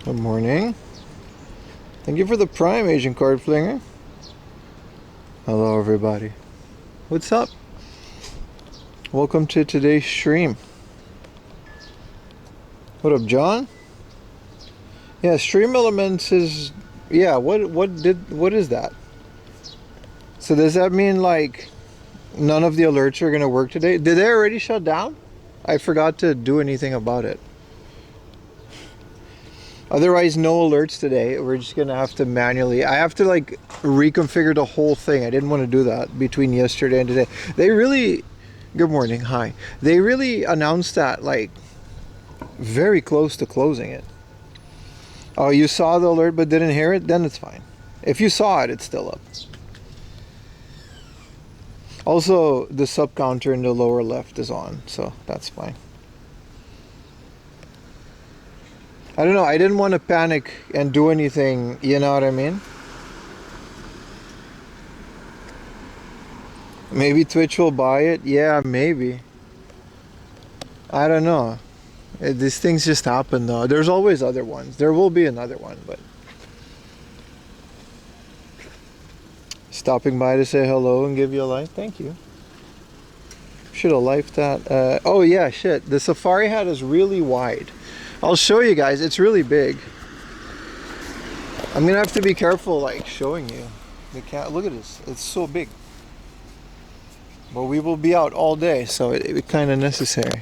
Good morning. Thank you for the Prime, Asian Card Flinger. Hello, everybody. What's up? Welcome to today's stream. What up, John? Yeah, Stream Elements is... Yeah, what is that? So does that mean, like, none of the alerts are going to work today? Did they already shut down? I forgot to do anything about it. Otherwise, no alerts today. We're just going to have to manually... I have to, like, reconfigure the whole thing. I didn't want to do that between yesterday and today. They really... Good morning. Hi. They really announced that, like, very close to closing it. Oh, you saw the alert but didn't hear it? Then it's fine. If you saw it, it's still up. Also, the sub counter in the lower left is on, so that's fine. I don't know, I didn't want to panic and do anything, you know what I mean? Maybe Twitch will buy it? Yeah, maybe. I don't know. These things just happen though. There's always other ones. There will be another one, but... Stopping by to say hello and give you a like. Thank you. Should have liked that. Oh yeah, shit. The Safari hat is really wide. I'll show you guys. It's really big. I'm gonna have to be careful, like, showing you. The cat. Look at this. It's so big. But we will be out all day, so it's kind of necessary.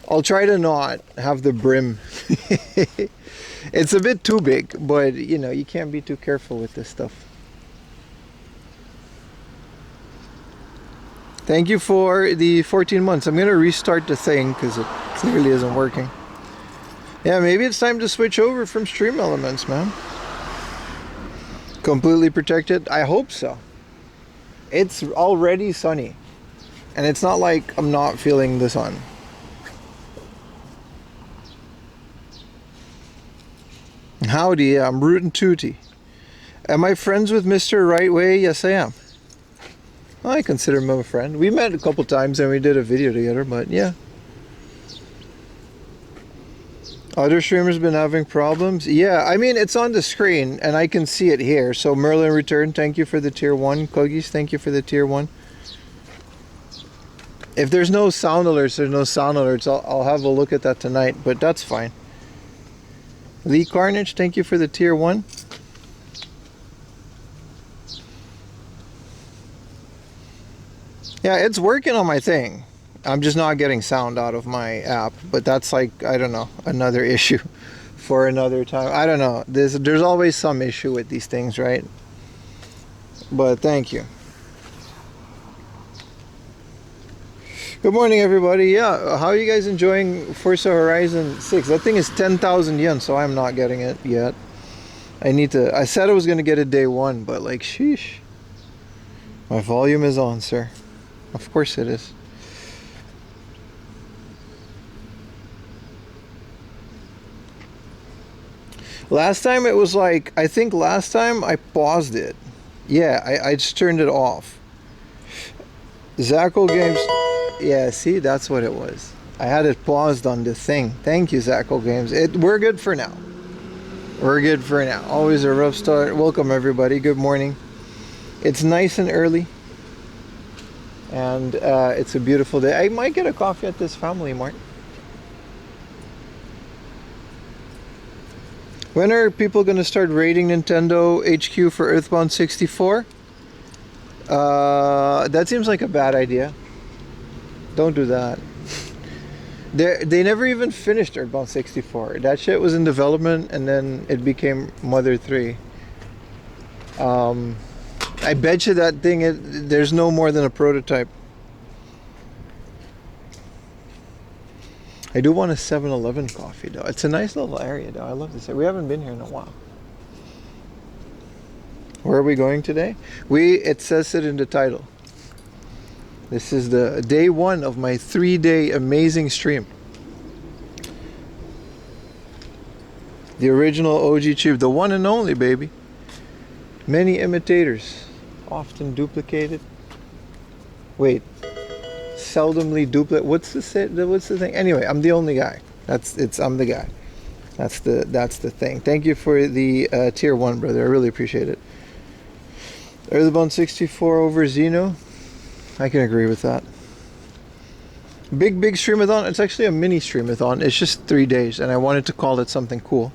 I'll try to not have the brim. It's a bit too big, but you know, you can't be too careful with this stuff. Thank you for the 14 months. I'm going to restart the thing because it clearly isn't working. Yeah, maybe it's time to switch over from Stream Elements, man. Completely protected? I hope so. It's already sunny. And it's not like I'm not feeling the sun. Howdy, yeah, I'm rootin' tooty. Am I friends with Mr. Right Way? Yes, I am. I consider him a friend. We met a couple times and we did a video together, but yeah. Other streamers been having problems? Yeah, I mean, it's on the screen and I can see it here. So Merlin Return, thank you for the tier 1. Kogis, thank you for the tier 1. If there's no sound alerts, there's no sound alerts. I'll have a look at that tonight, but that's fine. Lee Carnage, thank you for the tier 1. Yeah, it's working on my thing. I'm just not getting sound out of my app, but that's like, I don't know, another issue for another time. I don't know. There's always some issue with these things, right? But thank you. Good morning, everybody. Yeah, how are you guys enjoying Forza Horizon 6? That thing is 10,000 yen, so I'm not getting it yet. I said I was going to get it day 1, but like, sheesh. My volume is on, sir. Of course it is. Last time it was like, I think last time I paused it. Yeah, I just turned it off. Zacko Games. Yeah, see, that's what it was. I had it paused on the thing. Thank you, Zacko Games. We're good for now. We're good for now. Always a rough start. Welcome, everybody. Good morning. It's nice and early. And it's a beautiful day. I might get a coffee at this Family Mart. When are people going to start raiding Nintendo HQ for Earthbound 64? That seems like a bad idea. Don't do that. They never even finished Earthbound 64. That shit was in development and then it became Mother 3. I bet you that thing, there's no more than a prototype. I do want a 7-Eleven coffee though. It's a nice little area though. I love this. We haven't been here in a while. Where are we going today? It says it in the title. This is the day 1 of my 3-day amazing stream. The original OG chip, the one and only, baby. Many imitators, often duplicated. Wait, seldomly duplicate. What's the thing? Anyway, I'm the only guy. I'm the guy. That's the thing. Thank you for the tier 1, brother. I really appreciate it. Earthbound 64 over Xeno. I can agree with that. Big stream-a-thon. It's actually a mini stream-a-thon. It's just 3 days, and I wanted to call it something cool.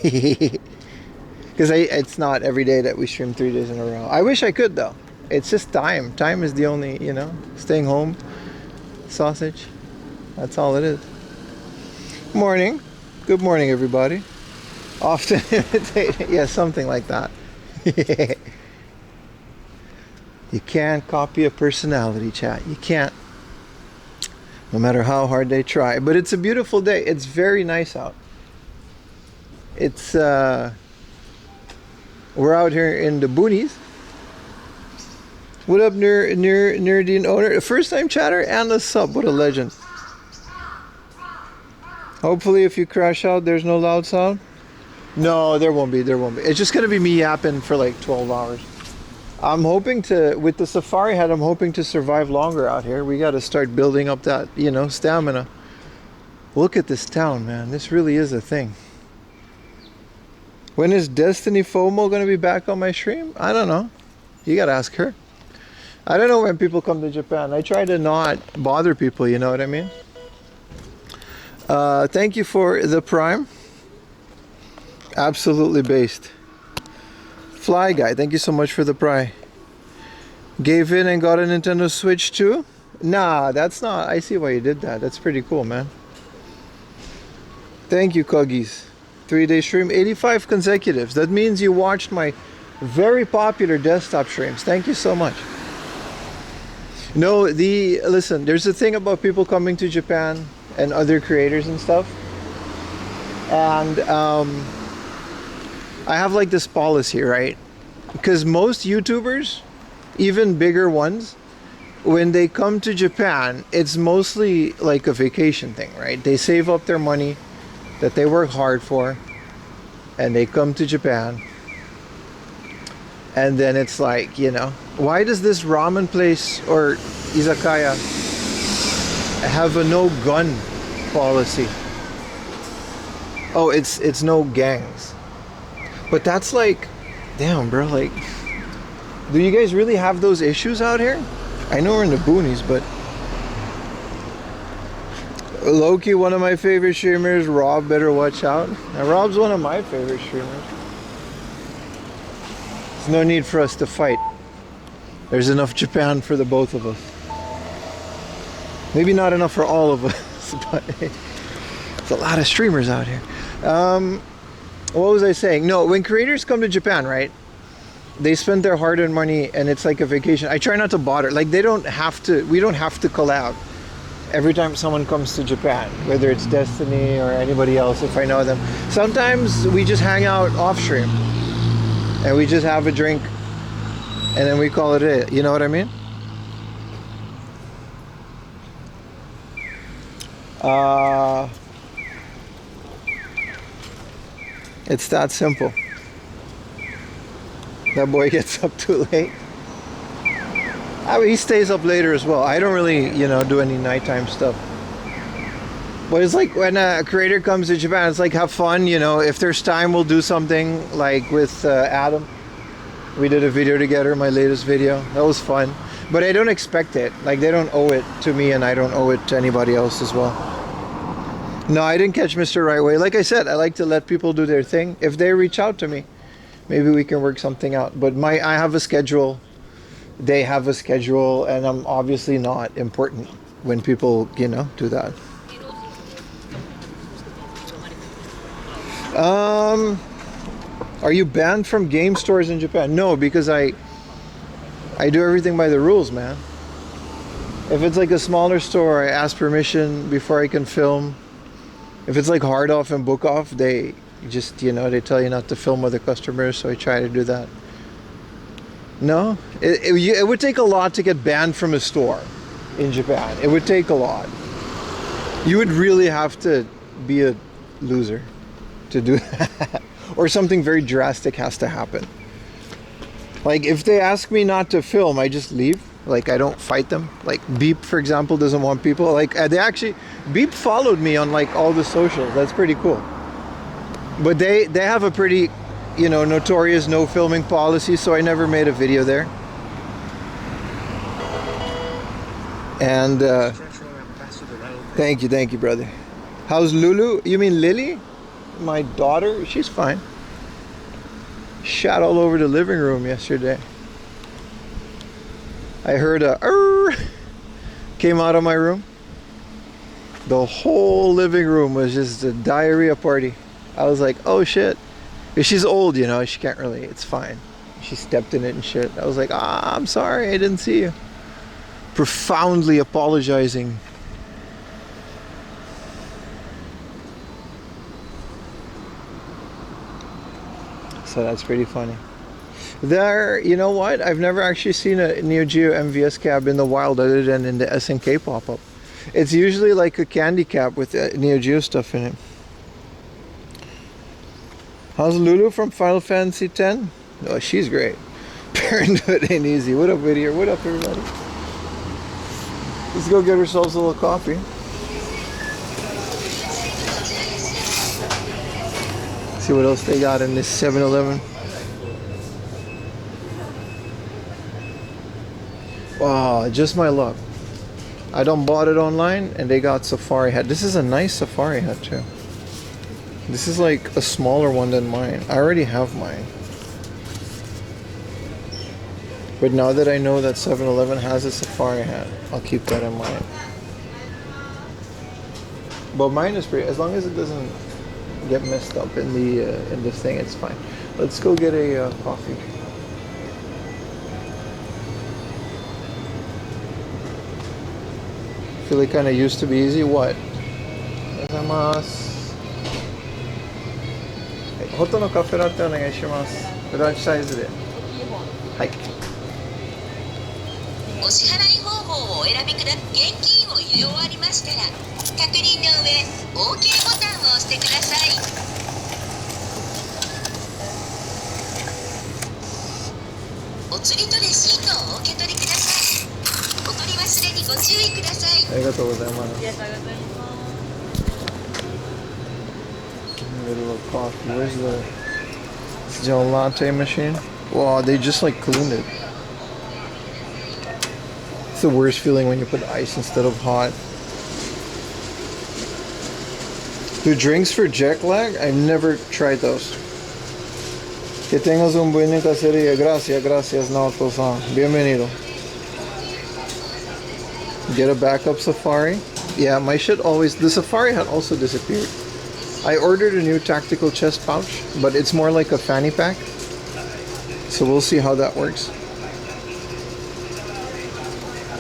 Because it's not every day that we stream 3 days in a row. I wish I could, though. It's just time. Time is the only, you know, staying home. Sausage. That's all it is. Morning. Good morning, everybody. Often imitate. Yeah, something like that. You can't copy a personality, chat. You can't. No matter how hard they try. But it's a beautiful day. It's very nice out. It's we're out here in the boonies. What up, Nerdine owner? First time chatter and a sub. What a legend. Hopefully if you crash out, there's no loud sound. No, there won't be. There won't be. It's just going to be me yapping for like 12 hours. I'm hoping to, with the safari hat, I'm hoping to survive longer out here. We got to start building up that, you know, stamina. Look at this town, man. This really is a thing. When is Destiny FOMO going to be back on my stream? I don't know. You got to ask her. I don't know when people come to Japan. I try to not bother people, you know what I mean? Thank you for the Prime. Absolutely based. Fly Guy, thank you so much for the Prime. Gave in and got a Nintendo Switch too? Nah, that's not. I see why you did that. That's pretty cool, man. Thank you, Cuggies. 3-day stream, 85 consecutives. That means you watched my very popular desktop streams. Thank you so much. No, listen, there's a thing about people coming to Japan and other creators and stuff. And I have like this policy, right? Because most YouTubers, even bigger ones, when they come to Japan, it's mostly like a vacation thing, right? They save up their money that they work hard for, and they come to Japan. And then it's like, you know, why does this ramen place or izakaya have a no gun policy? Oh, it's no gangs. But that's like, damn, bro, like, do you guys really have those issues out here? I know we're in the boonies, but Loki, one of my favorite streamers. Rob, better watch out. Now, Rob's one of my favorite streamers. There's no need for us to fight. There's enough Japan for the both of us. Maybe not enough for all of us, but it's a lot of streamers out here. What was I saying? No, when creators come to Japan, right? They spend their hard-earned money and it's like a vacation. I try not to bother. Like, we don't have to collab every time someone comes to Japan, whether it's Destiny or anybody else, if I know them. Sometimes we just hang out off stream and we just have a drink and then we call it a, you know what I mean? It's that simple. That boy gets up too late. I mean, he stays up later as well. I don't really, you know, do any nighttime stuff. But it's like when a creator comes to Japan, it's like have fun, you know. If there's time, we'll do something like with Adam. We did a video together, my latest video. That was fun. But I don't expect it. Like, they don't owe it to me and I don't owe it to anybody else as well. No, I didn't catch Mr. Right Way. Like I said, I like to let people do their thing. If they reach out to me, maybe we can work something out. But I have a schedule. They have a schedule, and I'm obviously not important when people, you know, do that. Are you banned from game stores in Japan? No, because I do everything by the rules, man. If it's like a smaller store, I ask permission before I can film. If it's like hard off and book off, they just, you know, they tell you not to film other customers, so I try to do that. No, it would take a lot to get banned from a store in Japan. It would take a lot. You would really have to be a loser to do that. Or something very drastic has to happen. Like, if they ask me not to film, I just leave. Like, I don't fight them. Like, Beep, for example, doesn't want people. Like, they actually, Beep followed me on like all the socials. That's pretty cool. But they have a pretty, you know, notorious no filming policy, so I never made a video there. And thank you, brother. How's Lulu? You mean Lily? My daughter? She's fine. Shot all over the living room yesterday. I heard a came out of my room. The whole living room was just a diarrhea party. I was like, oh shit. She's old, you know, she can't really, it's fine. She stepped in it and shit. I was like, I'm sorry, I didn't see you. Profoundly apologizing. So that's pretty funny. There, you know what? I've never actually seen a Neo Geo MVS cab in the wild other than in the SNK pop-up. It's usually like a candy cab with Neo Geo stuff in it. How's Lulu from Final Fantasy X? Oh, she's great. Parenthood ain't easy. What up, Whittier? What up, everybody? Let's go get ourselves a little coffee. See what else they got in this 7-Eleven. Oh, just my luck. I done bought it online and they got safari hat. This is a nice safari hat too. This is like a smaller one than mine. I already have mine. But now that I know that 7-Eleven has a safari hat, I'll keep that in mind. But mine is pretty, as long as it doesn't get messed up in the in this thing, it's fine. Let's go get a coffee. Feel like kind of used to be easy. What? Gozaimasu. Hoto no cafe latte onegai shimasu. Large sizeで。はい。お支払い方法をお選びください。現金を入れ終わりましたら、確認の上、OK ボタンを押してください。お釣りとレシートをお受け取りください。お取り忘れにご注意ください。ありがとうございます。ありがとうございます。Little coffee. Where's the gel latte machine? Wow, they just like cleaned it. It's the worst feeling when you put ice instead of hot. Do drinks for jet lag? I've never tried those. Que tengas un buen cacería. Gracias, gracias, Naoto-san. Bienvenido. Get a backup Safari. Yeah, my shit always... The Safari hat also disappeared. I ordered a new tactical chest pouch, but it's more like a fanny pack. So we'll see how that works.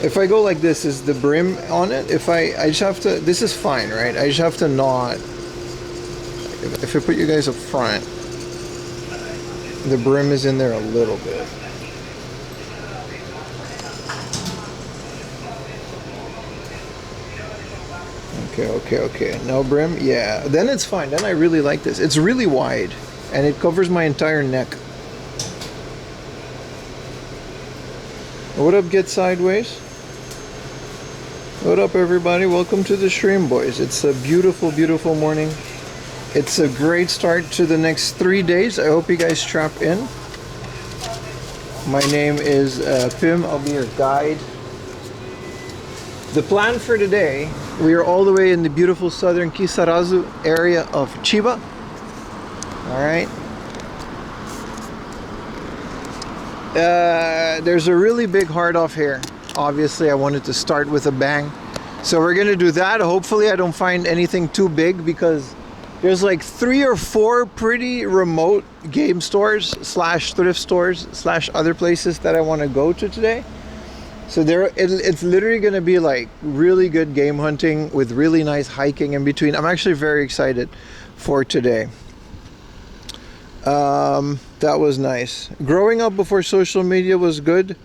If I go like this, is the brim on it? If I just have to... This is fine, right? I just have to not... If I put you guys up front, the brim is in there a little bit. Okay. No brim? Yeah. Then it's fine. Then I really like this. It's really wide, and it covers my entire neck. What up, Get Sideways? What up, everybody? Welcome to the stream, boys. It's a beautiful, beautiful morning. It's a great start to the next 3 days. I hope you guys strap in. My name is Pim. I'll be your guide. The plan for today, we are all the way in the beautiful southern Kisarazu area of Chiba. Alright. There's a really big hard off here. Obviously, I wanted to start with a bang. So we're going to do that. Hopefully, I don't find anything too big because there's like 3 or 4 pretty remote game stores / thrift stores / other places that I want to go to today. So it's literally going to be like really good game hunting with really nice hiking in between. I'm actually very excited for today. That was nice. Growing up before social media was good.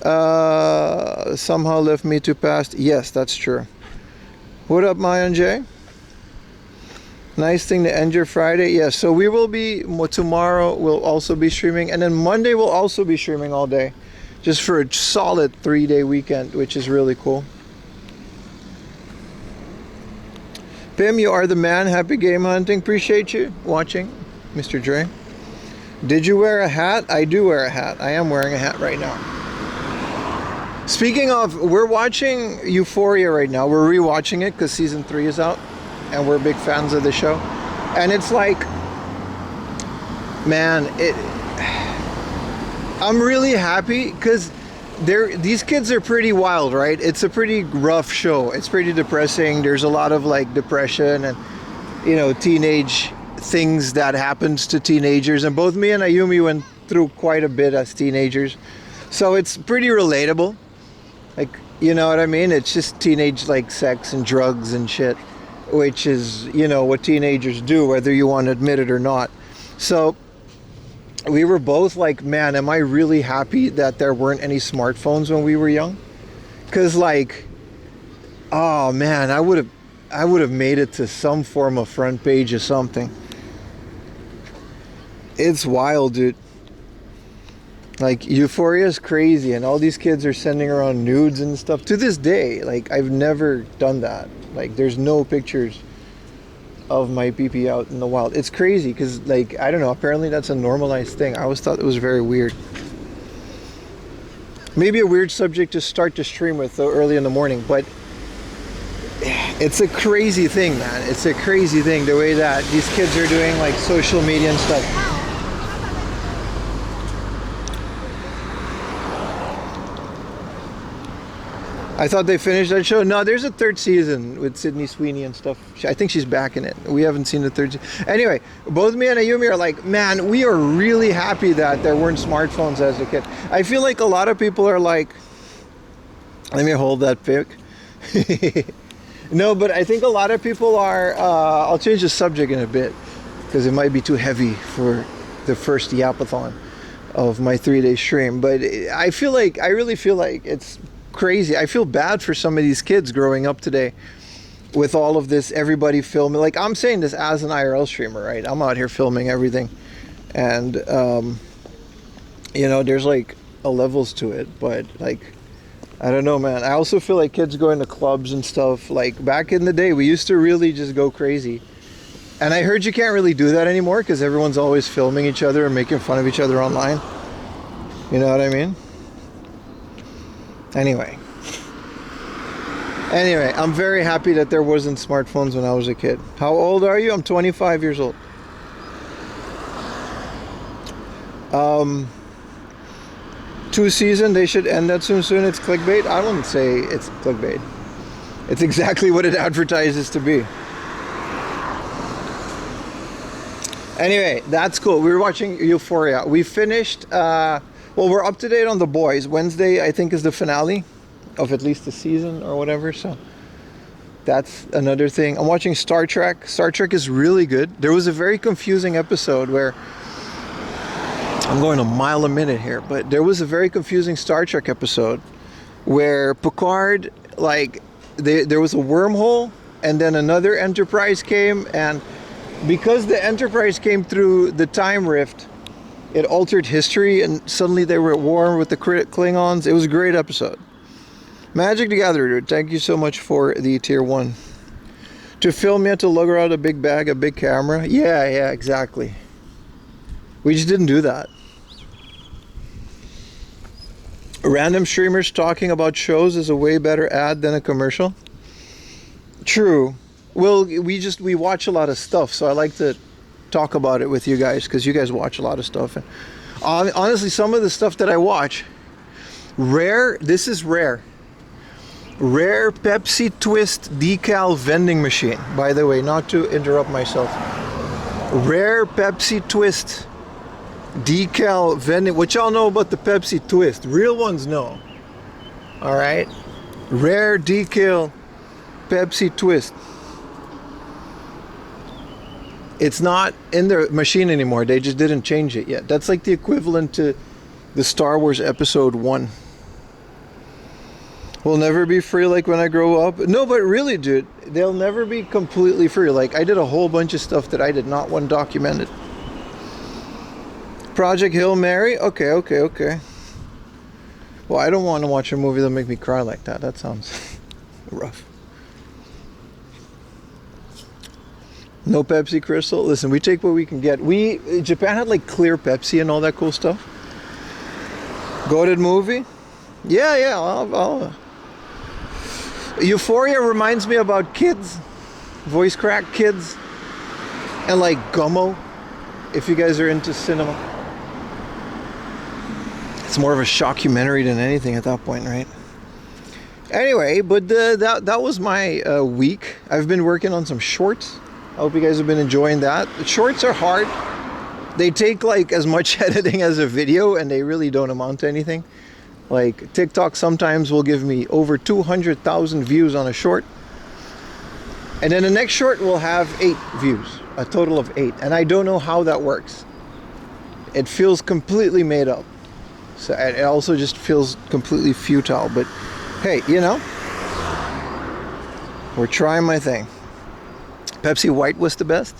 Somehow left me to past. Yes, that's true. What up, Mayan J? Nice thing to end your Friday. Yes, so we will be, tomorrow we'll also be streaming, and then Monday we'll also be streaming all day. Just for a solid 3-day weekend, which is really cool. Pim, you are the man. Happy game hunting. Appreciate you watching, Mr. Dre. Did you wear a hat? I do wear a hat. I am wearing a hat right now. Speaking of, we're watching Euphoria right now. We're rewatching it because season 3 is out, and we're big fans of the show. And it's like, man, I'm really happy because these kids are pretty wild, right? It's a pretty rough show. It's pretty depressing. There's a lot of like depression and, you know, teenage things that happens to teenagers. And both me and Ayumi went through quite a bit as teenagers. So it's pretty relatable. Like, you know what I mean? It's just teenage like sex and drugs and shit, which is, you know, what teenagers do, whether you want to admit it or not. So we were both like, man, am I really happy that there weren't any smartphones when we were young? Because like, oh man, I would have made it to some form of front page or something. It's wild, dude. Like, Euphoria is crazy, and all these kids are sending around nudes and stuff. To this day, like, I've never done that. Like, there's no pictures of my pee-pee out in the wild. It's crazy because, like, I don't know, apparently that's a normalized thing. I always thought it was very weird. Maybe a weird subject to start to stream with though early in the morning, but it's a crazy thing, man. It's a crazy thing the way that these kids are doing like social media and stuff. I thought they finished that show. No, there's a third season with Sydney Sweeney and stuff. I think she's back in it. We haven't seen the third season. Anyway, both me and Ayumi are like, man, we are really happy that there weren't smartphones as a kid. I feel like a lot of people are like, let me hold that pic. No, but I think a lot of people are, I'll change the subject in a bit because it might be too heavy for the first Yap-a-thon of my 3-day stream. But I really feel like it's crazy. I feel bad for some of these kids growing up today with all of this, everybody filming. Like, I'm saying this as an IRL streamer, right? I'm out here filming everything, and you know, there's like levels to it, but like, I don't know, man. I also feel like kids going to clubs and stuff, like back in the day we used to really just go crazy, and I heard you can't really do that anymore because everyone's always filming each other and making fun of each other online. You know what I mean? Anyway, I'm very happy that there wasn't smartphones when I was a kid. How old are you? I'm 25 years old. 2 season, they should end that soon. It's clickbait. I wouldn't say it's clickbait. It's exactly what it advertises to be. Anyway, that's cool. We were watching Euphoria. We finished, well, we're up to date on The Boys. Wednesday, I think, is the finale of at least the season or whatever. So that's another thing. I'm watching Star Trek. Star Trek is really good. There was a very confusing episode where, I'm going a mile a minute here, but there was a very confusing Star Trek episode where Picard, like, there was a wormhole and then another Enterprise came, and because the Enterprise came through the time rift, it altered history, and suddenly they were at war with the Klingons. It was a great episode. Magic the Gathering, dude. Thank you so much for the tier 1. To film, you had to lug around a big bag, a big camera. Yeah, exactly. We just didn't do that. Random streamers talking about shows is a way better ad than a commercial. True. Well, we watch a lot of stuff, so I like to talk about it with you guys because you guys watch a lot of stuff. And honestly, some of the stuff that I watch, this is rare Pepsi Twist decal vending machine, by the way, not to interrupt myself. Rare Pepsi Twist decal vending, what y'all know about the Pepsi Twist? Real ones know. All right, rare decal Pepsi Twist. It's not in the machine anymore. They just didn't change it yet. That's like the equivalent to the Star Wars Episode 1. Will never be free like when I grow up. No, but really, dude, they'll never be completely free. Like, I did a whole bunch of stuff that I did not want documented. Project Hail Mary? Okay. Well, I don't want to watch a movie that'll make me cry like that. That sounds rough. No Pepsi, Crystal. Listen, we take what we can get. Japan had like clear Pepsi and all that cool stuff. Goated movie? Yeah. Euphoria reminds me about kids, voice crack kids, and like Gummo, if you guys are into cinema. It's more of a shockumentary than anything at that point, right? Anyway, but that was my week. I've been working on some shorts. I hope you guys have been enjoying that. The shorts are hard. They take like as much editing as a video, and they really don't amount to anything. Like TikTok sometimes will give me over 200,000 views on a short, and then the next short will have 8 views, a total of 8, and I don't know how that works. It feels completely made up. So it also just feels completely futile, but hey, you know, we're trying my thing. Pepsi White was the best.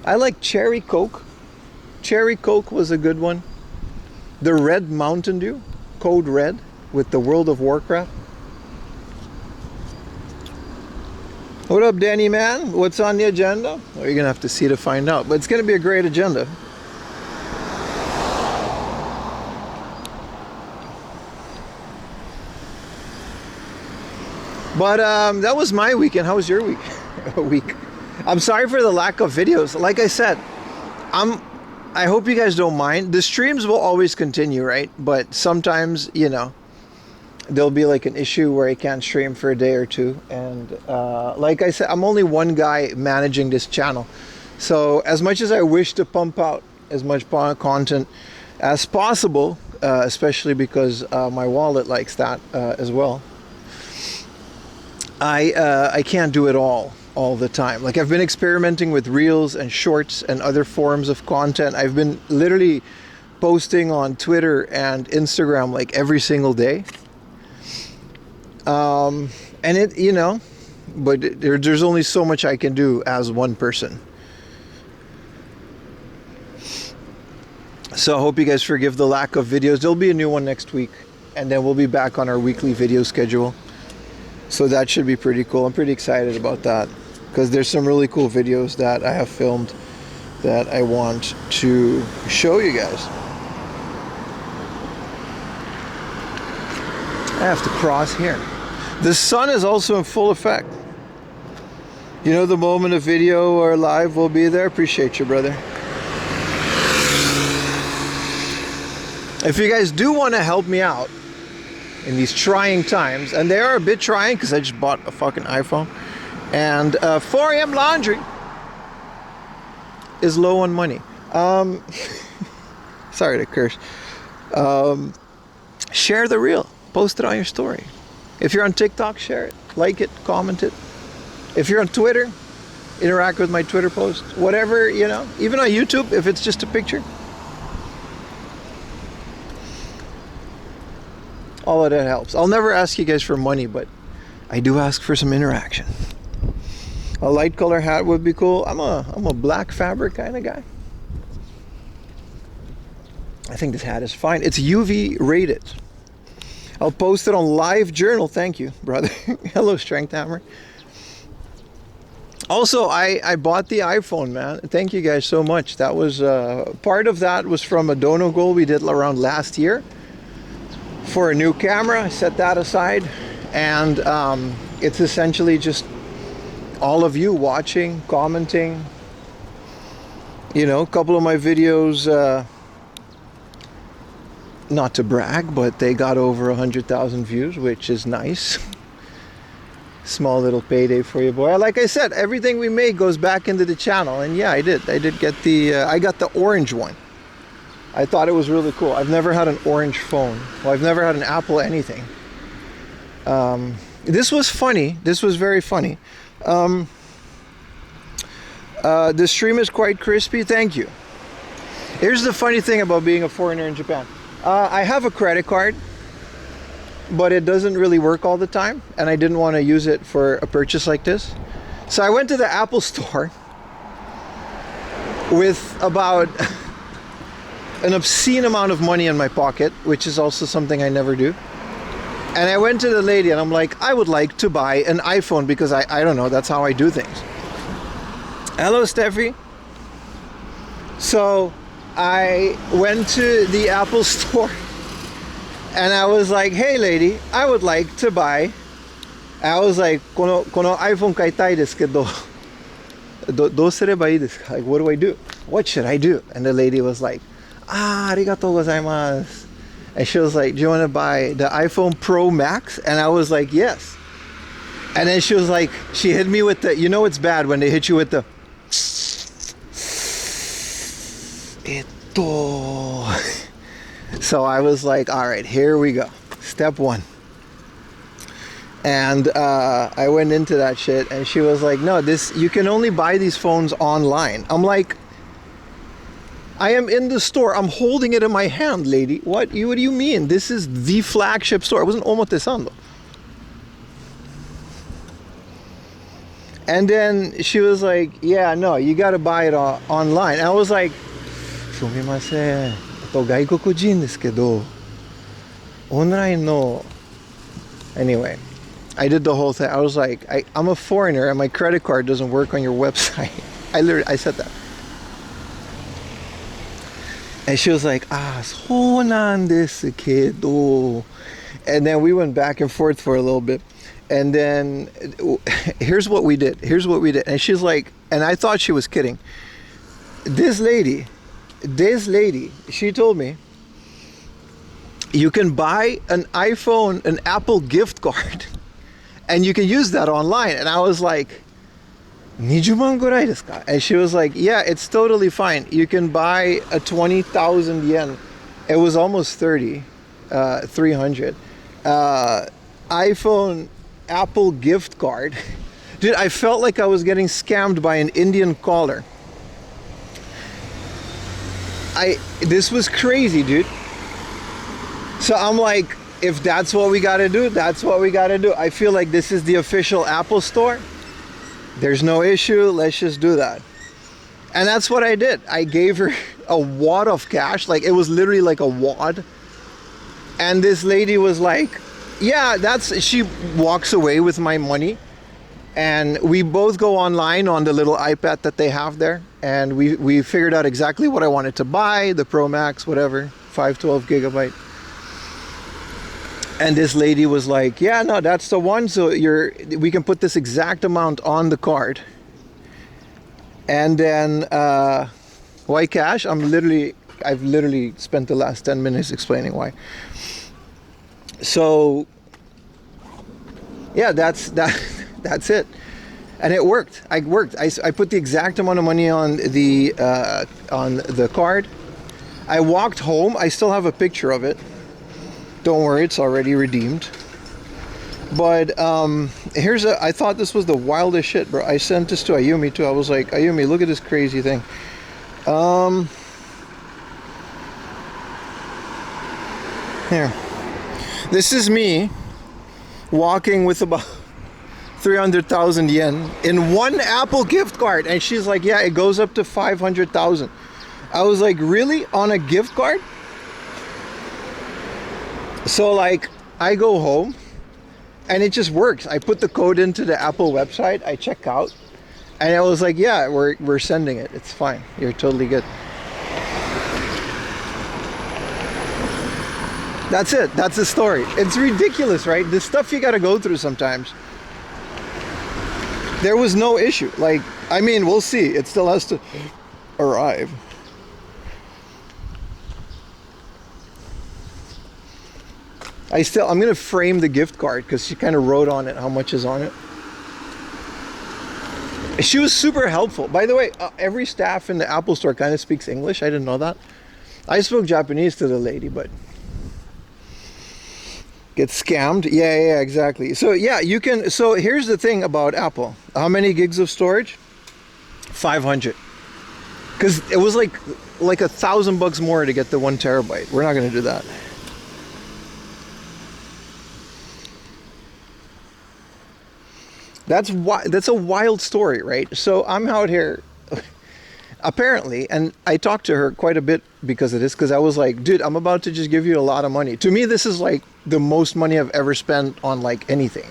I like Cherry Coke. Cherry Coke was a good one. The Red Mountain Dew, Code Red, with the World of Warcraft. What up, Danny man? What's on the agenda? Well, you're gonna have to see to find out, but it's gonna be a great agenda. But that was my weekend. How was your week? Week. I'm sorry for the lack of videos. Like I said, I hope you guys don't mind. The streams will always continue, right? But sometimes, you know, there'll be like an issue where I can't stream for a day or two. And like I said, I'm only one guy managing this channel. So as much as I wish to pump out as much content as possible, especially because my wallet likes that as well, I can't do it all the time. Like I've been experimenting with reels and shorts and other forms of content. I've been literally posting on Twitter and Instagram like every single day. And it, you know, but there's only so much I can do as one person. So I hope you guys forgive the lack of videos. There'll be a new one next week, and then we'll be back on our weekly video schedule. So that should be pretty cool. I'm pretty excited about that because there's some really cool videos that I have filmed that I want to show you guys. I have to cross here. The sun is also in full effect. You know, the moment a video or live will be there. Appreciate you, brother. If you guys do want to help me out in these trying times, and they are a bit trying because I just bought a fucking iPhone, and 4am laundry is low on money. Sorry to curse. Share the reel, post it on your story. If you're on TikTok, share it, like it, comment it. If you're on Twitter, interact with my Twitter post, whatever, you know, even on YouTube, if it's just a picture. All of that helps. I'll never ask you guys for money, but I do ask for some interaction. A light color hat would be cool. I'm a black fabric kind of guy. I think this hat is fine. It's UV rated. I'll post it on Live Journal. Thank you, brother. Hello, Strength Hammer. Also, I bought the iPhone, man. Thank you guys so much. That was part of that was from a dono goal we did around last year for a new camera. I set that aside, and it's essentially just all of you watching, commenting. You know, a couple of my videos, not to brag, but they got over 100,000 views, which is nice. Small little payday for you, boy. Like I said, everything we make goes back into the channel, and yeah, I did get the I got the orange one. I thought it was really cool. I've never had an orange phone. Well, I've never had an Apple anything. This was funny. This was very funny. The stream is quite crispy. Thank you. Here's the funny thing about being a foreigner in Japan. I have a credit card, but it doesn't really work all the time, and I didn't want to use it for a purchase like this. So I went to the Apple store with about an obscene amount of money in my pocket, which is also something I never do. And I went to the lady and I'm like, I would like to buy an iPhone because I don't know, that's how I do things. Hello, Steffi. So I went to the Apple store and I was like, hey lady, I would like to buy. I was like, kono iPhone kaitai desu kedo, do serebai ii desu ka? Like, what do I do? What should I do? And the lady was like, arigatou gozaimasu. And she was like, do you want to buy the iPhone Pro Max? And I was like, yes. And then she was like, she hit me with the, you know it's bad when they hit you with the, so I was like, all right, here we go. Step one. And I went into that shit and she was like, no, you can only buy these phones online. I'm like, I am in the store. I'm holding it in my hand, lady. What do you mean? This is the flagship store. It wasn't Omotesando. And then she was like, yeah, no, you got to buy it online. And I was like, sumimasen, gaikokujin desu kedo, online no. Anyway, I did the whole thing. I was like, I'm a foreigner and my credit card doesn't work on your website. I said that. And she was like, so nan desu kedo. And then we went back and forth for a little bit. And then here's what we did. And she's like, and I thought she was kidding. This lady, she told me, you can buy an iPhone, an Apple gift card, and you can use that online. And I was like, 20万ぐらいですか? And she was like, yeah, it's totally fine. You can buy a 20,000 yen. It was almost 300. iPhone Apple gift card. Dude, I felt like I was getting scammed by an Indian caller. This was crazy, dude. So I'm like, if that's what we gotta do, that's what we gotta do. I feel like this is the official Apple store. There's no issue, let's just do that. And that's what I did. I gave her a wad of cash, like it was literally like a wad. And this lady was like, yeah, she walks away with my money. And we both go online on the little iPad that they have there. And we figured out exactly what I wanted to buy, the Pro Max, whatever, 512 gigabyte. And this lady was like, yeah, no, that's the one. So we can put this exact amount on the card. And then why cash? I've literally spent the last 10 minutes explaining why. So yeah, that's it. And it worked. I put the exact amount of money on the card. I walked home. I still have a picture of it. Don't worry, it's already redeemed. But I thought this was the wildest shit, bro. I sent this to Ayumi too. I was like, Ayumi, look at this crazy thing. Here. This is me walking with about 300,000 yen in one Apple gift card. And she's like, yeah, it goes up to 500,000. I was like, really? On a gift card? So like, I go home and it just works. I put the code into the Apple website, I check out, and I was like, yeah, we're sending it. It's fine. You're totally good. That's it. That's the story. It's ridiculous, right? The stuff you got to go through sometimes. There was no issue. Like, I mean, we'll see. It still has to arrive. I'm gonna frame the gift card because she kind of wrote on it how much is on it. She was super helpful. By the way, every staff in the Apple store kind of speaks English. I didn't know that. I spoke Japanese to the lady, but get scammed. Yeah, exactly. So yeah, you can. So here's the thing about Apple. How many gigs of storage? 500. Because it was like $1,000 more to get the 1 terabyte. We're not gonna do that. That's a wild story, right? So I'm out here, apparently, and I talked to her quite a bit because of this, because I was like, dude, I'm about to just give you a lot of money. To me, this is like the most money I've ever spent on like anything,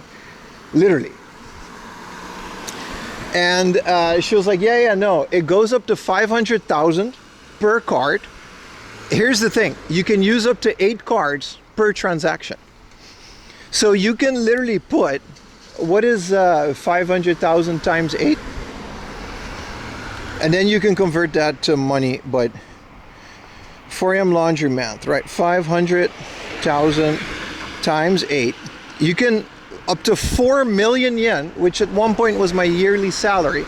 literally. And she was like, yeah, no, it goes up to 500,000 per card. Here's the thing, you can use up to 8 cards per transaction. So you can literally put, what is 500,000 times 8? And then you can convert that to money, but 4M laundromat, right? 500,000 times 8. You can up to 4 million yen, which at one point was my yearly salary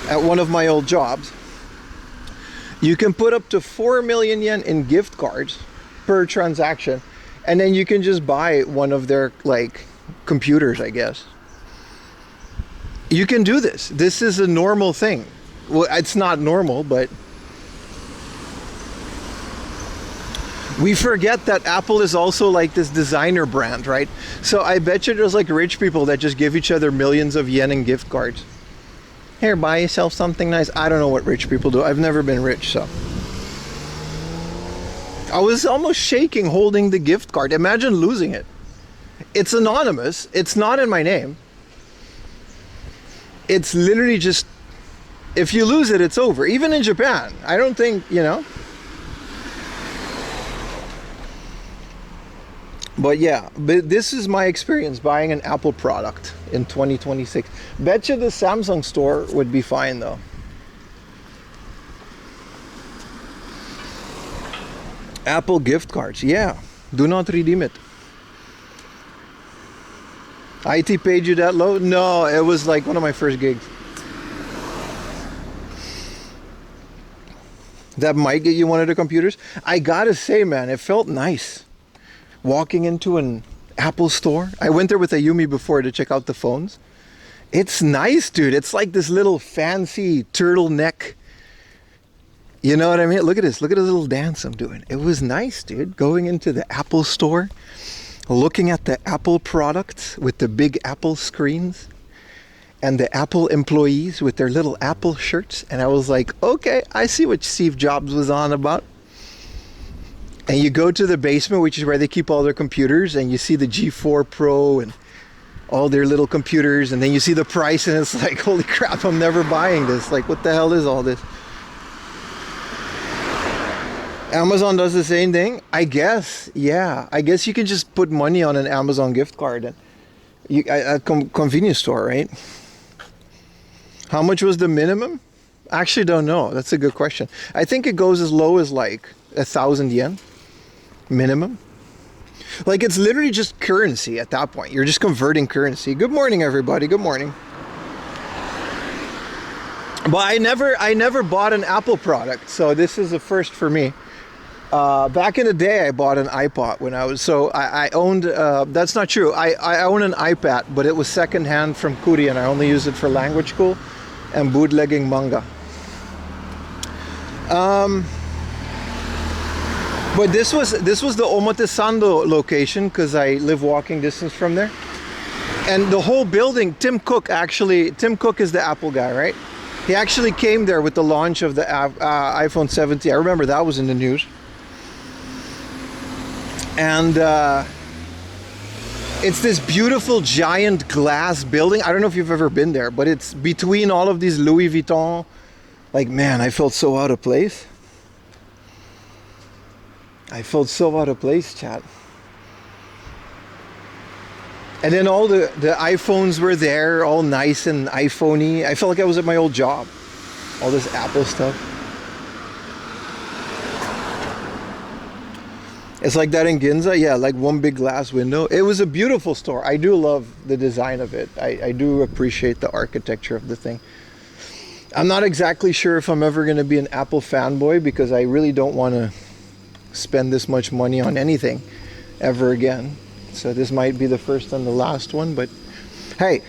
at one of my old jobs. You can put up to 4 million yen in gift cards per transaction, and then you can just buy one of their like computers, I guess. You can do this. This is a normal thing. Well, it's not normal, but we forget that Apple is also like this designer brand, right? So I bet you there's like rich people that just give each other millions of yen in gift cards. Here, buy yourself something nice. I don't know what rich people do. I've never been rich, so. I was almost shaking holding the gift card. Imagine losing it. It's anonymous. It's not in my name. It's literally just, if you lose it, it's over. Even in Japan, I don't think, you know. But yeah, but this is my experience buying an Apple product in 2026. Betcha the Samsung store would be fine though. Apple gift cards, yeah. Do not redeem it. IT paid you that low? No, it was like one of my first gigs. That might get you one of the computers. I gotta say, man, it felt nice. Walking into an Apple store. I went there with Ayumi before to check out the phones. It's nice, dude. It's like this little fancy turtleneck. You know what I mean? Look at this. Look at the little dance I'm doing. It was nice, dude. Going into the Apple store, looking at the Apple products with the big Apple screens and the Apple employees with their little Apple shirts. And I was like, okay, I see what Steve Jobs was on about. And you go to the basement, which is where they keep all their computers, and you see the G4 Pro and all their little computers, and then you see the price, and it's like, holy crap, I'm never buying this. Like, what the hell is all this? Amazon does the same thing? I guess, yeah. I guess you can just put money on an Amazon gift card and at convenience store, right? How much was the minimum? I actually don't know. That's a good question. I think it goes as low as like 1,000 yen. Minimum. Like it's literally just currency at that point. You're just converting currency. Good morning, everybody. Good morning. But I never bought an Apple product, so this is a first for me. Back in the day, I bought an iPod when I was, so I owned, that's not true. I own an iPad, but it was secondhand from Korea, and I only use it for language school and bootlegging manga. But this was the Omotesando location because I live walking distance from there. And the whole building, Tim Cook is the Apple guy, right? He actually came there with the launch of the iPhone 17. I remember that was in the news. And it's this beautiful giant glass building. I don't know if you've ever been there, but it's between all of these Louis Vuitton. Like, man, I felt so out of place. I felt so out of place, chat. And then all the iPhones were there, all nice and iPhone-y. I felt like I was at my old job. All this Apple stuff. It's like that in Ginza, yeah, like one big glass window. It was a beautiful store. I do love the design of it. I do appreciate the architecture of the thing. I'm not exactly sure if I'm ever going to be an Apple fanboy because I really don't want to spend this much money on anything ever again. So this might be the first and the last one, but hey,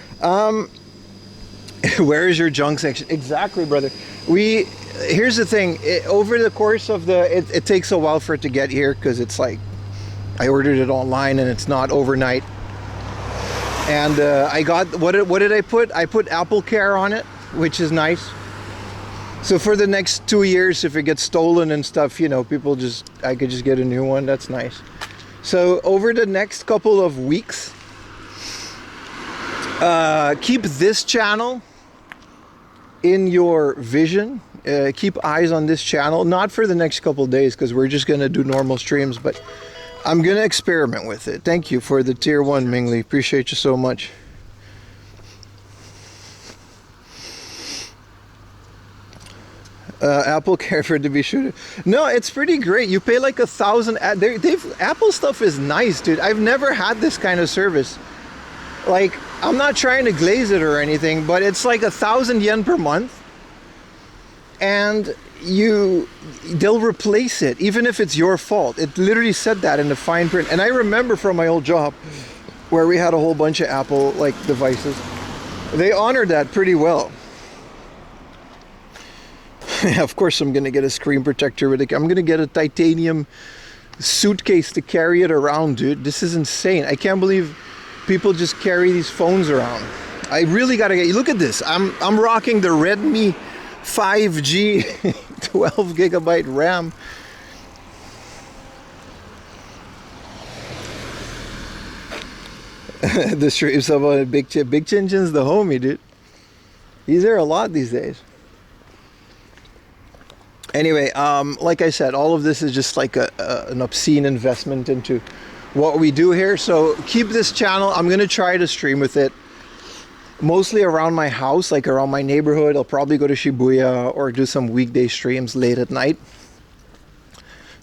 where is your junk section? Exactly, brother. Here's the thing, over the course of it takes a while for it to get here because it's like I ordered it online and it's not overnight. And I got, what did I put? I put Apple Care on it, which is nice. So for the next 2 years, if it gets stolen and stuff, you know, I could just get a new one. That's nice. So over the next couple of weeks, keep this channel in your vision. Keep eyes on this channel, not for the next couple days because we're just gonna do normal streams, but I'm gonna experiment with it. Thank you for the tier 1, Mingli. Appreciate you so much. Apple care for it to be shooted. No, it's pretty great. You pay like 1,000. Apple stuff is nice, dude. I've never had this kind of service. Like, I'm not trying to glaze it or anything, but it's like 1,000 yen per month, and they'll replace it even if it's your fault. It literally said that in the fine print. And I remember from my old job where we had a whole bunch of Apple like devices, they honored that pretty well. Of course I'm gonna get a screen protector with it. I'm gonna get a titanium suitcase to carry it around, dude. This is insane. I can't believe people just carry these phones around. I really gotta get you. Look at this. I'm rocking the Redmi 5G 12 gigabyte RAM. The streams about Big Chin. Big Chin Chin's the homie, dude. He's there a lot these days. Anyway, like I said, all of this is just like an obscene investment into what we do here. So keep this channel. I'm gonna try to stream with it mostly around my house, like around my neighborhood. I'll probably go to Shibuya or do some weekday streams late at night,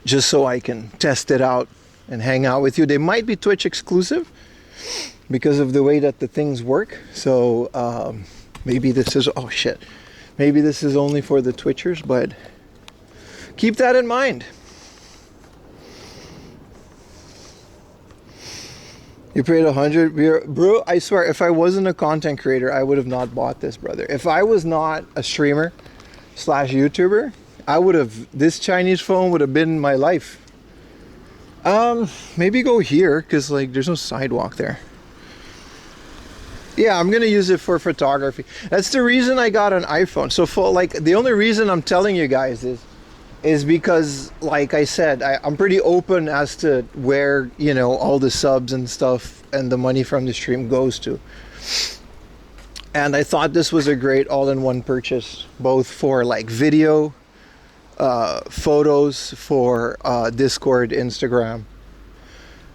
just so I can test it out and hang out with you. They might be Twitch exclusive because of the way that the things work. So maybe this is, oh shit, maybe this is only for the Twitchers, but keep that in mind. You paid 100, bro. I swear, if I wasn't a content creator, I would have not bought this, brother. If I was not a streamer / YouTuber, I would have. This Chinese phone would have been my life. Maybe go here because like there's no sidewalk there. Yeah, I'm gonna use it for photography. That's the reason I got an iPhone. So for like the only reason I'm telling you guys is because, like I said, I'm pretty open as to where, you know, all the subs and stuff and the money from the stream goes to. And I thought this was a great all-in-one purchase, both for like video, photos, for Discord, Instagram,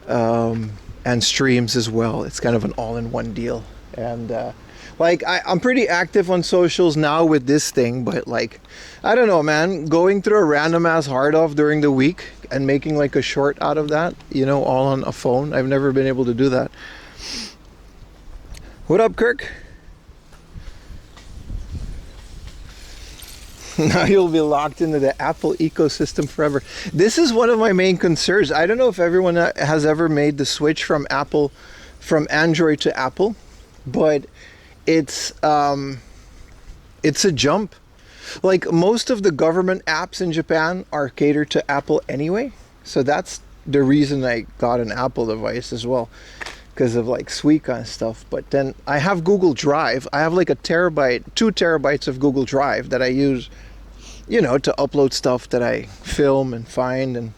and streams as well. It's kind of an all-in-one deal. And like I'm pretty active on socials now with this thing, but like I don't know, man, going through a random ass hard off during the week and making like a short out of that, you know, all on a phone. I've never been able to do that. What up, Kirk? Now you'll be locked into the Apple ecosystem forever. This is one of my main concerns. I don't know if everyone has ever made the switch from Android to Apple, but it's a jump. Like most of the government apps in Japan are catered to Apple anyway, so that's the reason I got an Apple device as well, because of like Suica and stuff. But then I have Google Drive. I have like 2 terabytes of Google Drive that I use, you know, to upload stuff that I film and find. And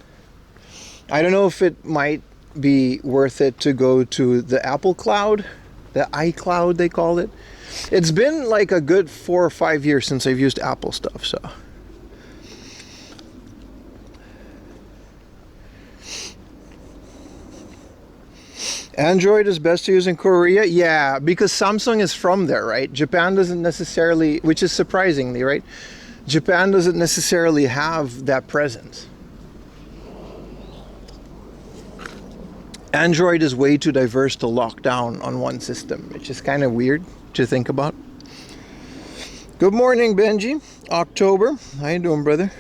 I don't know if it might be worth it to go to the Apple Cloud, the iCloud they call it. It's been like a good 4 or 5 years since I've used Apple stuff, so. Android is best to use in Korea? Yeah, because Samsung is from there, right? Japan doesn't necessarily, which is surprisingly, right? Japan doesn't necessarily have that presence. Android is way too diverse to lock down on one system, which is kind of weird to think about. Good morning, Benji. October. How you doing, brother?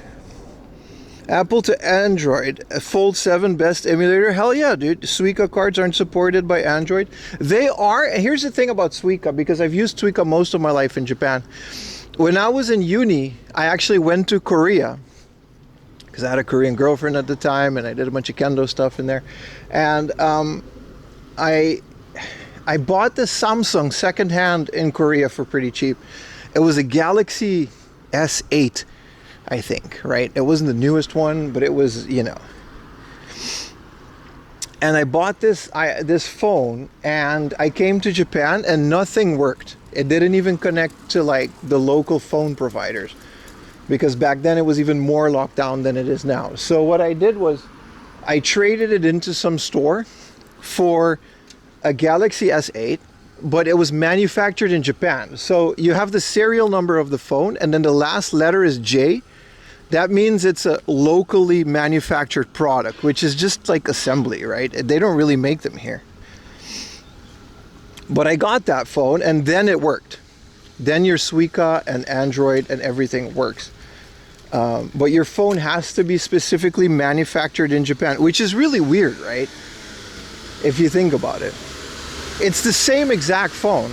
Apple to Android. Fold 7 best emulator. Hell yeah, dude. Suica cards aren't supported by Android. They are. And here's the thing about Suica, because I've used Suica most of my life in Japan. When I was in uni, I actually went to Korea because I had a Korean girlfriend at the time, and I did a bunch of kendo stuff in there. And I bought the Samsung secondhand in Korea for pretty cheap. It was a Galaxy S8, I think, right? It wasn't the newest one, but it was, you know. And I bought this phone, and I came to Japan, and nothing worked. It didn't even connect to like the local phone providers, because back then it was even more locked down than it is now. So what I did was I traded it into some store for a Galaxy S8, but it was manufactured in Japan. So you have the serial number of the phone, and then the last letter is J. That means it's a locally manufactured product, which is just like assembly, right? They don't really make them here. But I got that phone, and then it worked. Then your Suica and Android and everything works. But your phone has to be specifically manufactured in Japan, which is really weird, right? If you think about it. It's the same exact phone,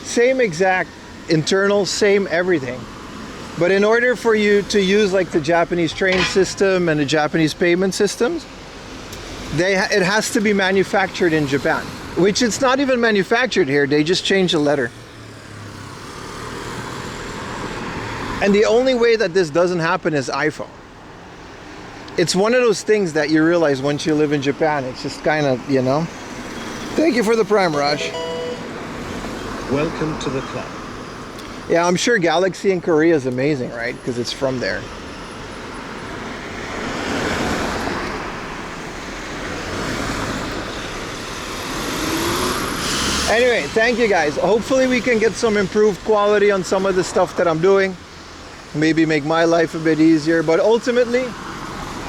same exact internal, same everything. But in order for you to use like the Japanese train system and the Japanese payment systems, it has to be manufactured in Japan, which it's not even manufactured here. They just change the letter. And the only way that this doesn't happen is iPhone. It's one of those things that you realize once you live in Japan. It's just kind of, you know. Thank you for the Prime, Raj. Welcome to the club. Yeah, I'm sure Galaxy in Korea is amazing, right? Because it's from there. Anyway, thank you guys. Hopefully we can get some improved quality on some of the stuff that I'm doing. Maybe make my life a bit easier. But ultimately,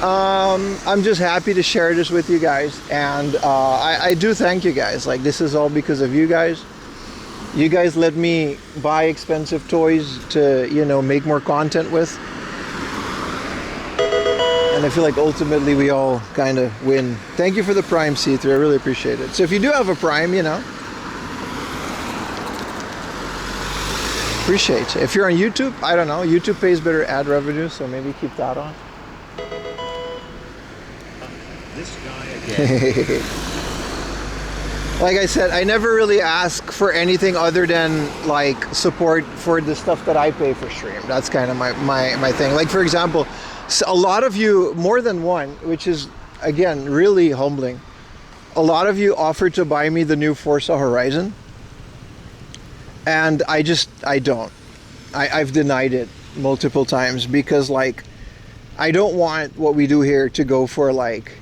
I'm just happy to share this with you guys. And I do thank you guys. Like, this is all because of you guys. You guys let me buy expensive toys to, you know, make more content with. And I feel like ultimately we all kind of win. Thank you for the Prime, C3. I really appreciate it. So if you do have a Prime, you know, appreciate it. If you're on YouTube, I don't know. YouTube pays better ad revenue, so maybe keep that on. This guy again. Like I said, I never really ask for anything other than like support for the stuff that I pay for stream. That's kind of my thing. Like, for example, a lot of you, more than one, which is again really humbling, a lot of you offered to buy me the new Forza Horizon, and I don't. I've denied it multiple times because, like, I don't want what we do here to go for, like,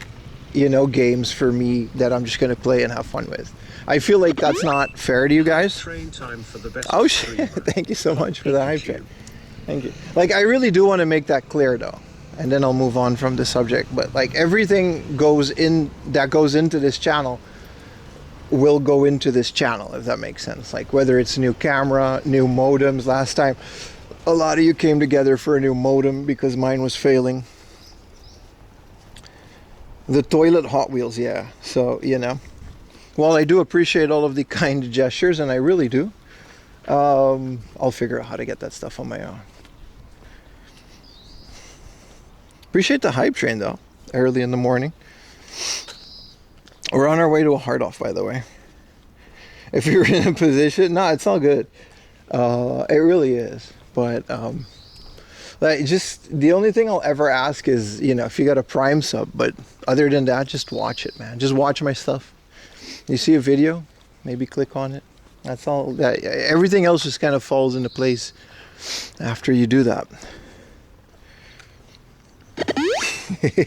you know, games for me that I'm just gonna play and have fun with. I feel like that's not fair to you guys. Train time for the best. Oh shit! Thank you so much for the hype check. Thank you. Like, I really do want to make that clear though, and then I'll move on from the subject. But like, everything that goes into this channel will go into this channel, if that makes sense. Like, whether it's new camera, new modems. Last time, a lot of you came together for a new modem because mine was failing. The toilet Hot Wheels, yeah. So, you know, while I do appreciate all of the kind gestures, and I really do, I'll figure out how to get that stuff on my own. Appreciate the hype train, though, early in the morning. We're on our way to a hard off, by the way. If you're in a position, no, it's all good. It really is. But, like, just the only thing I'll ever ask is, you know, if you got a Prime sub, but other than that, just watch it, man. Just watch my stuff. You see a video, maybe click on it. That's all. Everything else just kind of falls into place after you do that.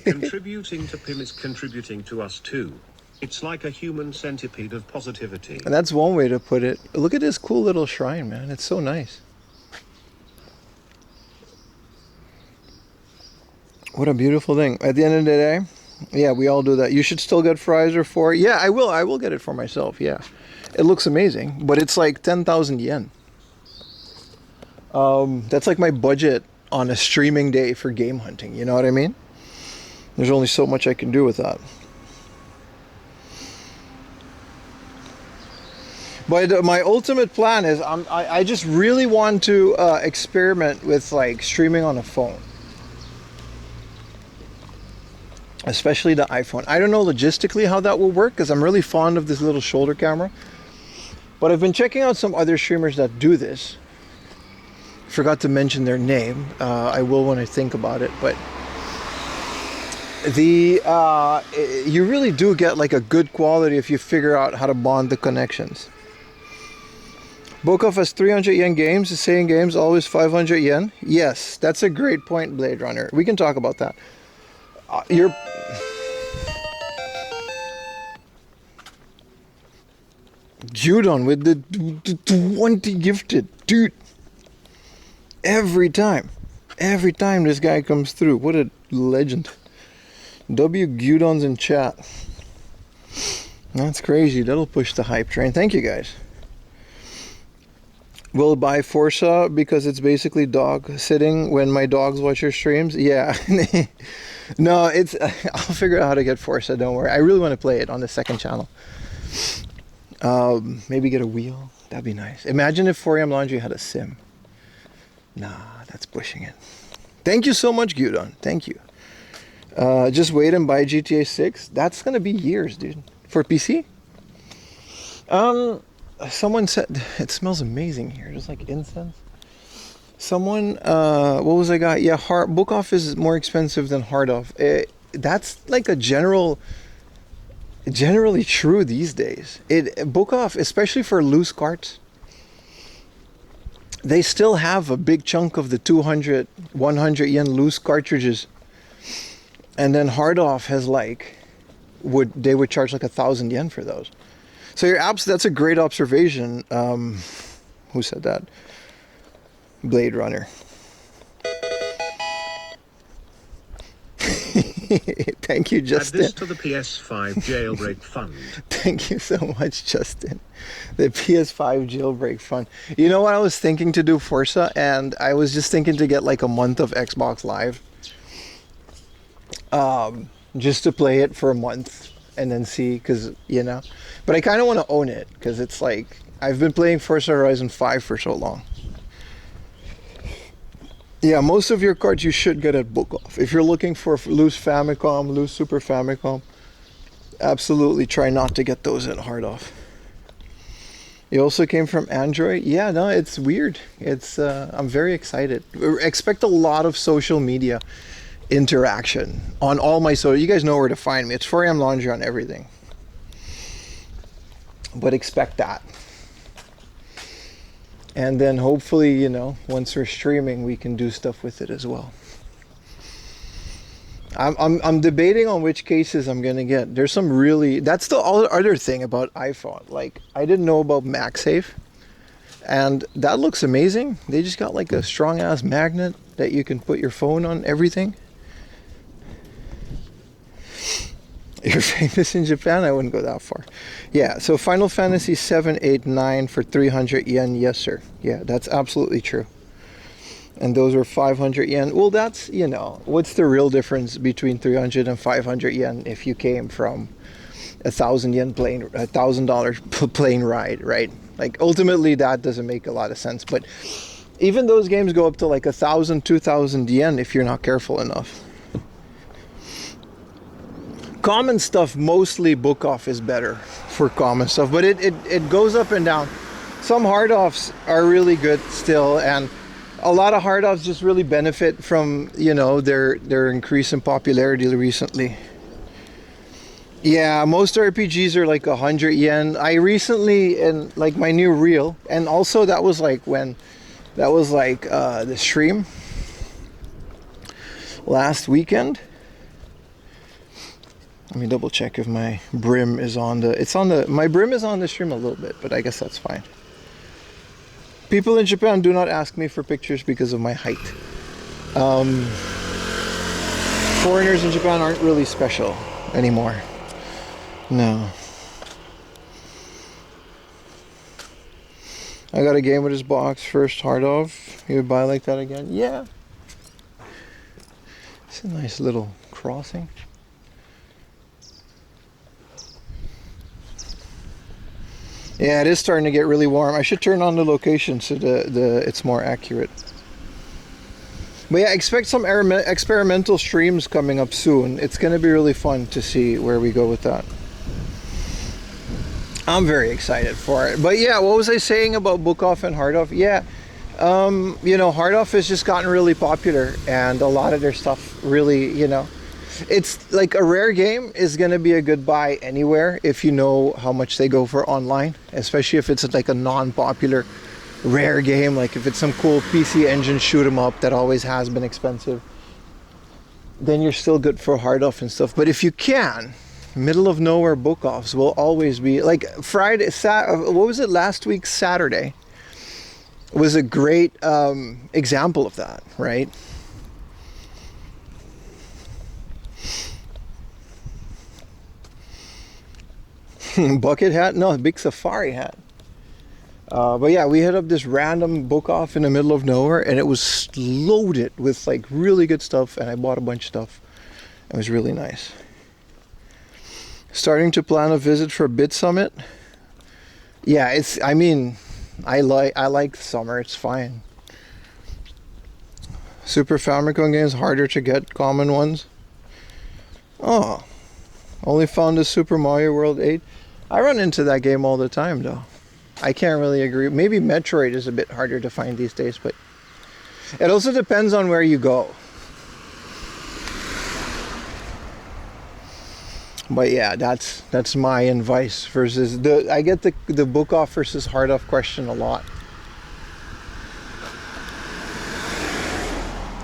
Contributing to PIM is contributing to us too. It's like a human centipede of positivity. And that's one way to put it. Look at this cool little shrine, man. It's so nice. What a beautiful thing. At the end of the day, yeah, we all do that. You should still get Frizer for it. Yeah, I will. I will get it for myself, yeah. It looks amazing, but it's like 10,000 yen. That's like my budget on a streaming day for game hunting, you know what I mean? There's only so much I can do with that. But my ultimate plan is I just really want to experiment with like streaming on a phone. Especially the iPhone. I don't know logistically how that will work because I'm really fond of this little shoulder camera. But I've been checking out some other streamers that do this. Forgot to mention their name. I will when I think about it. But you really do get like a good quality if you figure out how to bond the connections. Book-off has 300 yen games. The same games always 500 yen. Yes, that's a great point, Blade Runner. We can talk about that. You're... Judon with the 20 gifted. Dude. Every time this guy comes through. What a legend. W Gyudon's in chat. That's crazy. That'll push the hype train. Thank you guys. Will buy Forza because it's basically dog sitting when my dogs watch your streams. Yeah. No, it's I'll figure out how to get Forza, don't worry. I really want to play it on the second channel. Maybe get a wheel. That'd be nice. Imagine if 4am Laundry had a sim. Nah, that's pushing it. Thank you so much, Gyudon. Thank you. Just wait and buy GTA 6. That's gonna be years, dude. For PC? Someone said it smells amazing here, just like incense. Someone, what was I got? Yeah, book off is more expensive than hard off. That's like a generally true these days. Book off, especially for loose carts, they still have a big chunk of the 200, 100 yen loose cartridges, and then hard off has like they would charge like 1,000 yen for those. So that's a great observation. Who said that? Blade Runner. Thank you, Justin. Add this to the PS5 jailbreak fund. Thank you so much, Justin. The PS5 jailbreak fund. You know what I was thinking to do, Forza, and I was just thinking to get like a month of Xbox Live. Just to play it for a month and then see, because, you know. But I kind of want to own it, because it's like, I've been playing Forza Horizon 5 for so long. Yeah, most of your cards you should get at Book Off. If you're looking for loose Famicom, loose Super Famicom, absolutely try not to get those at Hard Off. You also came from Android? Yeah, no, it's weird. It's I'm very excited. Expect a lot of social media interaction on all my social. You guys know where to find me. It's 4am Laundry on everything. But expect that. And then hopefully, you know, once we're streaming, we can do stuff with it as well. I'm debating on which cases I'm gonna get. There's some really, that's the other thing about iPhone. Like, I didn't know about MagSafe, and that looks amazing. They just got like a strong ass magnet that you can put your phone on everything. You're famous in Japan? I wouldn't go that far. Yeah, so Final Fantasy 7, 8, 9 for 300 yen. Yes, sir. Yeah, that's absolutely true. And those were 500 yen. Well, that's, you know, what's the real difference between 300 and 500 yen if you came from $1,000 plane ride, right? Like, ultimately, that doesn't make a lot of sense. But even those games go up to like 1,000, 2,000 yen if you're not careful enough. Common stuff, mostly Book Off is better for common stuff, but it goes up and down. Some hard offs are really good still, and a lot of hard offs just really benefit from, you know, their increase in popularity recently. Yeah, most RPGs are like 100 yen. I recently, in like my new reel, and also that was like when, that was like the stream last weekend. Let me double check if my brim is on the, my brim is on the stream a little bit, but I guess that's fine. People in Japan do not ask me for pictures because of my height. Foreigners in Japan aren't really special anymore. No. I got a game with his box first, hard off. You would buy like that again? Yeah. It's a nice little crossing. Yeah, it is starting to get really warm. I should turn on the location so it's more accurate. But yeah, expect some experimental streams coming up soon. It's going to be really fun to see where we go with that. I'm very excited for it. But yeah, what was I saying about Book Off and Hard Off? Yeah, you know, Hard Off has just gotten really popular, and a lot of their stuff really, you know, it's like a rare game is going to be a good buy anywhere if you know how much they go for online, especially if it's like a non-popular rare game, like if it's some cool PC engine shoot 'em up that always has been expensive, then you're still good for hard off and stuff. But if you can, middle of nowhere book offs will always be like Friday. What was it? Last week Saturday was a great example of that, right? Bucket hat? No, big safari hat. But yeah, we hit up this random book off in the middle of nowhere, and it was loaded with like really good stuff, and I bought a bunch of stuff. It was really nice. Starting to plan a visit for Bit Summit. Yeah, it's, I mean, I like summer, it's fine. Super Famicom games harder to get, common ones. Oh, only found the Super Mario World 8. I run into that game all the time though. I can't really agree. Maybe Metroid is a bit harder to find these days, but it also depends on where you go. But yeah, that's my advice versus I get the book off versus hard off question a lot.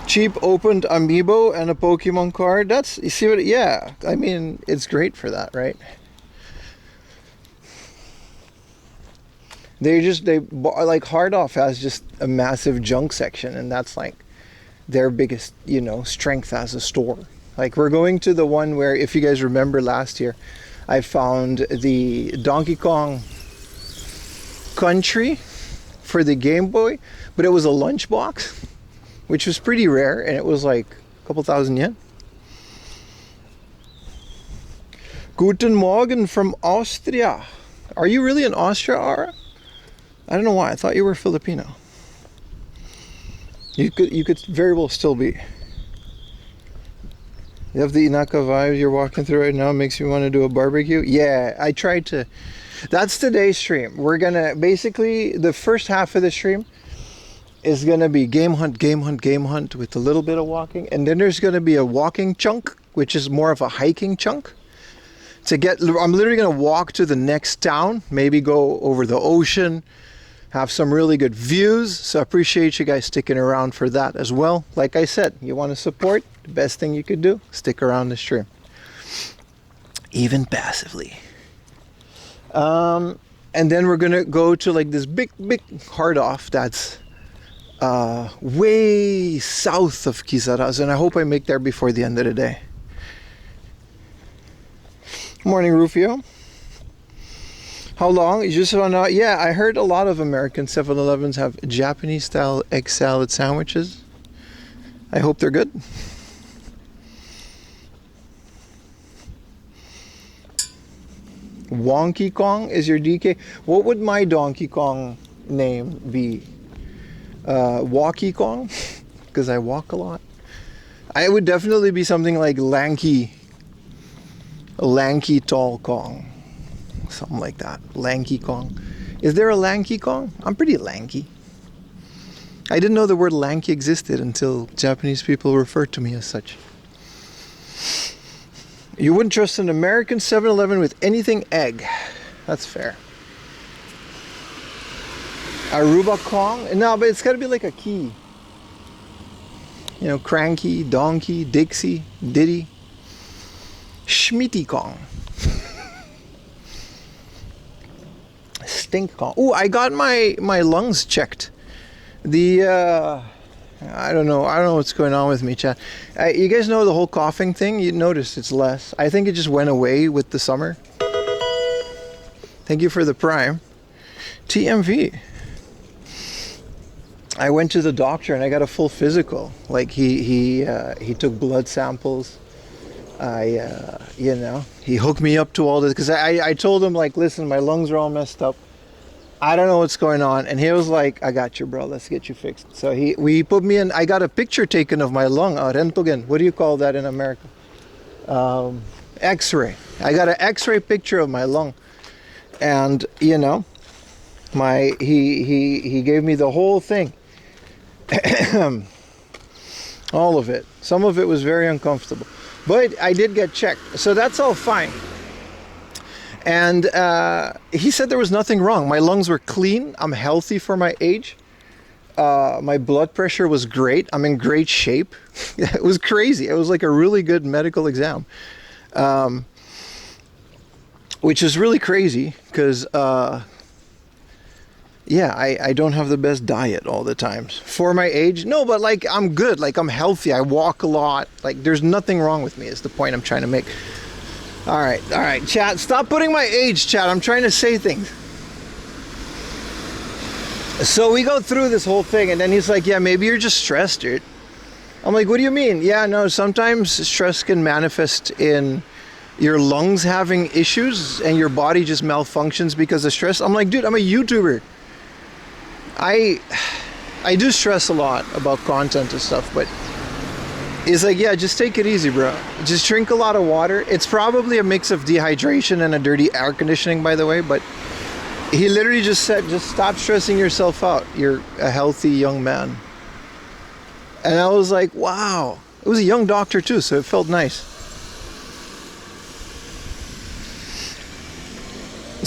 Cheap opened amiibo and a Pokemon card. That's, you see what? Yeah, I mean, it's great for that, right? They like hard off has just a massive junk section, and that's like their biggest, you know, strength as a store. Like we're going to the one where, if you guys remember last year, I found the Donkey Kong Country for the Game Boy, but it was a lunchbox, which was pretty rare, and it was like a couple thousand yen. Guten Morgen from Austria. Are you really in Austria, Ara? I don't know why. I thought you were Filipino. You could very well still be. You have the Inaka vibe you're walking through right now. Makes me want to do a barbecue. Yeah, I tried to. That's today's stream. We're gonna basically, the first half of the stream is gonna be game hunt, game hunt, game hunt with a little bit of walking, and then there's gonna be a walking chunk, which is more of a hiking chunk. I'm literally gonna walk to the next town, maybe go over the ocean, have some really good views. So I appreciate you guys sticking around for that as well. Like I said, you want to support, the best thing you could do, stick around the stream, even passively. And then we're gonna go to like this big hard off that's way south of Kisarazu, and I hope I make there before the end of the day. Morning, Rufio. How long? You just found out? Yeah, I heard a lot of American 7-Elevens have Japanese style egg salad sandwiches. I hope they're good. Wonky Kong is your DK. What would my Donkey Kong name be? Walkie Kong? Because I walk a lot. I would definitely be something like lanky tall Kong. Something like that. Lanky Kong. Is there a lanky Kong? I'm pretty lanky. I didn't know the word lanky existed until Japanese people referred to me as such. You wouldn't trust an American 7-Eleven with anything egg. That's fair. Aruba Kong? No, but it's got to be like a key. You know, Cranky, Donkey, Dixie, Diddy. Schmitty Kong. Stink Kong. Oh, I got my lungs checked. I don't know what's going on with me, chat. You guys know the whole coughing thing? You notice it's less. I think it just went away with the summer. Thank you for the prime. TMV. I went to the doctor and I got a full physical. Like he took blood samples. You know, he hooked me up to all this because I told him, like, listen, my lungs are all messed up. I don't know what's going on. And he was like, I got you, bro. Let's get you fixed. So we put me in. I got a picture taken of my lung. Röntgen. What do you call that in America? X-ray. I got an X-ray picture of my lung. And, you know, he gave me the whole thing. All of it. Some of it was very uncomfortable. But I did get checked. So that's all fine. And he said there was nothing wrong. My lungs were clean. I'm healthy for my age. My blood pressure was great. I'm in great shape. It was crazy. It was like a really good medical exam, which is really crazy because, yeah, I don't have the best diet all the times for my age. No, but like I'm good. Like I'm healthy. I walk a lot. Like there's nothing wrong with me is the point I'm trying to make. All right, chat. Stop putting my age, chat. I'm trying to say things. So we go through this whole thing, and then he's like, yeah, maybe you're just stressed, dude. I'm like, what do you mean? Yeah, no, sometimes stress can manifest in your lungs having issues and your body just malfunctions because of stress. I'm like, dude, I'm a YouTuber. I do stress a lot about content and stuff, but he's like, yeah, just take it easy, bro. Just drink a lot of water. It's probably a mix of dehydration and a dirty air conditioning, by the way, but he literally just said, just stop stressing yourself out. You're a healthy young man. And I was like, wow. It was a young doctor too, so it felt nice.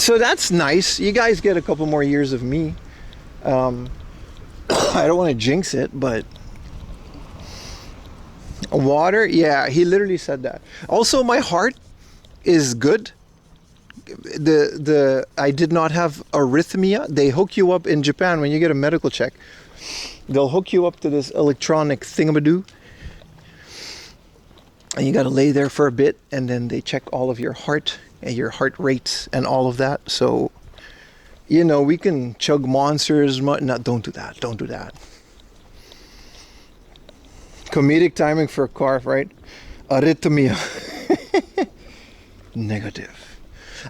So that's nice. You guys get a couple more years of me. I don't want to jinx it, but water, yeah, he literally said that. Also, my heart is good. I did not have arrhythmia. They hook you up in Japan when you get a medical check. They'll hook you up to this electronic thingamadoo, and you got to lay there for a bit, and then they check all of your heart and your heart rates and all of that. So, you know, we can chug monsters. No, don't do that. Don't do that. Comedic timing for a cough, right? Arrhythmia. Negative.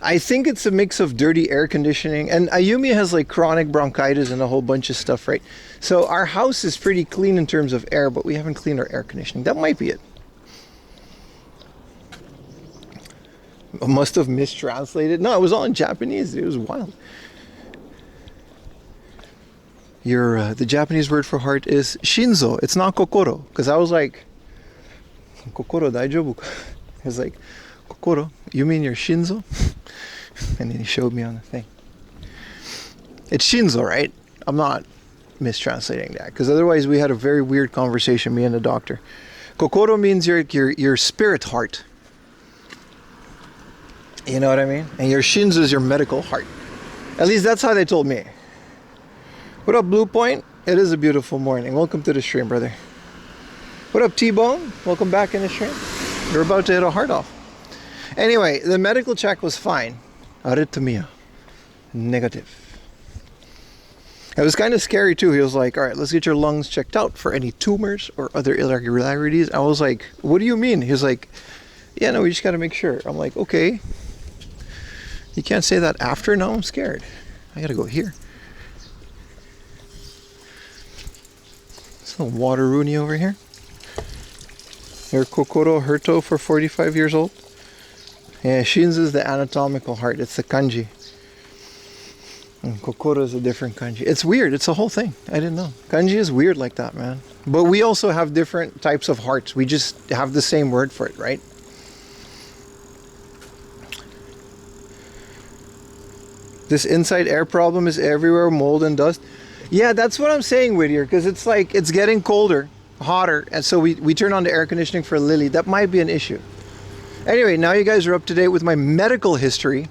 I think it's a mix of dirty air conditioning, and Ayumi has like chronic bronchitis and a whole bunch of stuff, right? So our house is pretty clean in terms of air, but we haven't cleaned our air conditioning. That might be it. I must have mistranslated. No, it was all in Japanese. It was wild. The Japanese word for heart is shinzo. It's not kokoro. Because I was like, kokoro daijoubu? I was like, kokoro? You mean your shinzo? And then he showed me on the thing. It's shinzo, right? I'm not mistranslating that. Because otherwise we had a very weird conversation, me and the doctor. Kokoro means your spirit heart. You know what I mean? And your shinzo is your medical heart. At least that's how they told me. What up, Blue Point? It is a beautiful morning. Welcome to the stream, brother. What up, T-Bone? Welcome back in the stream. You're about to hit a heart off. Anyway, the medical check was fine. Arrhythmia. Negative. It was kind of scary too. He was like, all right, let's get your lungs checked out for any tumors or other irregularities. I was like, what do you mean? He was like, yeah, no, we just got to make sure. I'm like, okay. You can't say that after? No, I'm scared. I got to go here. Some water Rooney over here. Your Kokoro Hurto for 45 years old. Yeah, Shinzu is the anatomical heart. It's the kanji. And Kokoro is a different kanji. It's weird. It's a whole thing. I didn't know. Kanji is weird like that, man. But we also have different types of hearts. We just have the same word for it, right? This inside air problem is everywhere, mold and dust. Yeah, that's what I'm saying, Whittier, because it's like it's getting colder, hotter, and so we turn on the air conditioning for Lily. That might be an issue. Anyway, now you guys are up to date with my medical history.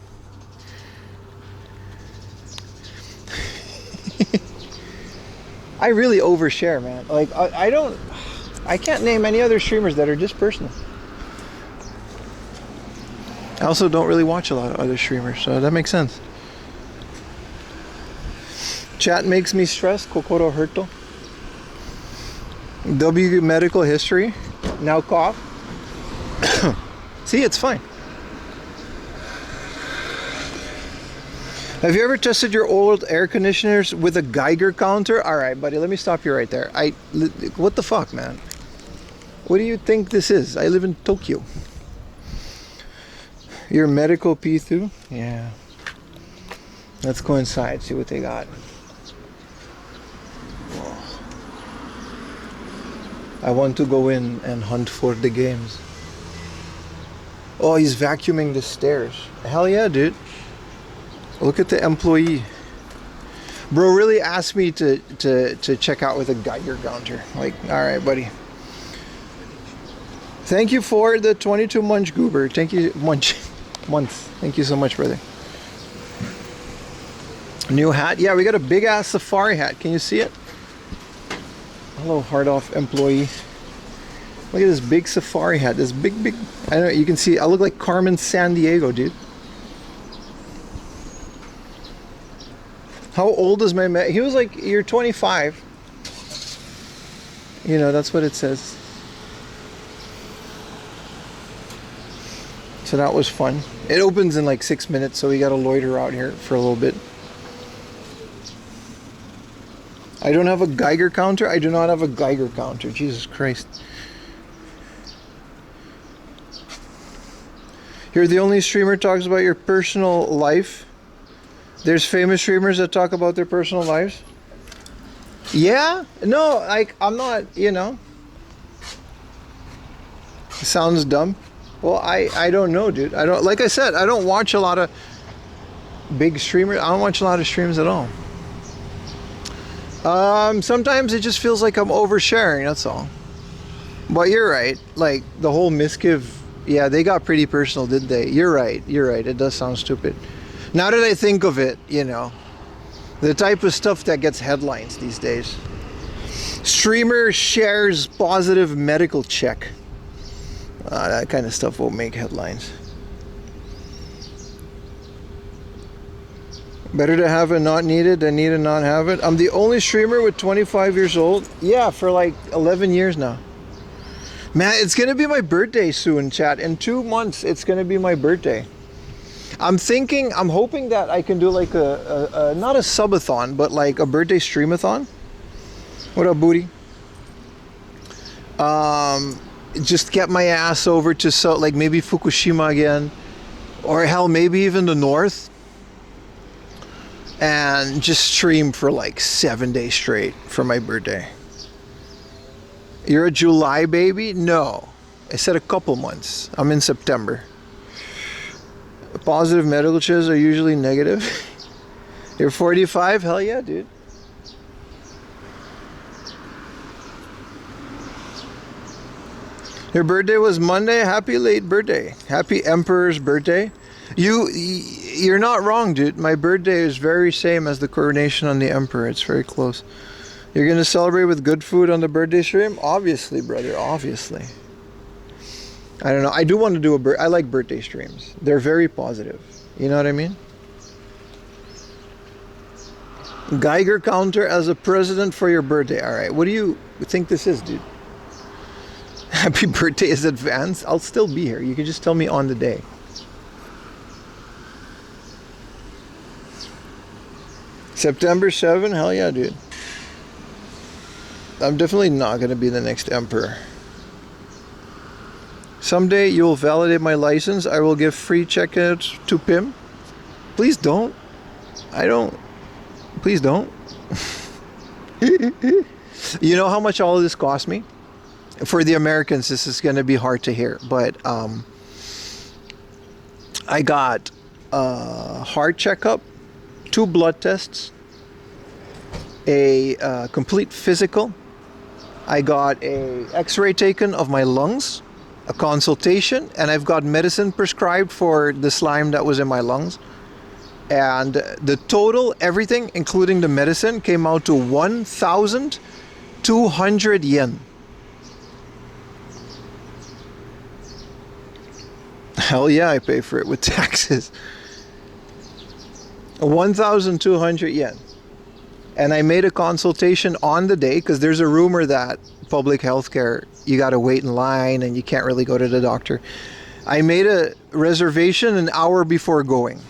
I really overshare, man. Like I can't name any other streamers that are just personal. I also don't really watch a lot of other streamers, so that makes sense. Chat makes me stress. Kokoro Hurto. W medical history. Now cough. See, it's fine. Have you ever tested your old air conditioners with a Geiger counter? All right, buddy, let me stop you right there. What the fuck, man? What do you think this is? I live in Tokyo. Your medical P2? Yeah. Let's go inside, see what they got. I want to go in and hunt for the games. Oh, he's vacuuming the stairs. Hell yeah, dude. Look at the employee. Bro really asked me to check out with a Geiger counter. Like, all right, buddy. Thank you for the 22 munch goober. Thank you, month. Thank you so much, brother. New hat. Yeah, we got a big ass safari hat. Can you see it? Hello, hard off employee. Look at this big safari hat. This big. I don't know. You can see. I look like Carmen Sandiego, dude. How old is my man? He was like, you're 25. You know, that's what it says. So that was fun. It opens in like 6 minutes, so we got to loiter out here for a little bit. I don't have a Geiger counter. I do not have a Geiger counter. Jesus Christ. You're the only streamer talks about your personal life. There's famous streamers that talk about their personal lives. Yeah? No, like, I'm not, you know. It sounds dumb. Well, I don't know, dude. I don't, like I said, I don't watch a lot of big streamers. I don't watch a lot of streams at all. Sometimes it just feels like I'm oversharing, that's all. But you're right. Like, the whole Miskiv, yeah, they got pretty personal, didn't they? You're right. It does sound stupid. Now that I think of it, you know, the type of stuff that gets headlines these days. Streamer shares positive medical check. That kind of stuff won't make headlines. Better to have it not needed than need to not have it. I'm the only streamer with 25 years old. Yeah, for like 11 years now. Man, it's going to be my birthday soon, chat. In 2 months, it's going to be my birthday. I'm hoping that I can do like a not a subathon, but like a birthday stream-a-thon. What up, booty? Just get my ass over to like maybe Fukushima again, or hell, maybe even the north, and just stream for like 7 days straight for my birthday. You're a July baby? No, I said a couple months. I'm in September. Positive medical checks are usually negative. You're 45? Hell yeah, dude. Your birthday was Monday. Happy late birthday. Happy Emperor's birthday. You're not wrong, dude. My birthday is very same as the coronation on the Emperor. It's very close. You're gonna celebrate with good food on the birthday stream? Obviously, brother. Obviously. I don't know. I do want to do I like birthday streams. They're very positive. You know what I mean? Geiger counter as a president for your birthday. All right. What do you think this is, dude? Happy birthday is advanced. I'll still be here. You can just tell me on the day. September 7? Hell yeah, dude. I'm definitely not going to be the next Emperor. Someday you'll validate my license. I will give free checkouts to Pim. Please don't. Please don't. You know how much all of this cost me? For the Americans, this is going to be hard to hear. But I got a heart checkup, 2 blood tests, a complete physical. I got a x-ray taken of my lungs, a consultation, and I've got medicine prescribed for the slime that was in my lungs. And the total, everything, including the medicine, came out to 1,200 yen. Hell yeah, I pay for it with taxes. 1,200 yen. And I made a consultation on the day, because there's a rumor that public healthcare, you got to wait in line and you can't really go to the doctor. I made a reservation an hour before going.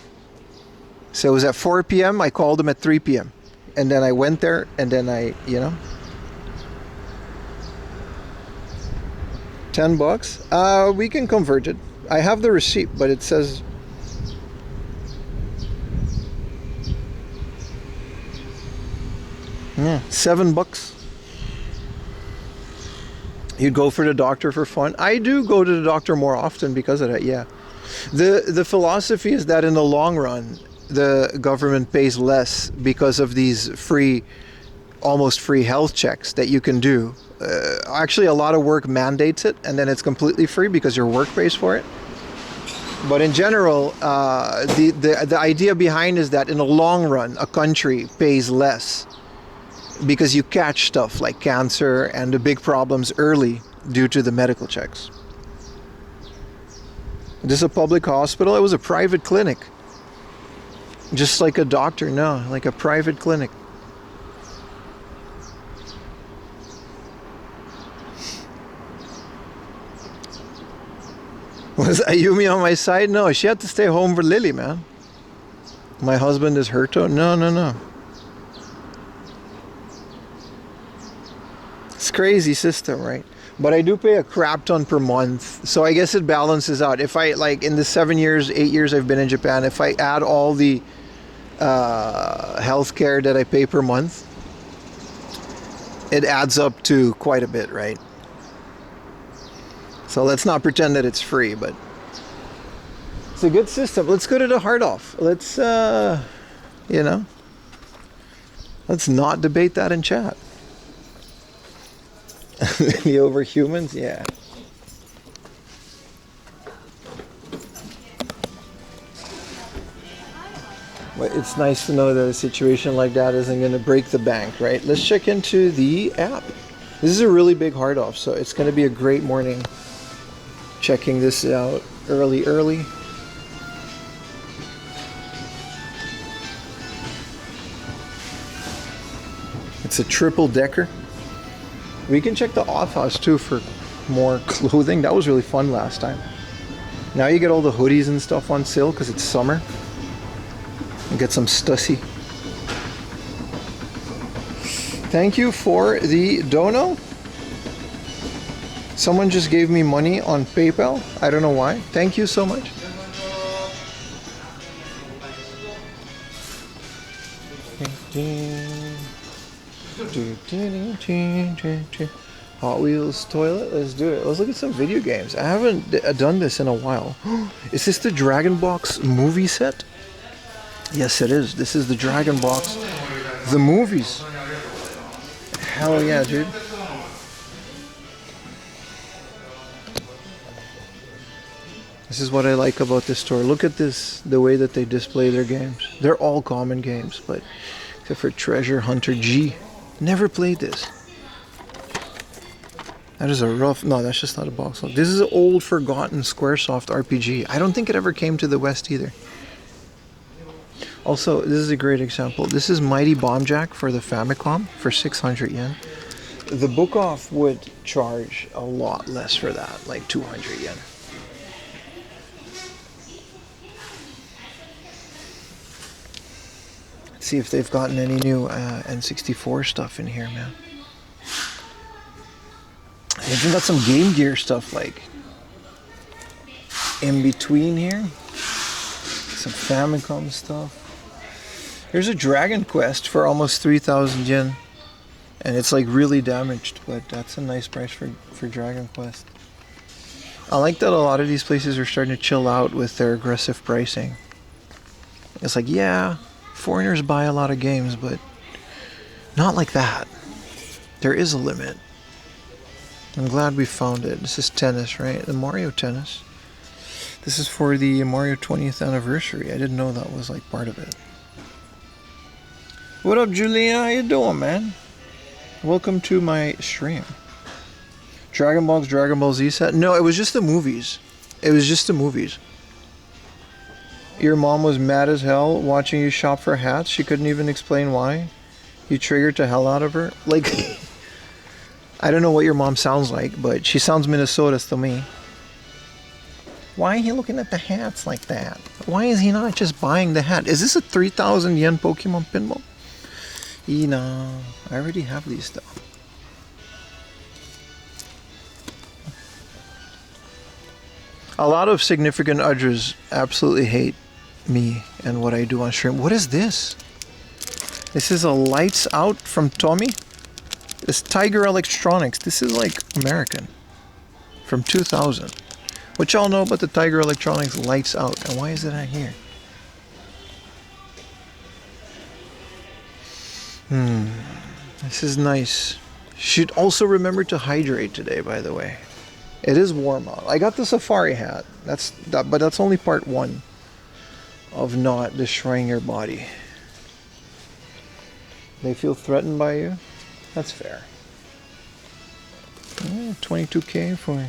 So it was at 4 p.m. I called them at 3 p.m. And then I went there, and then $10. We can convert it. I have the receipt, but it says $7. You'd go for the doctor for fun. I do go to the doctor more often because of that, yeah. The philosophy is that in the long run, the government pays less because of these almost free health checks that you can do. Actually, a lot of work mandates it, and then it's completely free because your work pays for it. But in general, the idea behind is that in the long run, a country pays less because you catch stuff like cancer and the big problems early due to the medical checks. This is a public hospital. It was a private clinic. Just like a doctor, no, like a private clinic. Was Ayumi on my side? No, she had to stay home for Lily, man. My husband is Herto? No. It's crazy system, right? But I do pay a crap ton per month. So I guess it balances out. If I, like, in the 7 years, 8 years I've been in Japan, if I add all the healthcare that I pay per month, it adds up to quite a bit, right? So let's not pretend that it's free, but it's a good system. Let's go to the hard off. Let's, let's not debate that in chat. The overhumans, yeah. But it's nice to know that a situation like that isn't going to break the bank, right? Let's check into the app. This is a really big hard off, so it's going to be a great morning. Checking this out early. It's a triple decker. We can check the off house too for more clothing. That was really fun last time. Now you get all the hoodies and stuff on sale because it's summer. And get some Stussy. Thank you for the dono. Someone just gave me money on PayPal. I don't know why. Thank you so much. Hot Wheels toilet. Let's do it. Let's look at some video games. I haven't done this in a while. Is this the Dragon Box movie set? Yes, it is. This is the Dragon Box. The movies. Hell yeah, dude. This is what I like about this store. Look at this, the way that they display their games. They're all common games, but except for Treasure Hunter G. Never played this. That is a rough... No, that's just not a box. This is an old, forgotten Squaresoft RPG. I don't think it ever came to the West either. Also, this is a great example. This is Mighty Bomb Jack for the Famicom for 600 yen. The book off would charge a lot less for that, like 200 yen. Let's see if they've gotten any new N64 stuff in here, man. They've even got some Game Gear stuff like in between here. Some Famicom stuff. Here's a Dragon Quest for almost 3,000 yen. And it's like really damaged, but that's a nice price for Dragon Quest. I like that a lot of these places are starting to chill out with their aggressive pricing. It's like, yeah, foreigners buy a lot of games, but not like that. There is a limit. I'm glad we found it. This is tennis, right? The Mario tennis. This is for the Mario 20th anniversary. I didn't know that was like part of it. What up, Julia? How you doing, man? Welcome to my stream. Dragon Ball's Dragon Ball Z set? No, it was just the movies. It was just the movies. Your mom was mad as hell watching you shop for hats. She couldn't even explain why. You triggered the hell out of her. Like, I don't know what your mom sounds like, but she sounds Minnesota to me. Why are you looking at the hats like that? Why is he not just buying the hat? Is this a 3,000 yen Pokemon pinball? No, I already have these stuff. A lot of significant others absolutely hate me and what I do on stream. What is this? This is a Lights Out from Tommy. It's Tiger Electronics. This is like American. From 2000. What y'all know about the Tiger Electronics lights out? And why is it not here? This is nice. Should also remember to hydrate today, by the way. It is warm out. I got the safari hat. But that's only part one of not destroying your body. They feel threatened by you? That's fair. 22K for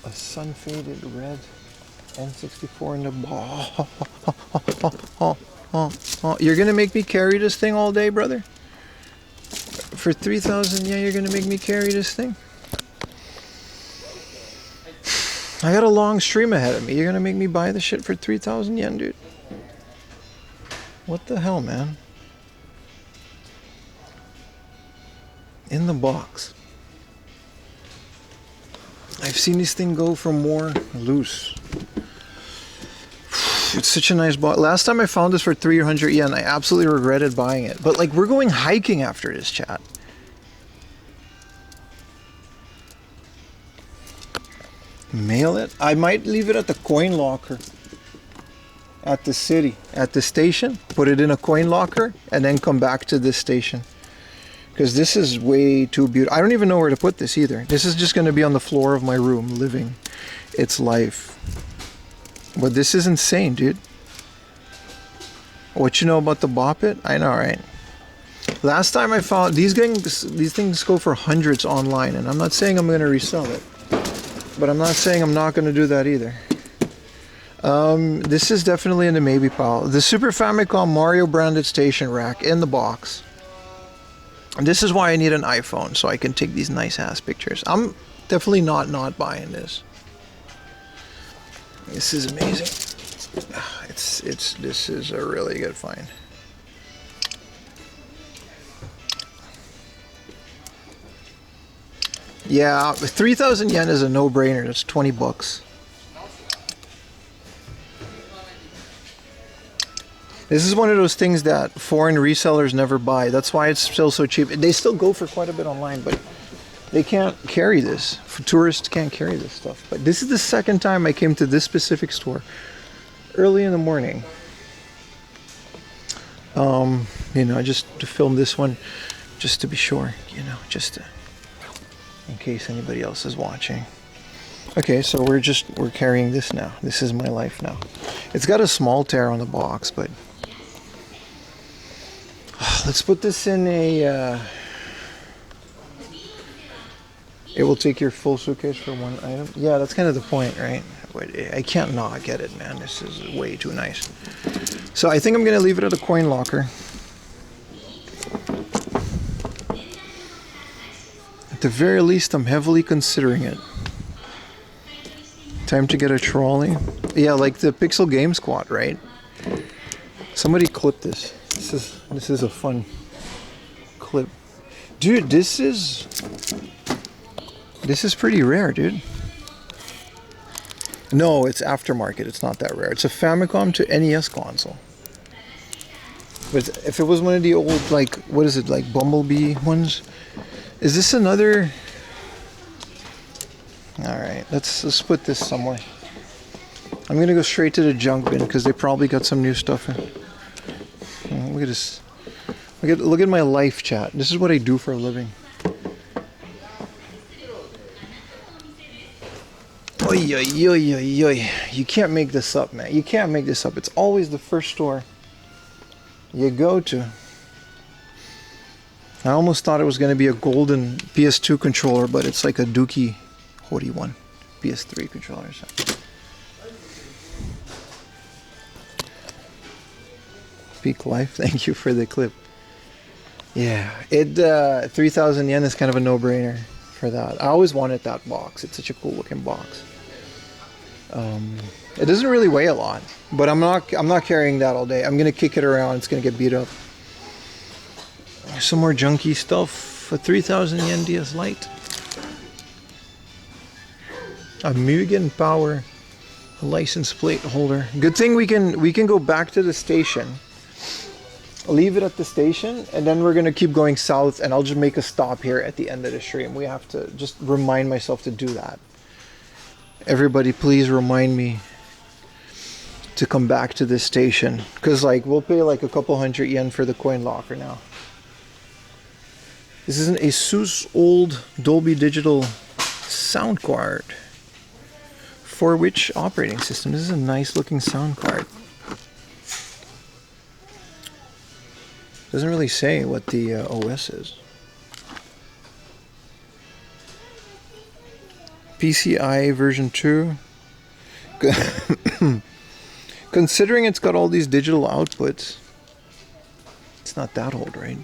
a sun-faded red N64 in the ball. You're gonna make me carry this thing all day, brother? For 3,000, yeah, you're gonna make me carry this thing? I got a long stream ahead of me. You're gonna make me buy the shit for 3,000 yen, dude? What the hell, man? In the box. I've seen this thing go for more loose. It's such a nice box. Last time I found this for 300 yen, I absolutely regretted buying it. But like, we're going hiking after this, chat. Mail it? I might leave it at the coin locker. At the city. At the station. Put it in a coin locker and then come back to this station. Because this is way too beautiful. I don't even know where to put this either. This is just going to be on the floor of my room, living its life. But this is insane, dude. What you know about the Bop It? I know, right? Last time I found these things go for hundreds online, and I'm not saying I'm going to resell it, but I'm not saying I'm not going to do that either. This is definitely in the maybe pile. The Super Famicom Mario branded station rack in the box. This is why I need an iPhone, so I can take these nice ass pictures. I'm definitely not buying this. This is amazing. This is a really good find. Yeah, 3,000 yen is a no-brainer. That's 20 bucks. This is one of those things that foreign resellers never buy. That's why it's still so cheap. They still go for quite a bit online, but they can't carry this. Tourists can't carry this stuff. But this is the second time I came to this specific store early in the morning. You know, just to film this one, just to be sure, you know, just to, in case anybody else is watching. Okay, so we're carrying this now. This is my life now. It's got a small tear on the box, but let's put this in a it will take your full suitcase for one item. Yeah, that's kind of the point, right? I can't not get it, man. This is way too nice. So I think I'm gonna leave it at a coin locker. At the very least, I'm heavily considering it. Time to get a trolley. Yeah, like the Pixel Game Squad, right? Somebody clip this. This is a fun clip. Dude, this is pretty rare, dude. No, it's aftermarket. It's not that rare. It's a Famicom to NES console. But if it was one of the old, like, what is it, like Bumblebee ones? Is this another? Alright, let's put this somewhere. I'm gonna go straight to the junk bin because they probably got some new stuff in. Oh, look at this. Look at my life, chat. This is what I do for a living. Oy, oy, oy, oy, oy. You can't make this up, man. You can't make this up. It's always the first store you go to. I almost thought it was going to be a golden PS2 controller, but it's like a Dookie Hori one. PS3 controller. So. Peak life. Thank you for the clip. Yeah, 3,000 yen is kind of a no-brainer for that. I always wanted that box. It's such a cool looking box. It doesn't really weigh a lot, but I'm not carrying that all day. I'm gonna kick it around. It's gonna get beat up. Some more junky stuff. A 3,000 yen DS Lite. A Mugen Power license plate holder. Good thing we can go back to the station. Leave it at the station, and then we're gonna keep going south, and I'll just make a stop here at the end of the stream. We have to just remind myself to do that. Everybody, please remind me to come back to this station, because like we'll pay like a couple hundred yen for the coin locker now. This is an Asus old Dolby Digital sound card. For which operating system? This is a nice looking sound card. Doesn't really say what the OS is. PCI version 2. Considering it's got all these digital outputs, it's not that old, right?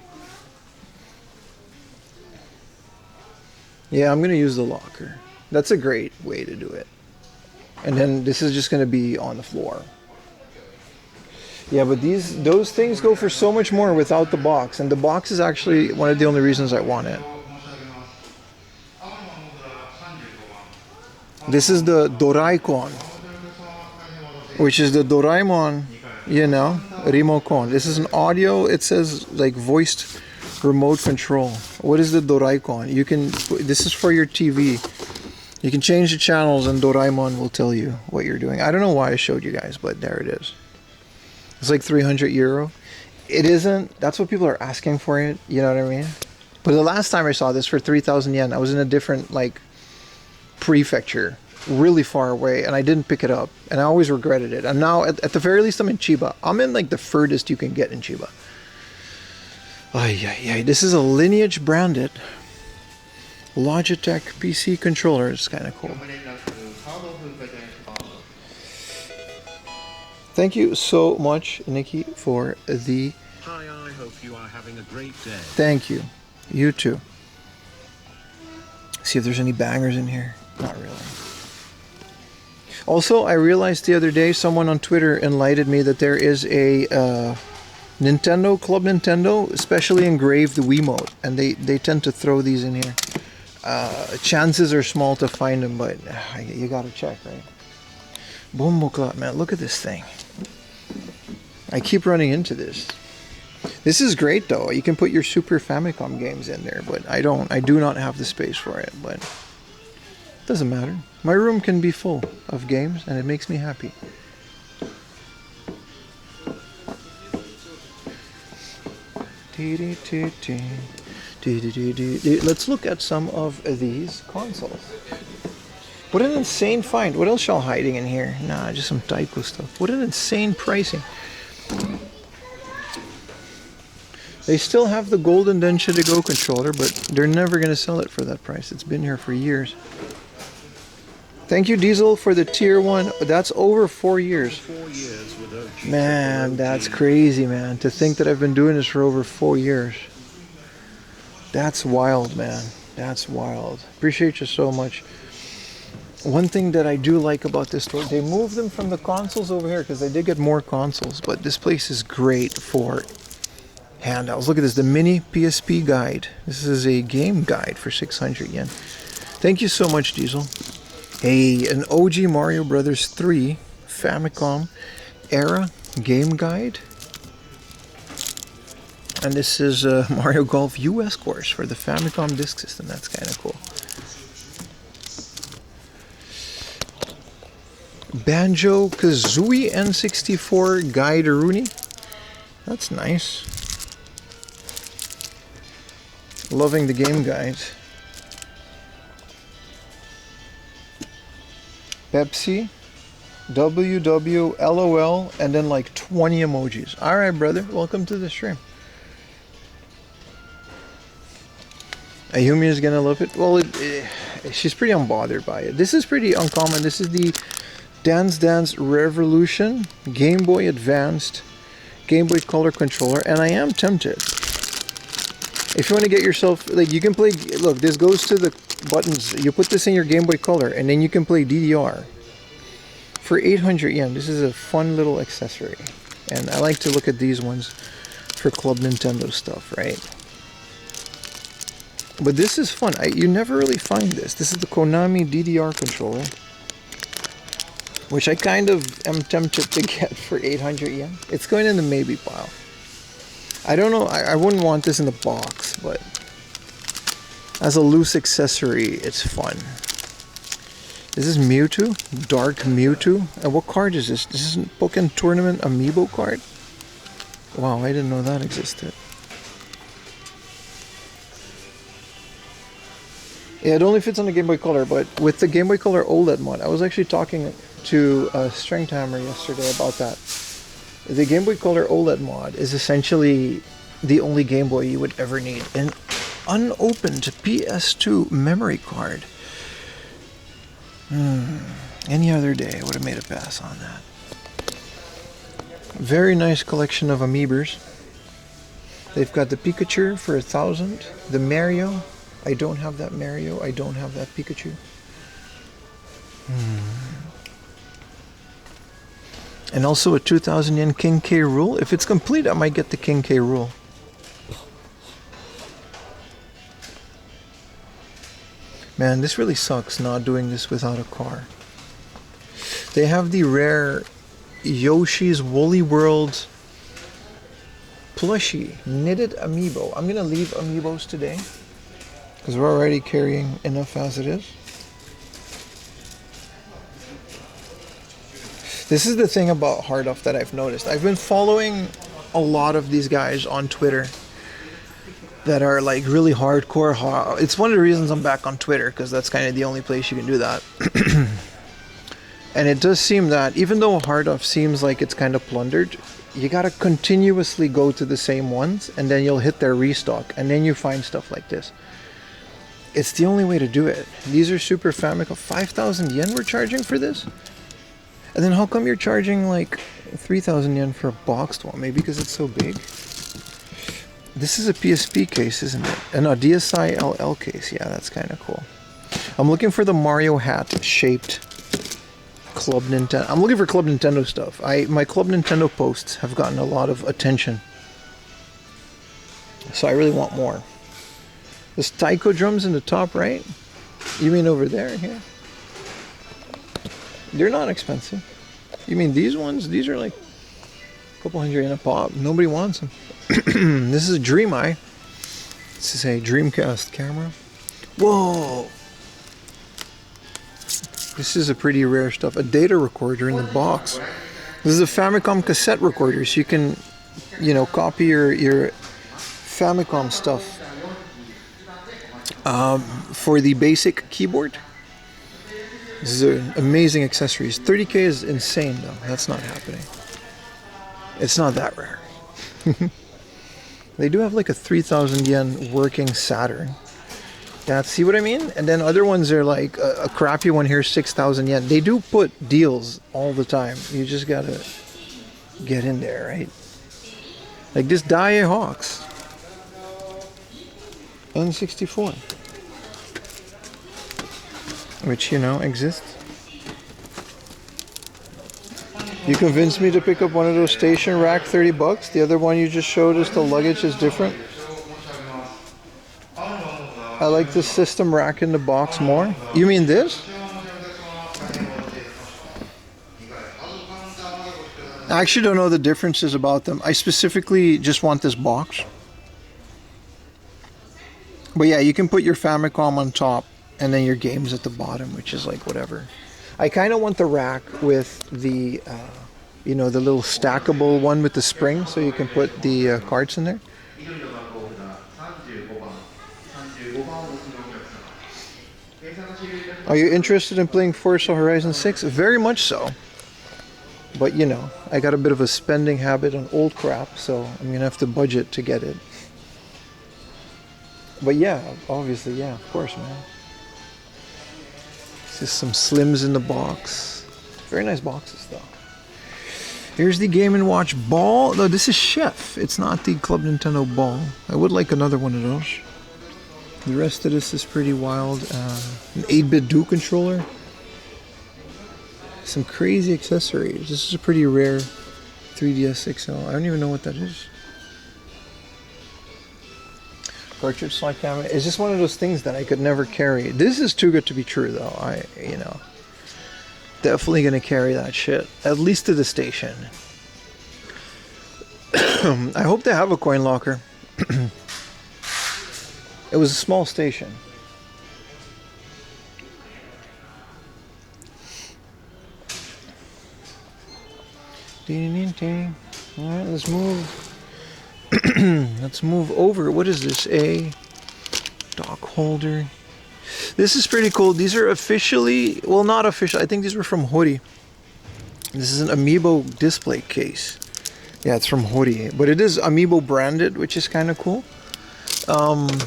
Yeah, I'm going to use the locker. That's a great way to do it. And then this is just going to be on the floor. Yeah, but those things go for so much more without the box. And the box is actually one of the only reasons I want it. This is the Doraemon, which is the Doraemon, you know, remote. This is an audio, it says like voiced remote control. What is the Doraemon? You can, this is for your TV. You can change the channels and Doraemon will tell you what you're doing. I don't know why I showed you guys, but there it is. It's like 300 euro. It isn't, that's what people are asking for it, you know what I mean? But the last time I saw this for 3,000 yen, I was in a different like prefecture, really far away, and I didn't pick it up. And I always regretted it. And now at the very least I'm in Chiba. I'm in like the furthest you can get in Chiba. This is a Lineage branded Logitech PC controller. It's kind of cool. Thank you so much, Nikki, for the... Hi, I hope you are having a great day. Thank you. You too. See if there's any bangers in here. Not really. Also, I realized the other day, someone on Twitter enlightened me that there is a Nintendo, Club Nintendo, specially engraved Wiimote. And they tend to throw these in here. Chances are small to find them, but you gotta check, right? Bomboclat, man, look at this thing. I keep running into this. This is great though. You can put your Super Famicom games in there, but I do not have the space for it, but it doesn't matter. My room can be full of games and it makes me happy. Let's look at some of these consoles. What an insane find. What else y'all hiding in here? Nah, just some Taiko stuff. What an insane pricing. They still have the golden Densha to Go controller, but they're never going to sell it for that price. It's been here for years. Thank you, Diesel, for the tier 1. That's over 4 years. 4 years with OG. Man, that's crazy, man. To think that I've been doing this for over 4 years. That's wild, man. That's wild. Appreciate you so much. One thing that I do like about this store, they moved them from the consoles over here because they did get more consoles, but this place is great for handouts. Look at this, the mini PSP guide. This is a game guide for 600 yen. Thank you so much, Diesel. Hey, an OG Mario Brothers 3 Famicom era game guide. And this is Mario Golf US course for the Famicom Disk System. That's kind of cool. Banjo-Kazooie N64 Guide Rooney. That's nice. Loving the game guides. Pepsi, WW, LOL, and then like 20 emojis. Alright, brother. Welcome to the stream. Ayumi is gonna love it. Well, she's pretty unbothered by it. This is pretty uncommon. This is the Dance Dance Revolution Game Boy Advanced Game Boy Color controller, and I am tempted. If you want to get yourself, like, you can play, look, this goes to the buttons. You put this in your Game Boy Color, and then you can play DDR for 800 yen. This is a fun little accessory, and I like to look at these ones for Club Nintendo stuff, right? But this is fun. You never really find this. This is the Konami DDR controller, which I kind of am tempted to get for 800 yen. It's going in the maybe pile. I don't know. I wouldn't want this in the box, but as a loose accessory, it's fun. Is this Mewtwo? Dark Mewtwo? And what card is this? This is a Pokemon Tournament Amiibo card? Wow, I didn't know that existed. Yeah, it only fits on the Game Boy Color, but with the Game Boy Color OLED mod, I was actually talking to Stringhammer yesterday about that. The Game Boy Color OLED mod is essentially the only Game Boy you would ever need. An unopened PS2 memory card. Any other day I would have made a pass on that. Very nice collection of Amiibers. They've got the Pikachu for 1,000. The Mario. I don't have that Mario. I don't have that Pikachu. And also a 2,000 yen King K. Rool. If it's complete, I might get the King K. Rool. Man, this really sucks not doing this without a car. They have the rare Yoshi's Woolly World plushie knitted amiibo. I'm gonna leave amiibos today because we're already carrying enough as it is. This is the thing about Hard Off that I've noticed. I've been following a lot of these guys on Twitter that are like really hardcore. It's one of the reasons I'm back on Twitter, because that's kind of the only place you can do that. And it does seem that even though Hard Off seems like it's kind of plundered, you gotta continuously go to the same ones, and then you'll hit their restock, and then you find stuff like this. It's the only way to do it. These are Super Famicom. 5,000 yen we're charging for this? And then how come you're charging like 3,000 yen for a boxed one? Maybe because it's so big? This is a PSP case, isn't it? And a DSi LL case. Yeah, that's kind of cool. I'm looking for the Mario hat shaped Club Nintendo. I'm looking for Club Nintendo stuff. My Club Nintendo posts have gotten a lot of attention, so I really want more. There's taiko drums in the top right. You mean over there? Yeah. They're not expensive. You mean these ones? These are like a couple hundred yen a pop. Nobody wants them. This is a Dream Eye. This is a Dreamcast camera. Whoa! This is a pretty rare stuff. A data recorder in the box. This is a Famicom cassette recorder, so you can, you know, copy your Famicom stuff for the basic keyboard. This is an amazing accessories. 30K is insane though. That's not happening. It's not that rare. They do have like a 3,000 yen working Saturn. Yeah, see what I mean? And then other ones are like a crappy one here, 6,000 yen. They do put deals all the time. You just gotta get in there, right? Like this Dai Hawks. N64. Which, you know, exists. You convinced me to pick up one of those station rack, 30 bucks. The other one you just showed us, the luggage is different. I like the system rack in the box more. You mean this? I actually don't know the differences about them. I specifically just want this box. But yeah, you can put your Famicom on top and then your games at the bottom, which is like whatever. I kind of want the rack with the, you know, the little stackable one with the spring, so you can put the cards in there. Are you interested in playing Forza Horizon 6? Very much so. But, you know, I got a bit of a spending habit on old crap, so I'm going to have to budget to get it. But yeah, obviously, yeah, of course, man. Just some Slims in the box. Very nice boxes, though. Here's the Game & Watch ball. No, this is Chef. It's not the Club Nintendo ball. I would like another one of those. The rest of this is pretty wild. An 8-bit dual controller. Some crazy accessories. This is a pretty rare 3DS XL. I don't even know what that is. Cartridge slot camera. It's just one of those things that I could never carry. This is too good to be true, though. You know, definitely gonna carry that shit at least to the station. I hope they have a coin locker. It was a small station. All right, let's move. Let's move over. What is this? A dock holder. This is pretty cool. These are officially, well, not official. I think these were from Hori. This is an Amiibo display case. Yeah, it's from Hori, but it is Amiibo branded, which is kind of cool.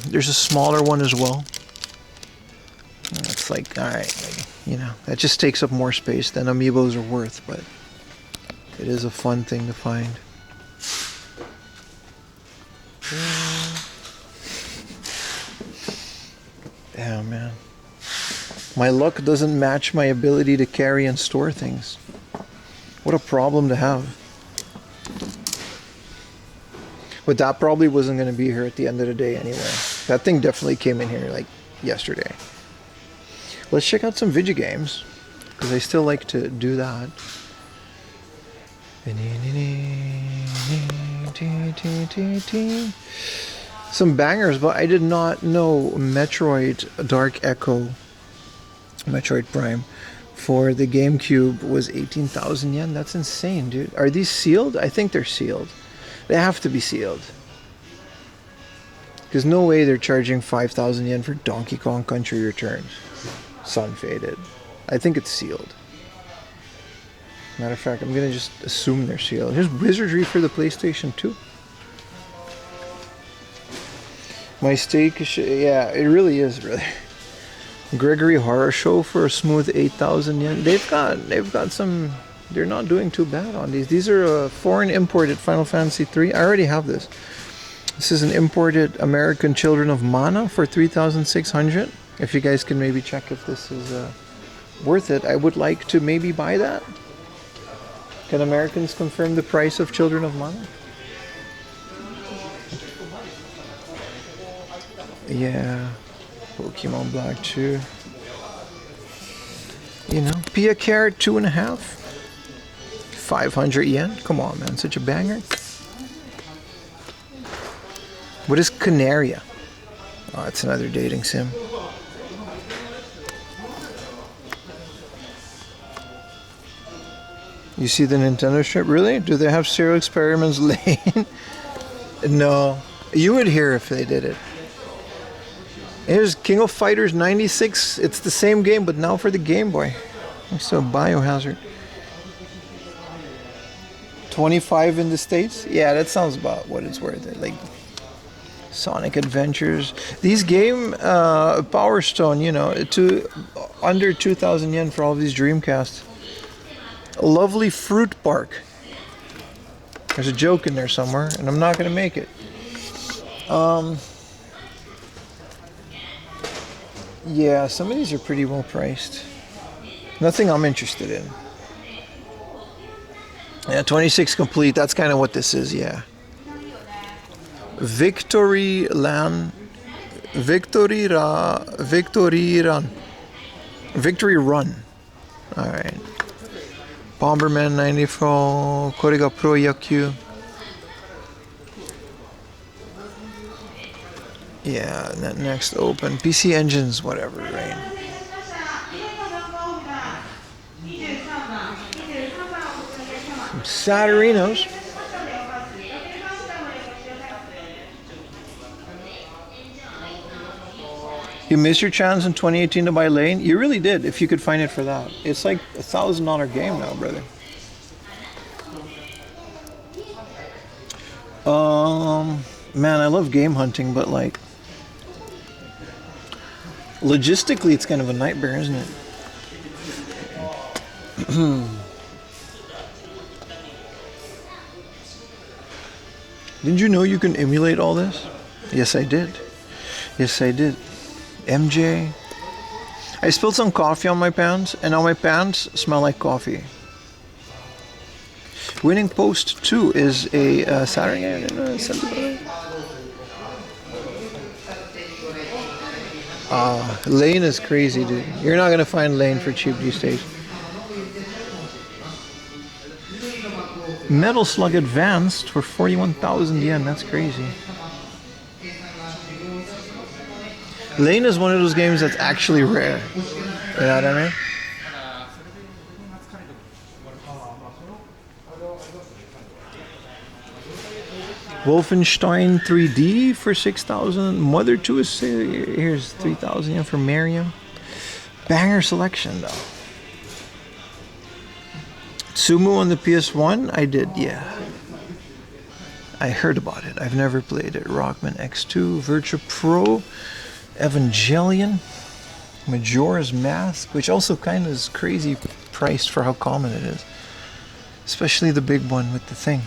There's a smaller one as well. It's like, all right, you know, that just takes up more space than Amiibos are worth, but it is a fun thing to find. Yeah, man. My luck doesn't match my ability to carry and store things. What a problem to have. But that probably wasn't going to be here at the end of the day anyway. That thing definitely came in here like yesterday. Let's check out some video games, because I still like to do that. Some bangers, but I did not know Metroid Dark Echo, Metroid Prime, for the GameCube was 18,000 yen. That's insane, dude. Are these sealed? I think they're sealed. They have to be sealed. Because no way they're charging 5,000 yen for Donkey Kong Country Returns. Sun faded. I think it's sealed. Matter of fact, I'm going to just assume they're sealed. Here's Wizardry for the PlayStation 2. My steak, yeah, it really is, really. Gregory Horror Show for a smooth 8,000 yen. They've got some. They're not doing too bad on these. These are foreign imported Final Fantasy 3. I already have this. This is an imported American Children of Mana for 3,600. If you guys can maybe check if this is worth it, I would like to maybe buy that. Can Americans confirm the price of Children of Mana? Yeah, Pokemon Black 2. You know, Pia Carrot 2.5. 500 yen. Come on, man, such a banger. What is Canaria? Oh, it's another dating sim. You see the Nintendo strip? Really? Do they have Serial Experiments Lane? No. You would hear if they did it. Here's King of Fighters 96. It's the same game, but now for the Game Boy. Next to a Biohazard. 25 in the States? Yeah, that sounds about what it's worth. Like Sonic Adventures. These game Power Stone, you know, under 2,000 yen for all of these Dreamcasts. A lovely fruit bark. There's a joke in there somewhere, and I'm not going to make it. Yeah, some of these are pretty well priced. Nothing I'm interested in. Yeah, 26 complete. That's kind of what this is, yeah. Victory Run. Alright. Bomberman 94. Korega Pro Yakyu. Yeah, and then next open. PC Engines, whatever, right? Saturinos. You missed your chance in 2018 to buy Lane. You really did, if you could find it for that. It's like $1,000 game now, brother. Man, I love game hunting, but like, logistically, it's kind of a nightmare, isn't it? Didn't you know you can emulate all this? Yes, I did. Yes, I did. MJ. I spilled some coffee on my pants, and now my pants smell like coffee. Winning Post 2 is a Saturday game. Lane is crazy, dude. You're not going to find Lane for cheap these days. Metal Slug Advanced for 41,000 yen. That's crazy. Lane is one of those games that's actually rare. You know what I mean? Wolfenstein 3D for 6,000. Mother 2 is here's 3,000 yen for Mario. Banger selection though. Sumo on the PS1, I did, yeah. I heard about it. I've never played it. Rockman X2, Virtua Pro, Evangelion, Majora's Mask, which also kind of is crazy priced for how common it is. Especially the big one with the thing.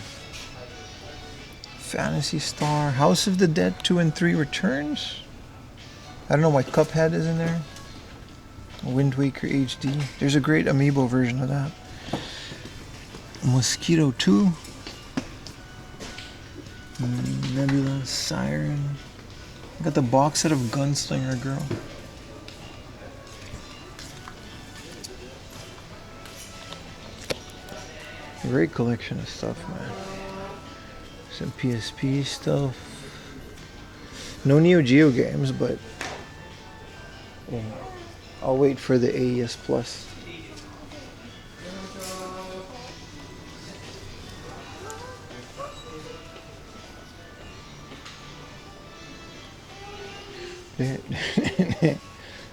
Phantasy Star, House of the Dead 2 and 3 returns. I don't know why Cuphead is in there. Wind Waker HD. There's a great amiibo version of that. Mosquito 2. Nebula, Siren. Got the box set of Gunslinger Girl. Great collection of stuff, man. Some PSP stuff. No Neo Geo games, but yeah, I'll wait for the AES Plus.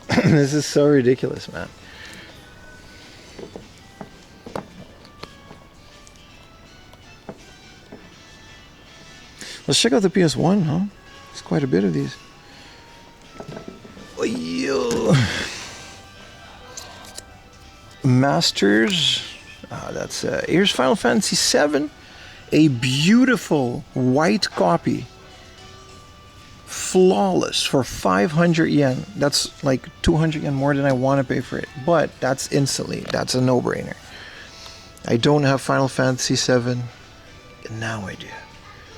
This is so ridiculous, man. Let's check out the PS1, huh? There's quite a bit of these. Masters. That's here's Final Fantasy VII. A beautiful white copy. Flawless for 500 yen. That's like 200 yen more than I want to pay for it. But that's instantly. That's a no-brainer. I don't have Final Fantasy VII. And now I do.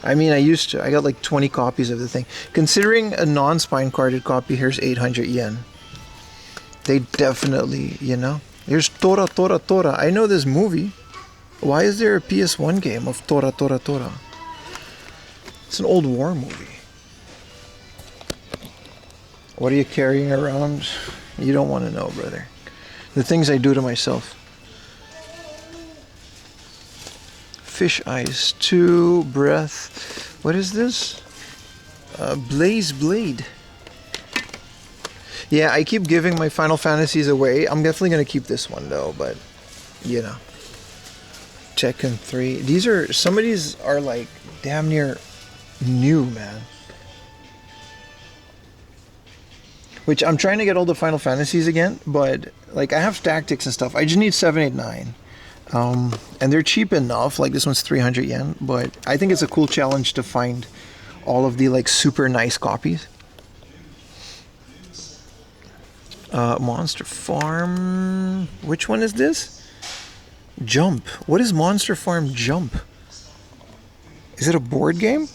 I mean, I used to. I got like 20 copies of the thing. Considering a non-spine carded copy, here's 800 yen. They definitely, you know. Here's Tora Tora Tora. I know this movie. Why is there a PS1 game of Tora Tora Tora? It's an old war movie. What are you carrying around? You don't want to know, brother. The things I do to myself. Fish Eyes 2, Breath. What is this? Blaze Blade. Yeah, I keep giving my Final Fantasies away. I'm definitely going to keep this one though, but you know. Tekken 3. These are, some of these are like damn near new, man. Which I'm trying to get all the Final Fantasies again, but like I have tactics and stuff. I just need 7, 8, 9. And they're cheap enough, like this one's 300 yen, but I think it's a cool challenge to find all of the like super nice copies. Monster Farm, which one is this? Jump. What is Monster Farm Jump? Is it a board game?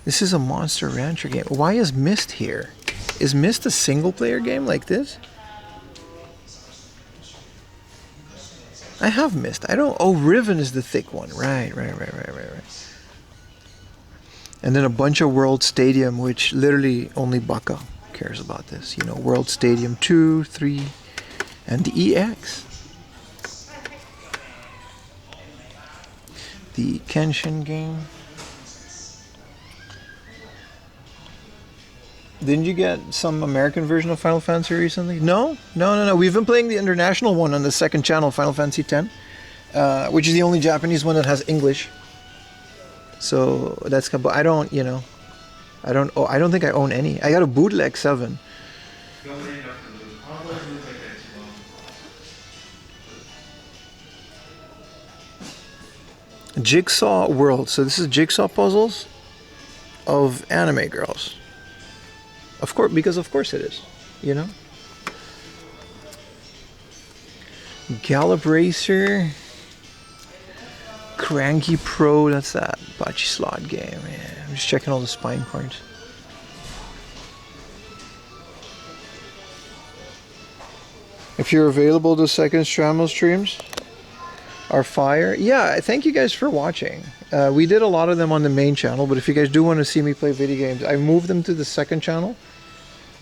This is a Monster Rancher game. Why is Myst here? Is Myst a single player game like this? I have Myst. I don't. Oh, Riven is the thick one. Right. And then a bunch of World Stadium, which literally only Baka cares about this. You know, World Stadium 2, 3, and the EX. The Kenshin game. Didn't you get some American version of Final Fantasy recently? No. We've been playing the international one on the second channel, Final Fantasy X, which is the only Japanese one that has English. So that's. But I don't. You know, I don't. Oh, I don't think I own any. I got a bootleg 7. Jigsaw World. So this is Jigsaw puzzles of anime girls. Of course, because of course it is, you know. Gallop Racer, Cranky Pro. That's that bocce slot game. Man, I'm just checking all the spine parts. If you're available, the second STREAM-A streams are fire. Yeah, thank you guys for watching. We did a lot of them on the main channel, but if you guys do want to see me play video games, I moved them to the second channel.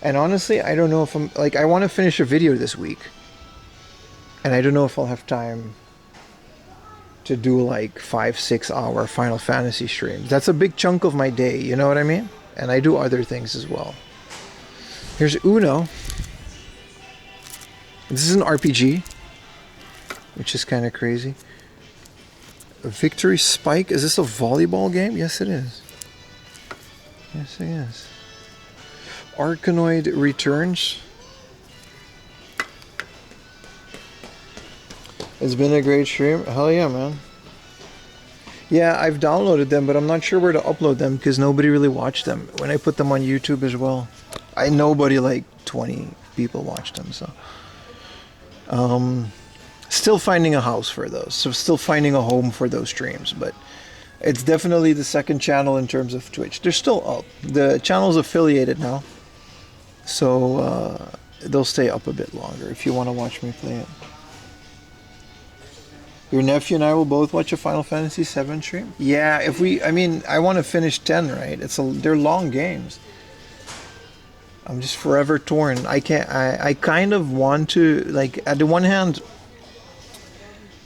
And honestly, I don't know if I'm, like, I want to finish a video this week. And I don't know if I'll have time to do like 5-6 hour Final Fantasy streams. That's a big chunk of my day, you know what I mean? And I do other things as well. Here's Uno. This is an RPG, which is kind of crazy. A Victory Spike. Is this a volleyball game? Yes, it is. Yes, it is. Arkanoid Returns. It's been a great stream. Hell yeah, man. Yeah, I've downloaded them, but I'm not sure where to upload them because nobody really watched them. When I put them on YouTube as well, nobody, like 20 people watched them, so. Still finding a house for those. So still finding a home for those streams, but it's definitely the second channel in terms of Twitch. They're still up. The channel's affiliated now, so they'll stay up a bit longer if you want to watch me play it. Your nephew and I will both watch a Final Fantasy VII stream? Yeah, if we, I mean, I want to finish 10, right? They're long games. I'm just forever torn. I kind of want to, like, at the one hand,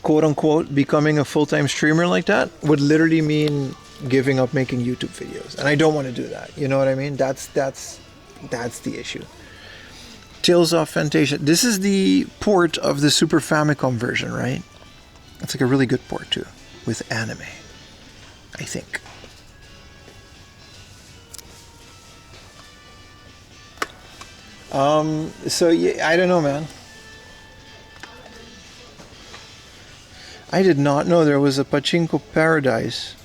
quote unquote, becoming a full-time streamer like that would literally mean giving up making YouTube videos. And I don't want to do that. You know what I mean? That's the issue. Tales of Fantasia. This is the port of the Super Famicom version, right? It's like a really good port too, with anime, I think. So yeah, I don't know, man. I did not know there was a Pachinko Paradise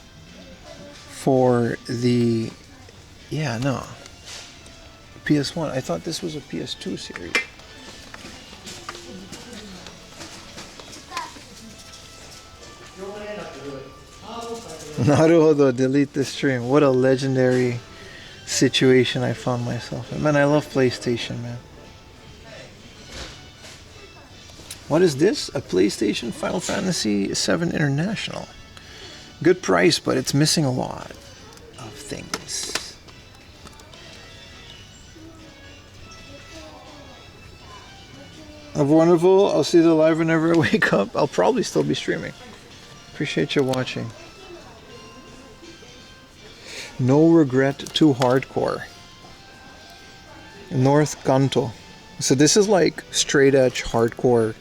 for the, yeah, no, PS1. I thought this was a PS2 series. Naruhodo, delete the stream. What a legendary situation I found myself in. Man, I love PlayStation, man. What is this? A PlayStation Final Fantasy VII International. Good price, but it's missing a lot of things. Have a wonderful. I'll see you live whenever I wake up. I'll probably still be streaming. Appreciate you watching. No Regret Too Hardcore. North Kanto. So this is like straight edge hardcore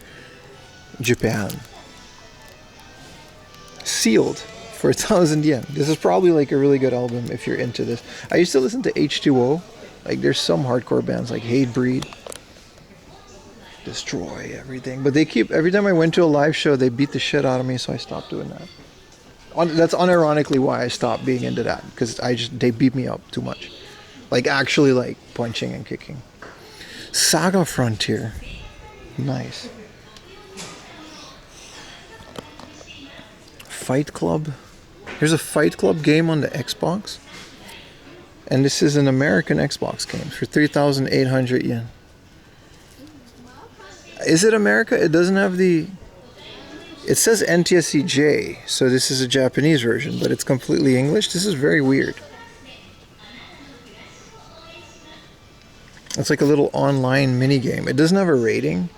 Japan. Sealed for 1,000 yen. This is probably like a really good album if you're into this. I used to listen to H2O. Like there's some hardcore bands like Hatebreed, Destroy Everything. But they keep, every time I went to a live show, they beat the shit out of me, so I stopped doing that. That's unironically why I stopped being into that, because they beat me up too much. Like actually like punching and kicking. Saga Frontier. Nice. Fight Club. Here's a Fight Club game on the Xbox. And this is an American Xbox game for 3,800 yen. Is it America? It doesn't have the... It says NTSC-J, so this is a Japanese version, but it's completely English. This is very weird. It's like a little online mini game. It doesn't have a rating,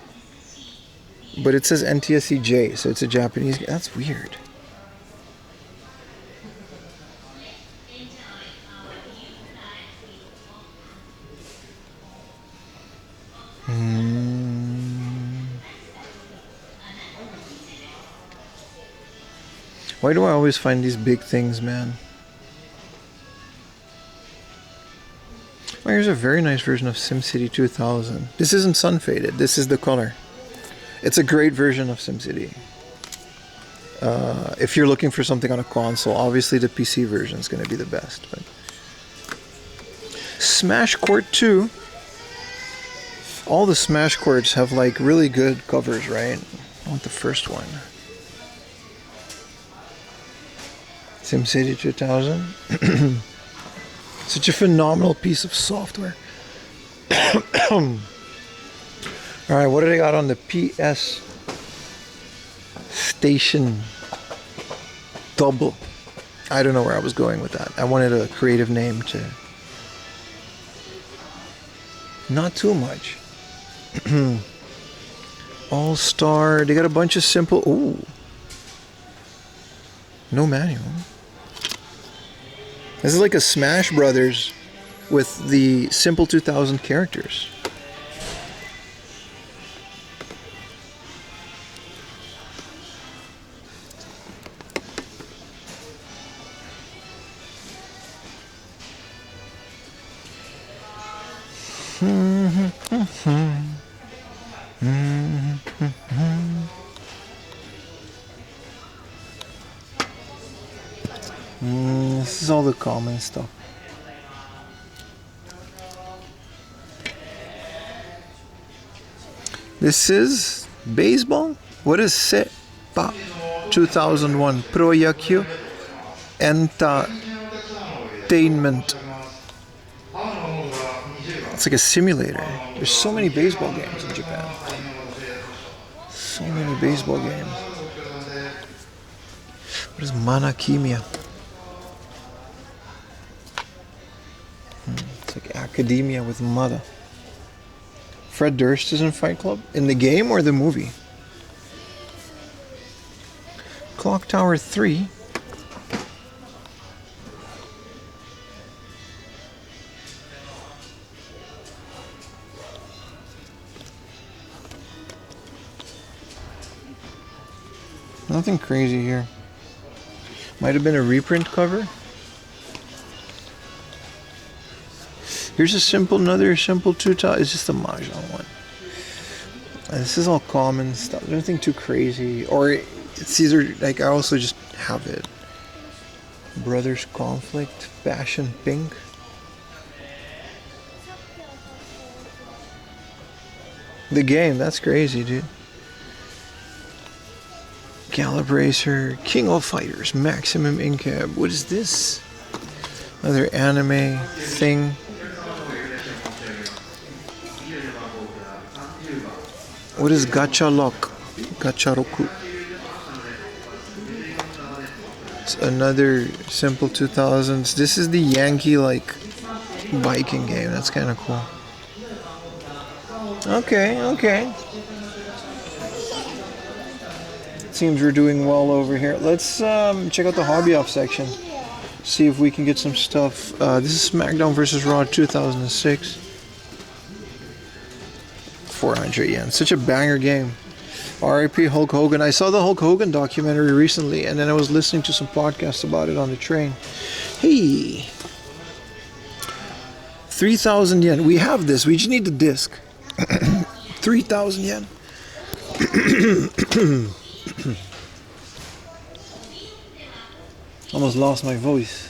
but it says NTSC-J, so it's a Japanese game. That's weird. Why do I always find these big things, man? Oh, here's a very nice version of SimCity 2000. This isn't sun faded. This is the color. It's a great version of SimCity. If you're looking for something on a console, obviously the PC version is going to be the best. But Smash Court 2. All the Smash Courts have like really good covers, right? I want the first one. SimCity 2000. Such a phenomenal piece of software. Alright, what do they got on the PS Station Double? I don't know where I was going with that. I wanted a creative name to... Not too much. All-Star. They got a bunch of simple... Ooh. No manual. This is like a Smash Brothers with the simple 2000 characters. This is all the common stuff. This is baseball? What is SEPA 2001 Pro Yakyu Entertainment? It's like a simulator. There's so many baseball games in Japan. So many baseball games. What is Manakimiya? It's like academia with mother. Fred Durst is in Fight Club? In the game or the movie? Clock Tower 3. Nothing crazy here. Might have been a reprint cover. Here's another simple 2000. It's just a Mahjong one. This is all common stuff. Nothing too crazy. Or it's either like I also just have it. Brothers Conflict, Passion Pink. The game, that's crazy, dude. Calibracer, King of Fighters, Maximum Incab. What is this? Another anime thing. What is Gacha Lock? Gacha Roku. It's another simple 2000s. This is the Yankee like biking game. That's kind of cool. Okay. Seems we're doing well over here. Let's check out the hobby off section. See if we can get some stuff. This is SmackDown vs. Raw 2006. 400 yen. Such a banger game. R.I.P. Hulk Hogan. I saw the Hulk Hogan documentary recently, and then I was listening to some podcasts about it on the train. Hey! 3,000 yen. We have this. We just need the disc. 3,000 yen. Almost lost my voice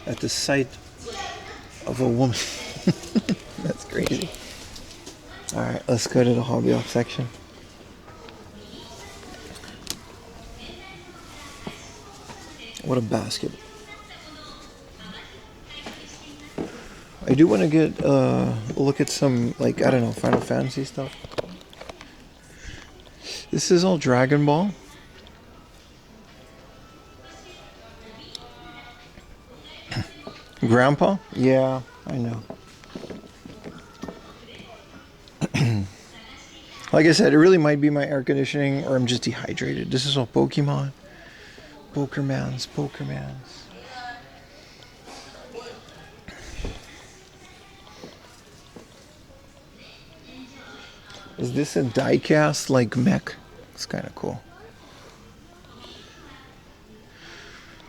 at the sight of a woman. That's crazy. Alright, let's go to the hobby off section. What a basket. I do want to get look at some, like, I don't know, Final Fantasy stuff. This is all Dragon Ball. Grandpa? Yeah, I know. Like I said, it really might be my air conditioning or I'm just dehydrated. This is all Pokemon. Pokermans. Is this a die-cast like mech? It's kind of cool.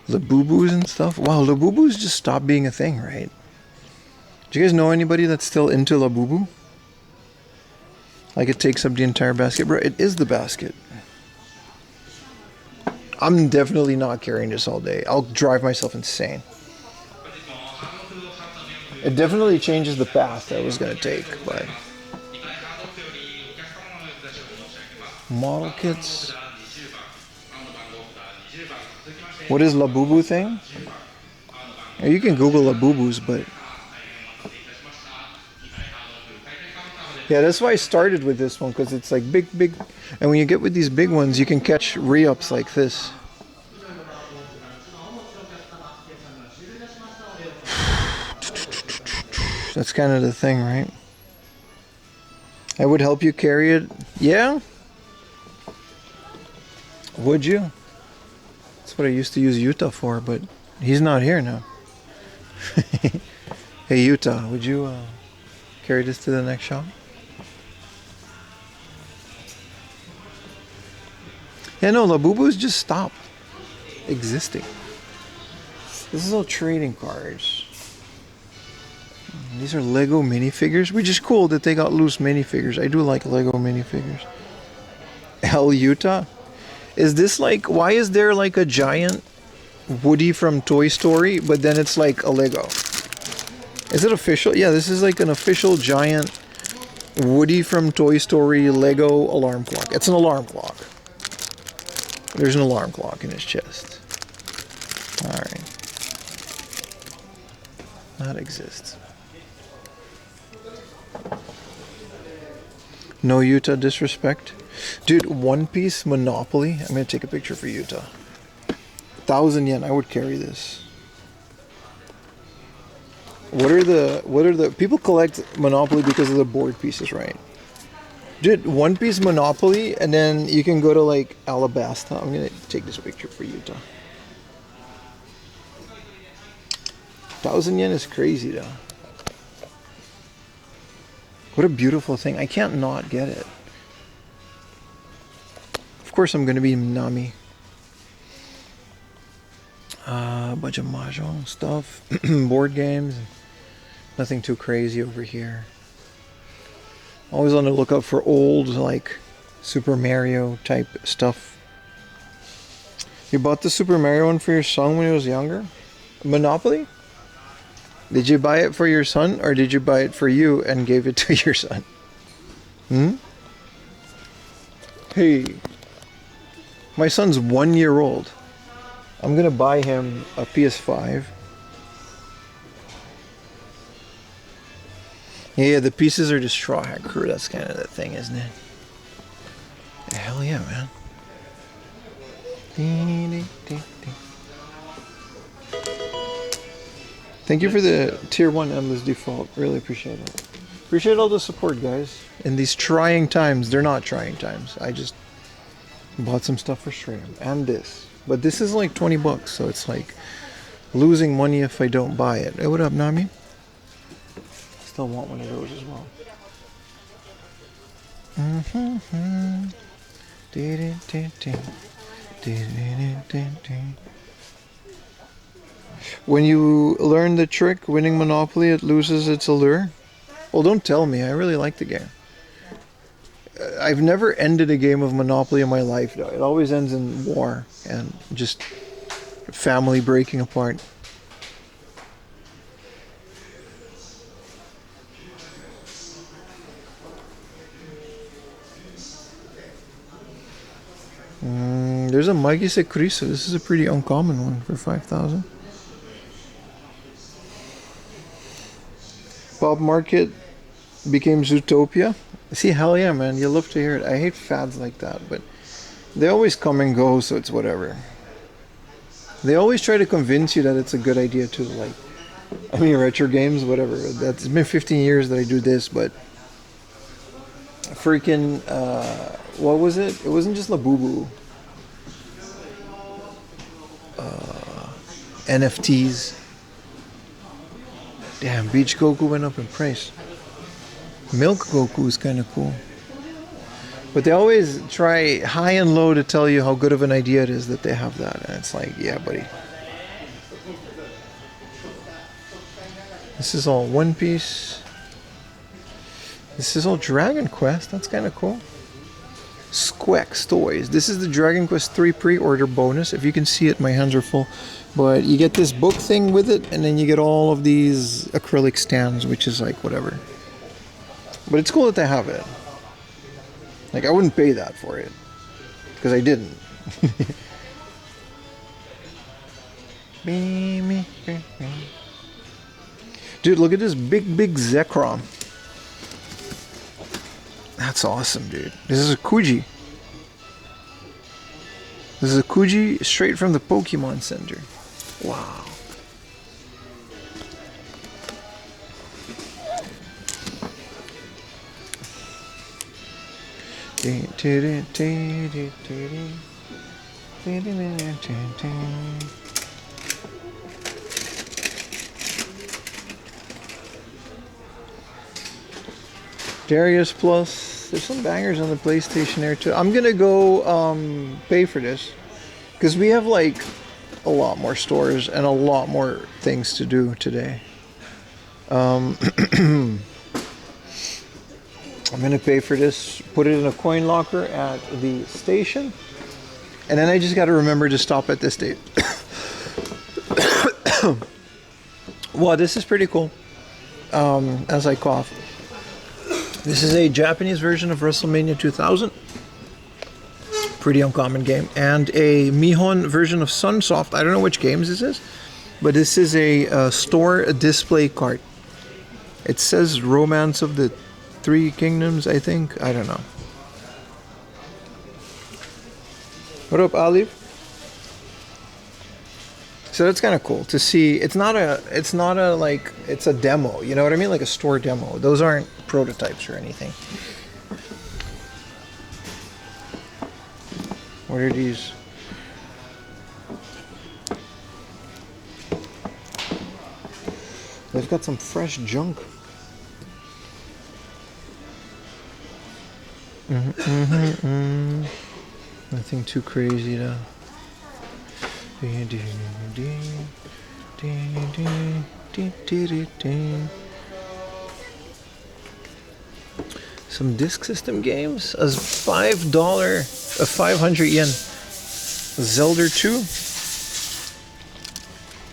Labubu's and stuff. Wow, Labubu's just stopped being a thing, right? Do you guys know anybody that's still into Labubu? Like it takes up the entire basket. Bro, it is the basket. I'm definitely not carrying this all day. I'll drive myself insane. It definitely changes the path I was going to take, but... Model kits. What is Labubu thing? You can Google Labubus, but... Yeah, that's why I started with this one, because it's like big. And when you get with these big ones, you can catch re-ups like this. That's kind of the thing, right? I would help you carry it. Yeah? Would you? It's That's what I used to use Yuta for, but he's not here now. Hey Yuta, would you carry this to the next shop? Yeah, no, Labubu's just stopped existing. This is all trading cards. These are Lego minifigures, which is cool that they got loose minifigures. I do like Lego minifigures. Hell, Utah? Is this like, why is there like a giant Woody from Toy Story, but then it's like a Lego? Is it official? Yeah, this is like an official giant Woody from Toy Story Lego alarm clock. It's an alarm clock. There's an alarm clock in his chest. Alright. That exists. No Utah disrespect. Dude, One Piece Monopoly. I'm gonna take a picture for Utah. 1,000 yen. I would carry this. What are the people collect Monopoly because of the board pieces, right? Dude, One Piece Monopoly, and then you can go to like Alabasta. I'm gonna take this picture for Utah. 1,000 yen is crazy though. What a beautiful thing. I can't not get it. Of course I'm gonna be Nami. A bunch of mahjong stuff, board games. Nothing too crazy over here. Always on the lookout for old, like, Super Mario type stuff. You bought the Super Mario one for your son when he was younger? Monopoly? Did you buy it for your son, or did you buy it for you and gave it to your son? Hey, my son's 1 year old. I'm gonna buy him a PS5. Yeah, the pieces are just Straw Hat Crew. That's kind of the thing, isn't it? Hell yeah, man. Thank you for the tier 1 endless default. Really appreciate it. Appreciate all the support, guys. In these trying times. They're not trying times. I just bought some stuff for stream. And this. But this is like 20 bucks. So it's like losing money if I don't buy it. Hey, what up, Nami? Still want one of those as well. When you learn the trick, winning Monopoly, it loses its allure. Well, don't tell me. I really like the game. I've never ended a game of Monopoly in my life, though. It always ends in war and just family breaking apart. There's a Maggie Secrisa. This is a pretty uncommon one for 5,000. Bob Market became Zootopia. See, hell yeah, man. You love to hear it. I hate fads like that, but they always come and go, so it's whatever. They always try to convince you that it's a good idea to, like, I mean, retro games, whatever. That's been 15 years that I do this, but freaking, what was it? It wasn't just Labubu. NFTs. Damn, Beach Goku went up in price. Milk Goku is kind of cool. But they always try high and low to tell you how good of an idea it is that they have that. And it's like, yeah, buddy. This is all One Piece. This is all Dragon Quest. That's kind of cool. Squex Toys. This is the Dragon Quest 3 pre-order bonus. If you can see it, my hands are full. But you get this book thing with it, and then you get all of these acrylic stands, which is like whatever. But it's cool that they have it. Like, I wouldn't pay that for it. Because I didn't. Dude, look at this big Zekrom. That's awesome, dude. This is a Kuji. This is a Kuji straight from the Pokemon Center. Wow. Darius Plus. There's some bangers on the PlayStation there too. I'm gonna go pay for this because we have like a lot more stores and a lot more things to do today. I'm gonna pay for this, put it in a coin locker at the station, and then I just gotta remember to stop at this station. Wow, this is pretty cool. As I cough. This is a Japanese version of WrestleMania 2000. Pretty uncommon game. And a Mihon version of Sunsoft. I don't know which games this is, but this is a store display cart. It says Romance of the Three Kingdoms, I think. I don't know. What up, Olive? So that's kind of cool to see. It's not a like, it's a demo, you know what I mean? Like a store demo. Those aren't prototypes or anything. What are these? They've got some fresh junk. Nothing too crazy though. Some Disk System games as $5, 500 yen. Zelda 2.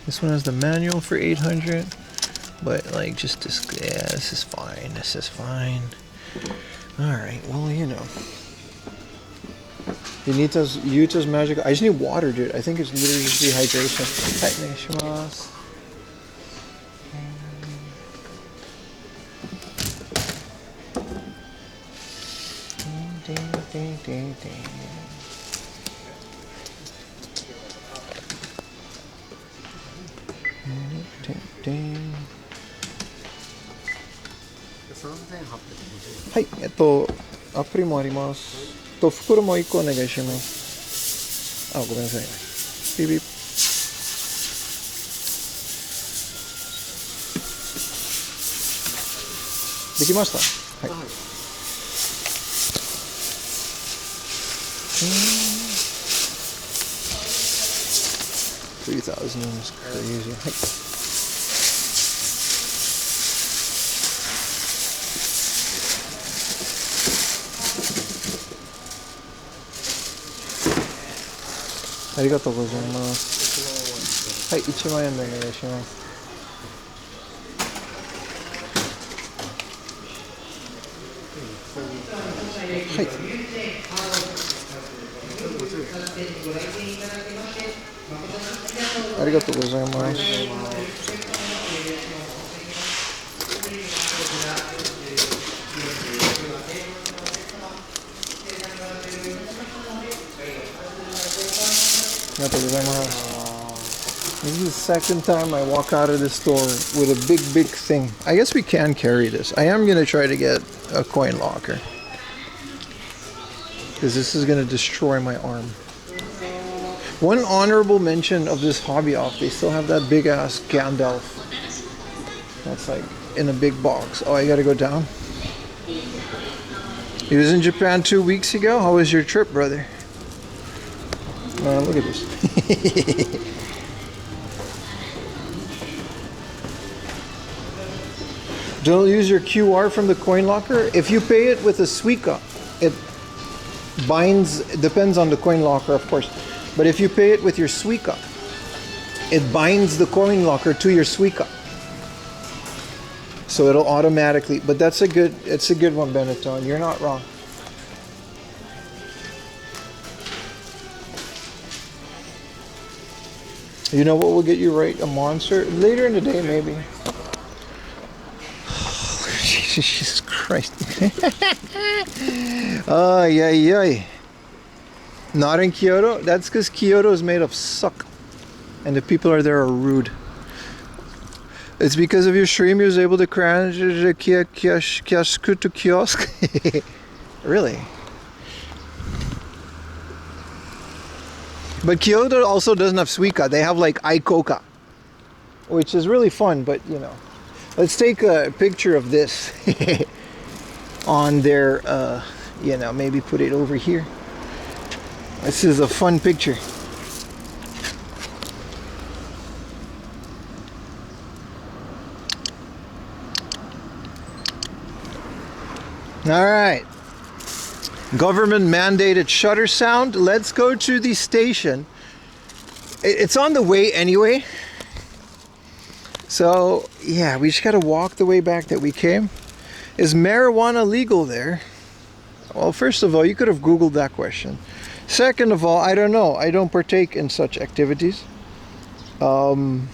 This one has the manual for 800, but like just this. Yeah, this is fine. This is fine. All right. Well, you know. Yuta's magic. I just need water, dude. I think it's literally just dehydration. Hi, アプリもあります。袋も1個お願いします。あ、ごめんなさい。ビビ。できました。はい。3,000 is crazy. はい。ありがとうございます。はい、1万円でお願いします。はい。ありがとうございます。ありがとうございます。This is the second time I walk out of the store with a big thing. I guess we can carry this. I am going to try to get a coin locker. Because this is going to destroy my arm. One honorable mention of this hobby off. They still have that big ass Gandalf. That's like in a big box. Oh, I got to go down. He was in Japan 2 weeks ago. How was your trip, brother? Look at this. Don't use your QR from the coin locker. If you pay it with a Suica, it binds, depends on the coin locker, of course. But if you pay it with your Suica, it binds the coin locker to your Suica. So it'll automatically, but it's a good one, Benetton. You're not wrong. You know what will get you right? A monster? Later in the day, maybe. Jesus Christ. Ay. Not in Kyoto? That's because Kyoto is made of suck. And the people there are rude. It's because of your stream you was able to crash the kiosk. Really? But Kyoto also doesn't have Suica. They have like Ikoka, which is really fun, but you know. Let's take a picture of this on their, you know, maybe put it over here. This is a fun picture. All right. Government mandated shutter sound. Let's go to the station. It's on the way anyway. So, yeah, we just got to walk the way back that we came. Is marijuana legal there? Well, first of all, you could have Googled that question. Second of all, I don't know. I don't partake in such activities. I'm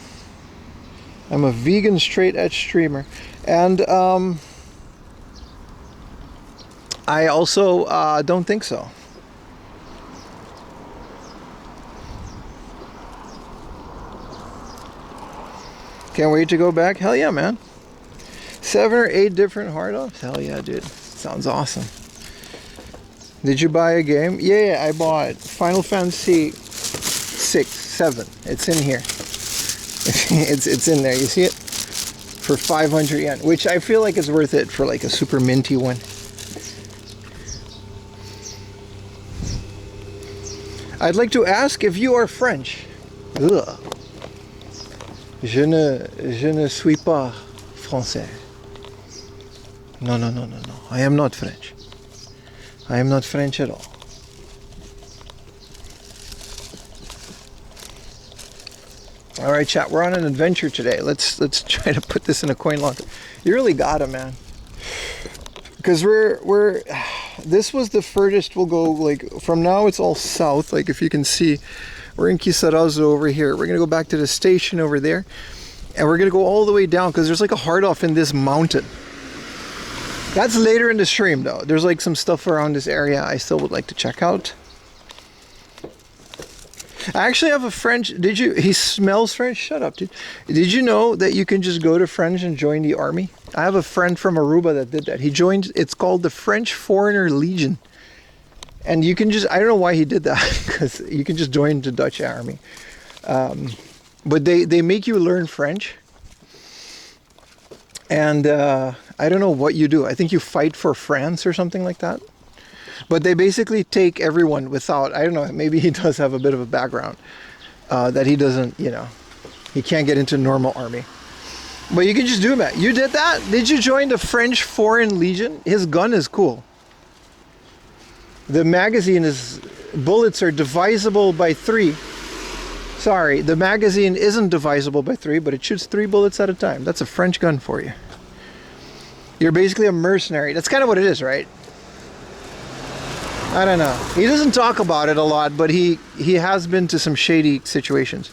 a vegan straight edge streamer. And I also don't think so. Can't wait to go back. Hell yeah, man. 7 or 8 different hard offs. Hell yeah, dude. Sounds awesome. Did you buy a game? Yeah, I bought Final Fantasy 6, 7. It's in here. it's in there. You see it? For 500 yen, which I feel like is worth it for like a super minty one. I'd like to ask if you are French. Ugh. Je ne suis pas français. No. I am not French. I am not French at all. All right, chat. We're on an adventure today. Let's try to put this in a coin locker. You really got it, man. Because we're this was the furthest we'll go. Like from now, it's all south. Like if you can see, we're in Kisarazu over here. We're gonna go back to the station over there, and we're gonna go all the way down because there's like a hard off in this mountain. That's later in the stream, though. There's like some stuff around this area I still would like to check out. I actually have a French. He smells French? Shut up, dude. Did you know that you can just go to French and join the army? I have a friend from Aruba that did that. He joined, it's called the French Foreigner Legion. And you can just, I don't know why he did that, because you can just join the Dutch army. But they make you learn French. And I don't know what you do. I think you fight for France or something like that. But they basically take everyone without, I don't know, maybe he does have a bit of a background that he doesn't, you know, he can't get into normal army. But you can just do that. You did that? Did you join the French Foreign Legion? His gun is cool. The magazine is, bullets are divisible by 3. Sorry, the magazine isn't divisible by 3, but it shoots 3 bullets at a time. That's a French gun for you. You're basically a mercenary. That's kind of what it is, right? I don't know. He doesn't talk about it a lot, but he has been to some shady situations.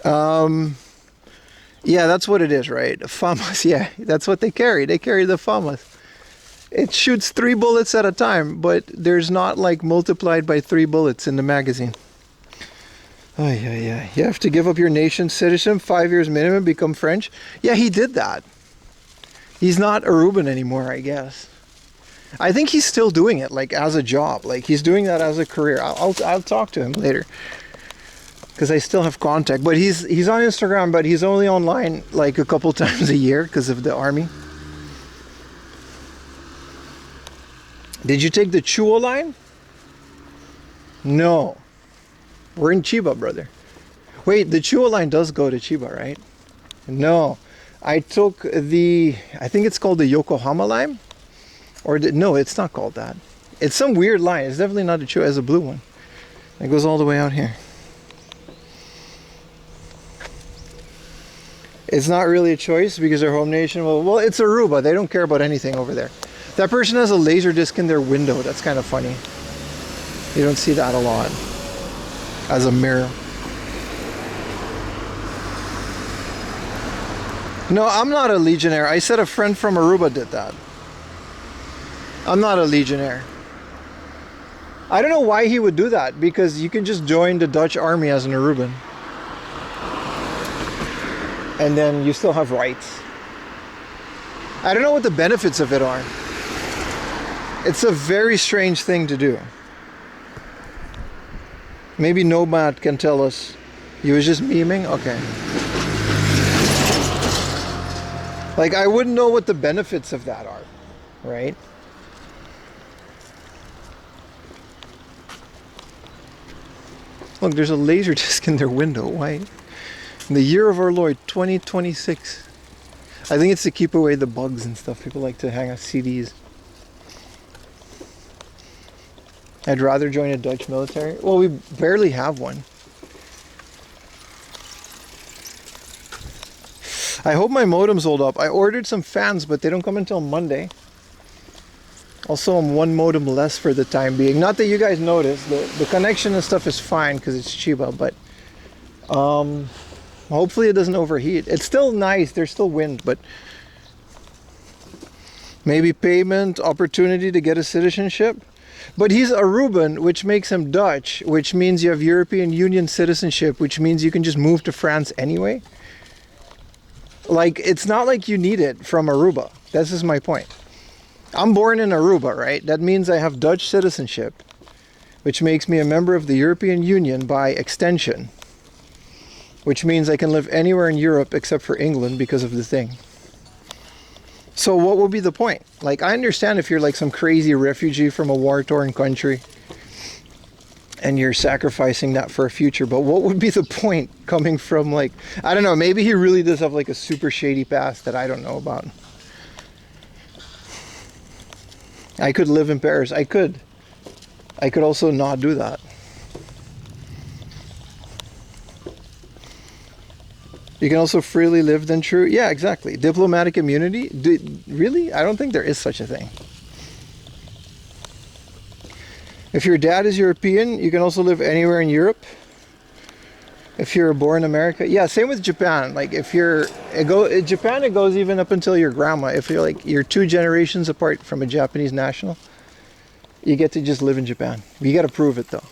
Yeah, that's what it is, right? FAMAS, yeah, that's what they carry. They carry the FAMAS. It shoots 3 bullets at a time, but there's not like multiplied by 3 bullets in the magazine. Oh, yeah. You have to give up your nation's citizen, 5 years minimum, become French. Yeah, he did that. He's not Aruban anymore, I guess. I think he's still doing it, like as a job. Like he's doing that as a career. I'll talk to him later, because I still have contact. But he's on Instagram, but he's only online like a couple times a year because of the army. Did you take the Chuo line? No. We're in Chiba, brother. Wait, the Chuo line does go to Chiba, right? No. I took I think it's called the Yokohama line. No, it's not called that. It's some weird line. It's definitely not a Chuo. It's a blue one. It goes all the way out here. It's not really a choice because their home nation, well, it's Aruba. They don't care about anything over there. That person has a laser disc in their window. That's kind of funny. You don't see that a lot. As a mirror. No, I'm not a legionnaire. I said a friend from Aruba did that. I'm not a legionnaire. I don't know why he would do that, because you can just join the Dutch army as an Aruban. And then you still have rights. I don't know what the benefits of it are. It's a very strange thing to do. Maybe Nomad can tell us. He was just memeing? Okay. Like, I wouldn't know what the benefits of that are, right? Look, there's a laser disc in their window. Why? In the year of our Lord, 2026. I think it's to keep away the bugs and stuff. People like to hang out CDs. I'd rather join a Dutch military. Well, we barely have one. I hope my modems hold up. I ordered some fans, but they don't come until Monday. Also, I'm one modem less for the time being. Not that you guys notice. The connection and stuff is fine because it's Chiba, but hopefully it doesn't overheat. It's still nice. There's still wind, but maybe payment, opportunity to get a citizenship. But he's Aruban, which makes him Dutch, which means you have European Union citizenship, which means you can just move to France anyway. Like, it's not like you need it from Aruba. This is my point. I'm born in Aruba, right? That means I have Dutch citizenship, which makes me a member of the European Union by extension, which means I can live anywhere in Europe except for England because of the thing. So what would be the point? Like, I understand if you're like some crazy refugee from a war-torn country and you're sacrificing that for a future, but what would be the point coming from, like, I don't know, maybe he really does have like a super shady past that I don't know about. I could live in Paris. I could also not do that. You can also freely live then true. Yeah, exactly. Diplomatic immunity? Really? I don't think there is such a thing. If your dad is European, you can also live anywhere in Europe. If you're born in America. Yeah, same with Japan. Like if you're, in Japan it goes even up until your grandma. If you're like, you're 2 generations apart from a Japanese national, you get to just live in Japan. You got to prove it though.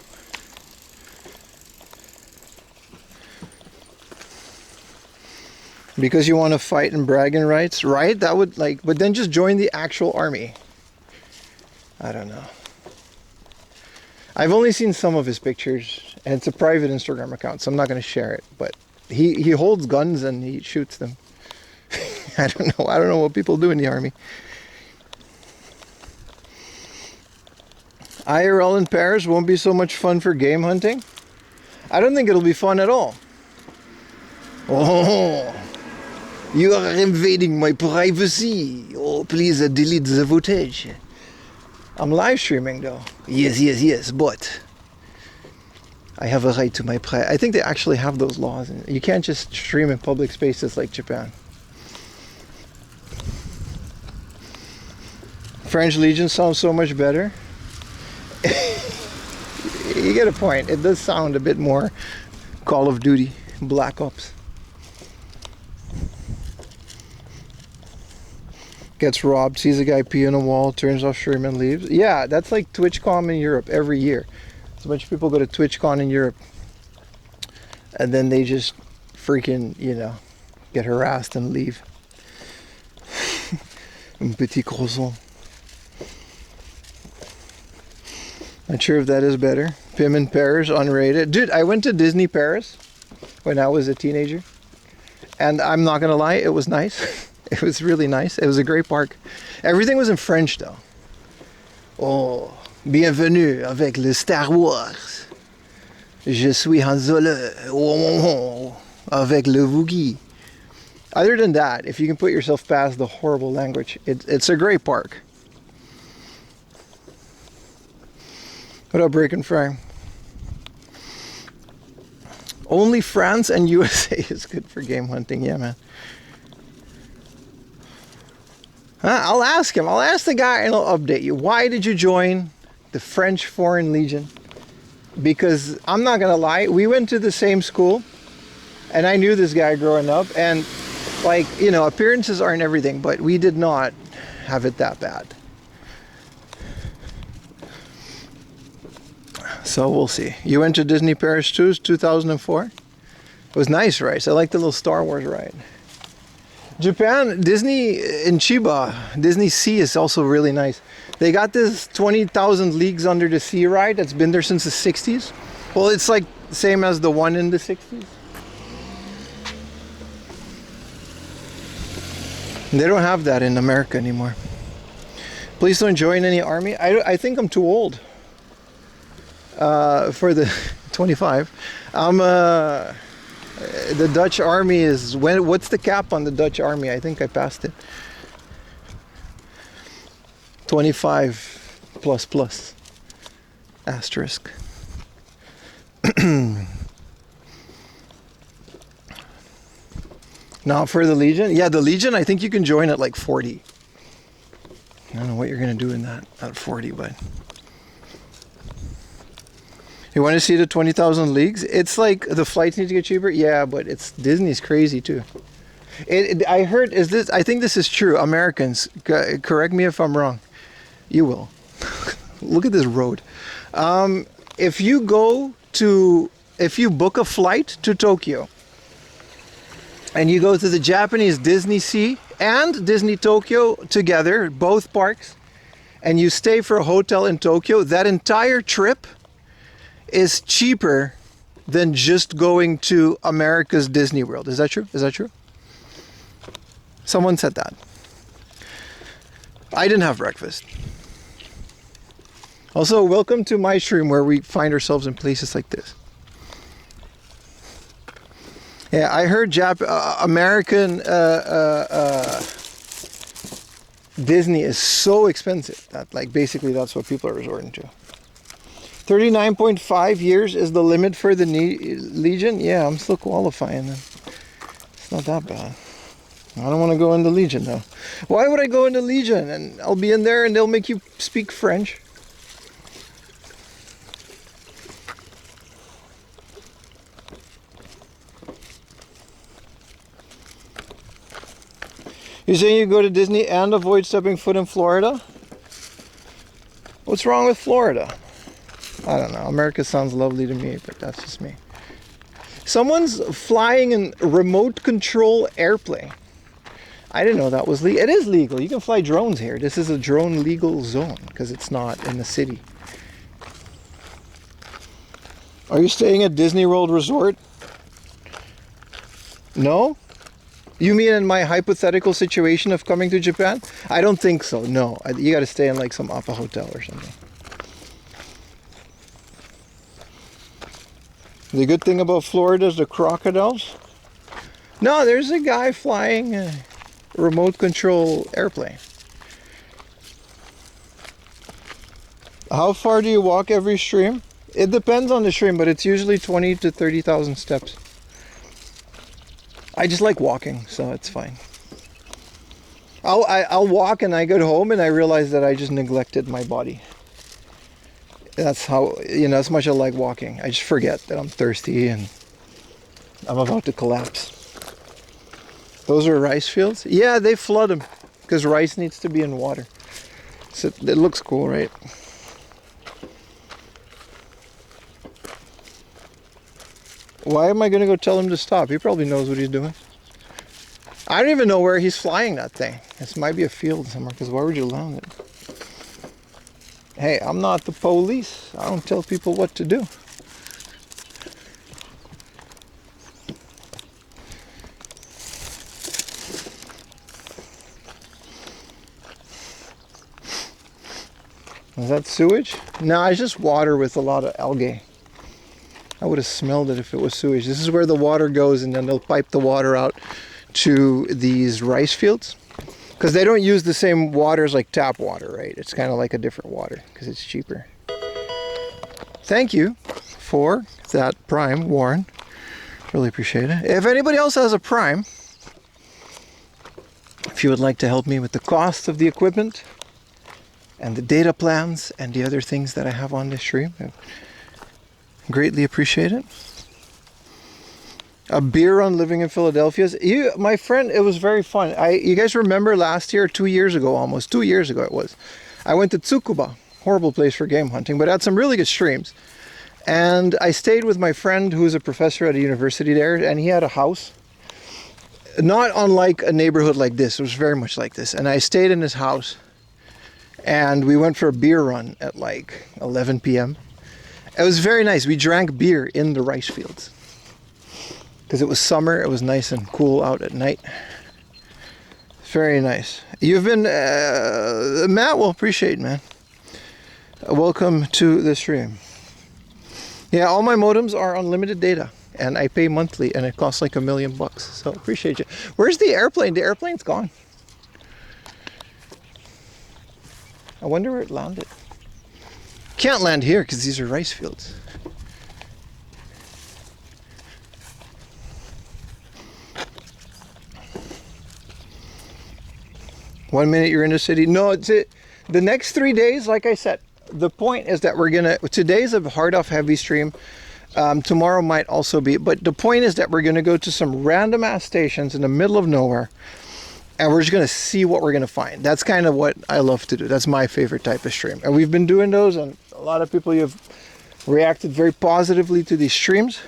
Because you want to fight and bragging rights, right? That would like, but then just join the actual army. I don't know. I've only seen some of his pictures, and it's a private Instagram account, so I'm not going to share it. But he holds guns and he shoots them. I don't know. I don't know what people do in the army. IRL in Paris won't be so much fun for game hunting. I don't think it'll be fun at all. Oh. You are invading my privacy. Oh, please delete the footage. I'm live streaming though. Yes, but I have a right to my privacy. I think they actually have those laws. You can't just stream in public spaces like Japan. French Legion sounds so much better. You get a point. It does sound a bit more Call of Duty, Black Ops. Gets robbed, sees a guy pee on a wall, turns off stream and leaves. Yeah, that's like TwitchCon in Europe every year. So much people go to TwitchCon in Europe and then they just freaking, you know, get harassed and leave. Un petit croissant. Not sure if that is better. Pim in Paris, unrated. Dude, I went to Disney Paris when I was a teenager. And I'm not gonna lie, it was nice. It was really nice. It was a great park. Everything was in French though. Oh, bienvenue avec le Star Wars. Je suis Han Solo. Oh, avec le Wookiee. Other than that, if you can put yourself past the horrible language, it's a great park. What up, Break and Fry? Only France and USA is good for game hunting. Yeah, man. I'll ask him. I'll ask the guy and I'll update you. Why did you join the French Foreign Legion? Because I'm not going to lie. We went to the same school and I knew this guy growing up. And like, you know, appearances aren't everything, but we did not have it that bad. So we'll see. You went to Disney Paris too, 2004? It was nice, right? So I like the little Star Wars ride. Japan, Disney in Chiba, Disney Sea is also really nice. They got this 20,000 Leagues Under the Sea ride that's been there since the 60s. Well, it's like same as the one in the 60s. They don't have that in America anymore. Please don't join any army. I think I'm too old for the 25. The Dutch army is what's the cap on the Dutch army? I think I passed it. 25 plus plus asterisk. Now for the Legion, yeah, the Legion, I think you can join at like 40. I don't know what you're gonna do in that at 40, but you want to see the 20,000 Leagues? It's like the flights need to get cheaper. Yeah, but it's Disney's crazy too. I heard I think this is true. Americans, correct me if I'm wrong. You will. Look at this road. If you book a flight to Tokyo and you go to the Japanese Disney Sea and Disney Tokyo together, both parks, and you stay for a hotel in Tokyo, that entire trip is cheaper than just going to America's Disney World. Is that true? Is that true? Someone said that. I didn't have breakfast. Also, welcome to my stream where we find ourselves in places like this. Yeah, I heard American Disney is so expensive that like basically that's what people are resorting to. 39.5 years is the limit for the Legion. Yeah, I'm still qualifying then. It's not that bad. I don't want to go into Legion though. Why would I go into Legion? And I'll be in there and they'll make you speak French. You're saying you go to Disney and avoid stepping foot in Florida? What's wrong with Florida? I don't know. America sounds lovely to me, but that's just me. Someone's flying a remote control airplane. I didn't know that was legal. It is legal. You can fly drones here. This is a drone legal zone because it's not in the city. Are you staying at Disney World Resort? No? You mean in my hypothetical situation of coming to Japan? I don't think so, no. You got to stay in like some Appa hotel or something. The good thing about Florida is the crocodiles. No, there's a guy flying a remote control airplane. How far do you walk every stream? It depends on the stream, but it's usually 20 to 30,000 steps. I just like walking, so it's fine. I'll walk and I get home and I realize that I just neglected my body. That's how, as much as I like walking. I just forget that I'm thirsty and I'm about to collapse. Those are rice fields? Yeah, they flood them because rice needs to be in water. So it looks cool, right? Why am I going to go tell him to stop? He probably knows what he's doing. I don't even know where he's flying that thing. This might be a field somewhere, because why would you land it? Hey, I'm not the police. I don't tell people what to do. Is that sewage? No, it's just water with a lot of algae. I would have smelled it if it was sewage. This is where the water goes and then they'll pipe the water out to these rice fields. Because they don't use the same water as like tap water, right? It's kind of like a different water because it's cheaper. Thank you for that Prime, Warren. Really appreciate it. If anybody else has a Prime, if you would like to help me with the cost of the equipment and the data plans and the other things that I have on this stream, I greatly appreciate it. A beer run living in Philadelphia. My friend, it was very fun. You guys remember last year, 2 years ago, almost 2 years ago it was. I went to Tsukuba, horrible place for game hunting, but had some really good streams. And I stayed with my friend who's a professor at a university there, and he had a house. Not unlike a neighborhood like this, it was very much like this. And I stayed in his house, and we went for a beer run at like 11 p.m. It was very nice. We drank beer in the rice fields because it was summer. It was nice and cool out at night. Very nice. You've been, Matt will appreciate, man. Welcome to the stream. Yeah, all my modems are unlimited data, and I pay monthly, and it costs like $1 million. So appreciate you. Where's the airplane? The airplane's gone. I wonder where it landed. Can't land here because these are rice fields. One minute you're in the city. No, it's it. The next 3 days, like I said, the point is that we're gonna. Today's a hard off heavy stream. Tomorrow might also be, but the point is that we're gonna go to some random ass stations in the middle of nowhere, and we're just gonna see what we're gonna find. That's kind of what I love to do. That's my favorite type of stream, and we've been doing those, and a lot of people have reacted very positively to these streams.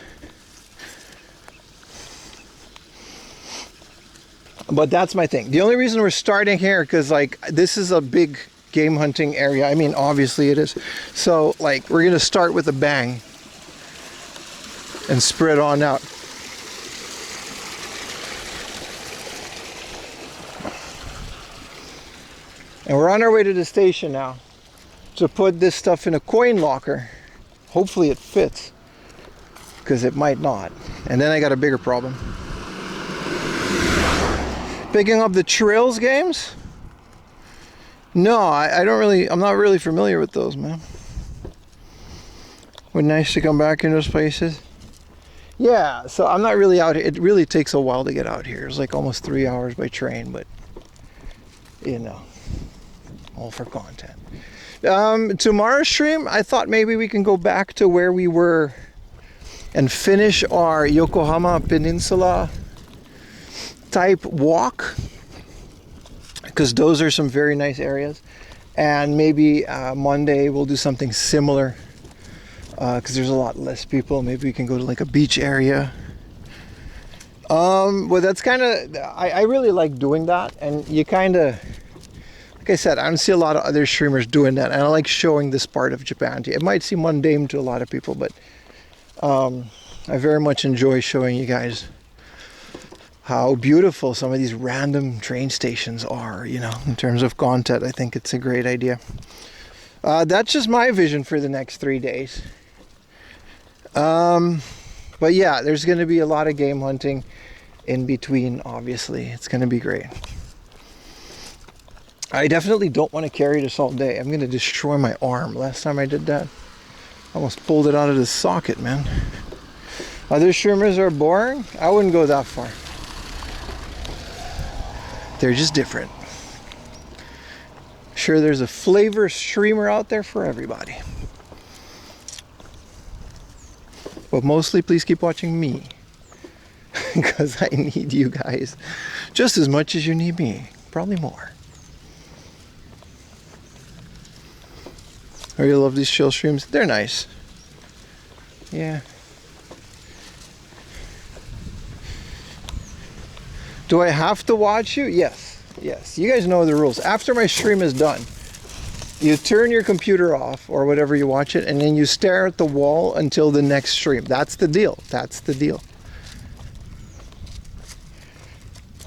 But that's my thing. The only reason we're starting here, because like this is a big game hunting area. I mean, obviously it is. So like we're gonna start with a bang and spread on out. And we're on our way to the station now to put this stuff in a coin locker. Hopefully it fits, because it might not. And then I got a bigger problem. Picking up the Trails games? No, I don't really, I'm not really familiar with those, man. Would nice to come back in those places. Yeah, so I'm not really out here. It really takes a while to get out here. It's like almost 3 hours by train, but you know, all for content. Tomorrow's stream, I thought maybe we can go back to where we were and finish our Yokohama Peninsula type walk, because those are some very nice areas. And maybe Monday we'll do something similar, because there's a lot less people. Maybe we can go to like a beach area. Well, that's kind of, I really like doing that, and you kind of, like I said, I don't see a lot of other streamers doing that, and I like showing this part of Japan to you. It might seem mundane to a lot of people, but I very much enjoy showing you guys how beautiful some of these random train stations are, you know, in terms of content. I think it's a great idea. That's just my vision for the next 3 days. But yeah, there's going to be a lot of game hunting in between, obviously. It's going to be great. I definitely don't want to carry this all day. I'm going to destroy my arm. Last time I did that, I almost pulled it out of the socket, man. Other streamers are boring? I wouldn't go that far. They're just different. Sure, there's a flavor streamer out there for everybody. But mostly, please keep watching me. Because I need you guys just as much as you need me. Probably more. I really love these chill streams. They're nice. Yeah. Do I have to watch you? Yes. Yes. You guys know the rules. After my stream is done, you turn your computer off or whatever you watch it, and then you stare at the wall until the next stream. That's the deal. That's the deal.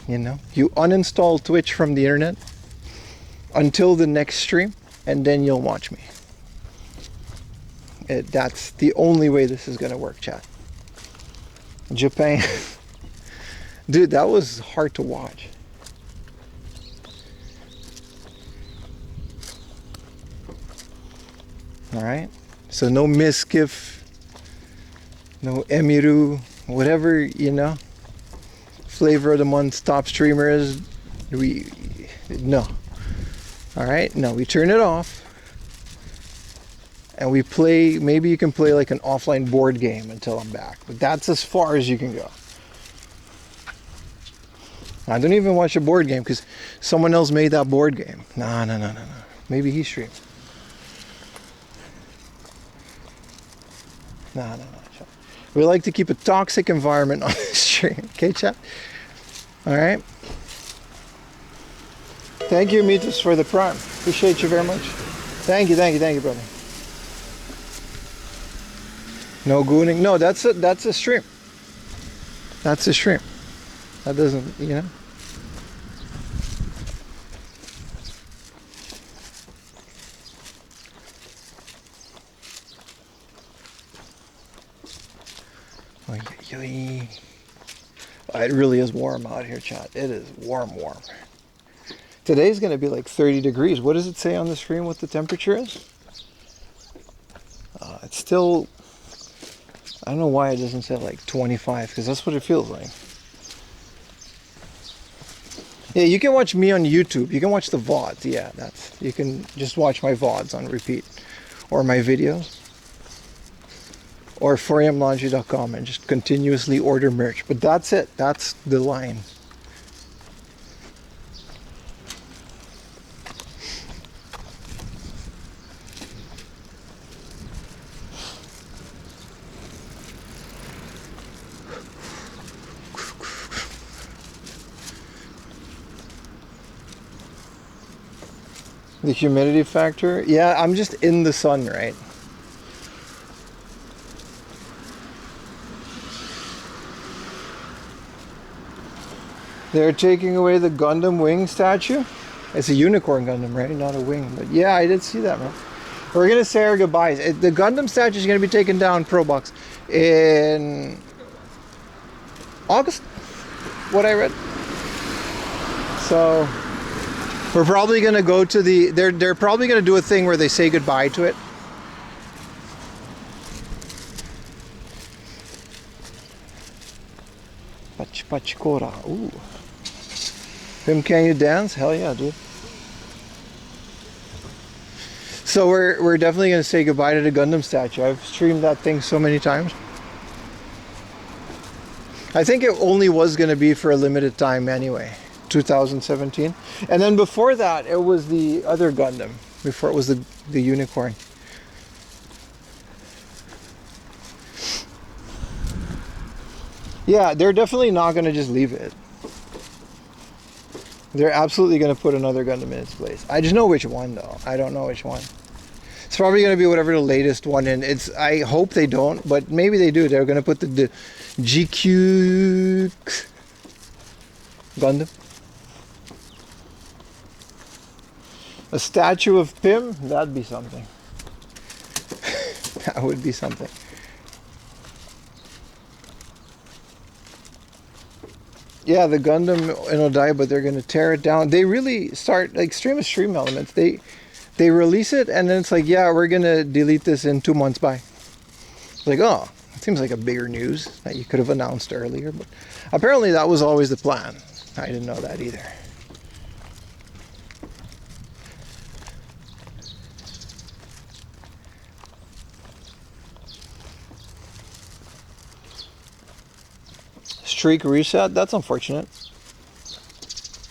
You know, you uninstall Twitch from the internet until the next stream, and then you'll watch me. That's the only way this is going to work, chat. Japan. Dude, that was hard to watch. Alright? So no Miskif, no Emiru, whatever, you know, flavor of the month top streamer is, no. Alright? No, we turn it off. And we play, maybe you can play like an offline board game until I'm back. But that's as far as you can go. I don't even watch a board game because someone else made that board game. No. Maybe he streamed. No. We like to keep a toxic environment on this stream. Okay, chat? Alright. Thank you, Mitos, for the prime. Appreciate you very much. Thank you, brother. No gooning. No, that's a stream. That's a stream. That doesn't, you know. It really is warm out here, chat. It is warm. Today's going to be like 30 degrees. What does it say on the screen what the temperature is? It's still, I don't know why it doesn't say like 25, because that's what it feels like. Yeah, you can watch me on YouTube. You can watch the VODs. Yeah, you can just watch my VODs on repeat, or my videos. Or 4amlaundry.com and just continuously order merch. But that's it. That's the line. The humidity factor? Yeah, I'm just in the sun, right? They're taking away the Gundam wing statue. It's a unicorn Gundam, right? Not a wing. But yeah, I did see that, man. We're going to say our goodbyes. The Gundam statue is going to be taken down, Pro Box, in August, what I read. So we're probably going to go to the... They're probably going to do a thing where they say goodbye to it. Pachikora. Ooh. Pim, can you dance? Hell yeah, dude. So we're definitely going to say goodbye to the Gundam statue. I've streamed that thing so many times. I think it only was going to be for a limited time anyway. 2017. And then before that, it was the other Gundam. Before it was the unicorn. Yeah, they're definitely not going to just leave it. They're absolutely going to put another Gundam in its place. I just know which one, though. I don't know which one. It's probably going to be whatever the latest one in. I hope they don't, but maybe they do. They're going to put the GQ Gundam. A statue of Pim? That'd be something. That would be something. Yeah, the Gundam in Odaiba, but they're going to tear it down. They really start, like, stream elements. They release it, and then it's like, yeah, we're going to delete this in 2 months by. It's like, oh, it seems like a bigger news that you could have announced earlier. But apparently that was always the plan. I didn't know that either. Streak reset, that's unfortunate.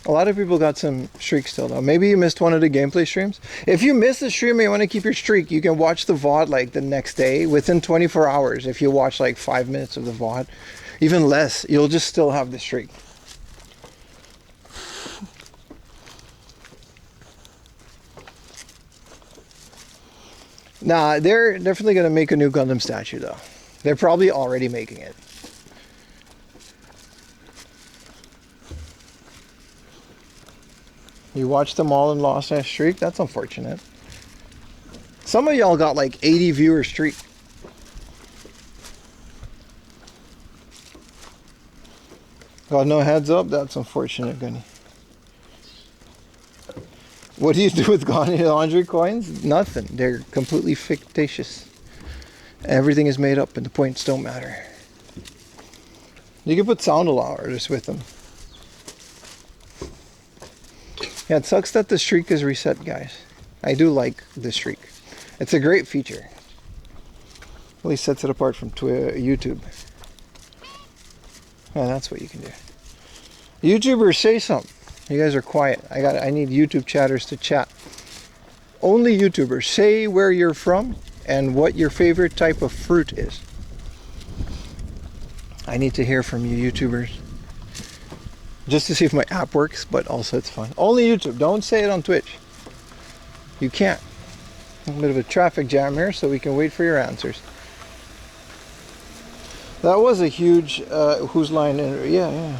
A lot of people got some streaks still though. Maybe you missed one of the gameplay streams. If you missed the stream and you want to keep your streak, you can watch the VOD like the next day within 24 hours. If you watch like 5 minutes of the VOD, even less, you'll just still have the streak. Nah, they're definitely going to make a new Gundam statue though. They're probably already making it. You watched them all and lost that streak? That's unfortunate. Some of y'all got like 80 viewer streak. Got no heads up? That's unfortunate, Gunny. What do you do with laundry coins? Nothing. They're completely fictitious. Everything is made up and the points don't matter. You can put sound allowers with them. Yeah, it sucks that the streak is reset, guys. I do like the streak. It's a great feature. Really sets it apart from YouTube. Oh, that's what you can do. YouTubers, say something. You guys are quiet. I need YouTube chatters to chat. Only YouTubers, say where you're from and what your favorite type of fruit is. I need to hear from you YouTubers. Just to see if my app works, but also it's fun. Only YouTube. Don't say it on Twitch. You can't. A bit of a traffic jam here, so we can wait for your answers. That was a huge Whose Line? Yeah, yeah.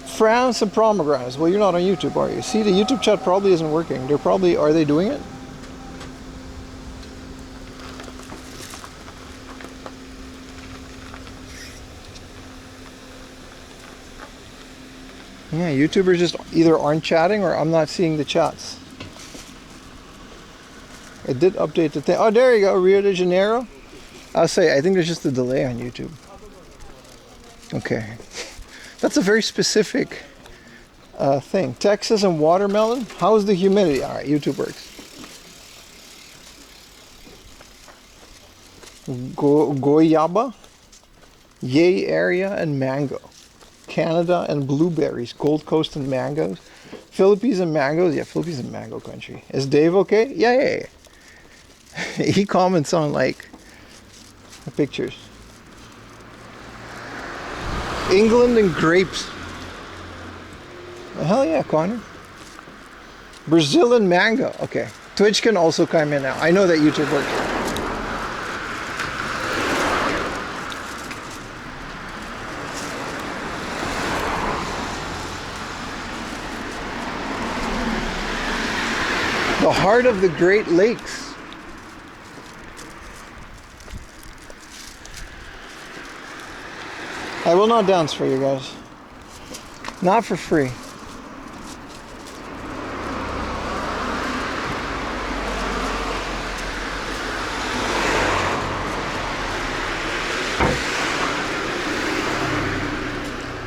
France and pomegranates. Well, you're not on YouTube, are you? See, the YouTube chat probably isn't working. They're probably, are they doing it? Yeah, YouTubers just either aren't chatting or I'm not seeing the chats. It did update the thing. Oh, there you go, Rio de Janeiro. I'll say, I think there's just a delay on YouTube. Okay. That's a very specific thing. Texas and watermelon. How's the humidity? All right, YouTube works. Goyaba, Yay area and mango. Canada and blueberries. Gold Coast and mangoes. Philippines and mangoes. Yeah, Philippines and mango country. Is Dave okay? Yeah, yeah, yeah. He comments on like the pictures. England and grapes. Hell yeah, Connor. Brazil and mango. Okay. Twitch can also come in now. I know that YouTube works. The heart of the Great Lakes. I will not dance for you guys. Not for free.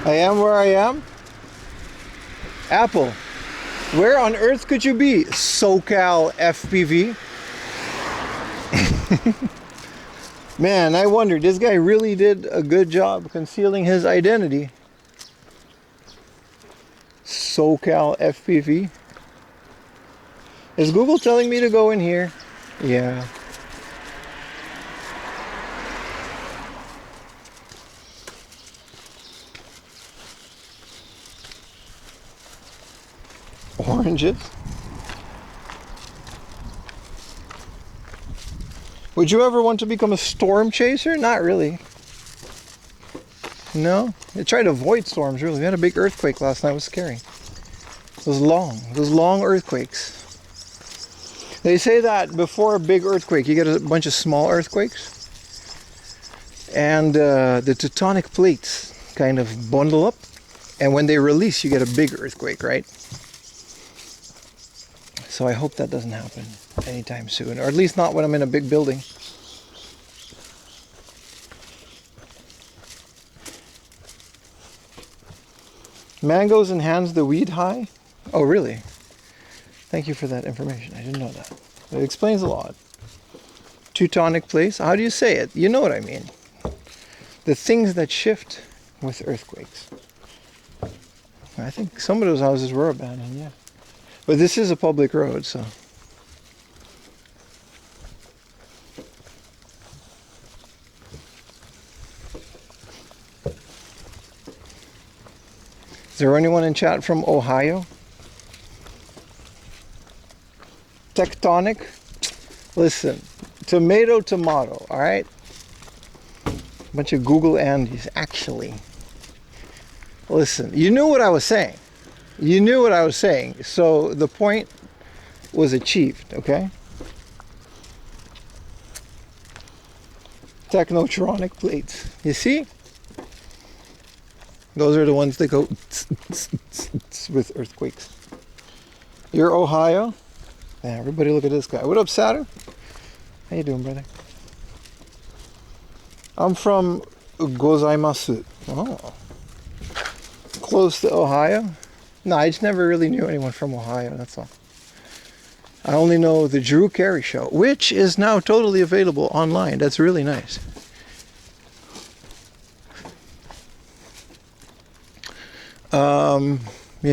I am where I am. Apple. Where on earth could you be? SoCal FPV. Man, I wonder, this guy really did a good job concealing his identity. SoCal FPV. Is Google telling me to go in here? Yeah. Oranges. Would you ever want to become a storm chaser? Not really. No? I tried to avoid storms, really. We had a big earthquake last night. It was scary. Those long earthquakes. They say that before a big earthquake, you get a bunch of small earthquakes. And the tectonic plates kind of bundle up. And when they release, you get a big earthquake, right? So I hope that doesn't happen anytime soon, or at least not when I'm in a big building. Mangoes enhance the weed high? Oh, really? Thank you for that information. I didn't know that. It explains a lot. Teutonic plates. How do you say it? You know what I mean. The things that shift with earthquakes. I think some of those houses were abandoned, yeah. But this is a public road, so. Is there anyone in chat from Ohio? Tectonic? Listen, tomato, all right? Bunch of Google Andes, actually. Listen, you knew what I was saying. You knew what I was saying, so the point was achieved, okay? Technotronic plates. You see? Those are the ones that go with earthquakes. You're Ohio? Yeah, everybody look at this guy. What up, Saturn? How you doing, brother? I'm from Gozaimasu. Oh. Close to Ohio? No, I just never really knew anyone from Ohio, that's all. I only know the Drew Carey Show, which is now totally available online. That's really nice. You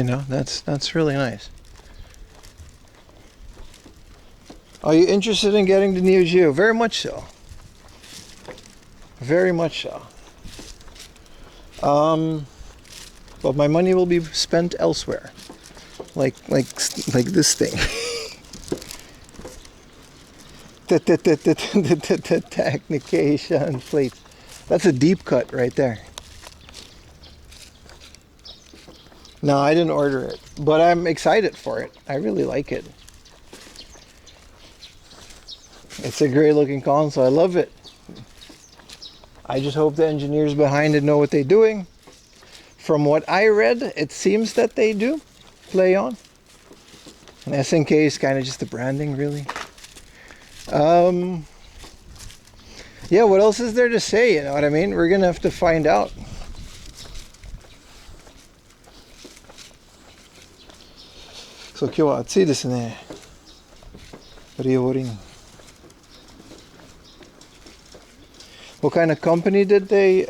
know, that's really nice. Are you interested in getting the Neo Geo? Very much so. Very much so. But my money will be spent elsewhere, like this thing. Technication plates. That's a deep cut right there. No, I didn't order it, but I'm excited for it. I really like it. It's a great looking console. I love it. I just hope the engineers behind it know what they're doing. From what I read, it seems that they do play on. And SNK is kind of just the branding, really. Yeah, what else is there to say? You know what I mean? We're gonna have to find out. So 今日は暑いですね。リオリン。What kind of company did they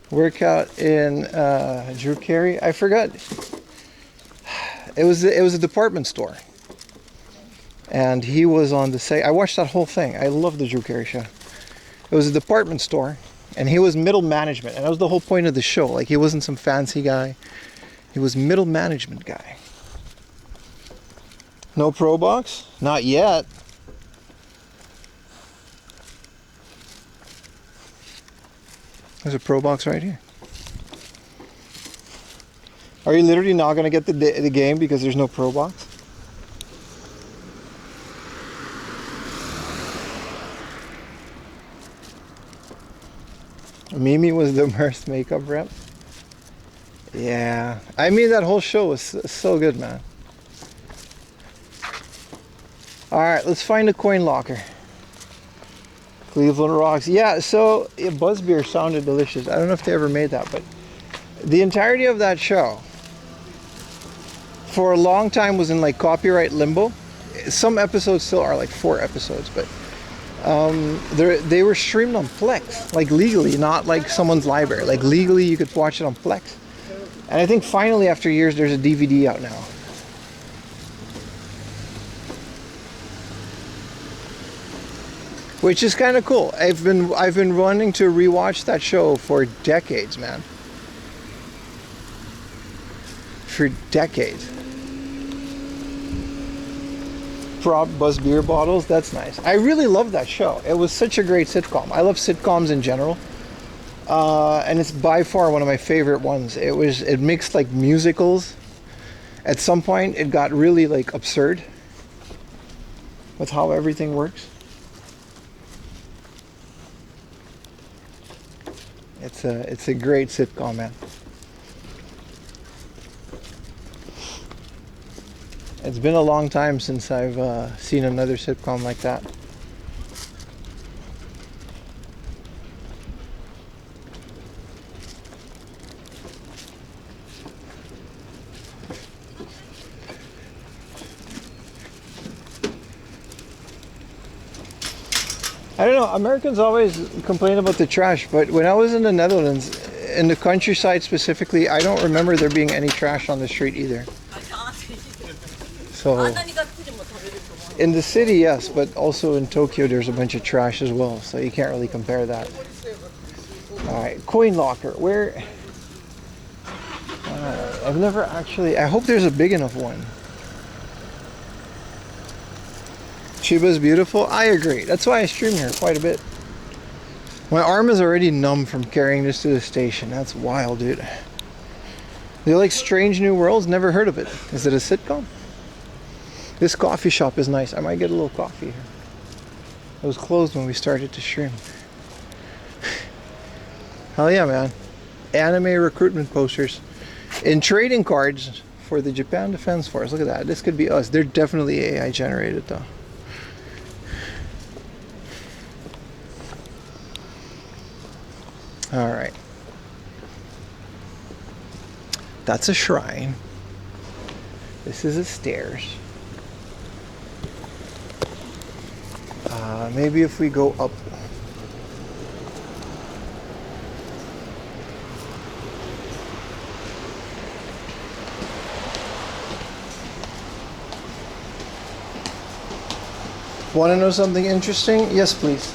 work out in Drew Carey? I forgot. It was a department store, and he was on the site. I watched that whole thing. I love the Drew Carey show. It was a department store, and he was middle management, and that was the whole point of the show. Like, he wasn't some fancy guy. He was middle management guy. No Pro Box? Not yet. There's a Pro Box right here. Are you literally not going to get the game because there's no Pro Box? Mimi was the worst makeup rep. Yeah. I mean, that whole show was so good, man. Alright, let's find a coin locker. Cleveland Rocks. Yeah, so Buzz Beer sounded delicious. I don't know if they ever made that, but the entirety of that show for a long time was in like copyright limbo. Some episodes still are, like 4 episodes, but they were streamed on Plex, like legally, not like someone's library. Like legally you could watch it on Plex. And I think finally after years there's a DVD out now. Which is kind of cool. I've been wanting to rewatch that show for decades, man. For decades. Prop Buzz beer bottles, that's nice. I really love that show. It was such a great sitcom. I love sitcoms in general. And it's by far one of my favorite ones. It mixed like musicals. At some point it got really like absurd with how everything works. It's a great sitcom, man. It's been a long time since I've seen another sitcom like that. I don't know, Americans always complain about the trash, but when I was in the Netherlands, in the countryside specifically, I don't remember there being any trash on the street either. So, in the city, yes, but also in Tokyo, there's a bunch of trash as well, so you can't really compare that. Alright, coin locker, where... I've never actually... I hope there's a big enough one. Chiba's beautiful. I agree. That's why I stream here quite a bit. My arm is already numb from carrying this to the station. That's wild, dude. They're like Strange New Worlds. Never heard of it. Is it a sitcom? This coffee shop is nice. I might get a little coffee here. It was closed when we started to stream. Hell yeah, man. Anime recruitment posters. In trading cards for the Japan Defense Force. Look at that. This could be us. They're definitely AI generated though. Alright. That's a shrine. This is a stairs. Maybe if we go up. Want to know something interesting? Yes, please.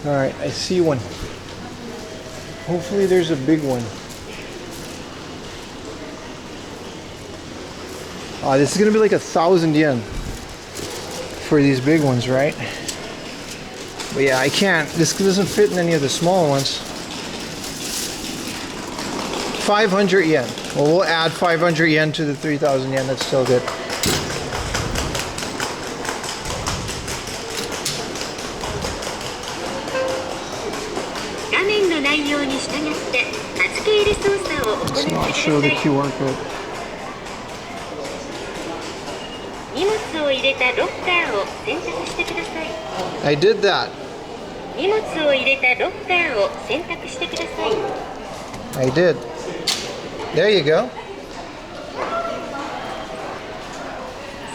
All right, I see one. Hopefully there's a big one. This is gonna be like 1,000 yen for these big ones, right? But yeah, I can't. This doesn't fit in any of the small ones. 500 yen. Well, we'll add 500 yen to the 3,000 yen. That's still good. 画面の内容に従って預け入れ操作を行ってく Let's だ not さ show the い。 QR code. 荷物を入れたロッカーを選択してください。 I did that. 荷物を入れたロッカーを選択してください。 I did. There you go.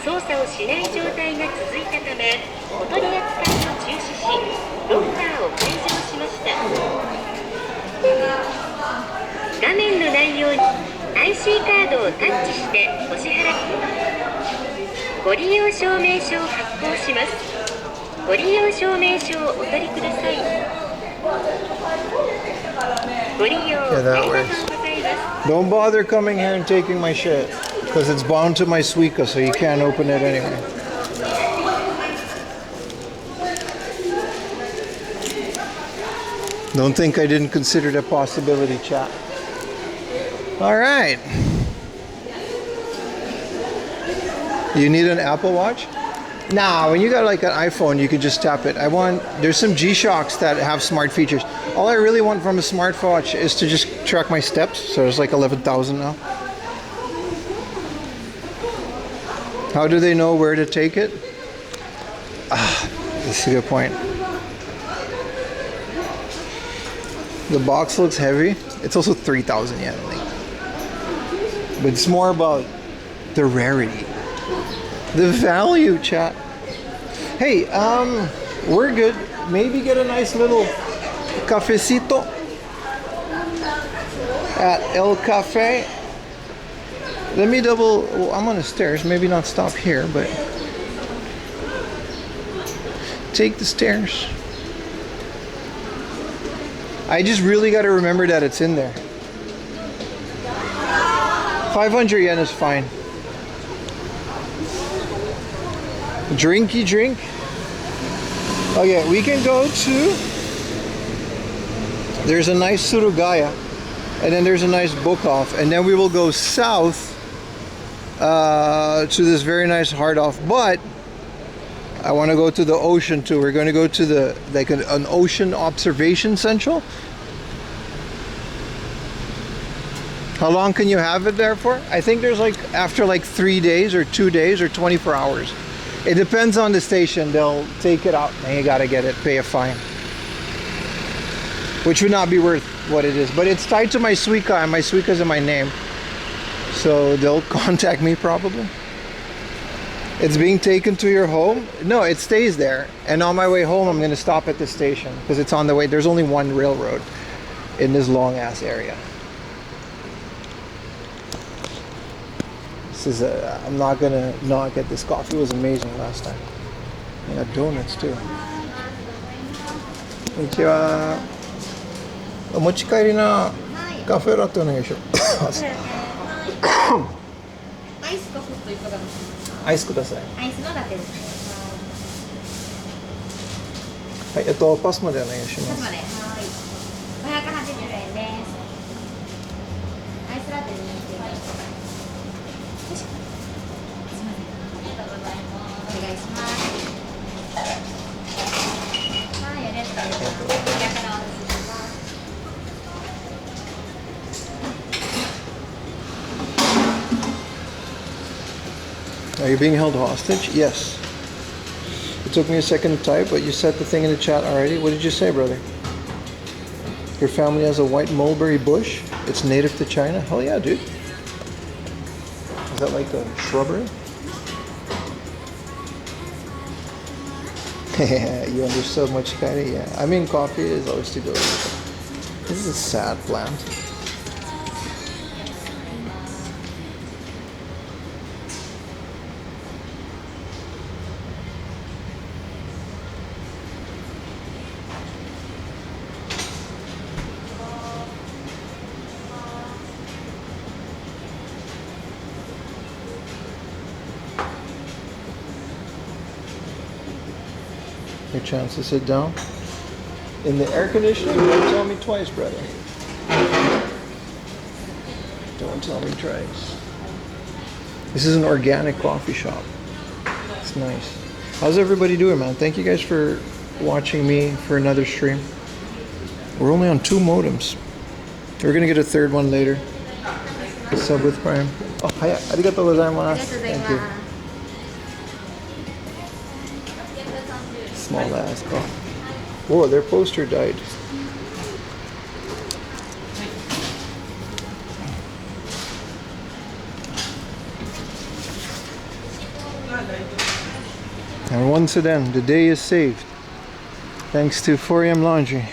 操作をしない状態が続いたため、お取り扱いを中止し、ロッカーを解錠しました。画面の内容に IC カードをタッチしてお支払い。ご利用証明書を発行します。ご利用証明書をお取りください。ご利用ありがとうございます。 Don't bother coming here and taking my shit. Because it's bound to my Suica, so you can't open it anyway. Don't think I didn't consider the possibility, chat. Alright. You need an Apple Watch? Nah, when you got like an iPhone, you can just tap it. There's some G-Shocks that have smart features. All I really want from a smartwatch is to just track my steps. So there's like 11,000 now. How do they know where to take it? That's a good point. The box looks heavy. It's also 3,000 yen, I think. But it's more about the rarity. The value, chat. Hey, we're good. Maybe get a nice little cafecito at El Cafe. Let me well, I'm on the stairs. Maybe not stop here, but take the stairs. I just really got to remember that it's in there. 500 yen is fine. Drinky drink. Okay, we can go to. There's a nice Suruga-ya, and then there's a nice book off, and then we will go south to this very nice hard off. But I want to go to the ocean too. We're going to go to the an ocean observation central. How long can you have it there for? I think there's like after like 3 days or 2 days or 24 hours. It depends on the station. They'll take it out and you gotta get it, pay a fine, which would not be worth what it is. But it's tied to my Suica, and my Suica's in my name, so they'll contact me probably. It's being taken to your home? No, it stays there. And on my way home, I'm gonna stop at the station because it's on the way. There's only one railroad in this long ass area. This is I'm not gonna not get this coffee. It was amazing last time. I got donuts too. Konnichiwa. お持ち帰りなカフェラテお願いします。アイスかホットいかがですか？アイスください。アイスのラテです。はい、パスまでお願いします。パスまで。はい。580円です。アイスラテにしています。すみません。ありがとうございます。お願いします。はい、ありがとうございます。こちらからお渡しします。Are you being held hostage? Yes. It took me a second to type, but you said the thing in the chat already. What did you say, brother? Your family has a white mulberry bush? It's native to China? Hell yeah, dude. Is that like a shrubbery? You understood much kind of, yeah. I mean, coffee is always too delicious. This is a sad plant. your chance to sit down. In the air conditioning, don't tell me twice, brother. Don't tell me twice. This is an organic coffee shop. It's nice. How's everybody doing, man? Thank you guys for watching me for another stream. We're only on 2 modems. We're gonna get a 3rd one later. Sub with Prime. Oh, hi. Arigatou gozaimasu. Thank you. Small ass coffee. Whoa, their poster died. And once again, the day is saved. Thanks to 4am Laundry.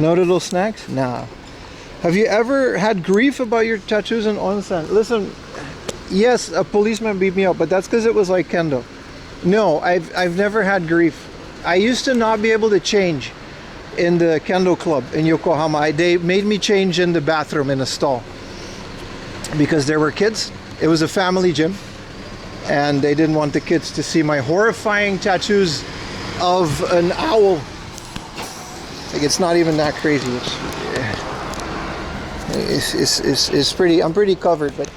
No little snacks? Nah. Have you ever had grief about your tattoos in onsen? Listen, yes, a policeman beat me up, but that's because it was like kendo. No, I've never had grief. I used to not be able to change in the kendo club in Yokohama. They made me change in the bathroom in a stall because there were kids. It was a family gym, and they didn't want the kids to see my horrifying tattoos of an owl. Like, it's not even that crazy. It's pretty. I'm pretty covered, but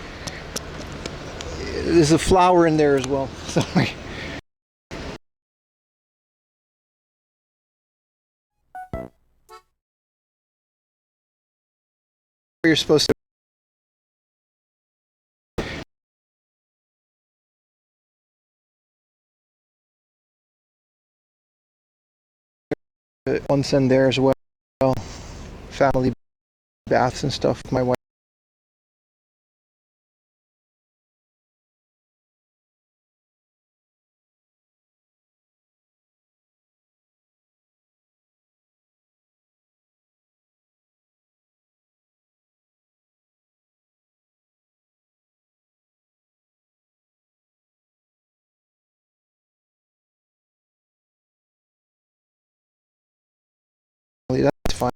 there's a flower in there as well. Sorry. You're supposed to onsen there as well. Family baths and stuff. My wife. That's fine.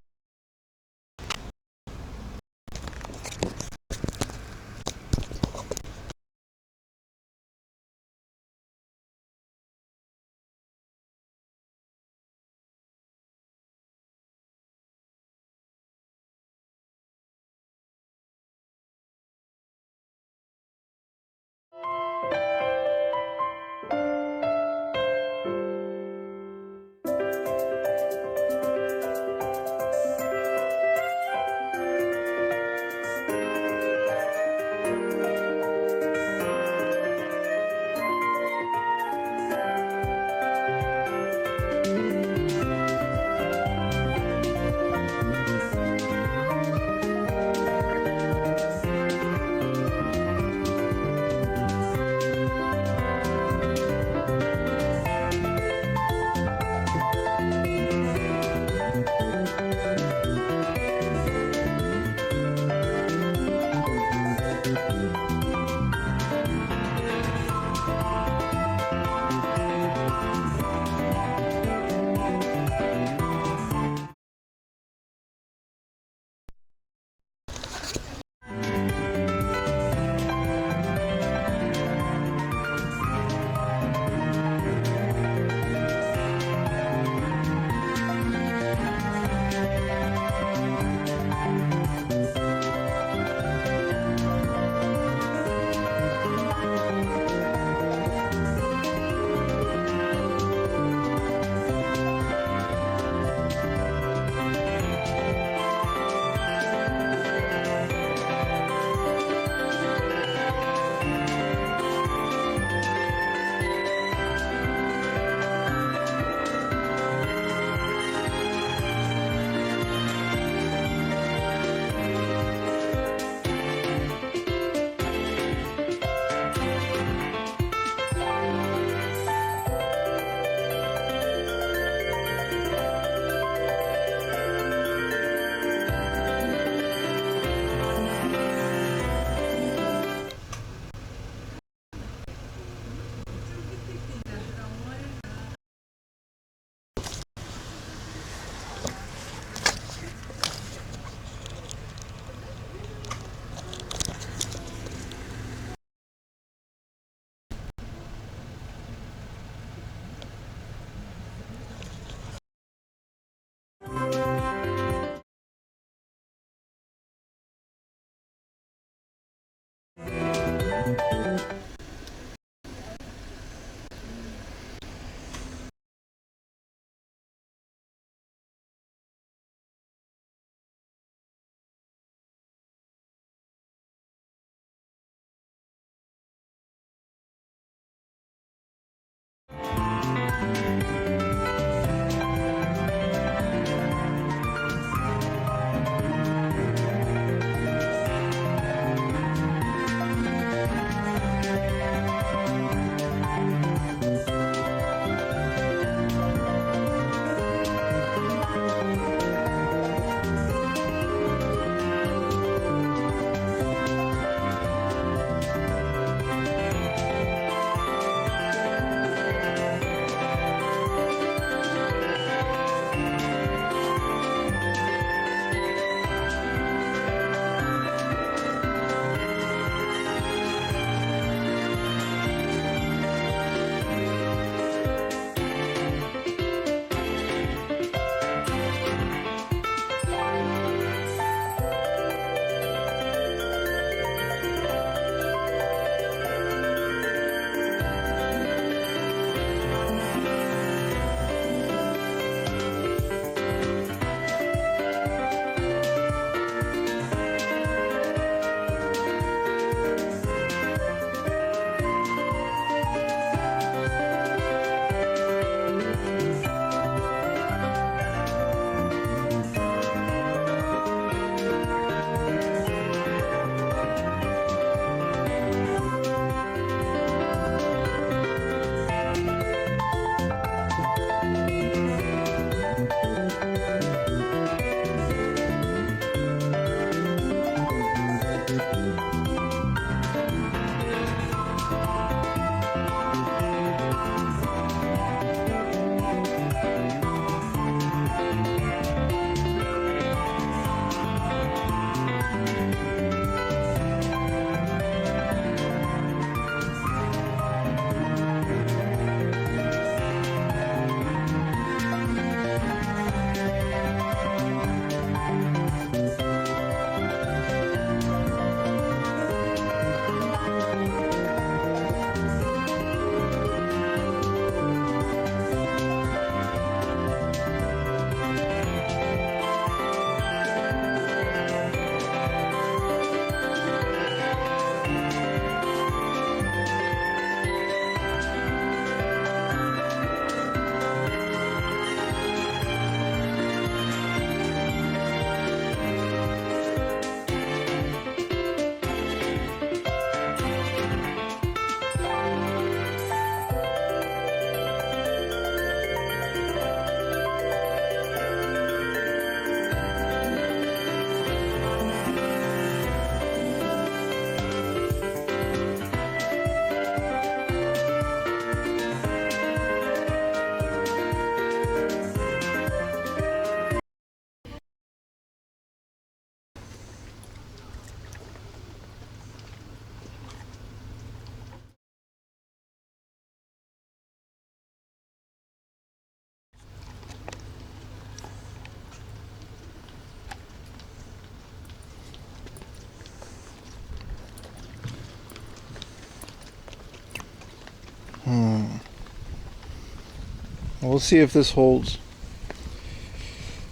We'll see if this holds.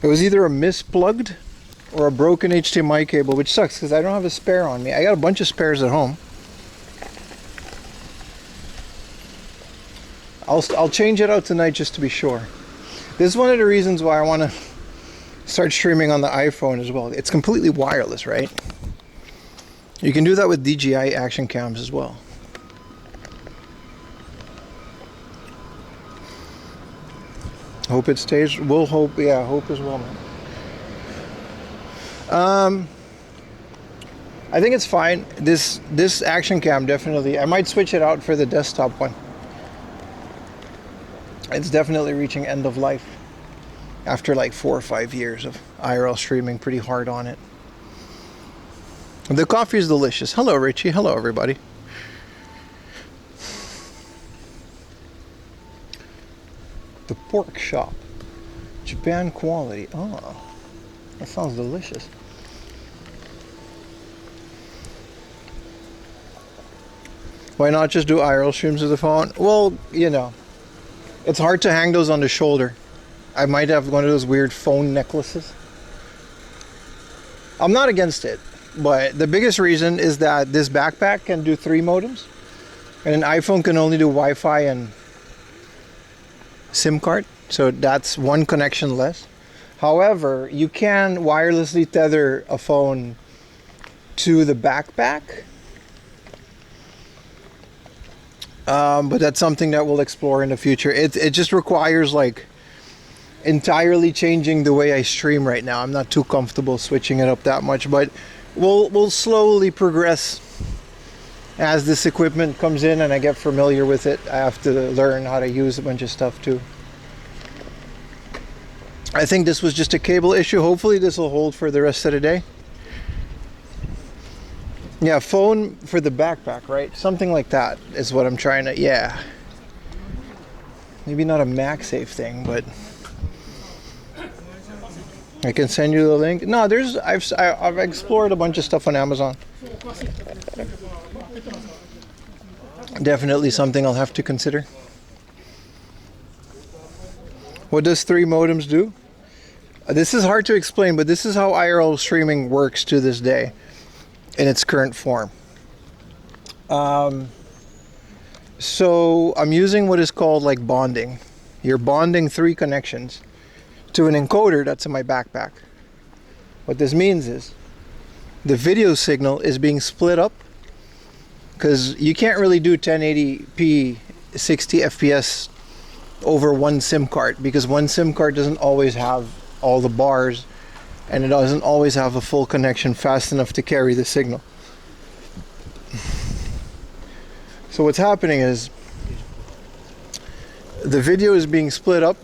It was either a misplugged or a broken HDMI cable, which sucks because I don't have a spare on me. I got a bunch of spares at home. I'll change it out tonight just to be sure. This is one of the reasons why I want to start streaming on the iPhone as well. It's completely wireless, right? You can do that with DJI action cams as well. Hope it stays. We'll hope. Yeah, hope as well, man. I think it's fine. This action cam definitely. I might switch it out for the desktop one. It's definitely reaching end of life after like 4 or 5 years of IRL streaming pretty hard on it. The coffee is delicious. Hello, Richie. Hello, everybody. The pork shop. Japan quality. Oh, that sounds delicious. Why not just do IRL streams with the phone? Well, you know, it's hard to hang those on the shoulder. I might have one of those weird phone necklaces. I'm not against it, but the biggest reason is that this backpack can do 3 modems, and an iPhone can only do Wi-Fi and SIM card, so that's one connection less. However, you can wirelessly tether a phone to the backpack, but that's something that we'll explore in the future. It just requires like entirely changing the way I stream right now. I'm not too comfortable switching it up that much, but we'll slowly progress as this equipment comes in and I get familiar with it. I have to learn how to use a bunch of stuff too. I think this was just a cable issue. Hopefully this will hold for the rest of the day. Yeah, phone for the backpack, right? Something like that is what I'm trying to, yeah. Maybe not a MagSafe thing, but I can send you the link. No, I've explored a bunch of stuff on Amazon. Definitely something I'll have to consider. What does 3 modems do? This is hard to explain, but this is how IRL streaming works to this day in its current form. So I'm using what is called like bonding. You're bonding 3 connections to an encoder that's in my backpack. What this means is the video signal is being split up, because you can't really do 1080p 60 FPS over one SIM card, because one SIM card doesn't always have all the bars and it doesn't always have a full connection fast enough to carry the signal. So what's happening is the video is being split up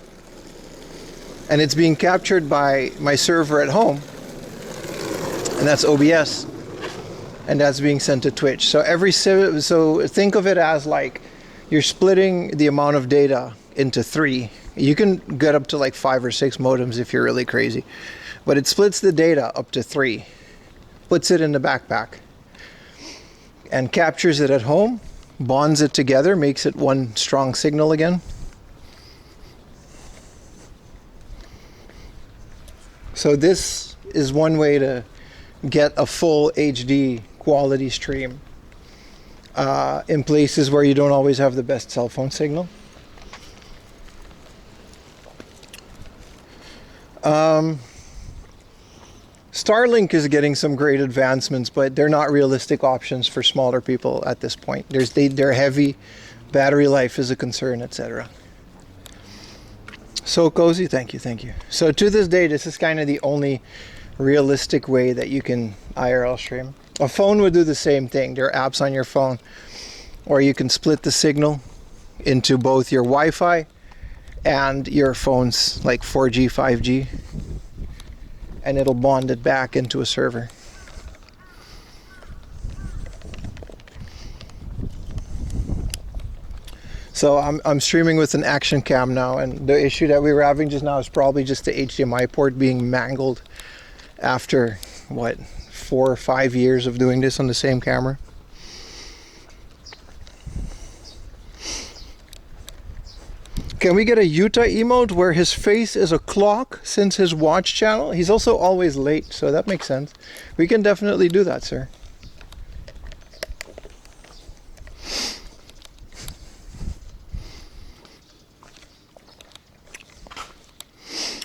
and it's being captured by my server at home, and that's OBS, and that's being sent to Twitch. So so think of it as like you're splitting the amount of data into 3. You can get up to like 5 or 6 modems if you're really crazy, but it splits the data up to 3, puts it in the backpack, and captures it at home, bonds it together, makes it one strong signal again. So this is one way to get a full HD quality stream in places where you don't always have the best cell phone signal. Starlink is getting some great advancements, but they're not realistic options for smaller people at this point. They're heavy, battery life is a concern, etc. So cozy, thank you. So to this day, this is kind of the only realistic way that you can IRL stream. A phone would do the same thing. There are apps on your phone, or you can split the signal into both your Wi-Fi and your phone's like 4G, 5G, and it'll bond it back into a server. So I'm streaming with an action cam now, and the issue that we were having just now is probably just the HDMI port being mangled after, what, 4 or 5 years of doing this on the same camera. Can we get a Utah emote where his face is a clock since his watch channel? He's also always late, so that makes sense. We can definitely do that, sir.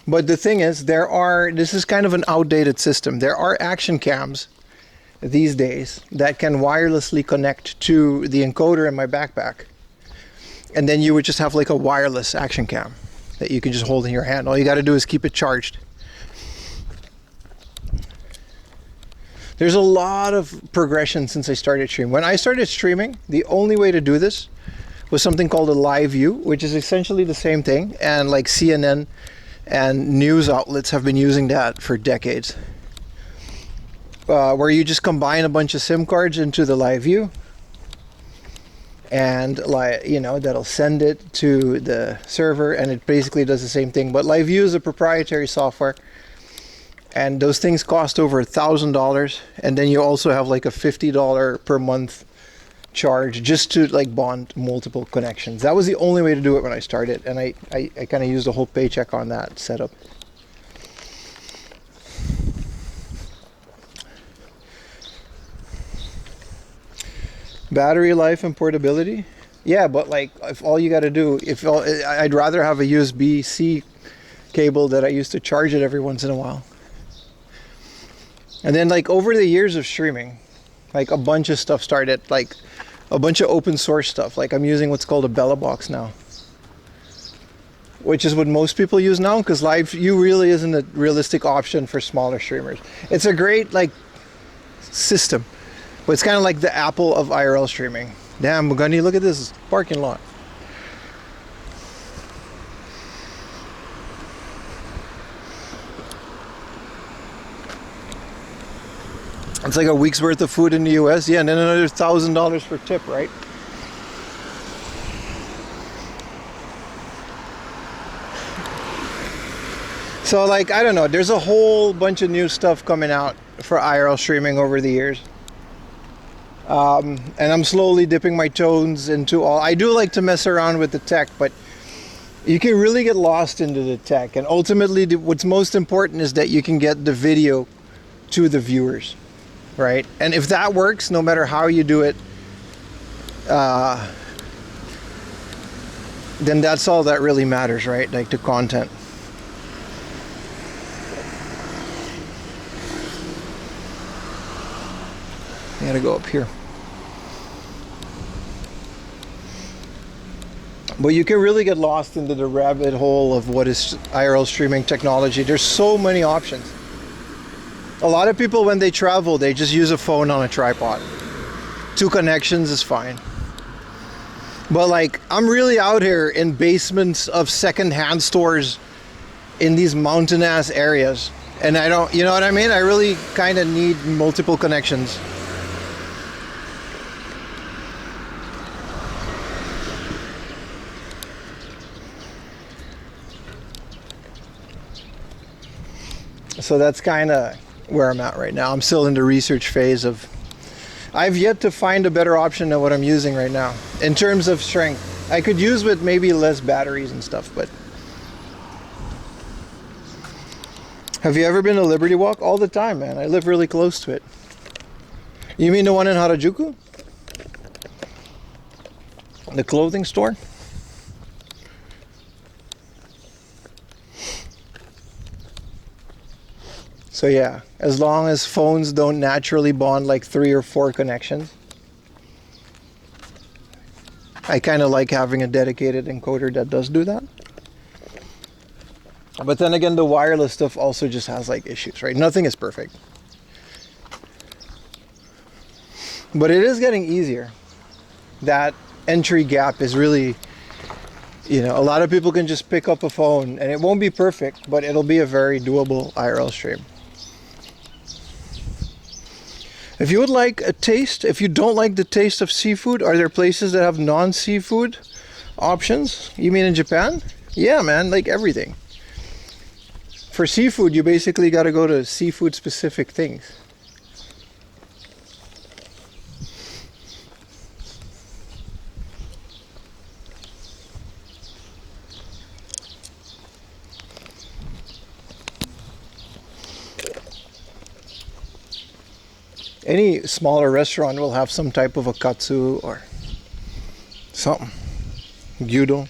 But the thing is, this is kind of an outdated system. There are action cams these days that can wirelessly connect to the encoder in my backpack. And then you would just have like a wireless action cam that you can just hold in your hand. All you got to do is keep it charged. There's a lot of progression since I started streaming. When I started streaming, the only way to do this was something called a live view, which is essentially the same thing. And like CNN and news outlets have been using that for decades. Where you just combine a bunch of SIM cards into the live view, and like, you know, that'll send it to the server, and it basically does the same thing. But live view is a proprietary software, and those things cost over $1,000. And then you also have like a $50 per month charge just to like bond multiple connections. That was the only way to do it when I started, and I kind of used a whole paycheck on that setup. Battery life and portability, yeah, but like if all you got to do, I'd rather have a USB-C cable that I use to charge it every once in a while. And then like over the years of streaming, like a bunch of stuff started, like a bunch of open source stuff. Like I'm using what's called a Bella box now, which is what most people use now, because live view really isn't a realistic option for smaller streamers. It's a great like system, but it's kind of like the Apple of IRL streaming. Damn, Mugani, look at this parking lot. It's like a week's worth of food in the US, yeah, and then another $1,000 for tip, right? So like, I don't know, there's a whole bunch of new stuff coming out for IRL streaming over the years. And I'm slowly dipping my toes into all. I do like to mess around with the tech, but you can really get lost into the tech. And ultimately, what's most important is that you can get the video to the viewers, right? And if that works, no matter how you do it, then that's all that really matters, right? Like the content. I gotta go up here. But you can really get lost into the rabbit hole of what is IRL streaming technology. There's so many options. A lot of people, when they travel, they just use a phone on a tripod. 2 connections is fine. But like, I'm really out here in basements of secondhand stores in these mountain-ass areas. And I don't, you know what I mean? I really kind of need multiple connections. So that's kind of where I'm at right now. I'm still in the research phase of, I've yet to find a better option than what I'm using right now. In terms of strength, I could use with maybe less batteries and stuff, but. Have you ever been to Liberty Walk? All the time, man. I live really close to it. You mean the one in Harajuku? The clothing store? So yeah, as long as phones don't naturally bond like 3 or 4 connections, I kind of like having a dedicated encoder that does do that. But then again, the wireless stuff also just has like issues, right? Nothing is perfect. But it is getting easier. That entry gap is really, you know, a lot of people can just pick up a phone, and it won't be perfect, but it'll be a very doable IRL stream. If you would like a taste, if you don't like the taste of seafood, are there places that have non-seafood options? You mean in Japan? Yeah, man, like everything. For seafood, you basically got to go to seafood specific things. Any smaller restaurant will have some type of a katsu or something. Gyudon.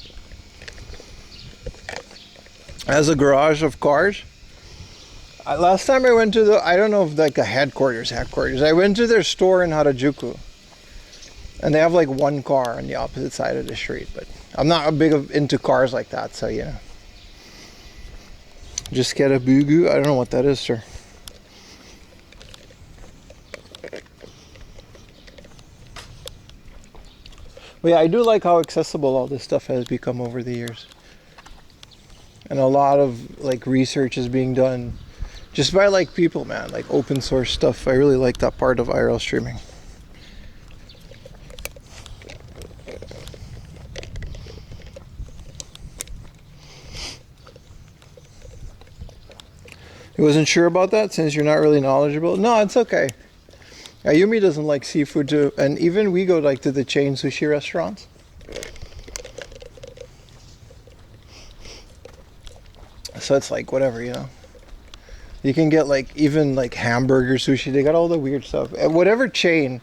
As a garage of cars. Last time I went to the, I don't know if like a headquarters. I went to their store in Harajuku. And they have like one car on the opposite side of the street. But I'm not into cars like that, so you know. Just get a bugu. I don't know what that is, sir. But yeah, I do like how accessible all this stuff has become over the years. And a lot of like research is being done just by like people, man, like open source stuff. I really like that part of IRL streaming. You wasn't sure about that since you're not really knowledgeable? No, it's okay. Ayumi doesn't like seafood too, and even we go like to the chain sushi restaurants. So it's like whatever, you know. You can get like even like hamburger sushi. They got all the weird stuff. And whatever chain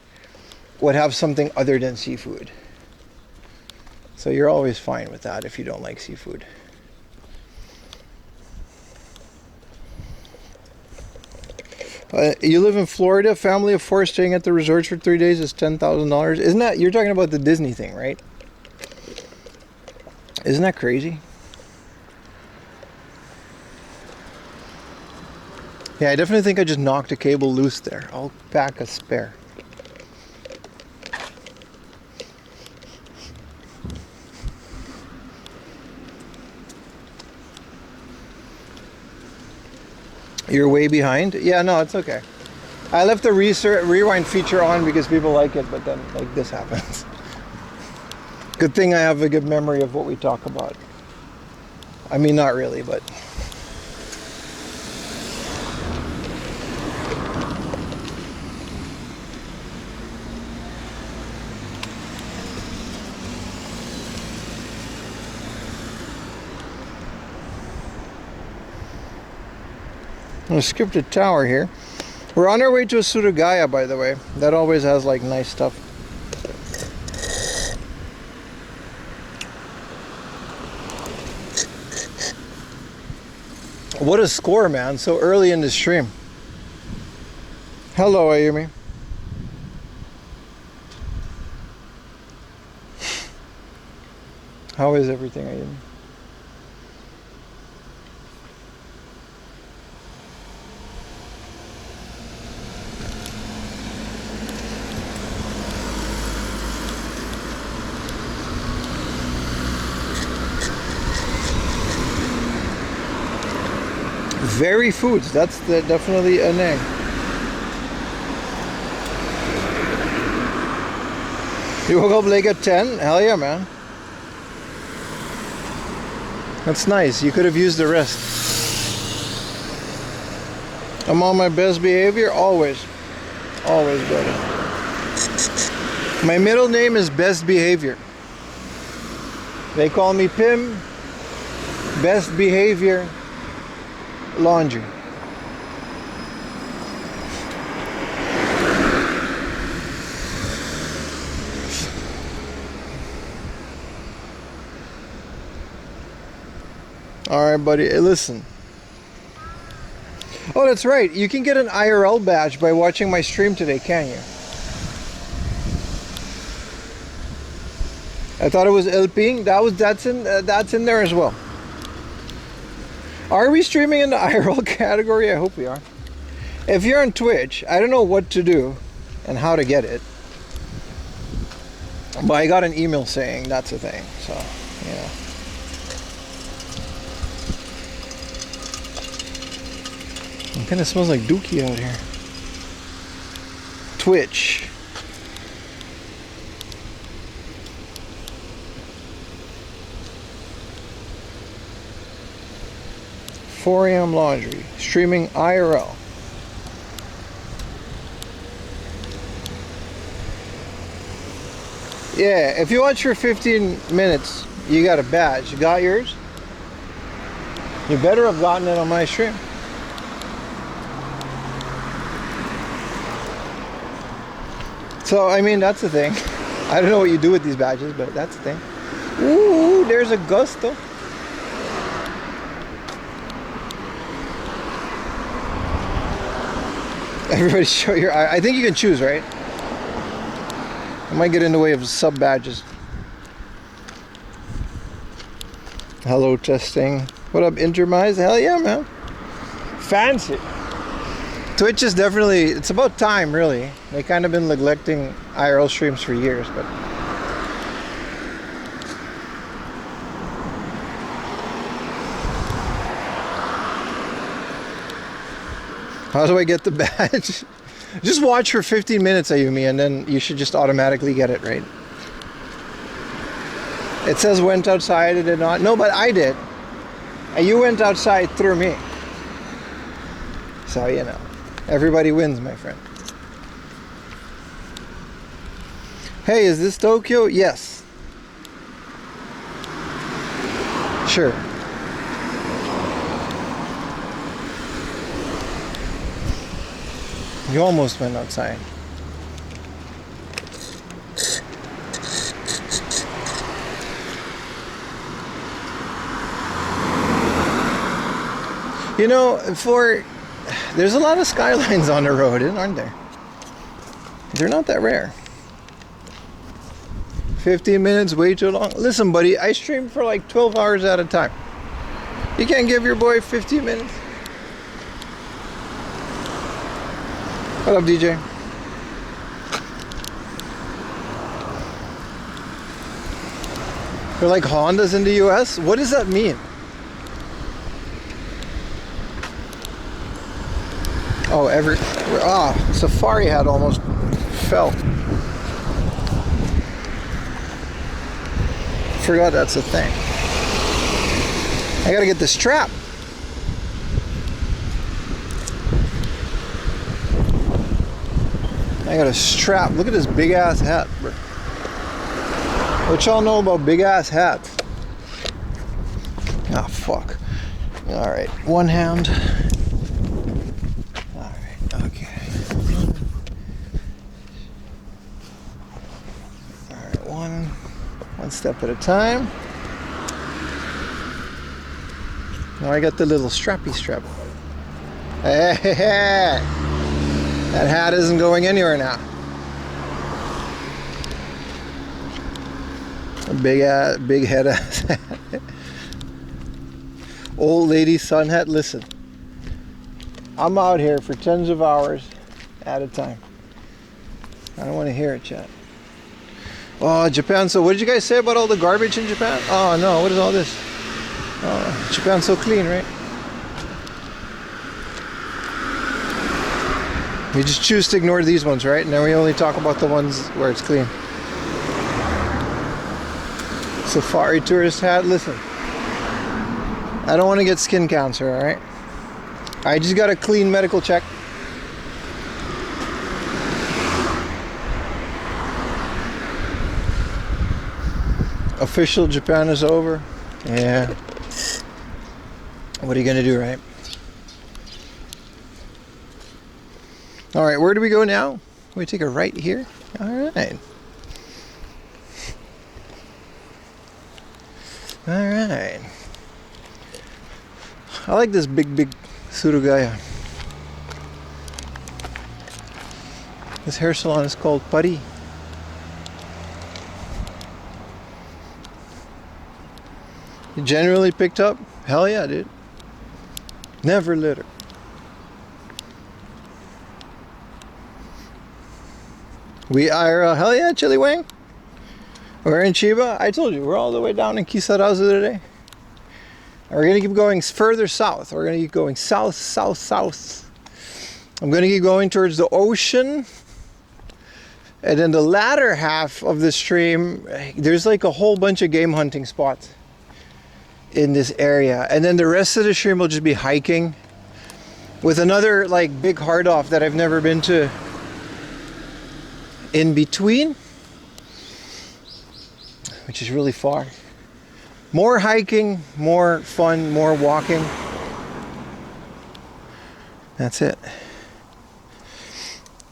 would have something other than seafood. So you're always fine with that if you don't like seafood. You live in Florida, family of 4 staying at the resort for 3 days is $10,000. Isn't that, you're talking about the Disney thing, right? Isn't that crazy? Yeah, I definitely think I just knocked a cable loose there. I'll pack a spare. You're way behind? Yeah, no, it's okay. I left the rewind feature on because people like it, but then like this happens. Good thing I have a good memory of what we talk about. I mean, not really, but... I'm gonna skip the tower here. We're on our way to a Suruga-ya, by the way. That always has like nice stuff. What a score, man. So early in the stream. Hello, Ayumi. How is everything, Ayumi? Very Foods, that's definitely a name. You woke up late at 10? Hell yeah, man. That's nice. You could have used the rest. I'm on my best behavior? Always. Always, buddy. My middle name is Best Behavior. They call me Pim. Best Behavior. Laundry. All right, buddy. Hey, listen. Oh, that's right. You can get an IRL badge by watching my stream today, can you? I thought it was El Ping. That's in there as well. Are we streaming in the IRL category? I hope we are. If you're on Twitch, I don't know what to do and how to get it. But I got an email saying that's a thing. So, yeah. It kind of smells like dookie out here. Twitch. Mifuneyama Laundry, streaming IRL. Yeah, if you watch for 15 minutes, you got a badge. You got yours? You better have gotten it on my stream. So, I mean, that's the thing. I don't know what you do with these badges, but that's the thing. Ooh, there's a Gusto. Everybody show your... I think you can choose, right? I might get in the way of sub badges. Hello, testing. What up, Intermise? Hell yeah, man. Fancy. Twitch is definitely... It's about time, really. They kind of been neglecting IRL streams for years, but... How do I get the badge? Just watch for 15 minutes, Ayumi, and then you should just automatically get it, right? It says went outside, it did not. No, but I did. And you went outside through me. So, you know, everybody wins, my friend. Hey, is this Tokyo? Yes. Sure. You almost went outside. You know, there's a lot of skylines on the road, aren't there? They're not that rare. 15 minutes, way too long. Listen, buddy, I stream for like 12 hours at a time. You can't give your boy 15 minutes. What up, DJ? They're like Hondas in the US? What does that mean? Oh, Safari hat almost fell. Forgot that's a thing. I gotta get this strap. I got a strap. Look at this big ass hat, bro. What y'all know about big ass hats? Ah, fuck. Alright, one hand. Alright, okay. Alright, one step at a time. Now I got the little strappy strap. Hey! That hat isn't going anywhere now. A big head ass hat. Old lady sun hat. Listen, I'm out here for tens of hours at a time. I don't want to hear it, chat. Oh, Japan. So what did you guys say about all the garbage in Japan? Oh no, what is all this? Oh, Japan's so clean, right? We just choose to ignore these ones, right? And then we only talk about the ones where it's clean. Safari tourist hat. Listen, I don't want to get skin cancer, all right? I just got a clean medical check. Official Japan is over. Yeah. What are you gonna do, right? All right, where do we go now? We take a right here. All right. All right. I like this big Suruga-ya. This hair salon is called Pari. You generally picked up? Hell yeah, dude. Never litter. We IRL, hell yeah, Chili Wang. We're in Chiba. I told you, we're all the way down in Kisarazu today. And we're gonna keep going further south. We're gonna keep going south, south, south. I'm gonna keep going towards the ocean. And then the latter half of the stream, there's like a whole bunch of game hunting spots in this area. And then the rest of the stream will just be hiking with another like big hard off that I've never been to in between, which is really far. More hiking, more fun, more walking. That's it.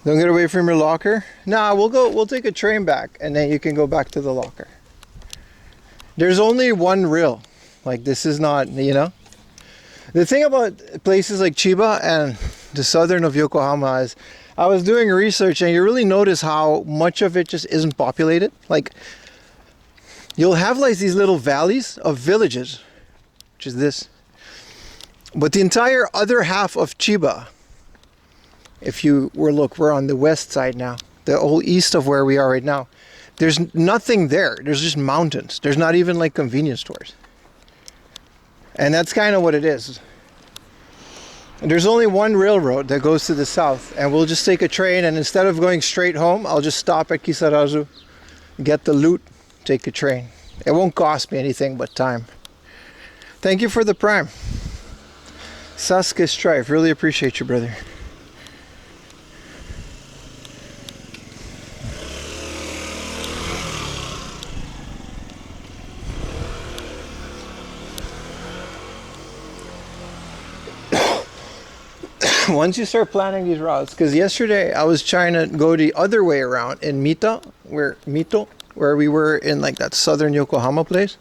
Don't get away from your locker. Nah, we'll take a train back and then you can go back to the locker. There's only one rail. Like, this is not, you know. The thing about places like Chiba and the southern of Yokohama is I was doing research and you really notice how much of it just isn't populated. Like, you'll have like these little valleys of villages, which is this. But the entire other half of Chiba, if you look, we're on the west side now, the whole east of where we are right now. There's nothing there. There's just mountains. There's not even like convenience stores. And that's kind of what it is. And there's only one railroad that goes to the south, and we'll just take a train, and instead of going straight home, I'll just stop at Kisarazu, get the loot, take a train. It won't cost me anything but time. Thank you for the prime. Sasuke Strife, really appreciate you, brother. Once you start planning these routes, because yesterday I was trying to go the other way around in Mito, where we were in like that southern Yokohama place.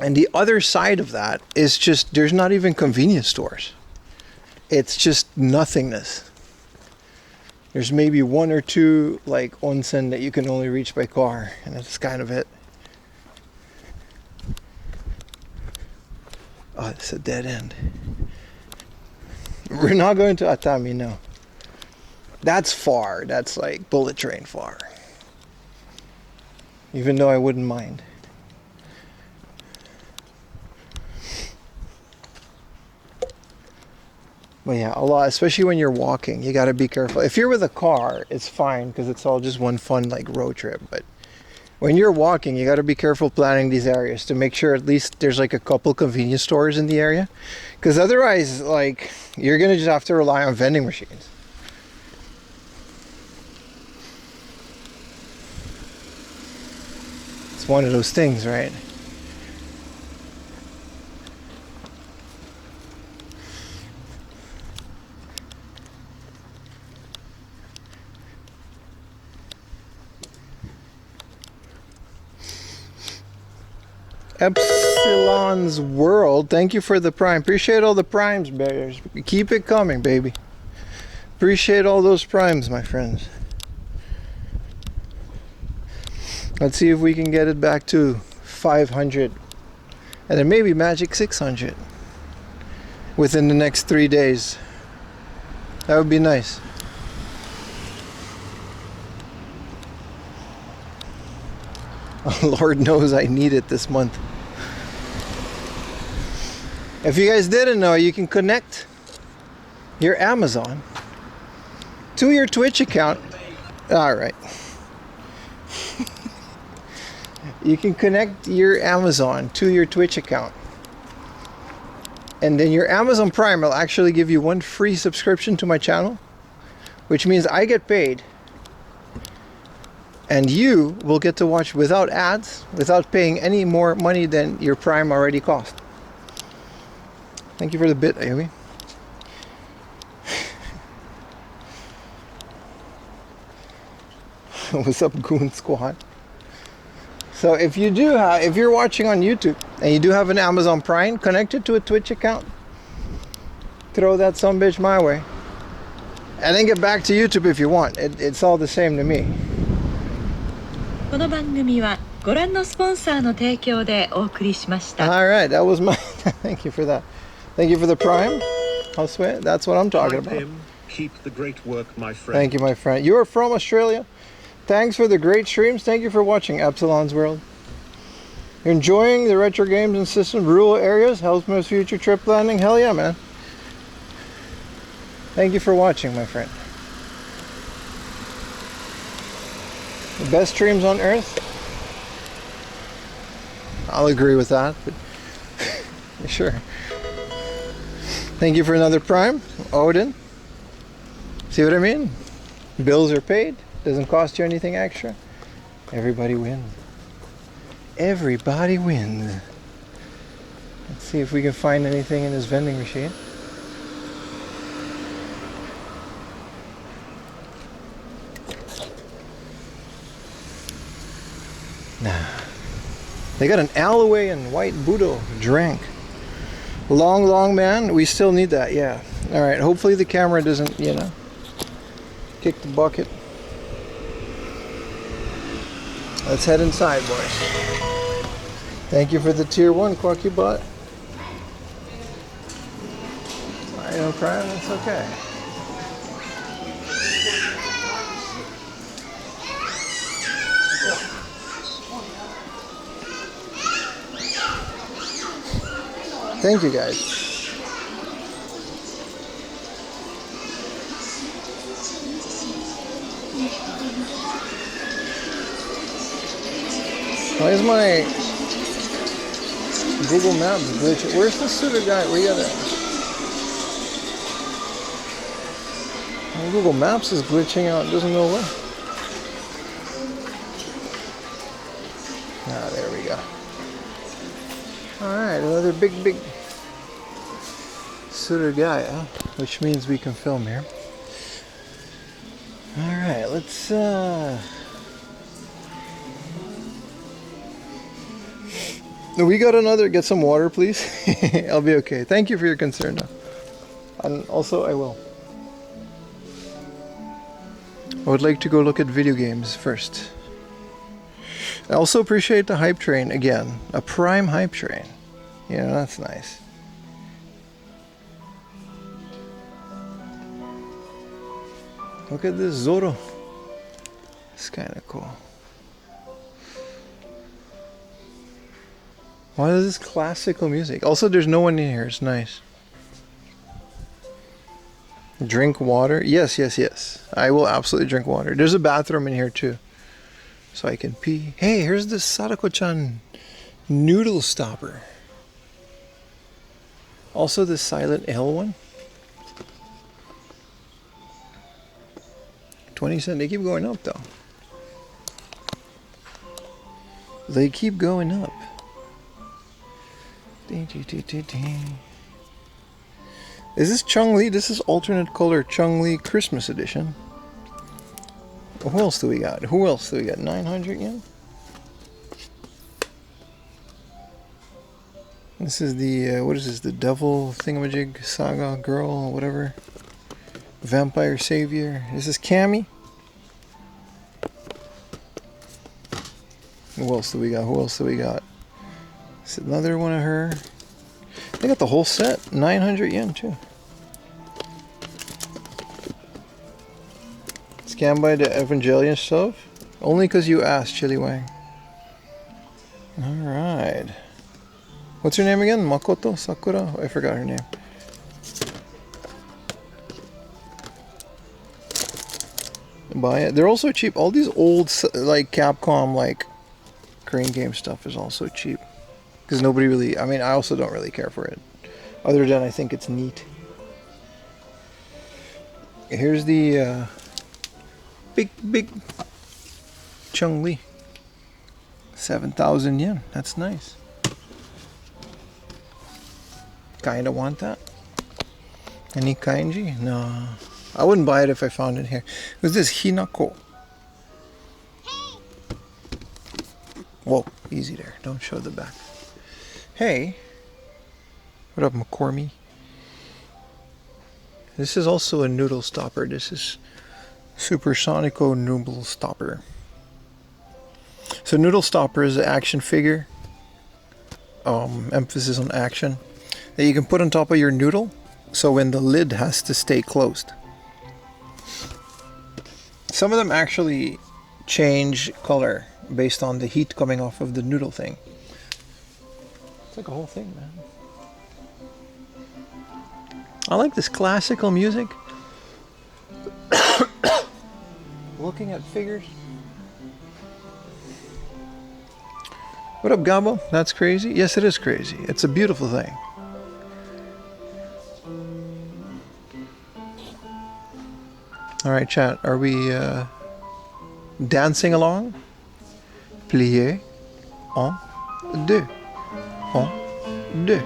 And the other side of that is just, there's not even convenience stores. It's just nothingness. There's maybe one or two like onsen that you can only reach by car, and that's kind of it. Oh, it's a dead end. We're not going to Atami, no. That's far. That's like bullet train far. Even though I wouldn't mind. But yeah, a lot, especially when you're walking, you gotta be careful. If you're with a car, it's fine because it's all just one fun like road trip. But when you're walking, you gotta be careful planning these areas to make sure at least there's like a couple convenience stores in the area. Because otherwise, like, you're gonna just have to rely on vending machines. It's one of those things, right? Epsilon's World, thank you for the prime. Appreciate all the primes, bears. Keep it coming, baby. Appreciate all those primes, my friends. Let's see if we can get it back to 500 and then maybe magic 600 within the next 3 days. That would be nice. Lord knows I need it this month. If you guys didn't know, you can connect your Amazon to your Twitch account. Alright. You can connect your Amazon to your Twitch account. And then your Amazon Prime will actually give you one free subscription to my channel, which means I get paid. And you will get to watch without ads, without paying any more money than your Prime already cost. Thank you for the bit, Ayumi. What's up, Goon Squad? So if you do have, if you're watching on YouTube and you do have an Amazon Prime, connect it to a Twitch account. Throw that sumbitch my way. And then get back to YouTube if you want. It's all the same to me. この番組はご覧のスポンサーの提供でお送りしました。 All right, that was my. Thank you for that. Thank you for the prime. I'll swear. That's what I'm talking about. Keep the great work, my friend. Thank you, my friend. You are from Australia. Thanks for the great streams. Thank you for watching Epsilon's World. You're enjoying the retro games and systems, rural areas, helps with future trip planning. Hell yeah, man. Thank you for watching, my friend. The best streams on earth? I'll agree with that, but sure. Thank you for another prime, Odin. See what I mean? Bills are paid, doesn't cost you anything extra. Everybody wins. Everybody wins. Let's see if we can find anything in this vending machine. They got an Alloway and white Budo drink. Long man, we still need that, yeah. Alright, hopefully the camera doesn't, you know, kick the bucket. Let's head inside, boys. Thank you for the tier 1, Quackybot. I don't cry, that's okay. Thank you, guys. Why is my Google Maps glitching? Where's the Suruga-ya? Where you at? My Google Maps is glitching out. It doesn't know what. Ah, there we go. Alright, another big Suruga-ya, which means we can film here. Alright, let's we got another, get some water please. I'll be okay. Thank you for your concern though. And also I will. I would like to go look at video games first. I also appreciate the hype train again. A prime hype train. Yeah, that's nice. Look at this Zoro. It's kind of cool. Why is this classical music? Also, there's no one in here. It's nice. Drink water. Yes. I will absolutely drink water. There's a bathroom in here too, so I can pee. Hey, here's the Sadako-chan noodle stopper. Also the Silent L one. 20 cents. They keep going up though. They keep going up. Is this Chun-Li? This is alternate color Chun-Li Christmas edition. Who else do we got? 900 yen? This is the, what is this? The devil thingamajig saga girl, whatever. Vampire savior. This is Cammy. Who else do we got? It's another one of her. They got the whole set. 900 yen too. Scanned by the Evangelion stuff. Only because you asked, Chili Wang. Alright. What's her name again? Makoto Sakura? I forgot her name. Buy it. They're also cheap. All these old, like Capcom, like Crane Game stuff is also cheap. Because nobody really, I mean, I also don't really care for it. Other than I think it's neat. Here's the big Chun-Li. 7,000 yen. That's nice. Kinda want that. Any kanji? No. I wouldn't buy it if I found it here. Who's this? Hinako. Whoa, easy there. Don't show the back. Hey. What up, McCormy? This is also a noodle stopper. This is Supersonico Noodle Stopper. So Noodle Stopper is an action figure. Emphasis on action. That you can put on top of your noodle. So when the lid has to stay closed. Some of them actually change color based on the heat coming off of the noodle thing. It's like a whole thing, man. I like this classical music. Looking at figures. What up, Gabo? That's crazy? Yes, it is crazy. It's a beautiful thing. Alright, chat. Are we dancing along? Plié. Un, deux. Un, deux.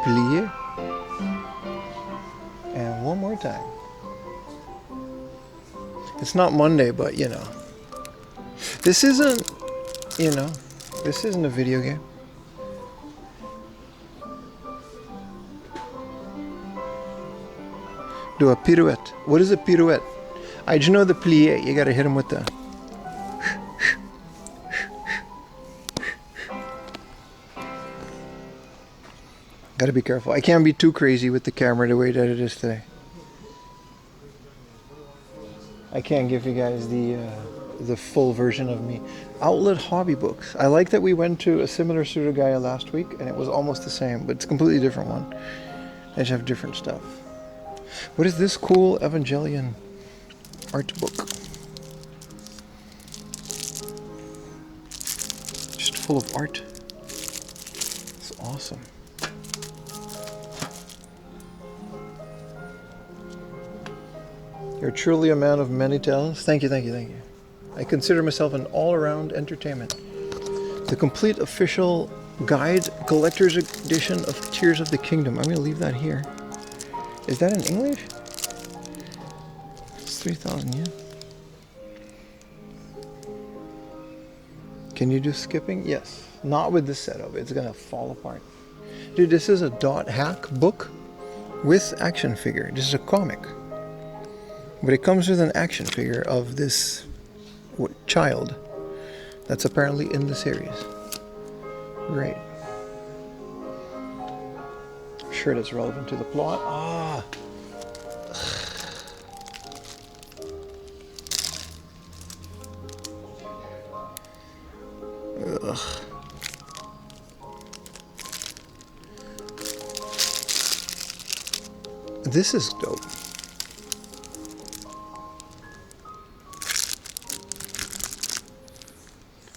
Plié. And one more time. It's not Monday, but you know. This isn't, you know, this isn't a video game. Do a pirouette. What is a pirouette? I just know the plie. You gotta hit him with the... Gotta be careful. I can't be too crazy with the camera the way that it is today. I can't give you guys the full version of me. Outlet hobby books. I like that we went to a similar Suruga-ya last week and it was almost the same, but it's a completely different one. They just have different stuff. What is this cool Evangelion art book? Just full of art. It's awesome. You're truly a man of many talents. Thank you, thank you, thank you. I consider myself an all-around entertainment. The complete official guide, collector's edition of Tears of the Kingdom. I'm going to leave that here. Is that in English? It's 3,000 yen. Can you do skipping? Yes. Not with this setup. It's going to fall apart. Dude, this is a dot hack book with action figure. This is a comic. But it comes with an action figure of this child that's apparently in the series. Great. I'm sure that's relevant to the plot. Ah! Ugh. This is dope.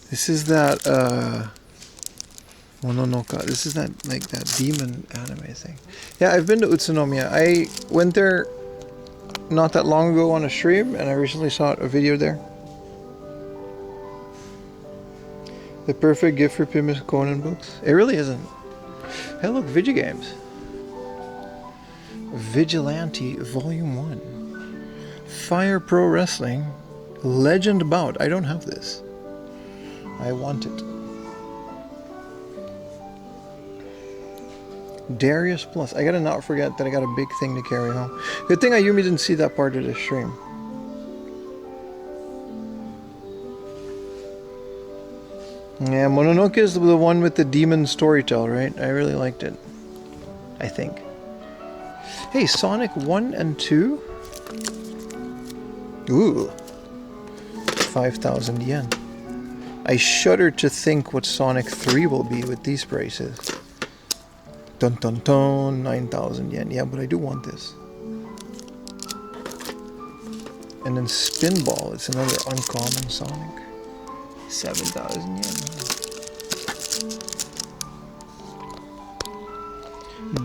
This is that Mononoka. This is that like that demon anime thing. Yeah, I've been to Utsunomiya. I went there not that long ago on a stream, and I recently saw a video there. The perfect gift for Pimus Conan books. It really isn't. Hey, look, Vigigames. Vigilante Volume 1. Fire Pro Wrestling Legend Bout. I don't have this. I want it. Darius Plus. I gotta not forget that I got a big thing to carry home. Good thing Ayumi didn't see that part of the stream. Yeah, Mononoke is the one with the demon storytell, right? I really liked it. I think. Hey, Sonic 1 and 2? Ooh. 5,000 yen. I shudder to think what Sonic 3 will be with these prices. Dun dun dun, 9,000 yen. Yeah, but I do want this. And then Spinball, it's another uncommon Sonic. 7,000 yen.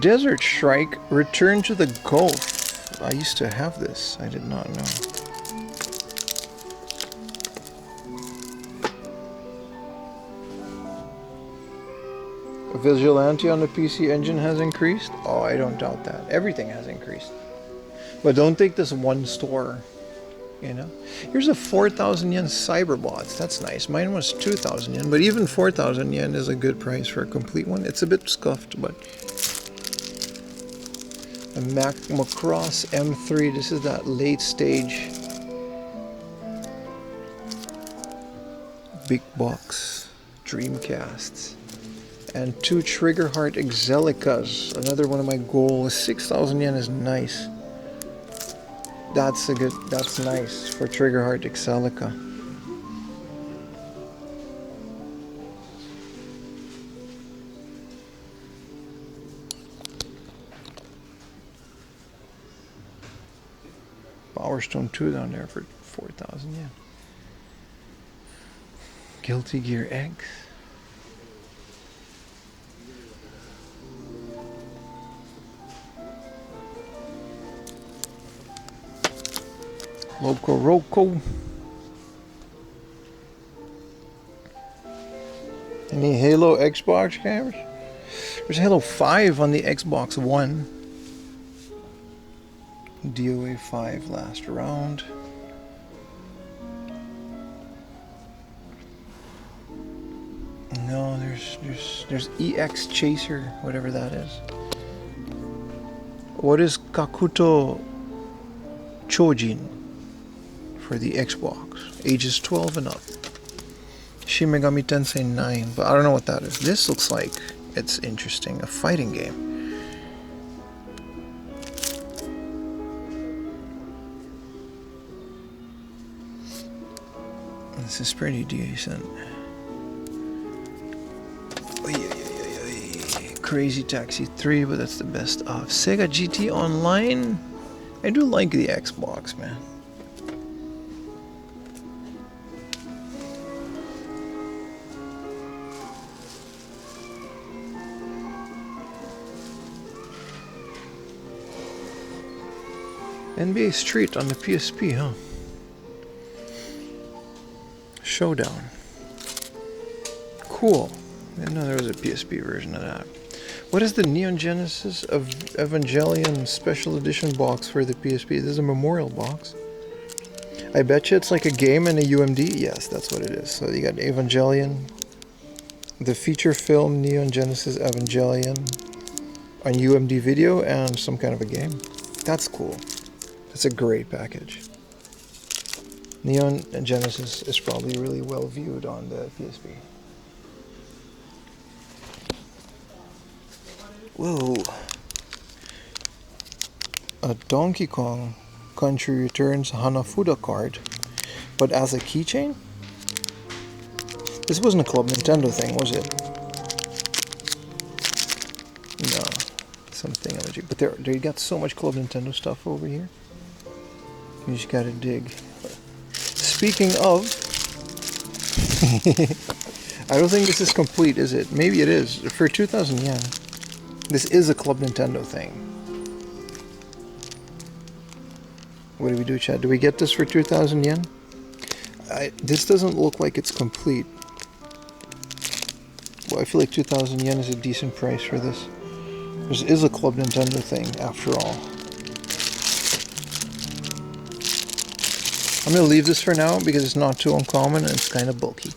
Desert Strike, Return to the Gulf. I used to have this. I did not know. Vigilante on the PC Engine has increased? Oh, I don't doubt that. Everything has increased. But don't take this one store, you know? Here's a 4,000 yen Cyberbots. That's nice. Mine was 2,000 yen, but even 4,000 yen is a good price for a complete one. It's a bit scuffed, but... A Macross M3. This is that late stage big box Dreamcasts. And 2 Triggerheart Exelicas. Another one of my goals. 6,000 yen is nice. That's nice for Triggerheart Exelica. Power Stone 2 down there for 4,000 yen. Guilty Gear X. Loco Roco. Any Halo Xbox gamers? There's Halo 5 on the Xbox One. DOA 5 last round. No, there's EX Chaser, whatever that is. What is Kakuto Chojin for the Xbox, ages 12 and up. Shin Megami Tensei 9, but I don't know what that is. This looks like it's interesting, a fighting game. This is pretty decent. Oy, oy, oy, oy. Crazy Taxi 3, but that's the best of. Sega GT Online. I do like the Xbox, man. NBA Street on the PSP, huh? Showdown. Cool. I didn't know there was a PSP version of that. What is the Neon Genesis of Evangelion Special Edition box for the PSP? This is a memorial box. I bet you it's like a game and a UMD. Yes, that's what it is. So you got Evangelion, the feature film Neon Genesis Evangelion on UMD video, and some kind of a game. That's cool. That's a great package. Neon Genesis is probably really well viewed on the PSP. Whoa. A Donkey Kong Country Returns Hanafuda card, but as a keychain? This wasn't a Club Nintendo thing, was it? No. Something allergic. But they got so much Club Nintendo stuff over here. You just gotta dig. Speaking of, I don't think this is complete, is it? Maybe it is. For 2,000 yen. This is a Club Nintendo thing. What do we do, Chad? Do we get this for 2,000 yen? This doesn't look like it's complete. Well, I feel like 2,000 yen is a decent price for this. This is a Club Nintendo thing, after all. I'm going to leave this for now because it's not too uncommon and it's kind of bulky.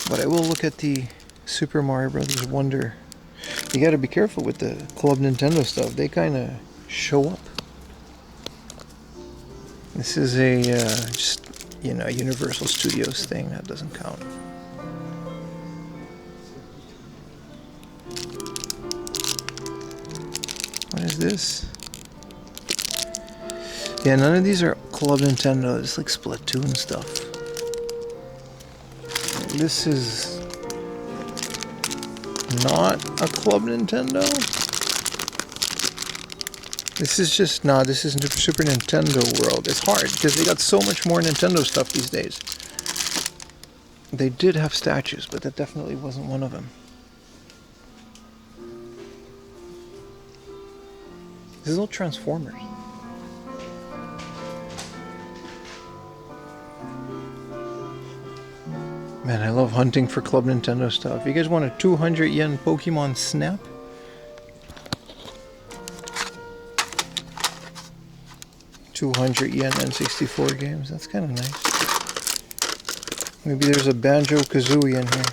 But I will look at the Super Mario Brothers Wonder. You got to be careful with the Club Nintendo stuff. They kind of show up. This is a just, you know, Universal Studios thing. That doesn't count. What is this? Yeah, none of these are Club Nintendo. It's like Splatoon stuff. This is not a Club Nintendo. This is just not. This is Super Nintendo World. It's hard because they got so much more Nintendo stuff these days. They did have statues, but that definitely wasn't one of them. This is all Transformers. Man, I love hunting for Club Nintendo stuff. You guys want a 200 yen Pokemon Snap? $200 yen N64 games. That's kind of nice. Maybe there's a Banjo-Kazooie in here.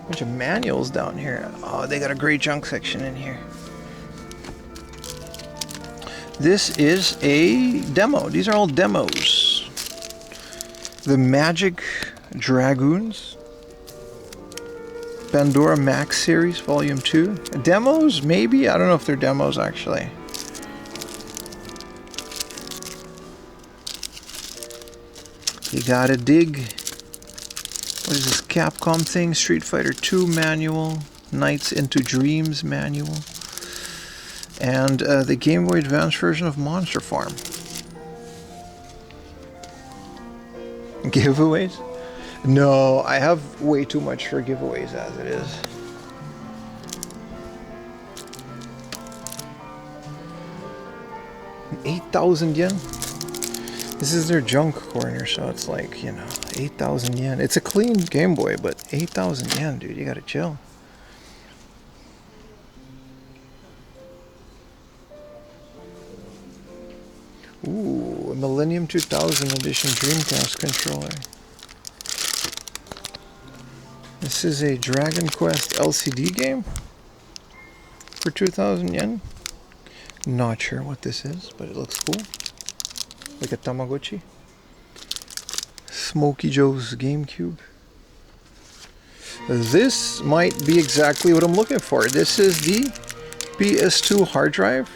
Bunch of manuals down here. Oh, they got a great junk section in here. This is a demo. These are all demos. The Magic Dragoons. Pandora Max Series, Volume 2. Demos, maybe? I don't know if they're demos, actually. You gotta dig. What is this Capcom thing? Street Fighter 2 manual. Nights into Dreams manual. And the Game Boy Advance version of Monster Farm. Giveaways? No, I have way too much for giveaways as it is. $8,000 yen? This is their junk corner, so it's like, you know, 8,000 yen. It's a clean Game Boy, but 8,000 yen, dude, you gotta chill. Ooh, a Millennium 2000 edition Dreamcast controller. This is a Dragon Quest LCD game for 2,000 yen. Not sure what this is, but it looks cool. Like a Tamagotchi. Smokey Joe's GameCube. This might be exactly what I'm looking for. This is the PS2 hard drive.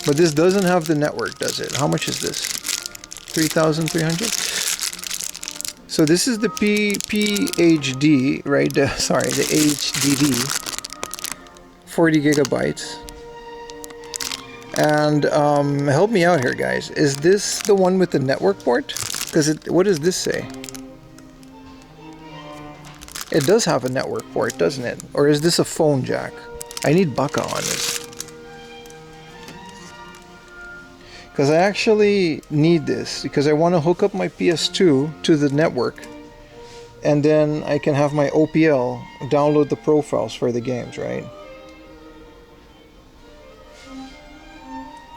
But this doesn't have the network, does it? How much is this? 3,300? So this is the PHD, right? Sorry, the HDD. 40 gigabytes. And help me out here, guys. Is this the one with the network port? Because what does this say? It does have a network port, doesn't it? Or is this a phone jack? I need Baka on this. Because I actually need this. Because I want to hook up my PS2 to the network. And then I can have my OPL download the profiles for the games, right?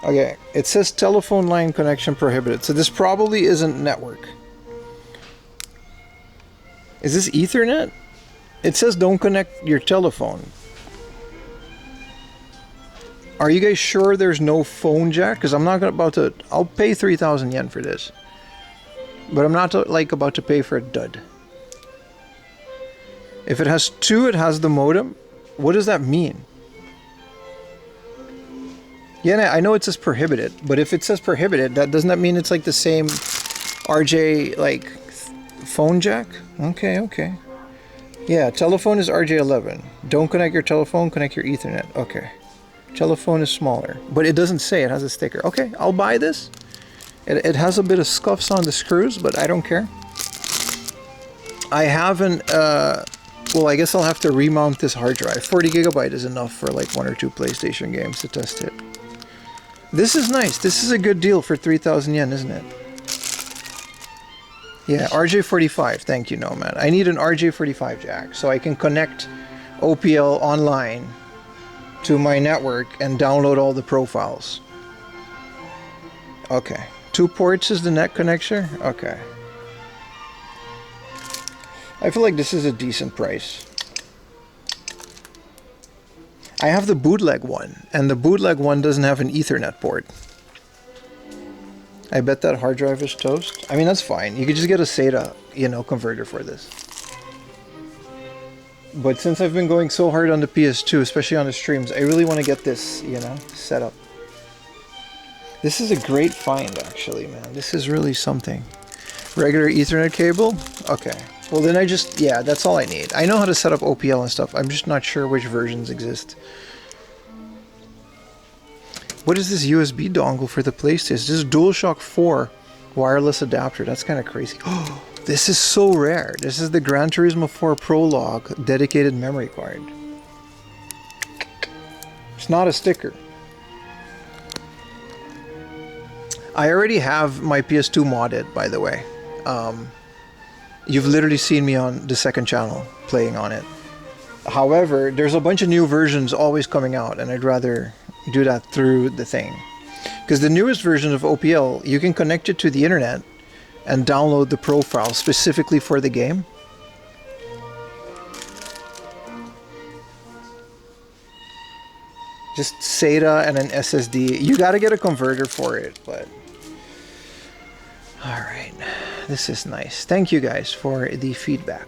Okay, it says telephone line connection prohibited. So this probably isn't network. Is this Ethernet? It says don't connect your telephone. Are you guys sure there's no phone jack? Because I'm not about to... I'll pay 3,000 yen for this. But I'm not like about to pay for a dud. If it has two, it has the modem. What does that mean? Yeah, I know it says prohibited. But if it says prohibited, doesn't that mean it's like the same RJ like phone jack? Okay, okay. Yeah, telephone is RJ11. Don't connect your telephone, connect your Ethernet. Okay. Telephone is smaller. But it doesn't say, it has a sticker. Okay, I'll buy this. It has a bit of scuffs on the screws, but I don't care. I haven't, well, I guess I'll have to remount this hard drive. 40 gigabyte is enough for like 1 or 2 PlayStation games to test it. This is nice. This is a good deal for 3,000 yen, isn't it? Yeah, RJ45. Thank you, Nomad. I need an RJ45 jack so I can connect OPL online to my network and download all the profiles. Okay. 2 ports is the net connection? Okay. I feel like this is a decent price. I have the bootleg one, and the bootleg one doesn't have an Ethernet port. I bet that hard drive is toast. I mean, that's fine. You could just get a SATA, converter for this. But since I've been going so hard on the PS2, especially on the streams, I really want to get this, set up. This is a great find, actually, man. This is really something. Regular Ethernet cable? Okay. Well, then yeah, that's all I need. I know how to set up OPL and stuff. I'm just not sure which versions exist. What is this USB dongle for the PlayStation? This is DualShock 4 wireless adapter. That's kind of crazy. Oh, this is so rare. This is the Gran Turismo 4 Prologue dedicated memory card. It's not a sticker. I already have my PS2 modded, by the way. You've literally seen me on the second channel playing on it. However, there's a bunch of new versions always coming out, and I'd rather do that through the thing. Because the newest version of OPL, you can connect it to the internet and download the profile specifically for the game. Just SATA and an SSD. You gotta get a converter for it, but... Alright, this is nice. Thank you guys for the feedback.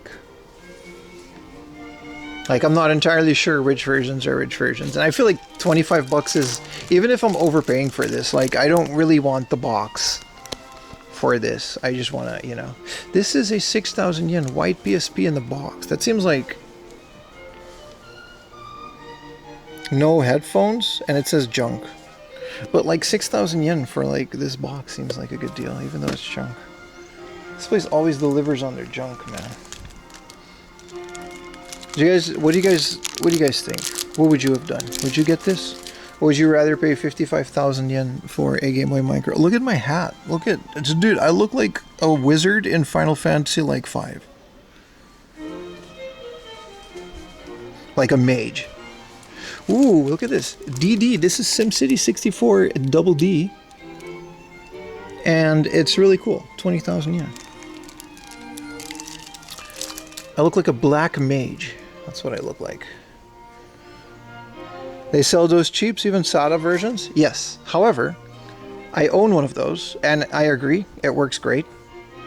Like, I'm not entirely sure which versions are which versions. And I feel like 25 bucks is... Even if I'm overpaying for this, like, I don't really want the box for this. I just want to, This is a 6,000 yen white PSP in the box. That seems like... No headphones, and it says junk. But like 6,000 yen for like this box seems like a good deal, even though it's junk. This place always delivers on their junk, man. What do you guys think? What would you have done? Would you get this? Or would you rather pay 55,000 yen for a Game Boy Micro? Look at my hat. Look at, dude, I look like a wizard in Final Fantasy like 5. Like a mage. Ooh, look at this. DD. This is SimCity 64 Double D. And it's really cool. 20,000 yen. I look like a black mage. That's what I look like. They sell those cheaps, even SATA versions? Yes. However, I own one of those, and I agree, it works great.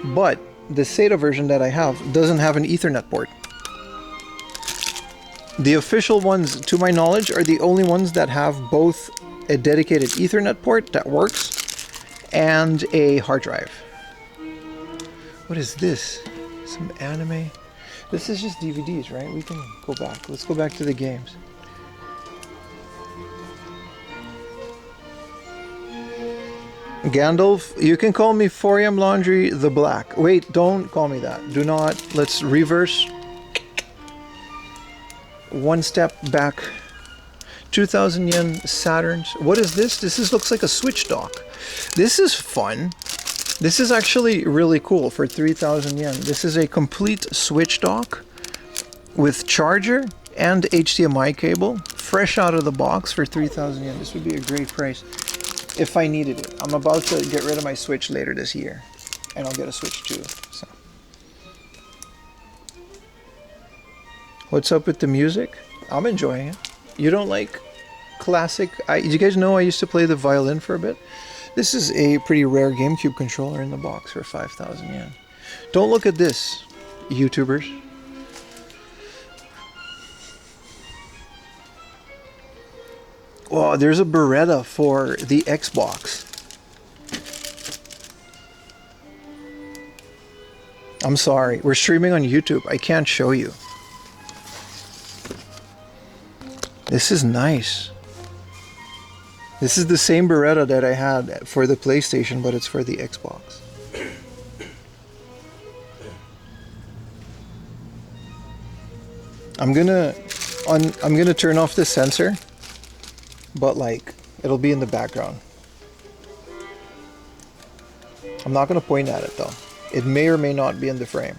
But the SATA version that I have doesn't have an Ethernet port. The official ones, to my knowledge, are the only ones that have both a dedicated Ethernet port that works and a hard drive. What is this? Some anime? This is just DVDs, right? We can go back. Let's go back to the games. Gandalf, you can call me 4am Laundry the Black. Wait, don't call me that. Do not. Let's reverse. One step back. 2,000 yen Saturns. What is this? This looks like a Switch dock. This is fun. This is actually really cool for 3,000 yen. This is a complete Switch dock with charger and HDMI cable, fresh out of the box for 3,000 yen. This would be a great price if I needed it. I'm about to get rid of my Switch later this year, and I'll get a Switch 2. So. What's up with the music? I'm enjoying it. You don't like classic? You guys know I used to play the violin for a bit. This is a pretty rare GameCube controller in the box for 5,000 yen. Don't look at this, YouTubers. Oh, there's a Beretta for the Xbox. I'm sorry, we're streaming on YouTube. I can't show you. This is nice. This is the same Beretta that I had for the PlayStation, but it's for the Xbox. I'm gonna turn off the sensor, but like it'll be in the background. I'm not gonna point at it though. It may or may not be in the frame.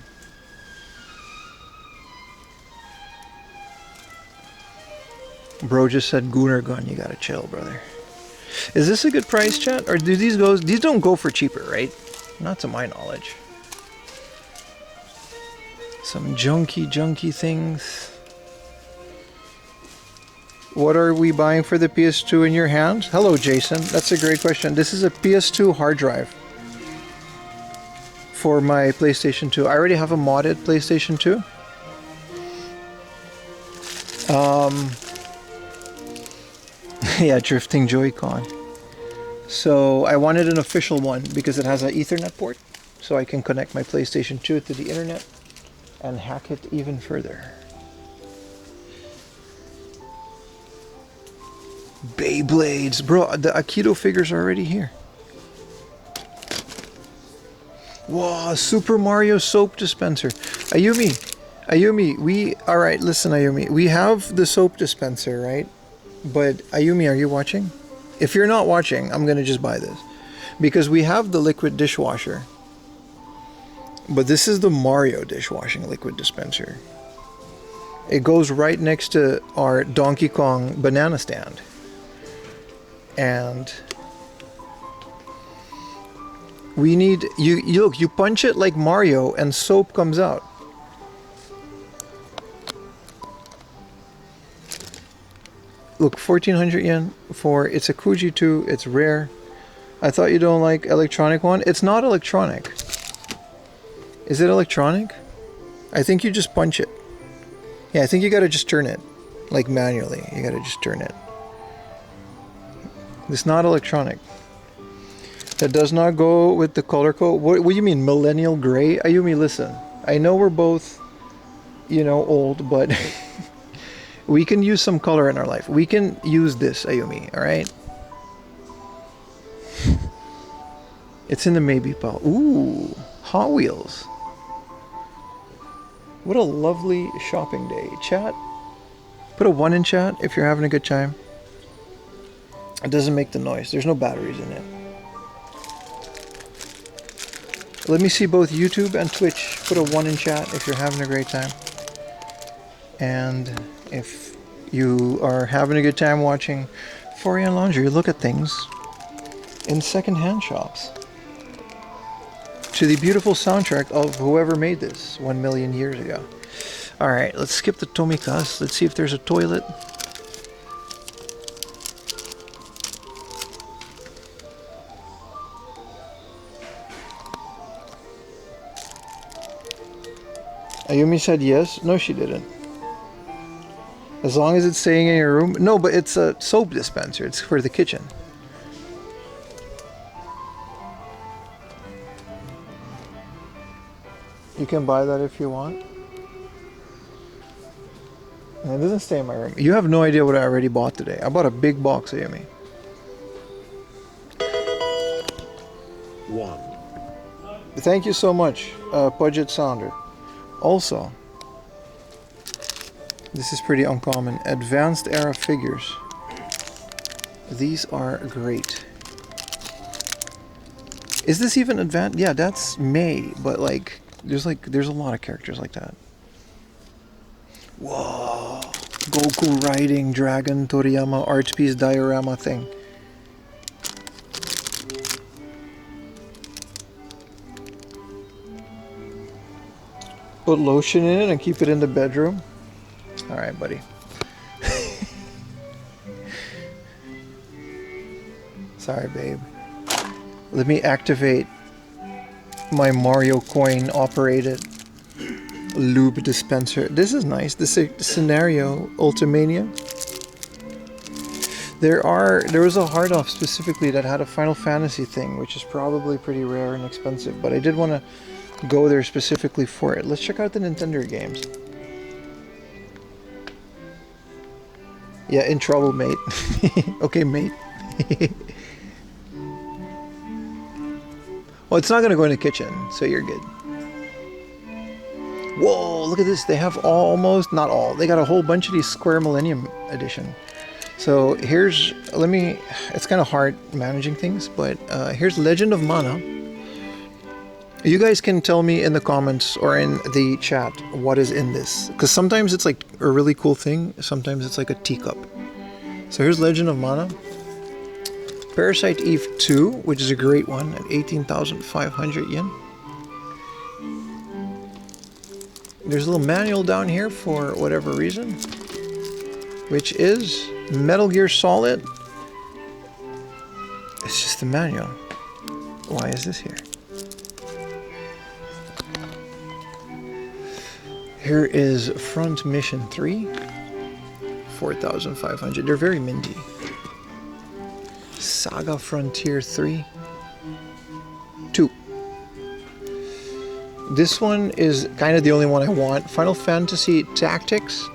Bro just said Gooner gun. You gotta chill, brother. Is this a good price, chat? Or do these go? These don't go for cheaper, right? Not to my knowledge. Some junky things. What are we buying for the PS2 in your hands? Hello, Jason. That's a great question. This is a PS2 hard drive for my PlayStation 2. I already have a modded PlayStation 2. Yeah, drifting Joy-Con. So I wanted an official one because it has an Ethernet port, so I can connect my PlayStation 2 to the internet and hack it even further. Beyblades, bro. The Aikido figures are already here. Wow, Super Mario soap dispenser. Ayumi, all right, listen, Ayumi. We have the soap dispenser, right? But Ayumi, are you watching? If you're not watching, I'm gonna just buy this because we have the liquid dishwasher. But this is the Mario dishwashing liquid dispenser. It goes right next to our Donkey Kong banana stand. And we need, you look, you punch it like Mario and soap comes out. Look, 1,400 yen for, it's a Kuji 2, it's rare. I thought you don't like electronic one. It's not electronic. Is it electronic? I think you just punch it. Yeah, I think you gotta just turn it. Like manually, you gotta just turn it. It's not electronic. That does not go with the color code. What do you mean, millennial gray? Ayumi, listen. I know we're both, you know, old, but we can use some color in our life. We can use this, Ayumi, alright? It's in the maybe pile. Ooh, Hot Wheels. What a lovely shopping day. Chat, put a 1 in chat if you're having a good time. It doesn't make the noise. There's no batteries in it. Let me see both YouTube and Twitch. Put a 1 in chat if you're having a great time. And if you are having a good time watching Foreign Laundry look at things in second-hand shops. To the beautiful soundtrack of whoever made this 1 million years ago. Alright, let's skip the Tomikas. Let's see if there's a toilet. Ayumi said yes. No, she didn't. As long as it's staying in your room. No, but it's a soap dispenser. It's for the kitchen. You can buy that if you want. And it doesn't stay in my room. You have no idea what I already bought today. I bought a big box, Ayumi. 1. Thank you so much, Budget Sounder. Also, this is pretty uncommon. Advanced era figures. These are great. Is this even advanced? Yeah, that's May, but there's a lot of characters like that. Whoa! Goku riding Dragon Toriyama art piece diorama thing. Put lotion in it and keep it in the bedroom. All right, buddy. Sorry, babe. Let me activate my Mario coin operated lube dispenser. This is nice. This is Scenario Ultimania. There was a hard off specifically that had a Final Fantasy thing, which is probably pretty rare and expensive, but I did want to go there specifically for it. Let's check out the Nintendo games. Yeah, in trouble, mate. Okay, mate. Well, it's not going to go in the kitchen, so you're good. Whoa, look at this. They have almost, not all, they got a whole bunch of these Square Millennium Edition. So here's, it's kind of hard managing things, but here's Legend of Mana. You guys can tell me in the comments or in the chat what is in this. Because sometimes it's like a really cool thing. Sometimes it's like a teacup. So here's Legend of Mana. Parasite Eve 2, which is a great one at 18,500 yen. There's a little manual down here for whatever reason. Which is Metal Gear Solid. It's just the manual. Why is this here? Here is Front Mission 3, 4,500. They're very minty. Saga Frontier 3, 2. This one is kind of the only one I want. Final Fantasy Tactics.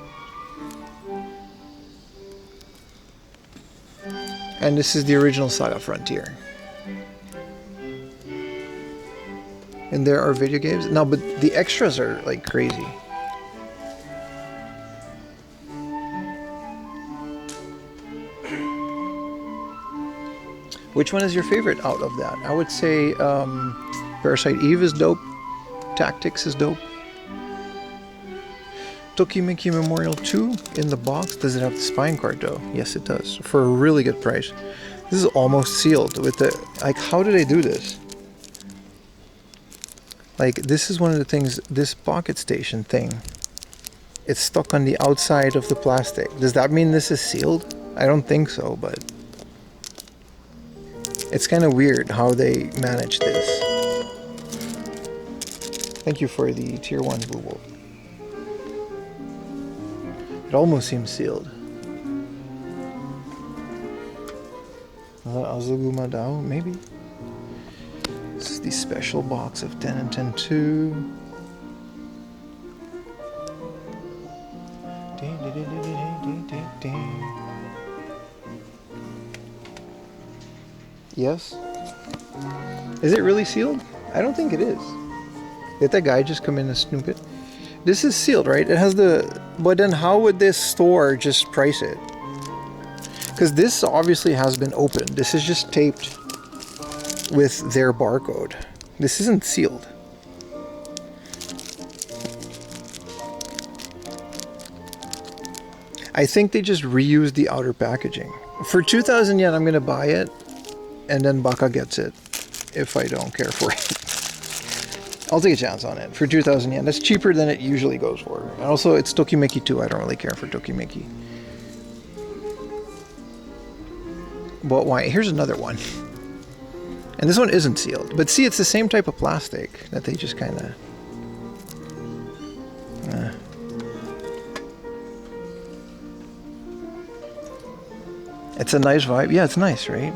And this is the original Saga Frontier. And there are video games. No, but the extras are like crazy. Which one is your favorite out of that? I would say Parasite Eve is dope. Tactics is dope. Tokimeki Memorial 2 in the box. Does it have the spine card though? Yes, it does. For a really good price. This is almost sealed with the, how do they do this? This is one of the things, this pocket station thing, it's stuck on the outside of the plastic. Does that mean this is sealed? I don't think so, but it's kind of weird how they manage this. Thank you for the tier 1 Blue Wolf. It almost seems sealed. Azuguma Dao, maybe? This is the special box of 10 and 10 2. Yes? Is it really sealed? I don't think it is. Did that guy just come in and snoop it? This is sealed, right? It has the... But then how would this store just price it? Because this obviously has been opened. This is just taped with their barcode. This isn't sealed. I think they just reused the outer packaging. For 2,000 yen, I'm gonna buy it, and then Baka gets it if I don't care for it. I'll take a chance on it for 2,000 yen. That's cheaper than it usually goes for. And also, it's Tokimeki too. I don't really care for Tokimeki. But why? Here's another one. And this one isn't sealed. But see, it's the same type of plastic that they just kind of... It's a nice vibe. Yeah, it's nice, right?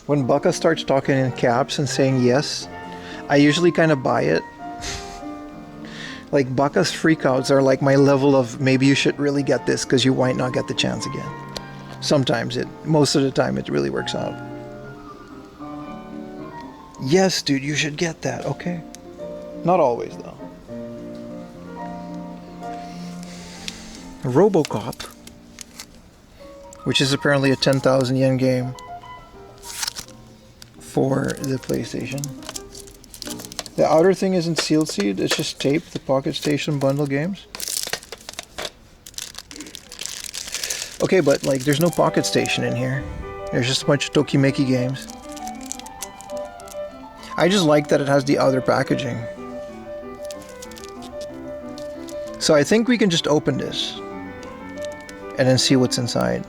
When Baka starts talking in caps and saying yes, I usually kind of buy it. Like, Baka's freakouts are like my level of maybe you should really get this because you might not get the chance again. Sometimes most of the time it really works out. Yes, dude, you should get that. Okay. Not always, though. RoboCop, which is apparently a 10,000 yen game for the PlayStation. The outer thing isn't sealed, it's just tape, the Pocket Station bundle games. Okay, but like there's no Pocket Station in here. There's just a bunch of Tokimeki games. I just like that it has the outer packaging. So I think we can just open this and then see what's inside.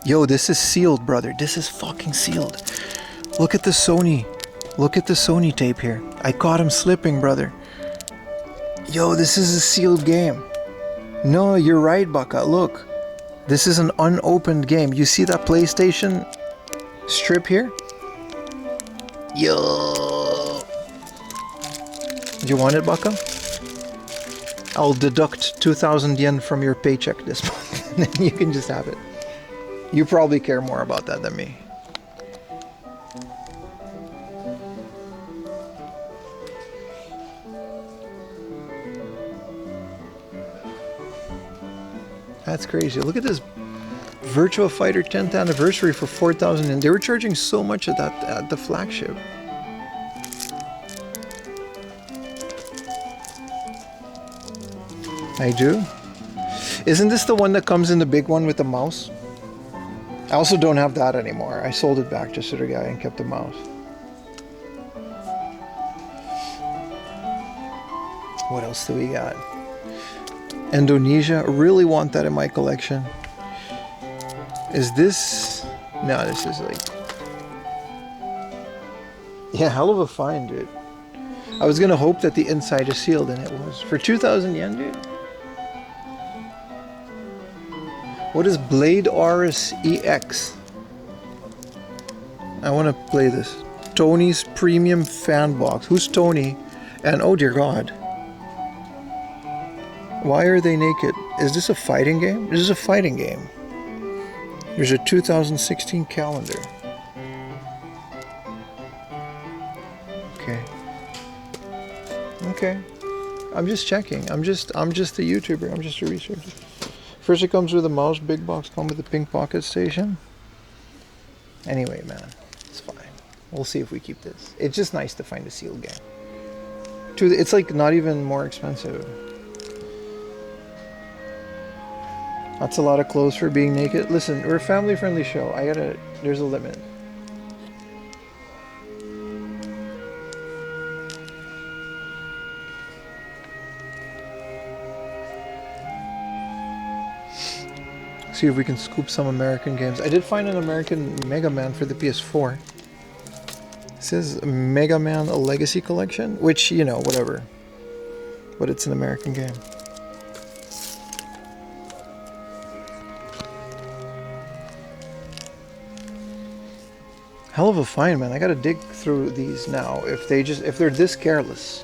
Yo, this is sealed, brother. This is fucking sealed. Look at the Sony. Look at the Sony tape here. I caught him slipping, brother. Yo, this is a sealed game. No, you're right, Baka. Look. This is an unopened game. You see that PlayStation strip here? Yo. Do you want it, Baka? I'll deduct 2,000 yen from your paycheck this month, and then you can just have it. You probably care more about that than me. That's crazy. Look at this Virtua Fighter 10th anniversary for 4,000, and they were charging so much at that at the flagship. I do. Isn't this the one that comes in the big one with the mouse? I also don't have that anymore. I sold it back to Suruga-ya and kept the mouse. What else do we got? Indonesia. Really want that in my collection. Is this... No, this is like... Yeah, hell of a find, dude. I was gonna hope that the inside is sealed, and it was. For 2,000 yen, dude? What is Blade Aurus EX? I want to play this. Tony's Premium Fan Box. Who's Tony? And oh dear God. Why are they naked? Is this a fighting game? This is a fighting game. There's a 2016 calendar. Okay. Okay. I'm just checking. I'm just a YouTuber. I'm just a researcher. First it comes with a mouse, big box comes with a pink Pocket Station. Anyway, man, it's fine. We'll see if we keep this. It's just nice to find a sealed game. It's like not even more expensive. That's a lot of clothes for being naked. Listen, we're a family-friendly show. There's a limit. See if we can scoop some American games. I did find an American Mega Man for the PS4. It says Mega Man A Legacy Collection, which, you know, whatever. But it's an American game. Hell of a find, man. I gotta dig through these now. If they're this careless.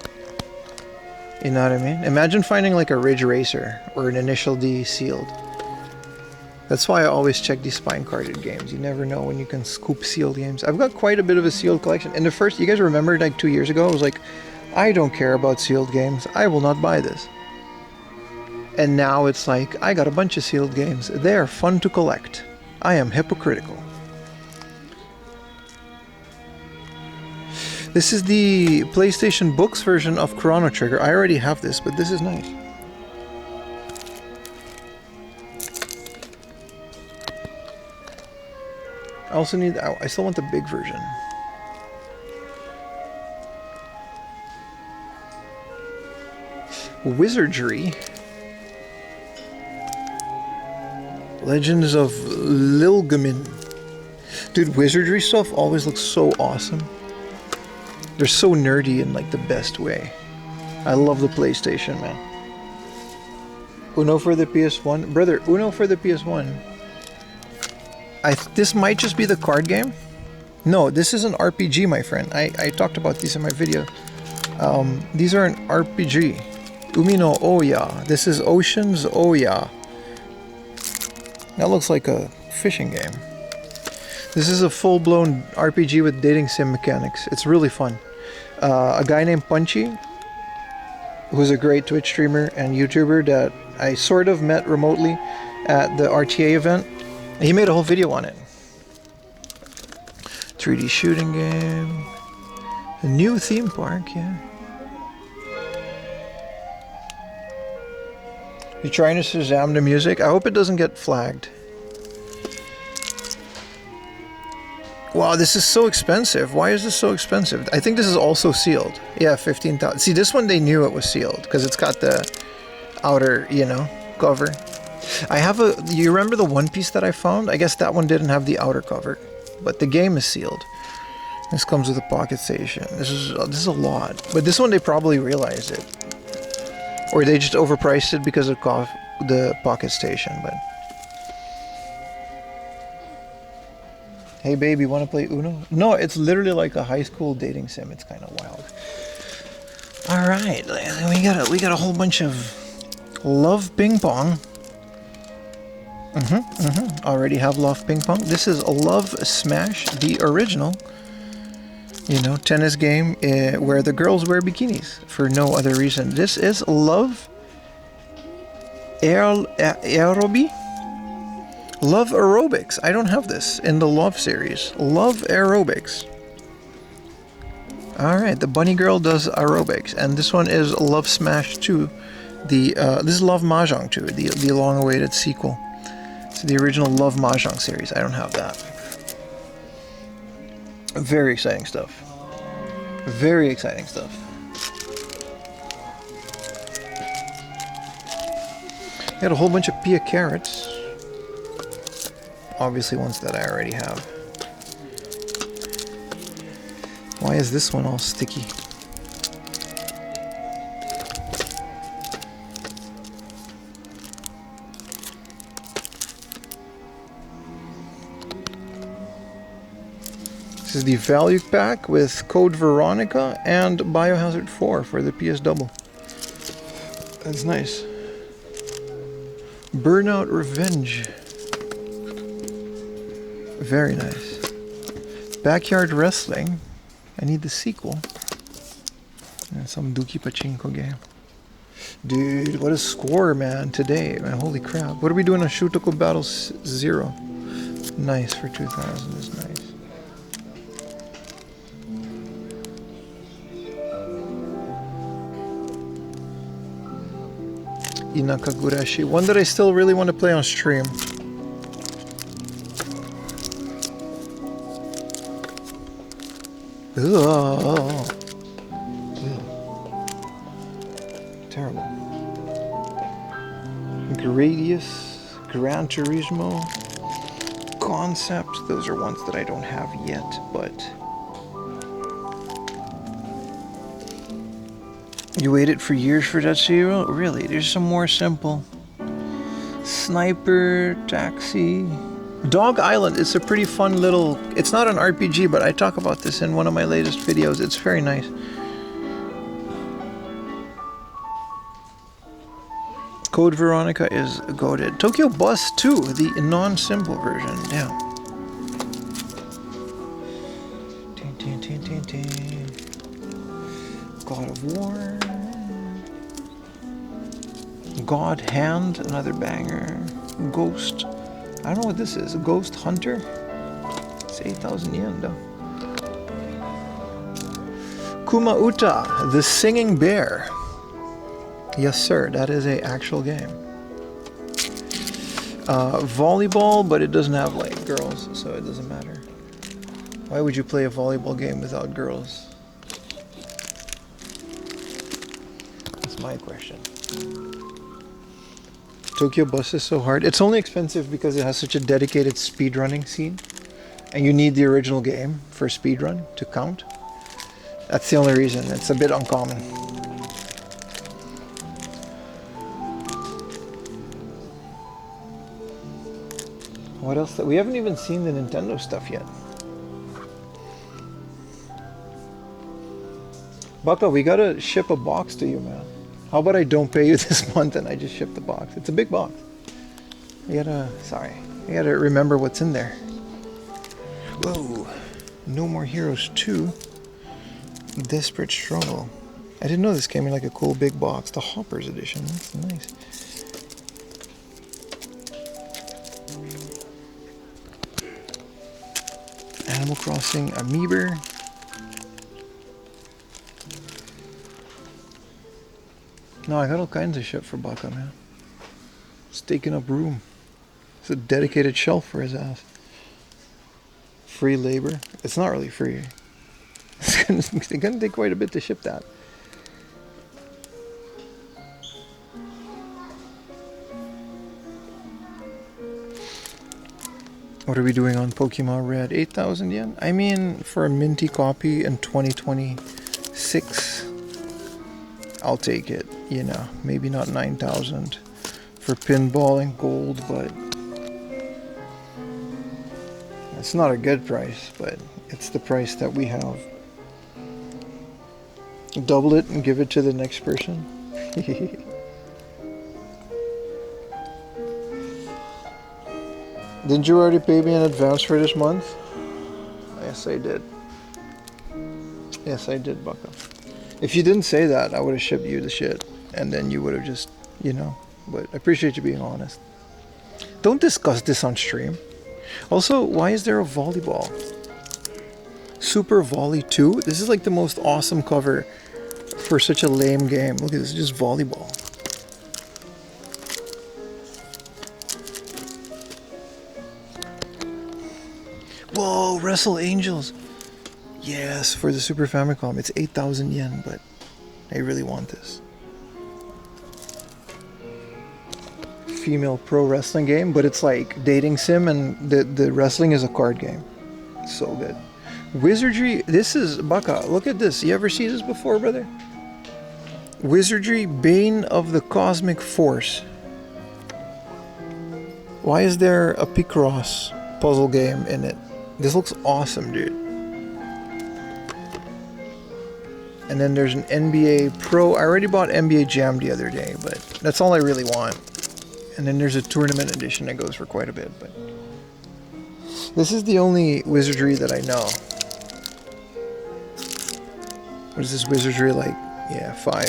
You know what I mean? Imagine finding like a Ridge Racer or an Initial D sealed. That's why I always check these spine carded games. You never know when you can scoop sealed games. I've got quite a bit of a sealed collection. And you guys remember like 2 years ago, I was like, I don't care about sealed games. I will not buy this. And now it's like, I got a bunch of sealed games. They are fun to collect. I am hypocritical. This is the PlayStation Books version of Chrono Trigger. I already have this, but this is nice. I also need, I still want the big version. Wizardry. Legends of Lilgamin. Dude, wizardry stuff always looks so awesome. They're so nerdy in like the best way. I love the PlayStation, man. Uno for the PS1. Brother, Uno for the PS1. This might just be the card game. No, this is an RPG, my friend. I talked about these in my video. These are an RPG. Umi no Oya. This is Ocean's Oya. That looks like a fishing game. This is a full-blown RPG with dating sim mechanics. It's really fun. A guy named Punchy, who's a great Twitch streamer and YouTuber that I sort of met remotely at the RTA event. He made a whole video on it. 3D shooting game. A new theme park, yeah. You're trying to Shazam the music? I hope it doesn't get flagged. Wow, this is so expensive. Why is this so expensive? I think this is also sealed. Yeah, 15,000. See, this one they knew it was sealed because it's got the outer, you know, cover. I have a, you remember the One Piece that I found? I guess that one didn't have the outer cover, but the game is sealed. This comes with a pocket station. This is a lot, but this one they probably realized it. Or they just overpriced it because of the pocket station, but... Hey baby, wanna play Uno? No, it's literally like a high school dating sim. It's kind of wild. Alright, we got a whole bunch of Love Ping Pong. Already have Love Ping Pong. This is Love Smash, the original. You know, tennis game where the girls wear bikinis for no other reason. This is Love Aerobi? Love Aerobics. I don't have this in the Love series. Love Aerobics. Alright, the bunny girl does aerobics. And this one is Love Smash 2. This is Love Mahjong 2, the long-awaited sequel to the original Love Mahjong series. I don't have that. Very exciting stuff. Very exciting stuff. Got a whole bunch of Pia carrots. Obviously ones that I already have. Why is this one all sticky? This is the value pack with Code Veronica and Biohazard 4 for the PS Double. That's nice. Burnout Revenge. Very nice. Backyard Wrestling. I need the sequel. And some Dookie Pachinko game. Dude, what a score, man, today. Man, holy crap. What are we doing on Shutoko Battles 0? Nice for 2000 is nice. Inakagurashi. One that I still really want to play on stream. Ugh. Terrible. Gradius, Gran Turismo, Concept. Those are ones that I don't have yet, but... You waited for years for that zero? Really? There's some more simple. Sniper, Taxi. Dog Island is a pretty fun little... It's not an RPG, but I talk about this in one of my latest videos. It's very nice. Code Veronica is goated. Tokyo Bus 2, the non-simple version. Yeah. God of War. God Hand, another banger. Ghost. I don't know what this is. A Ghost Hunter? It's 8,000 yen though. Akuma Uta, the singing bear. Yes, sir, that is a actual game. Volleyball, but it doesn't have like girls, so it doesn't matter. Why would you play a volleyball game without girls? That's my question. Tokyo Bus is so hard. It's only expensive because it has such a dedicated speedrunning scene. And you need the original game for speedrun to count. That's the only reason. It's a bit uncommon. What else? We haven't even seen the Nintendo stuff yet. Baka, we gotta ship a box to you, man. How about I don't pay you this month and I just ship the box? It's a big box. You gotta remember what's in there. Whoa, No More Heroes 2. Desperate Struggle. I didn't know this came in like a cool big box. The Hoppers edition. That's nice. Animal Crossing Amiibo. No, I got all kinds of shit for Baka, man. It's taking up room. It's a dedicated shelf for his ass. Free labor. It's not really free. It's gonna take quite a bit to ship that. What are we doing on Pokemon Red? 8,000 yen? I mean, for a minty copy in 2026, I'll take it. You know, maybe not 9,000 for pinball and gold, but it's not a good price, but it's the price that we have. Double it and give it to the next person. Didn't you already pay me in advance for this month? Yes, I did. Yes, I did, Baka. If you didn't say that, I would have shipped you the shit. And then you would have just, you know. But I appreciate you being honest. Don't discuss this on stream. Also, why is there a volleyball? Super Volley 2? This is like the most awesome cover for such a lame game. Look at this, just volleyball. Whoa, Wrestle Angels. Yes, for the Super Famicom. It's 8,000 yen, but I really want this. Female pro wrestling game, but it's like dating sim and the wrestling is a card game. So good. Wizardry, this is Baka. Look at this. You ever see this before, brother? Wizardry, Bane of the Cosmic Force. Why is there a Picross puzzle game in it? This looks awesome, dude. And then there's an NBA Pro. I already bought NBA Jam the other day, but that's all I really want. And then there's a tournament edition that goes for quite a bit, but this is the only wizardry that I know. What is this wizardry like? Yeah, 5.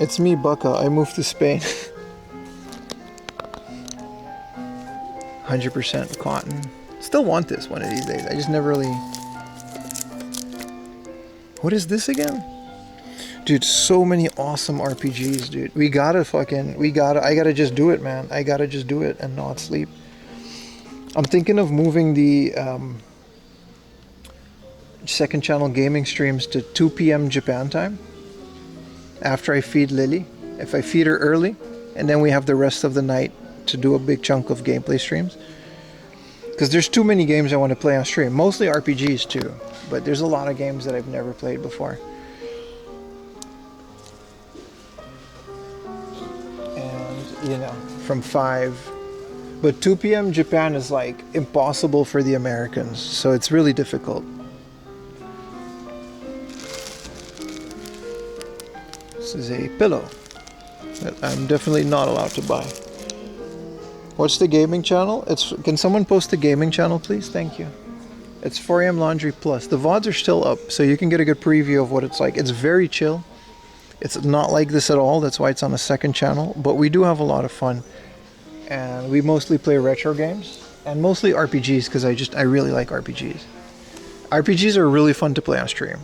It's me, Baka. I moved to Spain. 100% cotton. Still want this one of these days. I just never really... What is this again? Dude, so many awesome RPGs, dude. I gotta just do it, man. I gotta just do it and not sleep. I'm thinking of moving the second channel gaming streams to 2 p.m. Japan time. After I feed Lily. If I feed her early, and then we have the rest of the night to do a big chunk of gameplay streams. Because there's too many games I want to play on stream. Mostly RPGs too. But there's a lot of games that I've never played before. You know, from 5. But 2 p.m. Japan is like impossible for the Americans, so it's really difficult. This is a pillow that I'm definitely not allowed to buy. What's the gaming channel? Can someone post the gaming channel, please? Thank you. It's 4am Laundry Plus. The VODs are still up, so you can get a good preview of what it's like. It's very chill. It's not like this at all, that's why it's on a second channel, but we do have a lot of fun. And we mostly play retro games, and mostly RPGs, because I really like RPGs. RPGs are really fun to play on stream.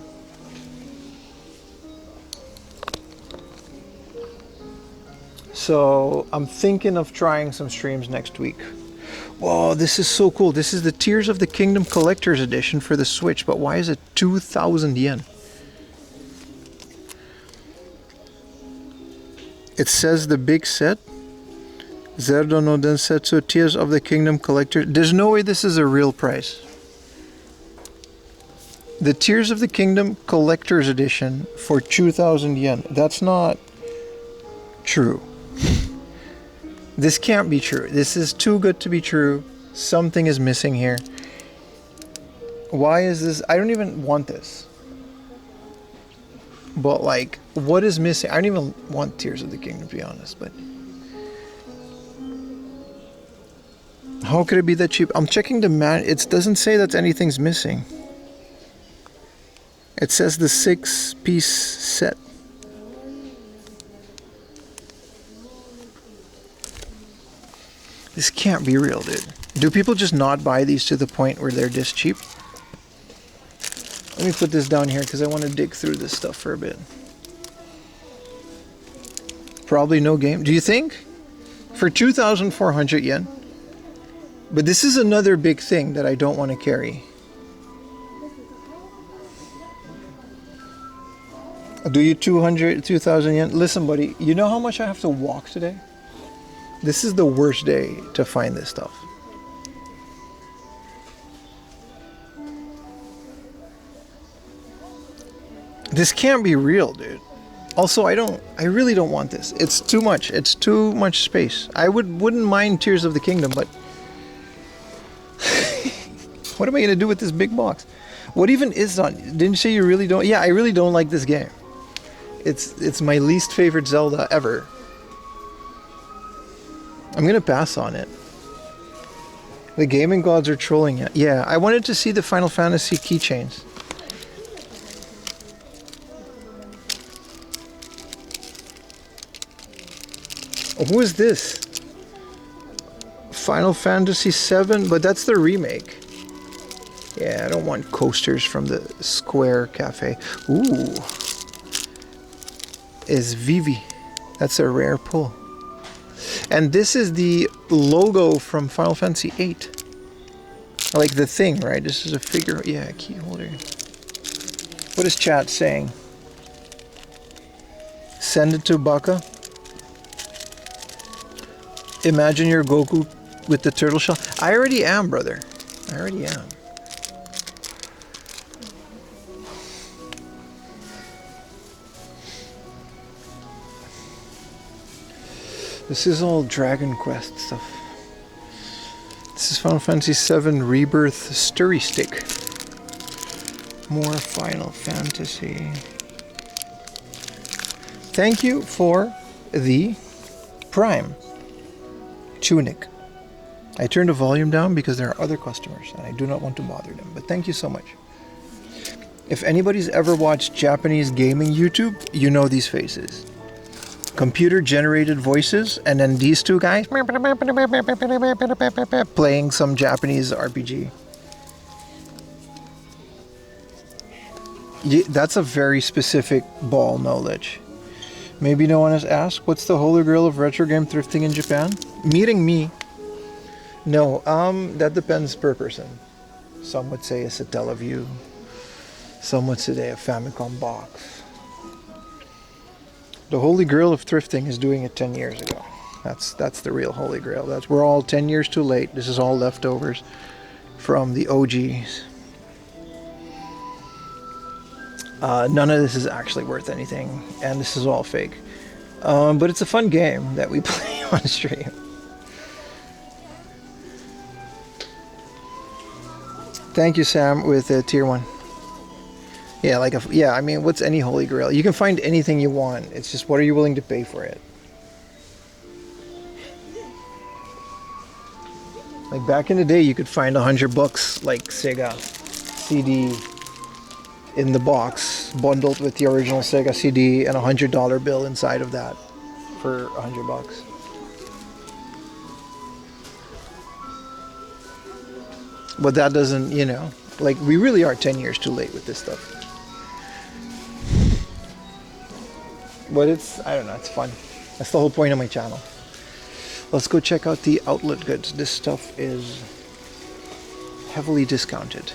So I'm thinking of trying some streams next week. Whoa, this is so cool. This is the Tears of the Kingdom Collector's Edition for the Switch, but why is it 2,000 yen? It says the big set. Zelda no Densetsu Tears of the Kingdom Collector. There's no way this is a real price. The Tears of the Kingdom Collector's Edition for 2,000 yen. That's not true. This can't be true. This is too good to be true. Something is missing here. Why is this? I don't even want this. But like, what is missing? I don't even want Tears of the Kingdom, to be honest, but how could it be that cheap? I'm checking the man. It doesn't say that anything's missing. It says the 6-piece set. This can't be real, dude. Do people just not buy these to the point where they're this cheap? Let me put this down here because I want to dig through this stuff for a bit. Probably no game. Do you think? For 2,400 yen? But this is another big thing that I don't want to carry. Do you 2,000 yen? Listen, buddy, you know how much I have to walk today? This is the worst day to find this stuff. This can't be real, dude. Also, I really don't want this. It's too much. It's too much space. I wouldn't mind Tears of the Kingdom, but what am I gonna do with this big box? What even is that? Didn't you say you really don't? Yeah, I really don't like this game. It's my least favorite Zelda ever. I'm gonna pass on it. The gaming gods are trolling it. Yeah, I wanted to see the Final Fantasy keychains. Oh, who is this? Final Fantasy VII, but that's the remake. Yeah, I don't want coasters from the Square Cafe. Ooh. Is Vivi. That's a rare pull. And this is the logo from Final Fantasy VIII. Like the thing, right? This is a figure. Yeah, key holder. What is chat saying? Send it to Baka. Imagine you're Goku with the turtle shell. I already am, brother. I already am. This is all Dragon Quest stuff. This is Final Fantasy VII Rebirth Stirry Stick. More Final Fantasy. Thank you for the Prime Tunic. I turned the volume down because there are other customers and I do not want to bother them, but thank you so much. If anybody's ever watched Japanese gaming YouTube, you know these faces. Computer generated voices, and then these two guys playing some Japanese RPG. That's a very specific ball knowledge. Maybe no one has asked, what's the holy grail of retro game thrifting in Japan? Meeting me. No, that depends per person. Some would say a Satellaview. Some would say a Famicom box. The holy grail of thrifting is doing it 10 years ago. That's the real holy grail. We're all 10 years too late. This is all leftovers from the OGs. None of this is actually worth anything, and this is all fake. But it's a fun game that we play on stream. Thank you, Sam, with tier 1. Yeah, I mean, what's any holy grail? You can find anything you want. It's just, what are you willing to pay for it? Like back in the day, you could find $100, like Sega CD in the box, bundled with the original Sega CD and $100 bill inside of that for $100. But that doesn't, like, we really are 10 years too late with this stuff. But it's, I don't know, it's fun. That's the whole point of my channel. Let's go check out the outlet goods. This stuff is heavily discounted.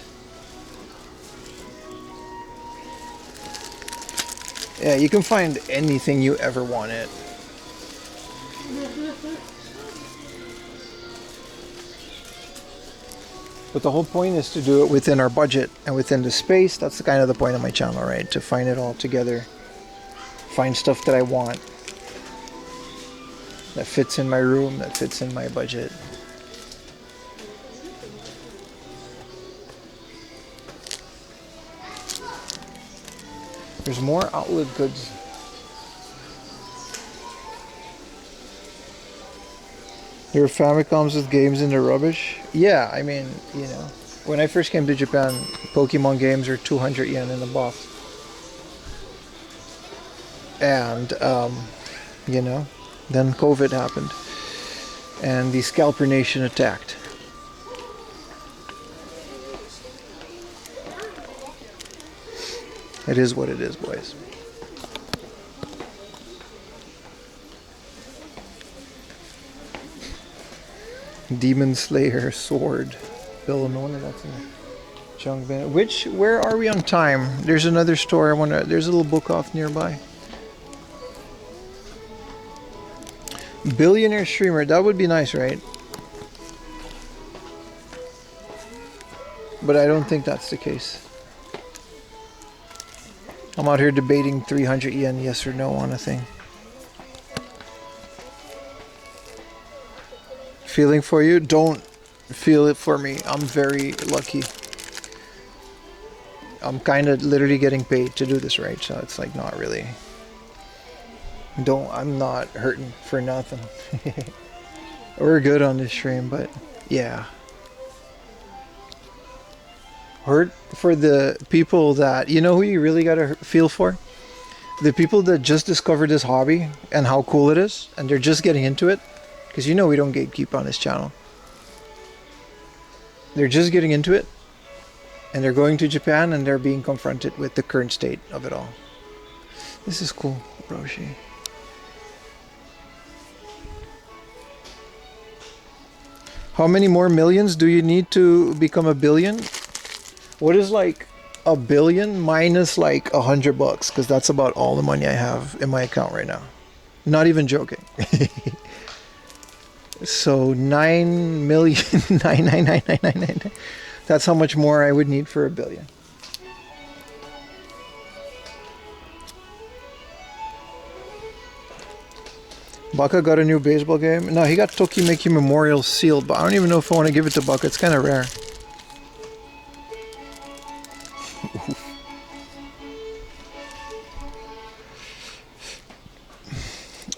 Yeah, you can find anything you ever wanted. But the whole point is to do it within our budget and within the space. That's the kind of the point of my channel, right? To find it all together. Find stuff that I want. That fits in my room, that fits in my budget. There's more outlet goods. There are Famicoms with games in the rubbish. Yeah, I mean, you know, when I first came to Japan, Pokemon games were 200 yen in the box. And, you know, then COVID happened. And the Scalper Nation attacked. It is what it is, boys. Demon Slayer sword. Bill, no wonder that's in junk bin. Where are we on time? There's another store. There's a little book off nearby. Billionaire streamer. That would be nice, right? But I don't think that's the case. I'm out here debating 300 yen, yes or no, on a thing. Feeling for you? Don't feel it for me. I'm very lucky. I'm kind of literally getting paid to do this, right? So it's like not really. I'm not hurting for nothing. We're good on this stream, but yeah. Hurt for the people that, you know who you really gotta feel for? The people that just discovered this hobby and how cool it is, and they're just getting into it. Because you know we don't gatekeep on this channel. They're just getting into it, and they're going to Japan, and they're being confronted with the current state of it all. This is cool, Roshi. How many more millions do you need to become a billion? What is like a billion minus like $100? Because that's about all the money I have in my account right now. Not even joking. So 9 million, 99999. That's how much more I would need for a billion. Baka got a new baseball game. No, he got Tokimeki Memorial sealed, but I don't even know if I want to give it to Baka. It's kind of rare.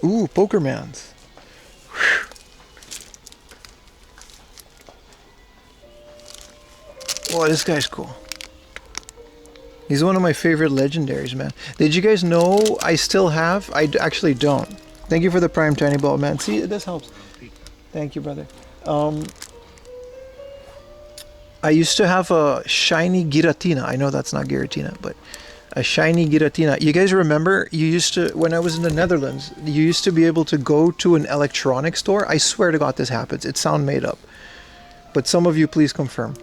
Ooh, Pokermans. Whoa, this guy's cool. He's one of my favorite legendaries, man. Did you guys know I still have? I actually don't. Thank you for the Prime Tiny Ball, man. See, this helps. Thank you, brother. I used to have a shiny Giratina. I know that's not Giratina, but a shiny Giratina. You guys remember, you used to, when I was in the Netherlands, you used to be able to go to an electronics store. I swear to God this happens. It sounds made up. But some of you please confirm.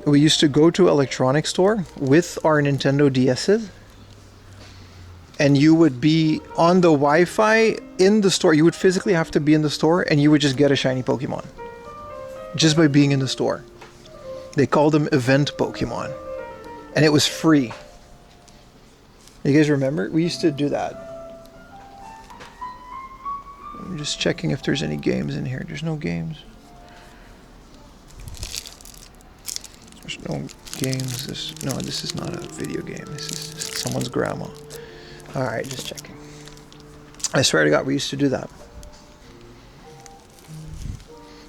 We used to go to electronics store with our Nintendo DS's, and you would be on the Wi-Fi in the store. You would physically have to be in the store, and you would just get a shiny Pokemon just by being in the store. They called them event Pokemon, and it was free. You guys remember? We used to do that. I'm just checking if there's any games in here. There's no games. There's no games. No, this is not a video game. This is just someone's grandma. Alright, just checking. I swear to God, we used to do that.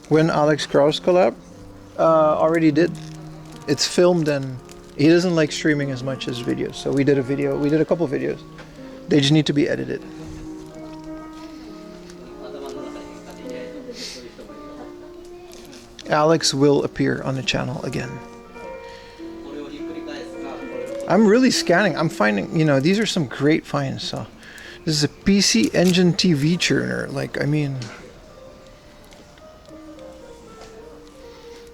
When Alex Krauss collab? Already did. It's filmed, and he doesn't like streaming as much as videos. So we did a video. We did a couple videos. They just need to be edited. Alex will appear on the channel again. I'm really scanning. I'm finding, you know, these are some great finds. So This is a PC Engine TV churner. Like, I mean,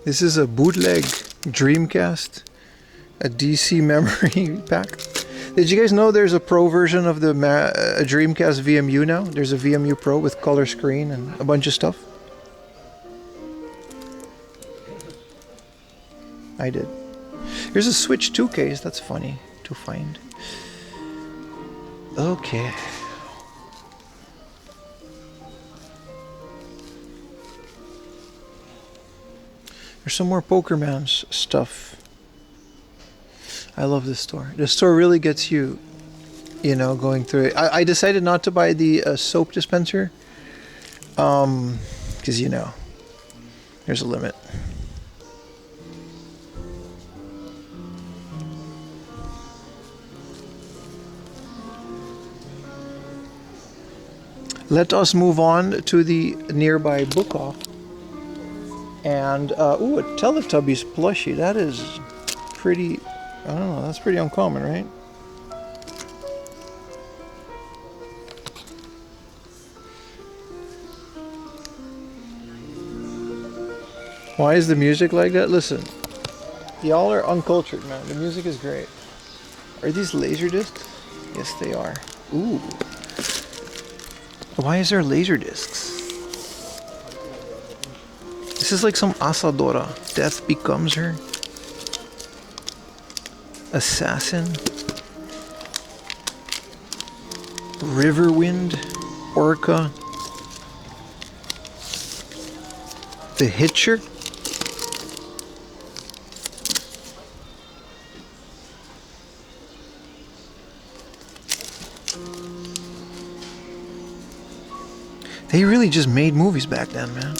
this is a bootleg Dreamcast, a DC memory pack. Did you guys know there's a pro version of the Dreamcast VMU now? There's a VMU Pro with color screen and a bunch of stuff. I did. Here's a Switch 2 case. That's funny to find. Okay. There's some more Pokerman's stuff. I love this store. The store really gets you, you know, going through it. I decided not to buy the soap dispenser. Because, you know, there's a limit. Let us move on to the nearby book off. And, ooh, a Teletubbies plushie. That is pretty, I don't know, that's pretty uncommon, right? Why is the music like that? Listen, y'all are uncultured, man. The music is great. Are these laser discs? Yes, they are. Ooh. Why is there laser discs? This is like some Asadora. Death becomes her. Assassin. Riverwind. Orca. The Hitcher. They really just made movies back then, man.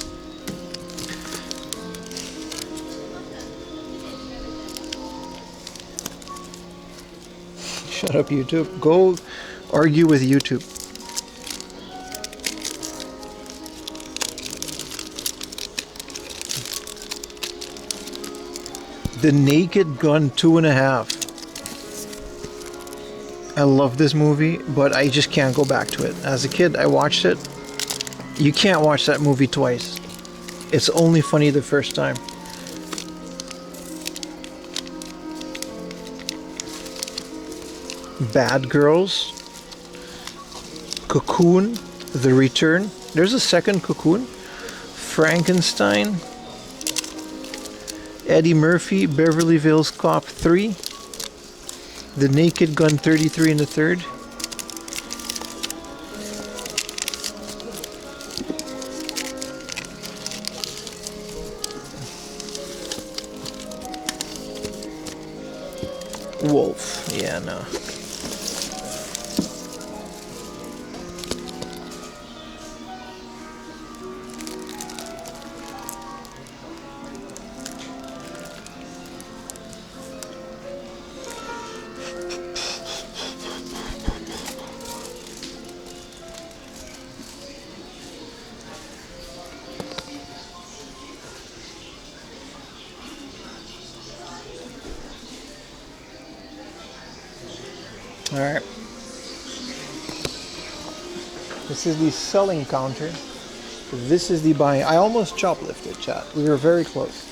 Shut up, YouTube. Go argue with YouTube. The Naked Gun 2.5. I love this movie, but I just can't go back to it. As a kid, I watched it. You can't watch that movie twice. It's only funny the first time. Bad Girls. Cocoon. The Return. There's a second Cocoon. Frankenstein. Eddie Murphy. Beverly Hills Cop 3. The Naked Gun 33 and the third. Wolf. Yeah, no. Alright. This is the selling counter. This is the buying. I almost choplifted, chat. We were very close.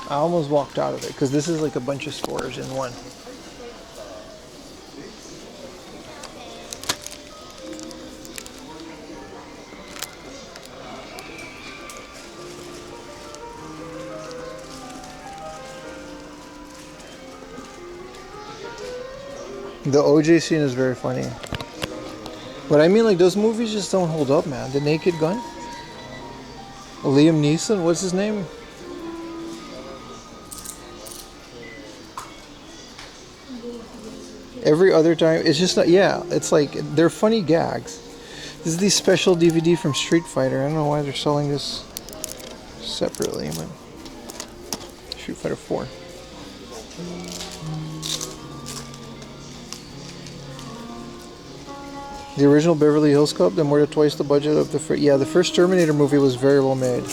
I almost walked out of it because this is like a bunch of scores in one. The OJ scene is very funny. But I mean, like, those movies just don't hold up, man. The Naked Gun? Liam Neeson? What's his name? Every other time, it's just not, yeah, it's like, they're funny gags. This is the special DVD from Street Fighter. I don't know why they're selling this separately, but Street Fighter 4. The original Beverly Hills Cop, then more than twice the budget of the first. Yeah, the first Terminator movie was very well made.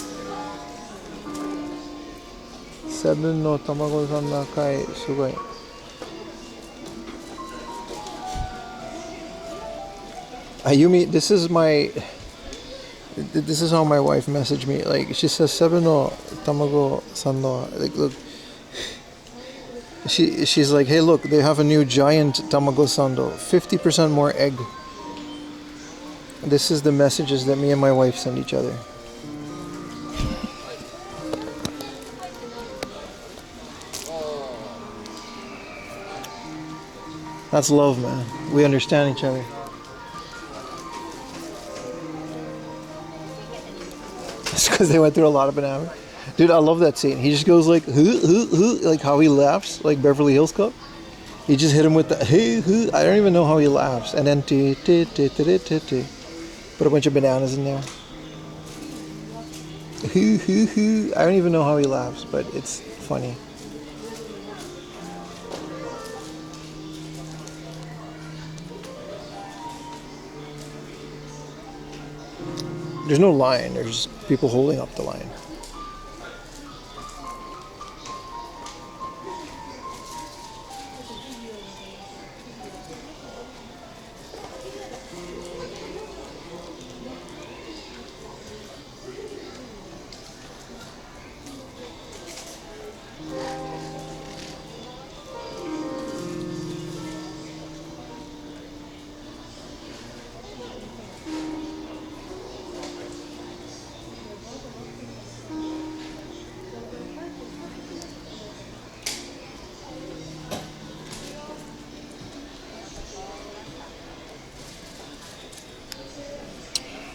Seven no tamago-san nakai sugoi. Ayumi, this is how my wife messaged me. Like, she says, "Seven no tamago sando." Like, look, she's like, "Hey, look, they have a new giant tamago sando, 50% more egg." This is the messages that me and my wife send each other. That's love, man. We understand each other. It's because they went through a lot of banana. Dude, I love that scene. He just goes like, like how he laughs, like Beverly Hills Cop. He just hit him with the, I don't even know how he laughs. And then, put a bunch of bananas in there. I don't even know how he laughs, but it's funny. There's no line, there's just people holding up the line.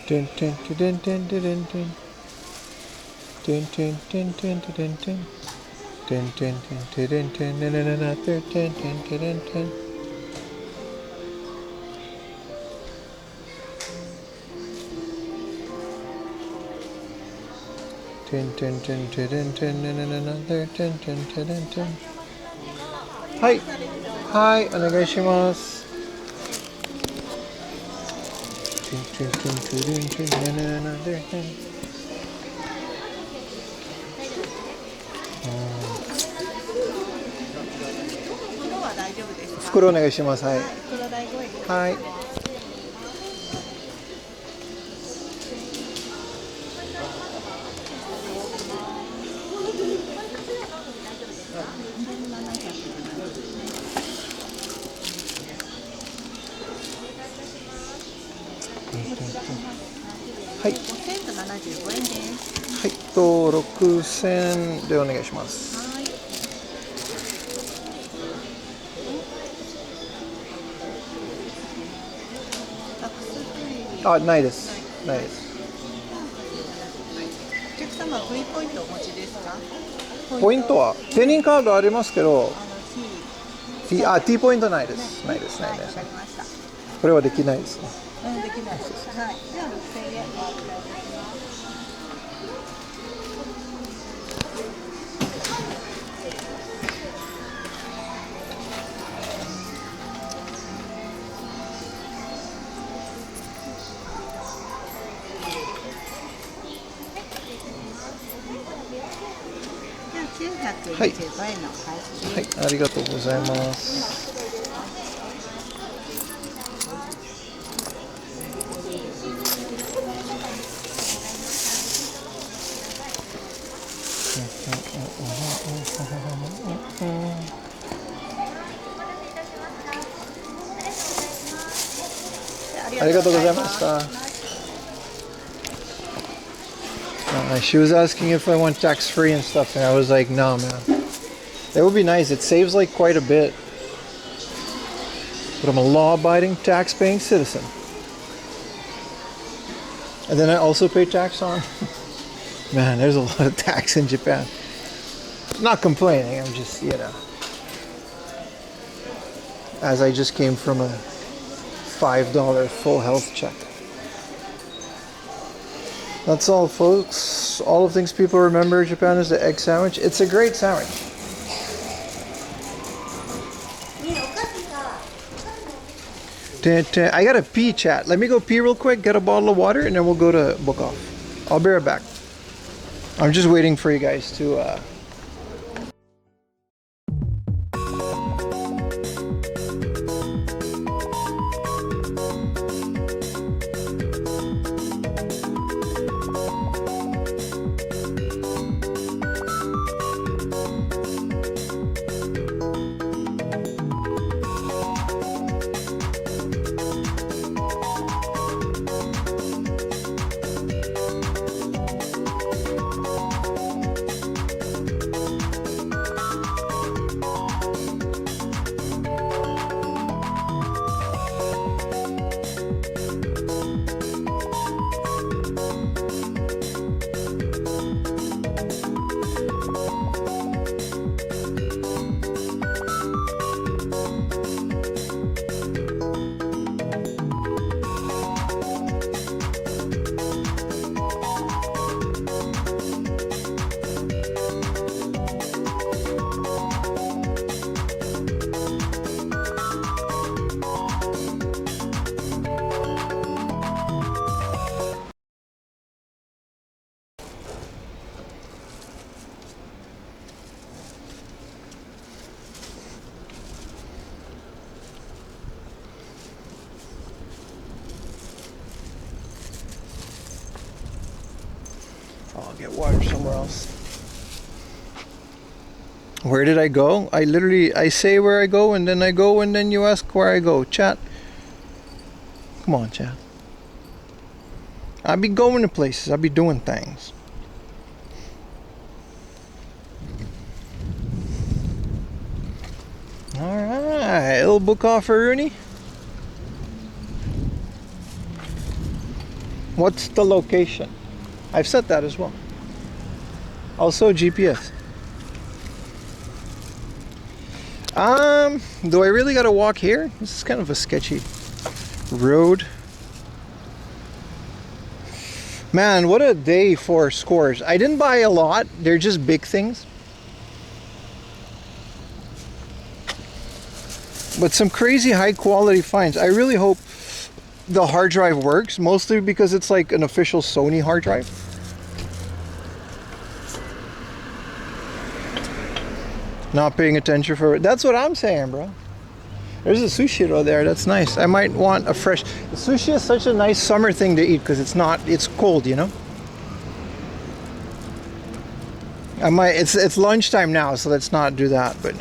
Dun, dun, dun, dun, dun, dun, dun. Dun, dun, dun, dun, dun, dun, dun. Dun, dun, dun, dun, dun, dun, dun, dun, dun, dun, dun, dun, dun, dun. Dun, dun, dun, dun, dun, dun, dun, dun, another dun, dun, dun, dun, dun. Hi. Hi, onegaishimasu. Dun, dun, dun, dun, dun, dun, dun, another dun. 袋お願いします。はい。はい。はい。5,075円です。はい。と6,000でお願いします。あ、ないです。ないです。お客様は V ポイントお持ちですか？ポイントはペニンカードありますけど、T ポイントないです。ないです。ないです。これはできないですね。できないです。はい。では6,000円。はい、はい、ありがとうございます。ありがとうございました。She was asking if I want tax-free and stuff, and I was like, no, man. That would be nice. It saves like quite a bit. But I'm a law-abiding, tax-paying citizen. And then I also pay tax on. Man, there's a lot of tax in Japan. Not complaining, I'm just, you know. As I just came from a $5 full health check. That's all, folks. All the things people remember in Japan is the egg sandwich. It's a great sandwich. I gotta pee, chat. Let me go pee real quick, get a bottle of water, and then we'll go to book off. I'll be right back. I'm just waiting for you guys to I'll get water somewhere else. Where did I go? I say where I go and then you ask where I go. Chat. Come on, chat. I be going to places. I be doing things. Alright, little book off for Rooney. What's the location? I've set that as well. Also GPS. Do I really gotta walk here? This is kind of a sketchy road. Man, what a day for scores. I didn't buy a lot. They're just big things. But some crazy high quality finds. I really hope the hard drive works, mostly because it's like an official Sony hard drive. Not paying attention for it. That's what I'm saying, bro. There's a sushi roll there. That's nice. I might want a fresh. Sushi is such a nice summer thing to eat because it's cold, you know. I might. It's lunchtime now, so let's not do that. But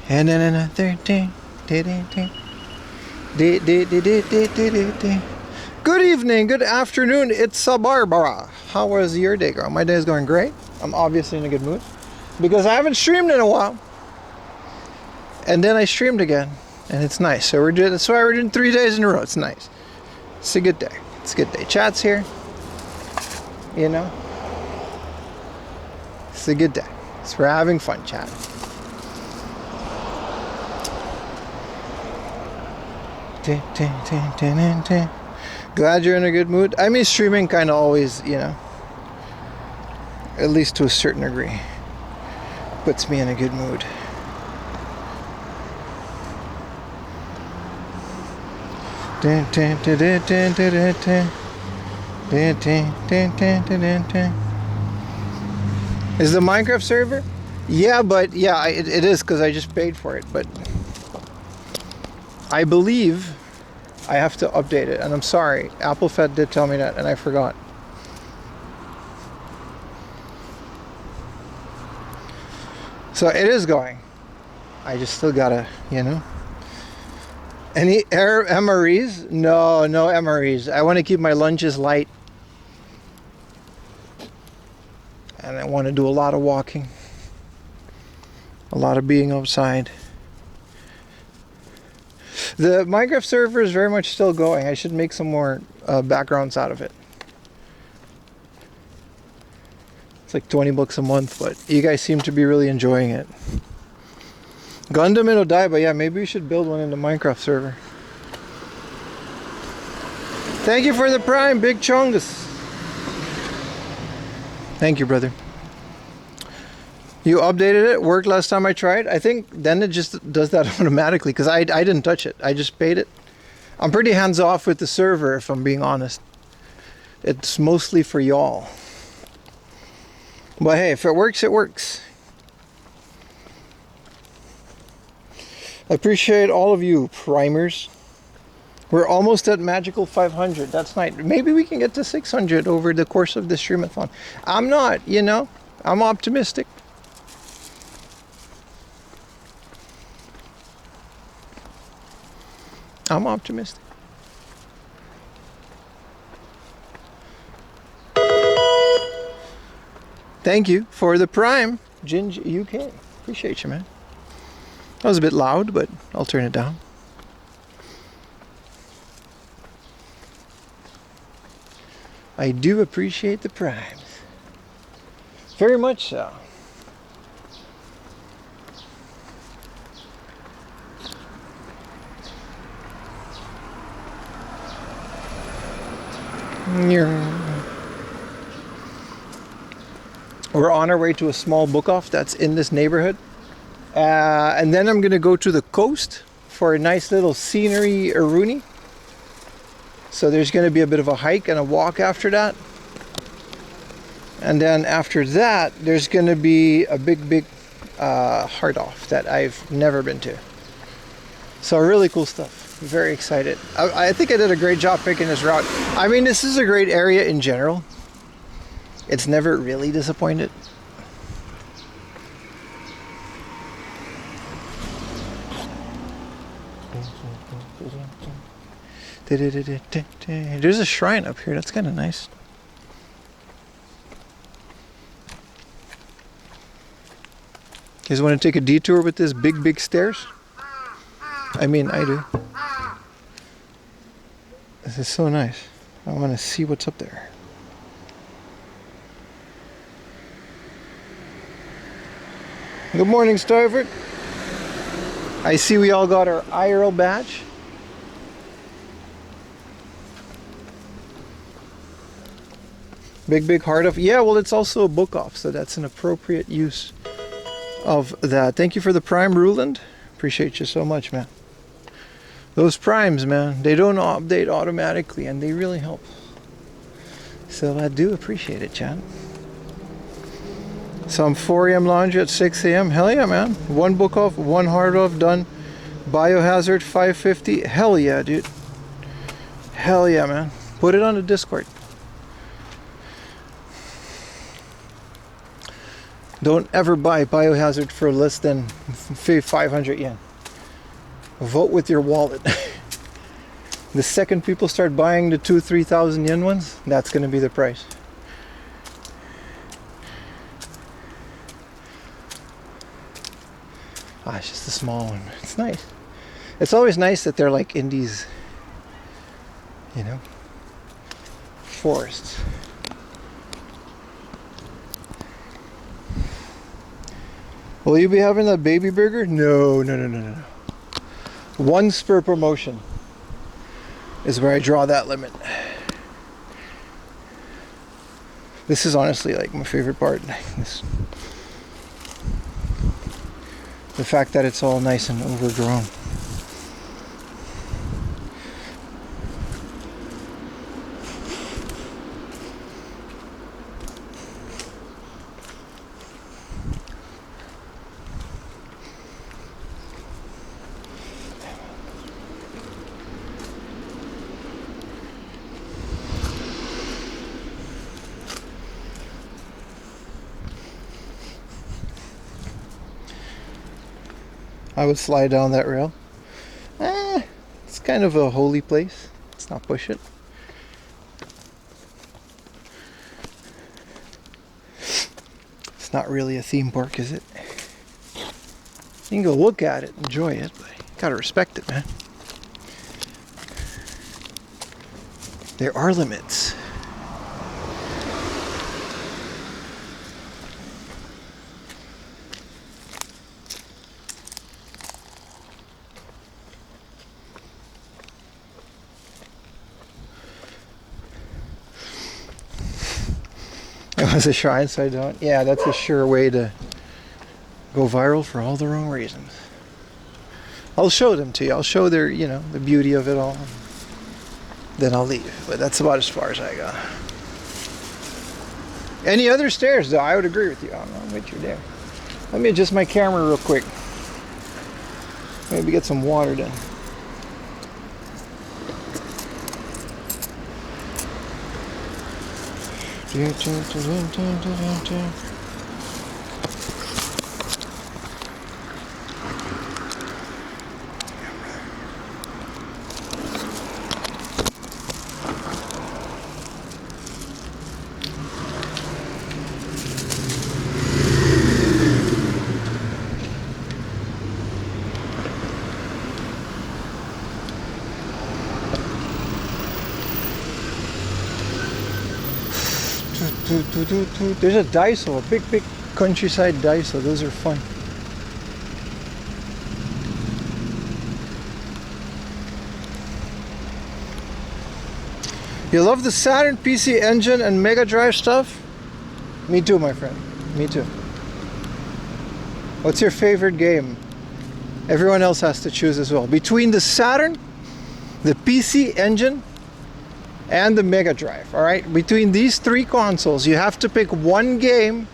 and then another day. Good evening, good afternoon, it's Barbara. How was your day, girl? My day is going great. I'm obviously in a good mood because I haven't streamed in a while. And then I streamed again, and it's nice. So that's why we're doing 3 days in a row. It's nice. It's a good day. It's a good day. Chat's here. You know? It's a good day. So we're having fun, chat. Glad you're in a good mood. I mean, streaming kind of always, you know, at least to a certain degree, puts me in a good mood. Is the Minecraft server? Yeah, but yeah, it is because I just paid for it. But I believe I have to update it, and I'm sorry. AppleFed did tell me that, and I forgot. So it is going. I just still gotta, you know. Any MREs? No MREs. I want to keep my lunches light. And I want to do a lot of walking. A lot of being outside. The Minecraft server is very much still going. I should make some more backgrounds out of it. It's like 20 bucks a month, but you guys seem to be really enjoying it. Gundam and Odaiba, yeah, maybe we should build one in the Minecraft server. Thank you for the Prime, Big Chongus. Thank you, brother. You updated it, worked last time I tried. I think then it just does that automatically because I didn't touch it. I just paid it. I'm pretty hands off with the server, if I'm being honest. It's mostly for y'all. But hey, if it works, it works. I appreciate all of you primers. We're almost at magical 500. That's nice. Maybe we can get to 600 over the course of the STREAM-A-THON. I'm not, you know, I'm optimistic. I'm optimistic. Thank you for the Prime, Ginge UK. Appreciate you, man. That was a bit loud, but I'll turn it down. I do appreciate the Primes. Very much so. We're on our way to a small book off that's in this neighborhood. And then I'm going to go to the coast for a nice little scenery Rooney. So there's going to be a bit of a hike and a walk after that. And then after that, there's going to be a big hard off that I've never been to. So really cool stuff. Very excited. I think I did a great job picking this route. I mean, this is a great area in general. It's never really disappointed. There's a shrine up here. That's kind of nice. You guys want to take a detour with this big stairs? I mean, I do. This is so nice. I want to see what's up there. Good morning, Starford. I see we all got our IRL badge. Big heart off. Yeah, well, it's also a book off, so that's an appropriate use of that. Thank you for the prime, Ruland. Appreciate you so much, man. Those primes, man, they don't update automatically, and they really help. So I do appreciate it, Chad. Some 4 a.m. laundry at 6 a.m. Hell yeah, man. 1 book off, 1 hard off done. Biohazard 550. Hell yeah, dude. Hell yeah, man. Put it on the Discord. Don't ever buy Biohazard for less than 500 yen. Vote with your wallet. The second people start buying the 2,000-3,000 yen ones, that's going to be the price. Ah, it's just a small one. It's nice. It's always nice that they're like in these, you know, forests. Will you be having that baby burger? No. 1 per promotion is where I draw that limit. This is honestly like my favorite part. The fact that it's all nice and overgrown. I would slide down that rail. It's kind of a holy place. Let's not push it. It's not really a theme park, is it? You can go look at it, enjoy it, but you gotta respect it, man. There are limits. It was a shrine, so I don't. Yeah, that's a sure way to go viral for all the wrong reasons. I'll show them to you. I'll show their, you know, the beauty of it all. Then I'll leave. But that's about as far as I got. Any other stairs, though? I would agree with you. I'll meet you there. Let me adjust my camera real quick. Maybe get some water done. There's a Daiso, a big countryside Daiso. Those are fun. You love the Saturn PC Engine and Mega Drive stuff? Me too, my friend. Me too. What's your favorite game? Everyone else has to choose as well. Between the Saturn, the PC Engine, and the Mega Drive, all right? Between these 3 consoles, you have to pick one game,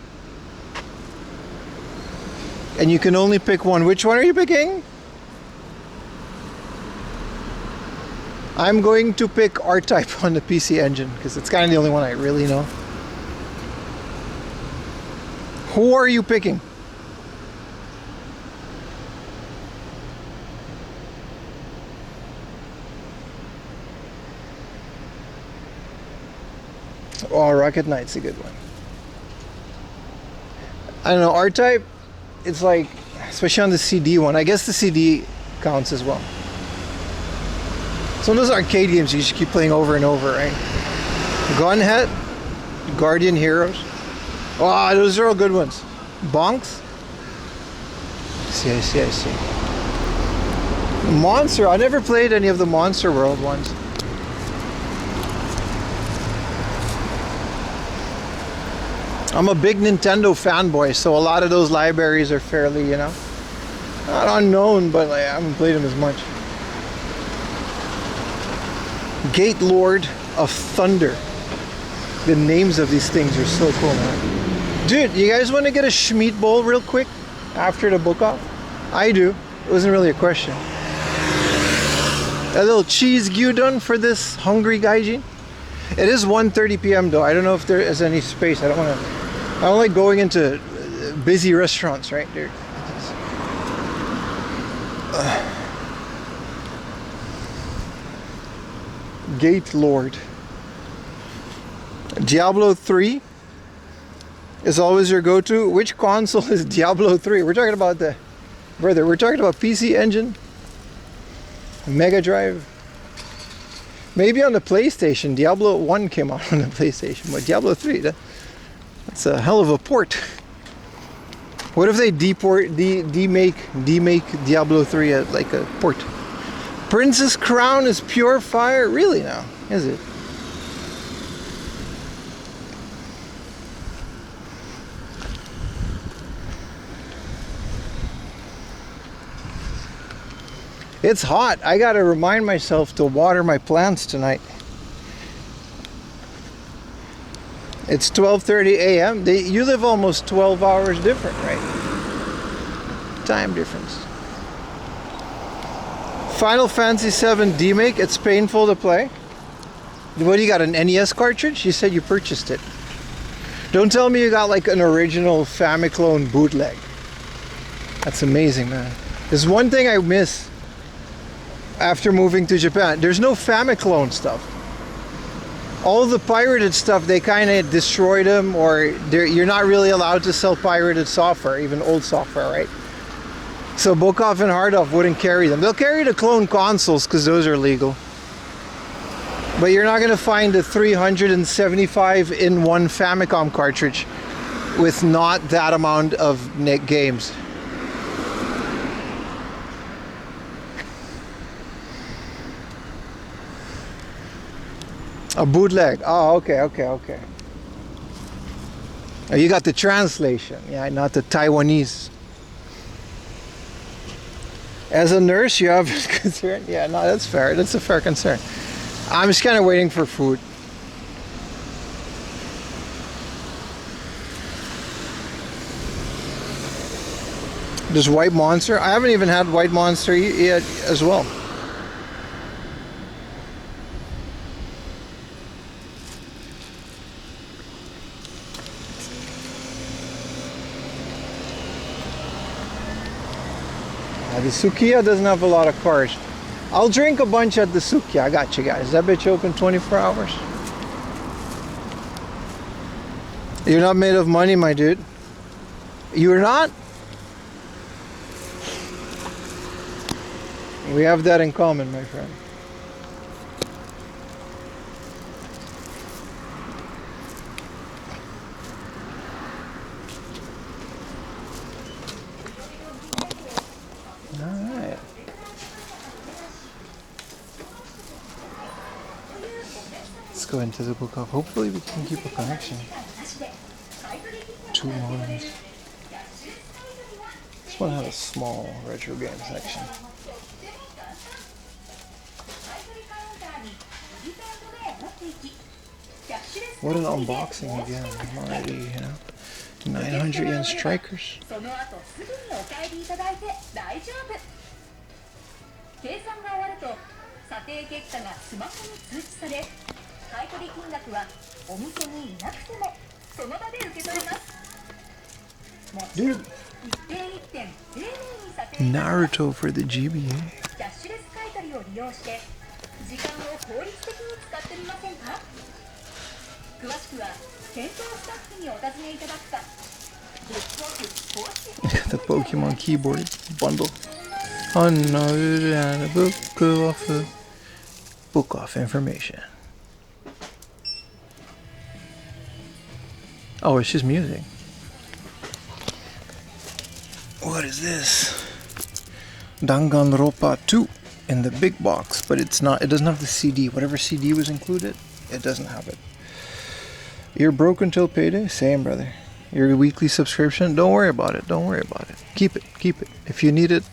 and you can only pick one. Which one are you picking? I'm going to pick R-Type on the PC Engine because it's kind of the only one I really know. Who are you picking? Oh, Rocket Knight's a good one. I don't know, R-Type, it's like, especially on the CD one, I guess the CD counts as well. Some of those arcade games you just keep playing over and over, right? Gunhead, Guardian Heroes. Oh, those are all good ones. Bonks. I see. Monster, I never played any of the Monster World ones. I'm a big Nintendo fanboy, so a lot of those libraries are fairly, you know, not unknown, but like, I haven't played them as much. Gate Lord of Thunder. The names of these things are so cool, man. Dude, you guys want to get a Schmeat bowl real quick after the book off? I do. It wasn't really a question. A little cheese gyudon for this hungry gaijin. It is 1:30 p.m. though. I don't know if there is any space. I don't like going into busy restaurants, right there. Gate Lord. Diablo 3 is always your go-to. Which console is Diablo 3? We're talking about we're talking about PC Engine, Mega Drive. Maybe on the PlayStation. Diablo 1 came out on the PlayStation, but Diablo 3, that's a hell of a port. What if they demake Diablo 3 at like a port? Princess Crown is pure fire? Really now? Is it? It's hot. I gotta remind myself to water my plants tonight. It's 12:30 a.m. You live almost 12 hours different, right? Time difference. Final Fantasy VII Demake. It's painful to play. What do you got, an NES cartridge? You said you purchased it. Don't tell me you got like an original Famiclone bootleg. That's amazing, man. There's one thing I miss after moving to Japan. There's no Famiclone stuff. All the pirated stuff, they kind of destroyed them, or you're not really allowed to sell pirated software, even old software, right? So Bokov and Hardoff wouldn't carry them. They'll carry the clone consoles because those are legal. But you're not going to find a 375 in one Famicom cartridge with not that amount of games. A bootleg. Oh, okay. Oh, you got the translation. Yeah, not the Taiwanese. As a nurse, you have concern. Yeah, no, that's fair. That's a fair concern. I'm just kind of waiting for food. There's White Monster. I haven't even had White Monster yet as well. The Sukiya doesn't have a lot of cars. I'll drink a bunch at the Sukiya. I got you guys. That bitch open 24 hours. You're not made of money, my dude. You're not? We have that in common, my friend. Alright. Let's go into the book of. Hopefully we can keep a connection. 2 modems. This one has a small retro game section. What an unboxing again. I'm already, you know, 900 yen strikers. 査定結果がスマホに通知され、買取金額はお店にいなくてもその場で受け取れます。もちろん Dude, 一点一点丁寧に査定 Naruto for the GBA. キャッシュレス買取を利用して時間を効率的に使ってみませんか。詳しくは店頭スタッフにお尋ねいただくか、ブックオフ公式 The Pokemon keyboard bundle. Another and a book off information. Oh, it's just music. What is this? Danganronpa 2 in the big box, but it doesn't have the CD. Whatever CD was included, it doesn't have it. You're broke until payday? Same, brother. Your weekly subscription? Don't worry about it. Don't worry about it. Keep it. If you need it,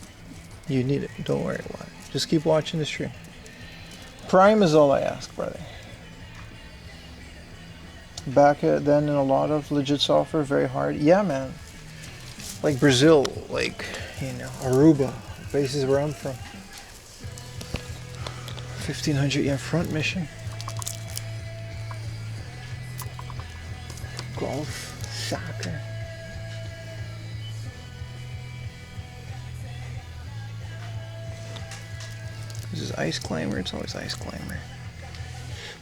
you need it. Don't worry about it. Just keep watching the stream. Prime is all I ask, brother. Back then in a lot of legit software, very hard. Yeah, man. Like Brazil, like, Aruba, places where I'm from. 1,500 yen front mission. Golf, soccer. This is Ice Climber. It's always Ice Climber.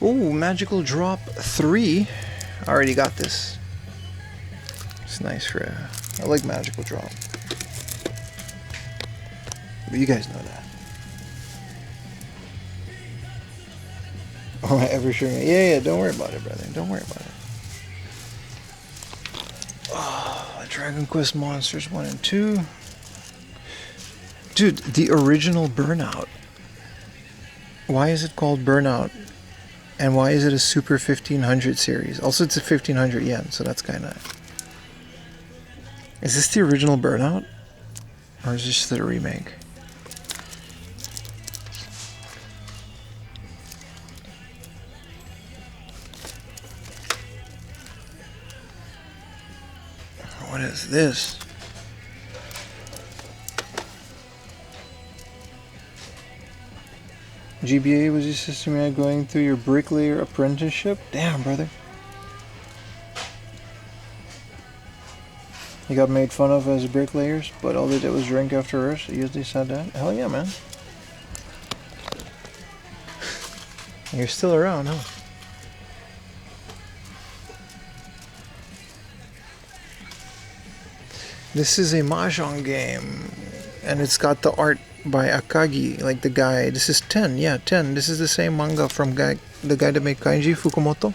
Oh, Magical Drop 3. I already got this. It's nice for I like Magical Drop. But you guys know that. Oh, ever sure? Yeah, don't worry about it, brother. Don't worry about it. Oh, Dragon Quest Monsters 1 and 2. Dude, the original Burnout. Why is it called Burnout? And why is it a Super 1500 series? Also, it's a 1,500 yen, so that's kind of... Is this the original Burnout? Or is this just a remake? What is this? GBA was your system you had going through your bricklayer apprenticeship? Damn, brother. You got made fun of as bricklayers, but all they did was drink after us. You usually said that. Hell yeah, man. You're still around, huh? This is a mahjong game, and it's got the art by Akagi, like the guy. This is 10, yeah, 10. This is the same manga from the guy that made Kaiji, Fukumoto.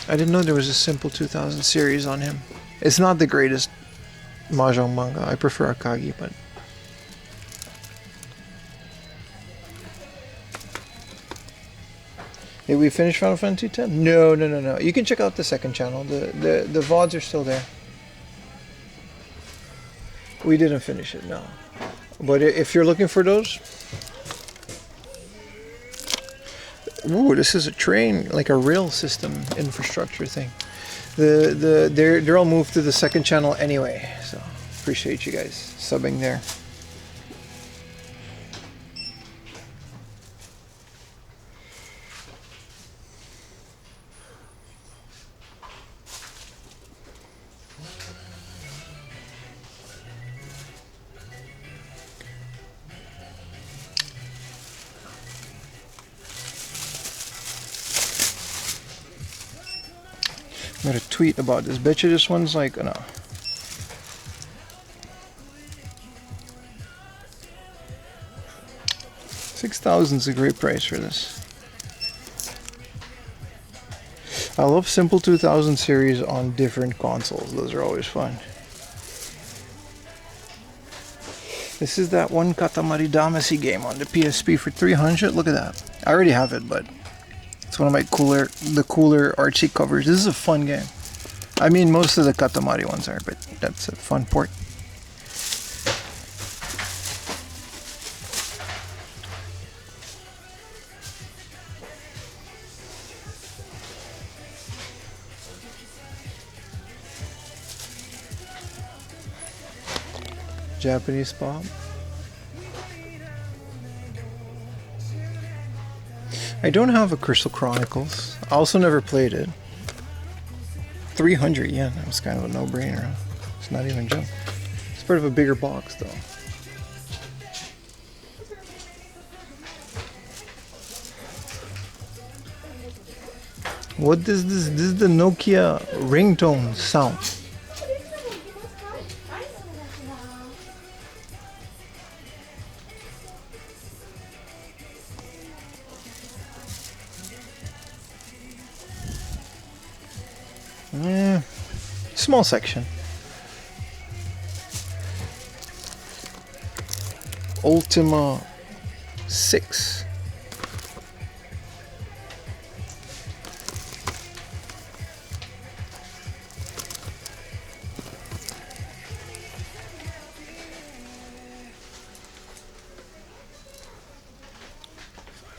I didn't know there was a Simple 2000 series on him. It's not the greatest mahjong manga. I prefer Akagi, but... Did we finish Final Fantasy X? No. You can check out the second channel. The VODs are still there. We didn't finish it, no. But if you're looking for those... Ooh, this is a train, like a rail system infrastructure thing. They're all moved to the second channel anyway, so appreciate you guys subbing there. I'm gonna tweet about this. Bet you this one's like, no. $6,000 is a great price for this. I love Simple 2000 series on different consoles. Those are always fun. This is that one Katamari Damacy game on the PSP for 300. Look at that. I already have it, but it's one of my cooler artsy covers. This is a fun game. I mean, most of the Katamari ones are, but that's a fun port. Japanese pop. I don't have a Crystal Chronicles. I also never played it. 300 yen. That was kind of a no-brainer. It's not even junk. It's part of a bigger box, though. What is this? This is the Nokia ringtone sound. Small section. Ultima 6.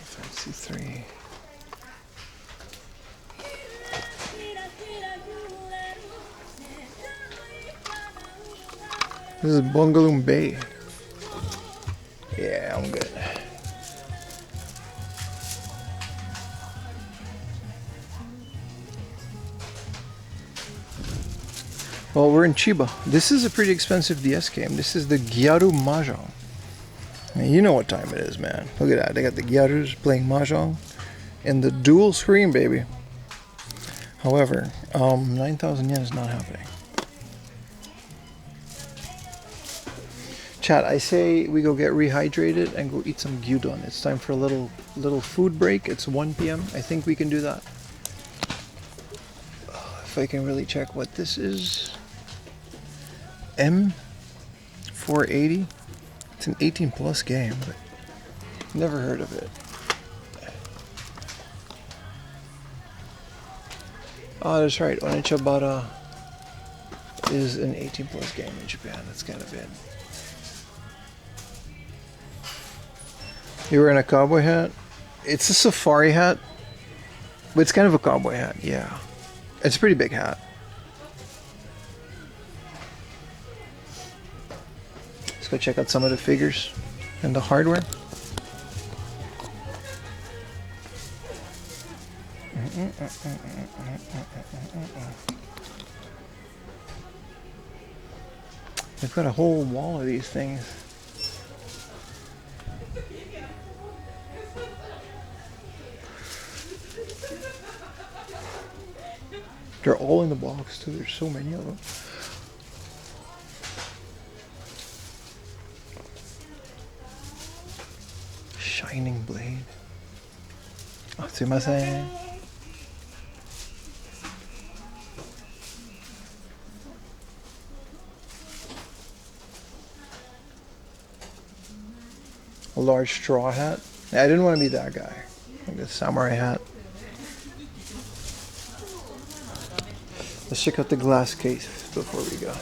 Fantasy 3. This is Bungaloom Bay. Yeah, I'm good. Well, we're in Chiba. This is a pretty expensive DS game. This is the Gyaru Mahjong. And you know what time it is, man. Look at that. They got the Gyarus playing Mahjong and the dual screen, baby. However, 9,000 yen is not happening. Chat, I say we go get rehydrated and go eat some gyudon. It's time for a little food break. It's 1 p.m. I think we can do that. If I can really check what this is. M480. It's an 18 plus game, but never heard of it. Oh, that's right. Onichabara is an 18 plus game in Japan. That's kind of it. You wearing a cowboy hat? It's a safari hat, but it's kind of a cowboy hat, yeah. It's a pretty big hat. Let's go check out some of the figures and the hardware. They've got a whole wall of these things. They're all in the box too. There's so many of them. Shining blade. Oh, sumimasen. A large straw hat. I didn't want to be that guy. Like a samurai hat. Let's check out the glass case before we go.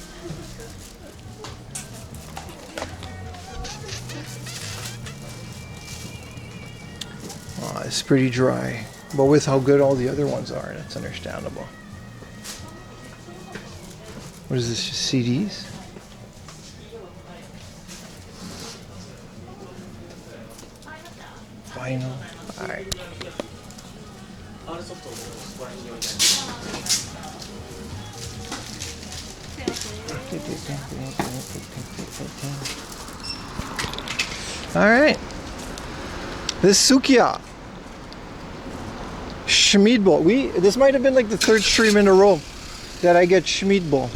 Oh, it's pretty dry, but with how good all the other ones are, that's understandable. What is this, just CDs? Vinyl. Alright. Alright. This Sukiya. Schmied Bowl. This might have been like the third stream in a row that I get Schmied Bowl.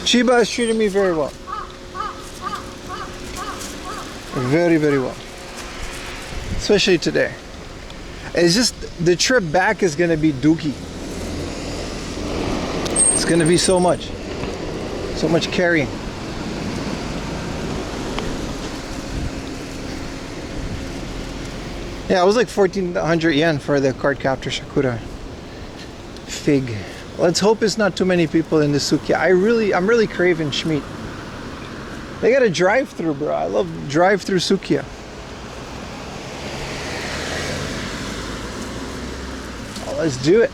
Chiba has treated me very well. Very, very well. Especially today. It's just the trip back is gonna be dookie. It's gonna be so much carrying. Yeah, it was like 1,400 yen for the Card Captor Sakura fig. Let's hope it's not too many people in the Sukiya. I'm really craving Schmied. They got a drive-through, bro. I love drive-through Sukiya. Well, let's do it.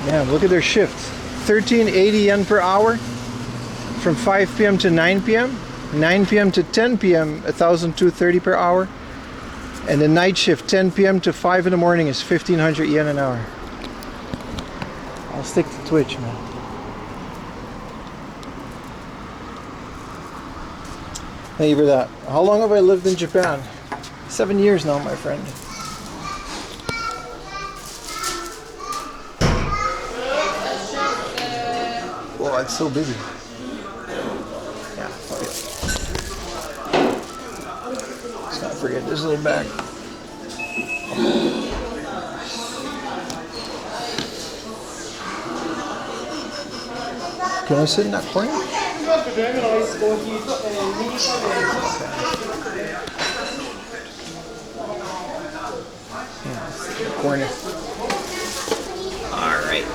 Man, look at their shifts. 1380 yen per hour from 5 p.m. to 9 p.m. 9 p.m. to 10 p.m. 1,230 per hour. And the night shift 10 p.m. to 5 in the morning is 1,500 yen an hour. I'll stick to Twitch, man. Thank you for that. How long have I lived in Japan? 7 years now, my friend. Whoa, it's so busy. Yeah, fuck it. Let's not forget this little bag. Can I sit in that corner? Yeah, corner. All right.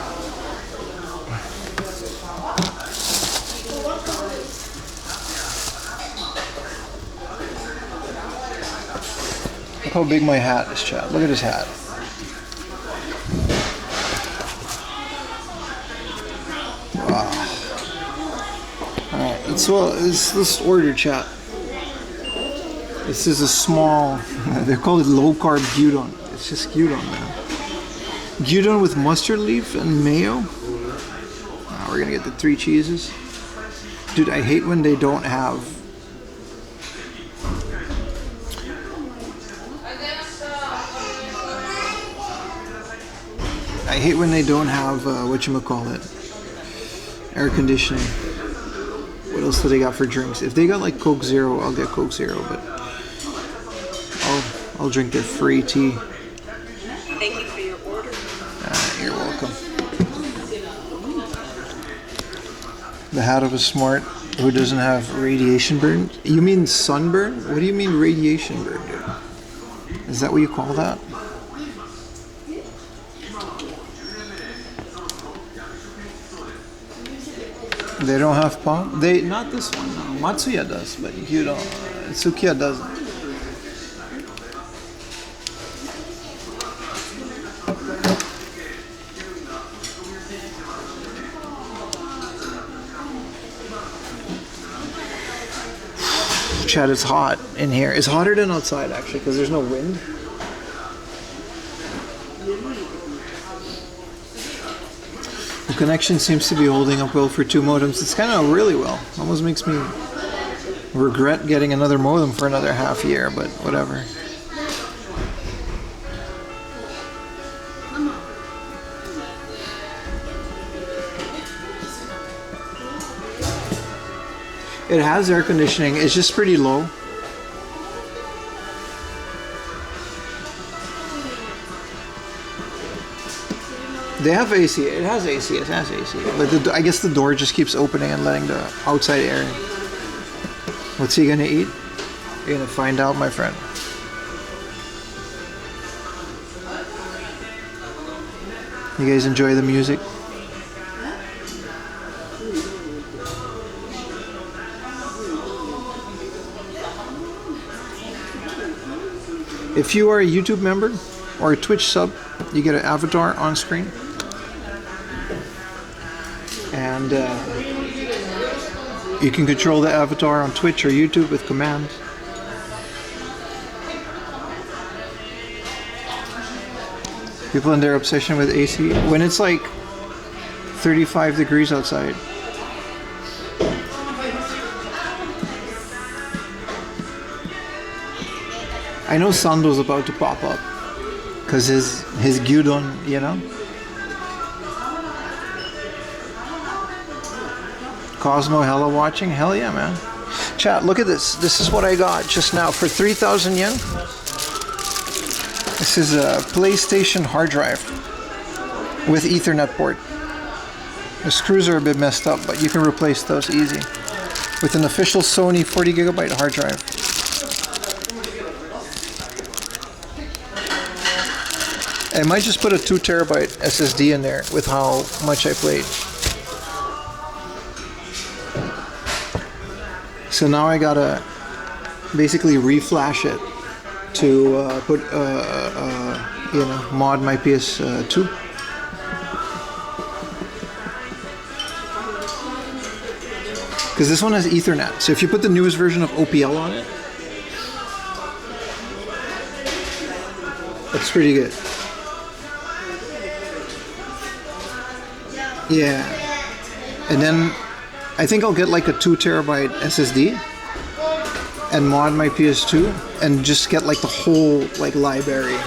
Look how big my hat is, Chad. Look at his hat. Wow. Alright, let's order, chat. This is a small, they call it low carb gyudon. It's just gyudon, man. Gyudon with mustard leaf and mayo. We're gonna get the 3 cheeses. Dude, I hate when they don't have whatchamacallit, air conditioning. What else do they got for drinks? If they got like Coke Zero, I'll get Coke Zero, but I'll drink their free tea. Thank you for your order. You're welcome. The hat of a smart who doesn't have radiation burn. You mean sunburn? What do you mean radiation burn, dude? Is that what you call that? They don't have palm? They not this one, no. Matsuya does, but you don't. Sukiya doesn't. Chad, it's hot in here. It's hotter than outside actually because there's no wind. The connection seems to be holding up well for 2 modems. It's kind of really well. Almost makes me regret getting another modem for another half year, but whatever. It has air conditioning. It's just pretty low. They have AC. It has AC. It has AC. But I guess the door just keeps opening and letting the outside air in. What's he gonna eat? You're gonna find out, my friend. You guys enjoy the music? If you are a YouTube member or a Twitch sub, you get an avatar on screen. And you can control the avatar on Twitch or YouTube with commands. People and their obsession with AC. When it's like 35 degrees outside. I know Sando's about to pop up. Because his gyudon, you know? Cosmo Hella watching? Hell yeah, man. Chat, look at this. This is what I got just now for 3,000 yen. This is a PlayStation hard drive with Ethernet port. The screws are a bit messed up, but you can replace those easy with an official Sony 40 gigabyte hard drive. I might just put a 2 terabyte SSD in there with how much I played. So now I gotta basically reflash it to put you know, mod my PS2. Because this one has Ethernet. So if you put the newest version of OPL on it, it's pretty good. Yeah. And then I think I'll get like a 2 terabyte SSD and mod my PS2 and just get like the whole like library.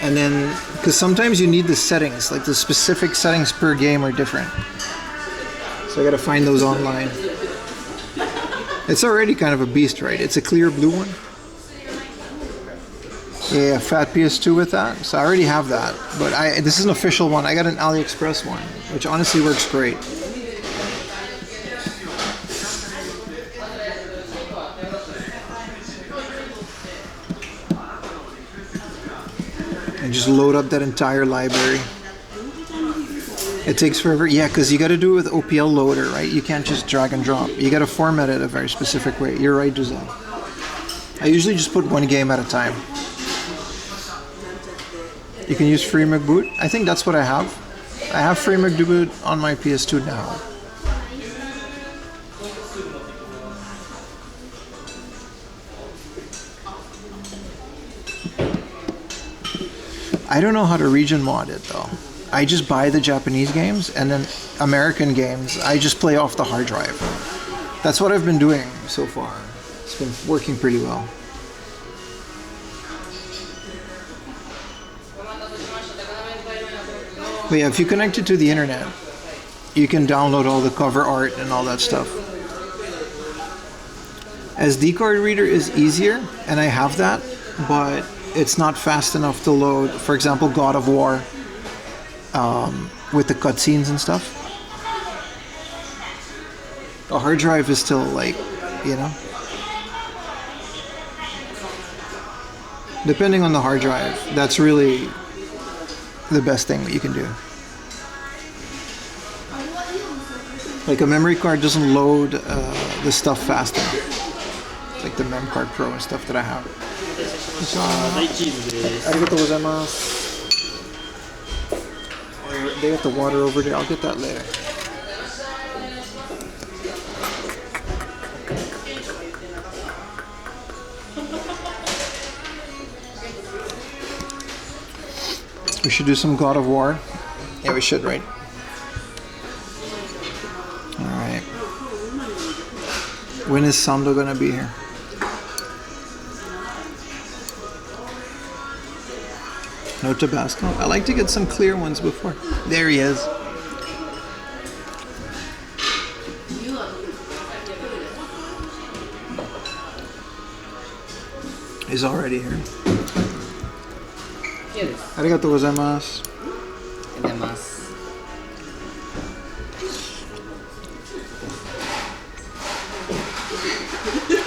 And then, because sometimes you need the settings, like the specific settings per game are different. So I gotta find those online. It's already kind of a beast, right? It's a clear blue one. Yeah, fat PS2 with that. So I already have that. But this is an official one. I got an AliExpress one, which honestly works great. And just load up that entire library. It takes forever. Yeah, because you got to do it with OPL loader, right? You can't just drag and drop. You got to format it a very specific way. You're right, Giselle. I usually just put one game at a time. You can use Free McBoot. I think that's what I have. I have Free McBoot on my PS2 now. I don't know how to region mod it though. I just buy the Japanese games and then American games, I just play off the hard drive. That's what I've been doing so far. It's been working pretty well. But yeah, if you connect it to the internet, you can download all the cover art and all that stuff. SD card reader is easier, and I have that, but it's not fast enough to load, for example, God of War, with the cutscenes and stuff. The hard drive is still like, you know, depending on the hard drive, that's really the best thing that you can do. Like a memory card doesn't load the stuff fast enough. Like the Mem Card Pro and stuff that I have. Arigatou gozaimasu. They got the water over there. I'll get that later. We should do some God of War. Yeah, we should, right? Alright. When is Sando gonna be here? No Tabasco? I like to get some clear ones before. There he is. He's already here. Arigatou gozaimasu.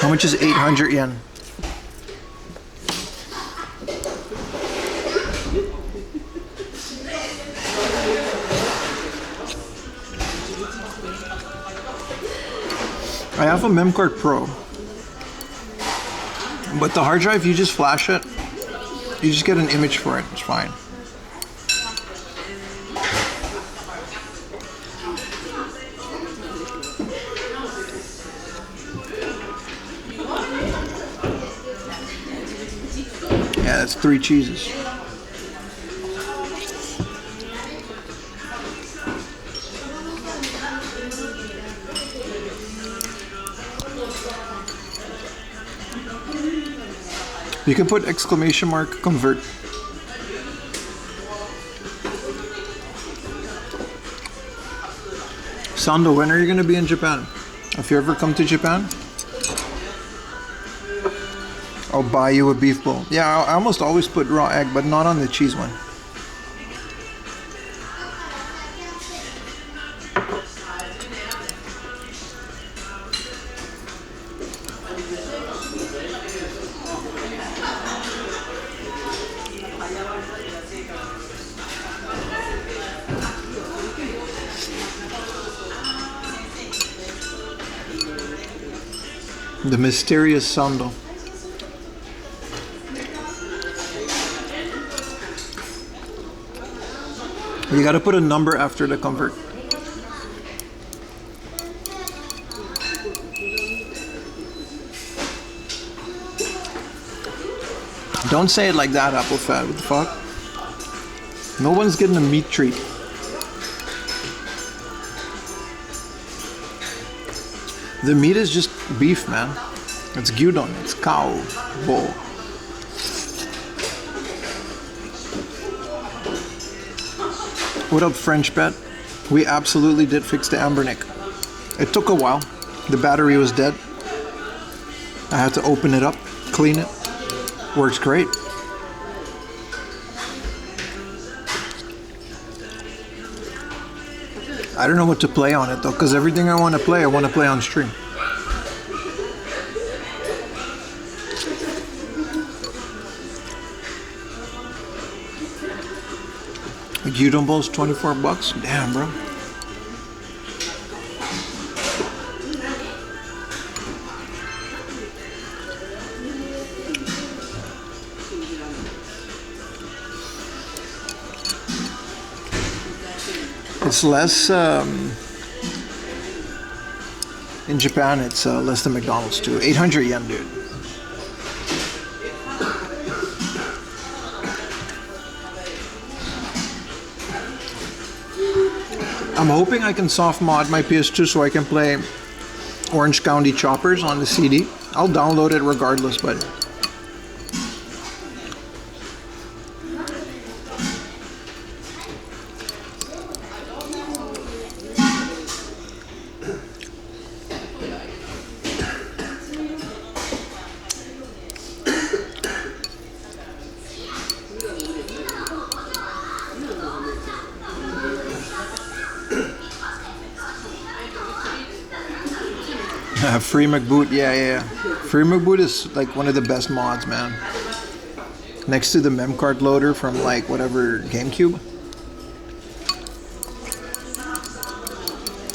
How much is 800 yen? I have a Mem Card Pro, but the hard drive, you just flash it. You just get an image for it. It's fine. Yeah, that's 3 cheeses. You can put exclamation mark convert. Sando, when are you going to be in Japan? If you ever come to Japan, I'll buy you a beef bowl. Yeah, I almost always put raw egg, but not on the cheese one. The mysterious Sando. You gotta put a number after the convert. Don't say it like that, Apple Fat. What the fuck? No one's getting a meat treat. The meat is just beef, man. It's gyudon. It's cow bowl. What up, French Bet? We absolutely did fix the Ambernick. It took a while. The battery was dead. I had to open it up, clean it. Works great. I don't know what to play on it though, because everything I want to play on stream. A gyudon bowl's 24 bucks? Damn, bro. It's less, in Japan it's less than McDonald's too. 800 yen, dude. I'm hoping I can soft mod my PS2 so I can play Orange County Choppers on the CD. I'll download it regardless, but Free McBoot, yeah. Free McBoot is like one of the best mods, man. Next to the memcard loader from like whatever GameCube.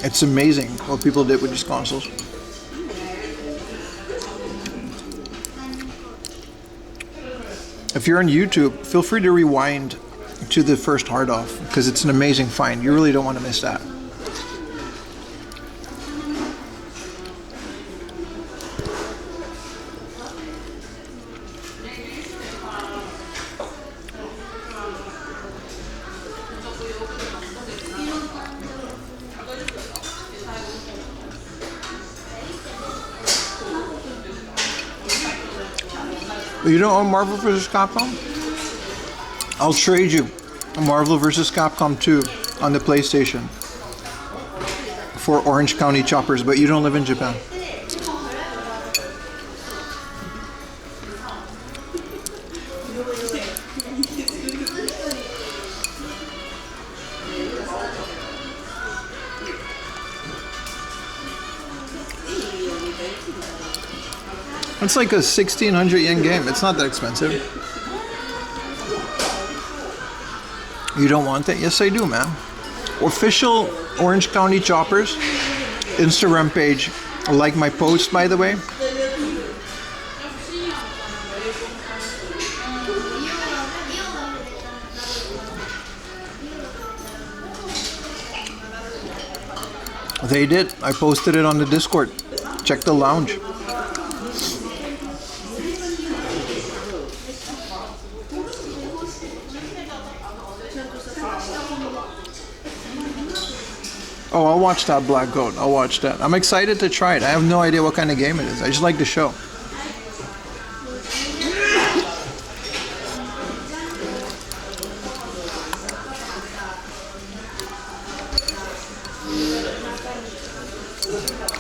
It's amazing what people did with these consoles. If you're on YouTube, feel free to rewind to the first hard off because it's an amazing find. You really don't want to miss that. You don't own Marvel vs. Capcom? I'll trade you Marvel vs. Capcom 2 on the PlayStation for Orange County Choppers, but you don't live in Japan. It's like a 1,600 yen game. It's not that expensive. You don't want that? Yes, I do, man. Official Orange County Choppers Instagram page. Like my post, by the way. They did. I posted it on the Discord. Check the lounge. Oh, I'll watch that Black Goat. I'll watch that. I'm excited to try it. I have no idea what kind of game it is. I just like the show.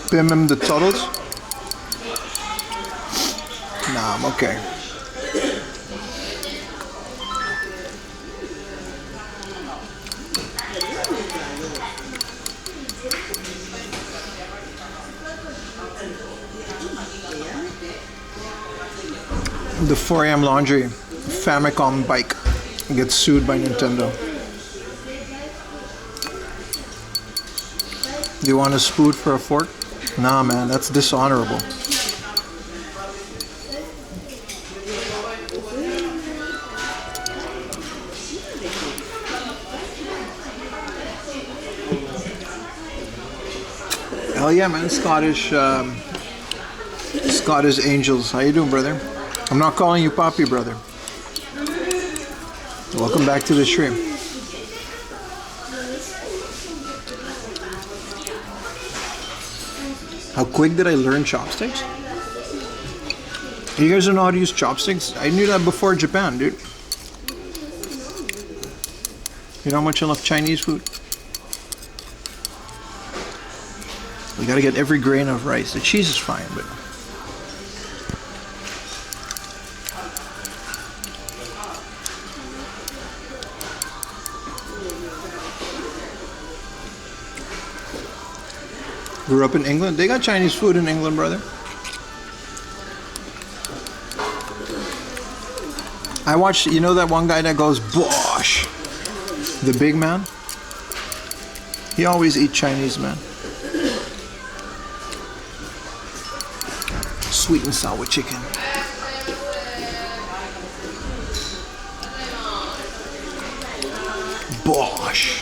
Pim him the turtles? Nah, I'm okay. The 4am Laundry Famicom bike gets sued by Nintendo. Do you want a spoon for a fork? Nah, man, that's dishonorable. Hell yeah, man, Scottish Angels. How you doing, brother? I'm not calling you Poppy, brother. Welcome back to the stream. How quick did I learn chopsticks? You guys don't know how to use chopsticks? I knew that before Japan, dude. You know how much I love Chinese food? We gotta get every grain of rice. The cheese is fine, but... Grew up in England. They got Chinese food in England, brother. I watched, you know that one guy that goes, Bosh! The big man? He always eat Chinese, man. Sweet and sour chicken. Bosh!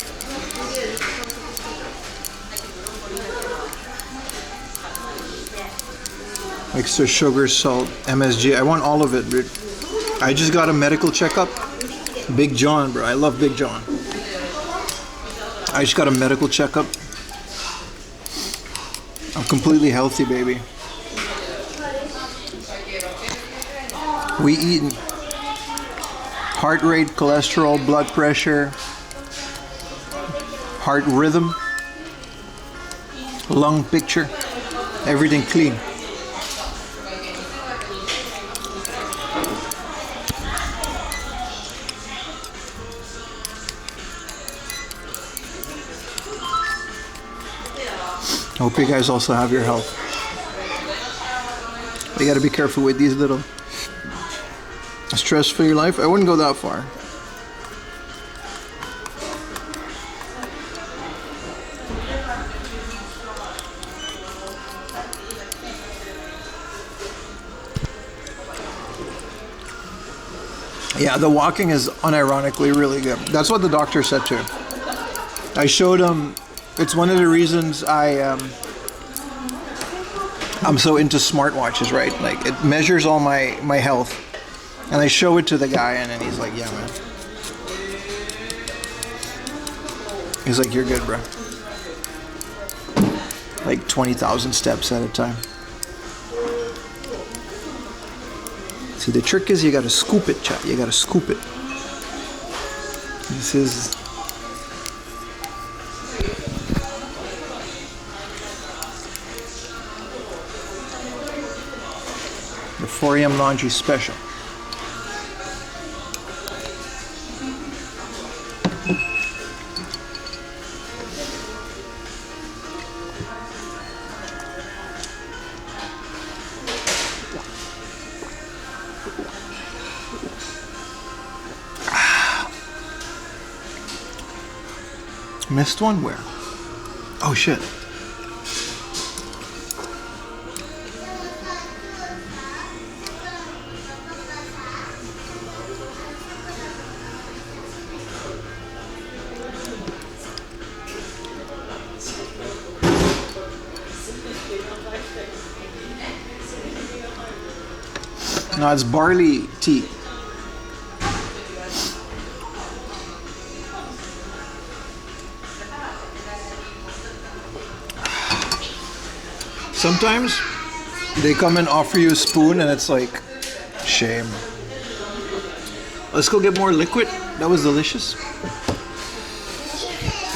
Extra sugar, salt, MSG. I want all of it, dude. I just got a medical checkup. Big John, bro. I love Big John. I just got a medical checkup. I'm completely healthy, baby. We eat heart rate, cholesterol, blood pressure, heart rhythm, lung picture, everything clean. I hope you guys also have your health. You gotta be careful with these little stress for your life. I wouldn't go that far. Yeah, the walking is unironically really good. That's what the doctor said too. I showed him. It's one of the reasons I'm so into smartwatches, right? Like it measures all my health, and I show it to the guy, and then he's like, "Yeah, man." He's like, "You're good, bro." Like 20,000 steps at a time. See, the trick is you gotta scoop it, chat. You gotta scoop it. This is. The 4 a.m. laundry special. Missed one? Where? Oh shit. No, it's barley tea. Sometimes they come and offer you a spoon and it's like, shame. Let's go get more liquid. That was delicious.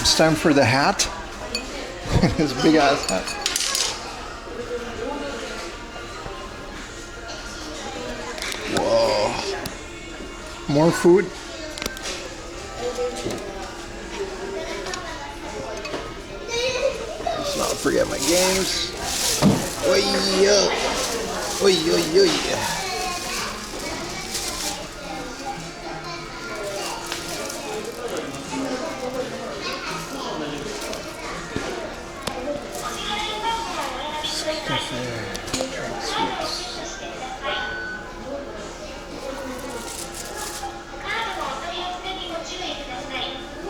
It's time for the hat. This big ass hat. Whoa. More food. Let's not forget my games. Oi, oi, oi, oi.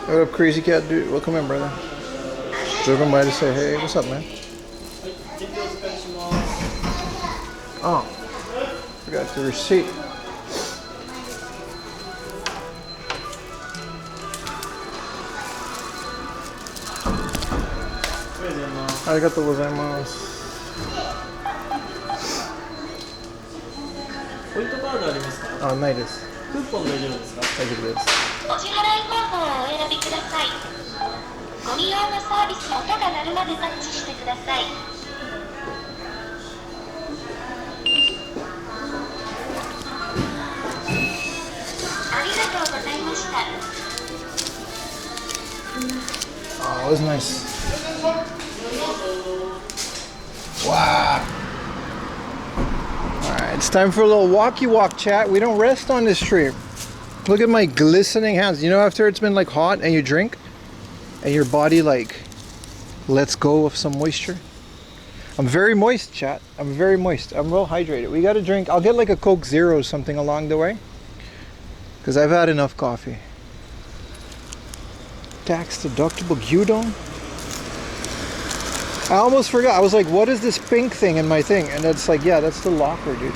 What up, crazy cat dude? Welcome in, brother. Driven by to say, hey, what's up, man? Oh, forgot the receipt. Arigatou gozaimasu. ポイントカードありますか？あ、ないです。クーポン大丈夫ですか？大丈夫です。お支払い方法をお選びください。ご利用のサービスの音が鳴るまでタッチしてください。ありがとうございました。Oh, it was nice. Wow. Alright, it's time for a little walkie walk chat. We don't rest on this stream. Look at my glistening hands. You know, after it's been like hot and you drink and your body like lets go of some moisture. I'm very moist, chat. I'm very moist. I'm well hydrated. We gotta drink. I'll get like a Coke Zero or something along the way because I've had enough coffee. Tax deductible gyudon. I almost forgot. I was like, what is this pink thing in my thing? And it's like, yeah, that's the locker, dude.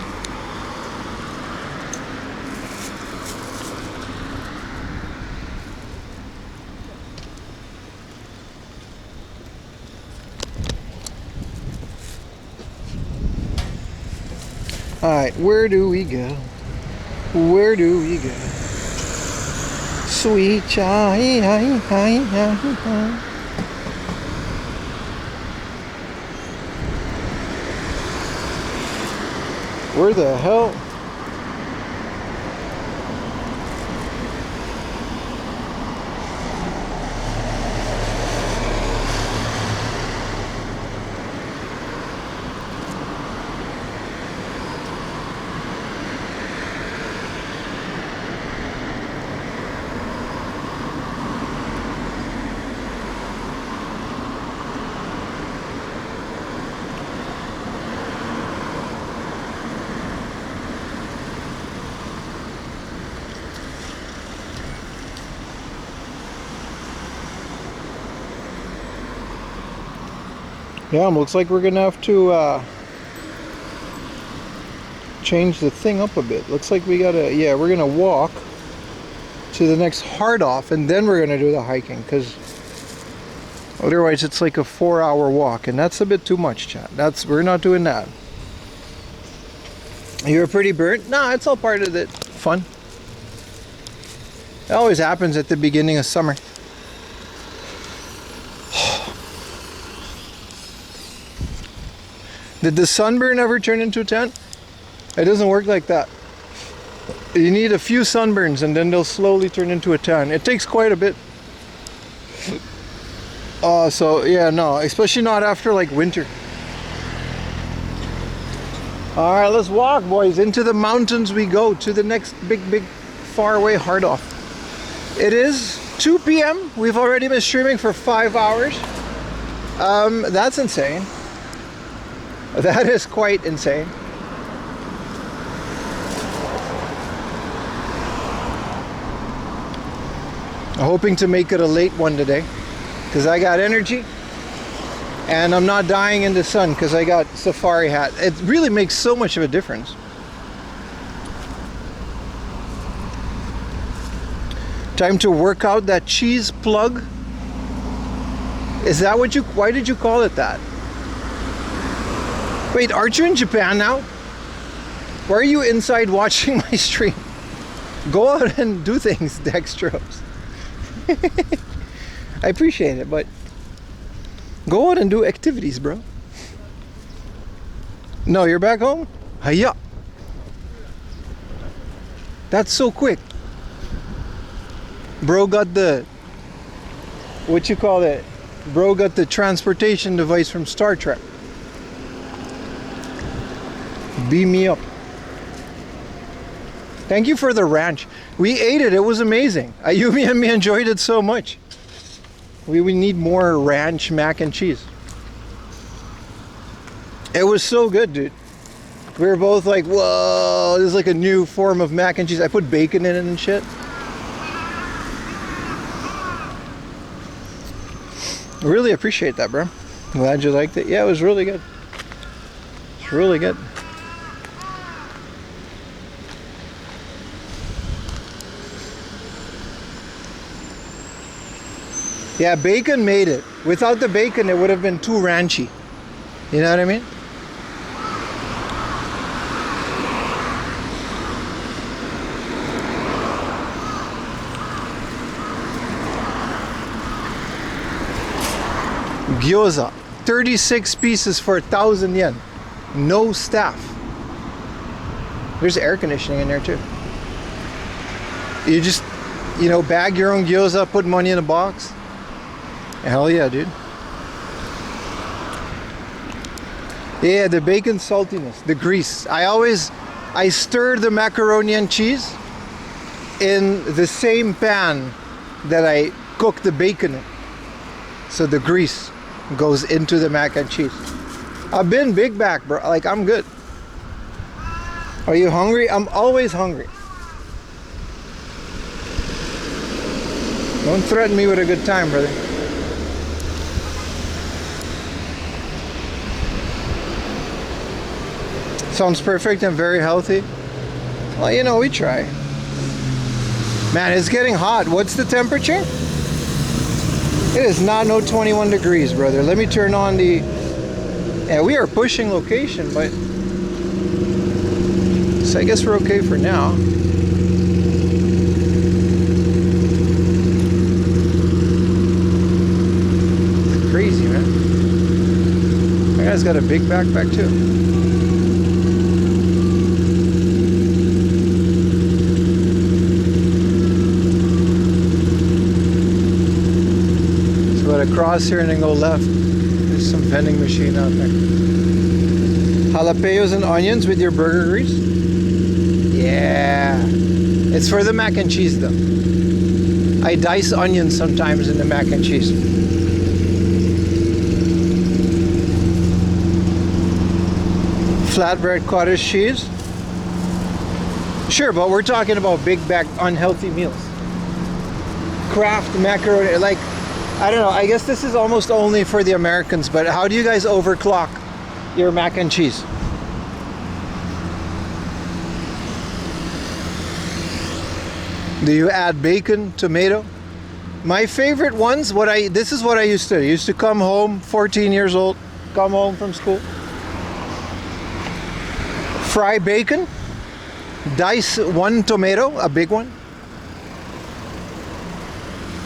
Alright, where do we go? Where do we go? Sweet child. Where the hell? Yeah, looks like we're gonna have to change the thing up a bit. Looks like we gotta, yeah, we're gonna walk to the next hard off and then we're gonna do the hiking, because otherwise it's like a 4-hour walk and that's a bit too much, chat. We're not doing that. You're pretty burnt? Nah, it's all part of the fun. It always happens at the beginning of summer. Did the sunburn ever turn into a tan? It doesn't work like that. You need a few sunburns and then they'll slowly turn into a tan. It takes quite a bit. So yeah, no, especially not after like winter. All right, let's walk, boys. Into the mountains we go, to the next big far away hard off. It is 2 p.m. We've already been streaming for 5 hours. That's insane. That is quite insane. I'm hoping to make it a late one today because I got energy and I'm not dying in the sun because I got safari hat. It really makes so much of a difference. Time to work out that cheese plug. Is that what you, why did you call it that? Wait, aren't you in Japan now? Why are you inside watching my stream? Go out and do things, Dextrose. I appreciate it, but go out and do activities, bro. No, you're back home? Hiya! That's so quick. Bro got the, what you call it? Bro got the transportation device from Star Trek. Beam me up. Thank you for the ranch. We ate it. It was amazing. Ayumi and me enjoyed it so much. We need more ranch mac and cheese. It was so good, dude. We were both like, whoa, this is like a new form of mac and cheese. I put bacon in it and shit. Really appreciate that, bro. Glad you liked it. Yeah, it was really good. It's really good. Yeah, bacon made it. Without the bacon, it would have been too ranchy. You know what I mean? Gyoza, 36 pieces for 1,000 yen. No staff. There's air conditioning in there too. You just, you know, bag your own gyoza, put money in a box. Hell yeah, dude. Yeah, the bacon saltiness, the grease. I stir the macaroni and cheese in the same pan that I cook the bacon in. So the grease goes into the mac and cheese. I've been big back, bro. Like, I'm good. Are you hungry? I'm always hungry. Don't threaten me with a good time, brother. Sounds perfect and very healthy. Well, you know, we try. Man, it's getting hot. What's the temperature? It is not no 21 degrees, brother. Let me turn on the... Yeah, we are pushing location, but... So I guess we're okay for now. It's crazy, man. That guy's got a big backpack, too. Across here and then go left. There's some vending machine out there. Jalapenos and onions with your burger grease. Yeah, it's for the mac and cheese though. I dice onions sometimes in the mac and cheese. Flatbread cottage cheese. Sure, but we're talking about big back unhealthy meals. Kraft macaroni, like, I don't know, I guess this is almost only for the Americans, but how do you guys overclock your mac and cheese? Do you add bacon, tomato? My favorite ones, this is what I used to do. I used to come home, 14 years old, come home from school, fry bacon, dice one tomato, a big one,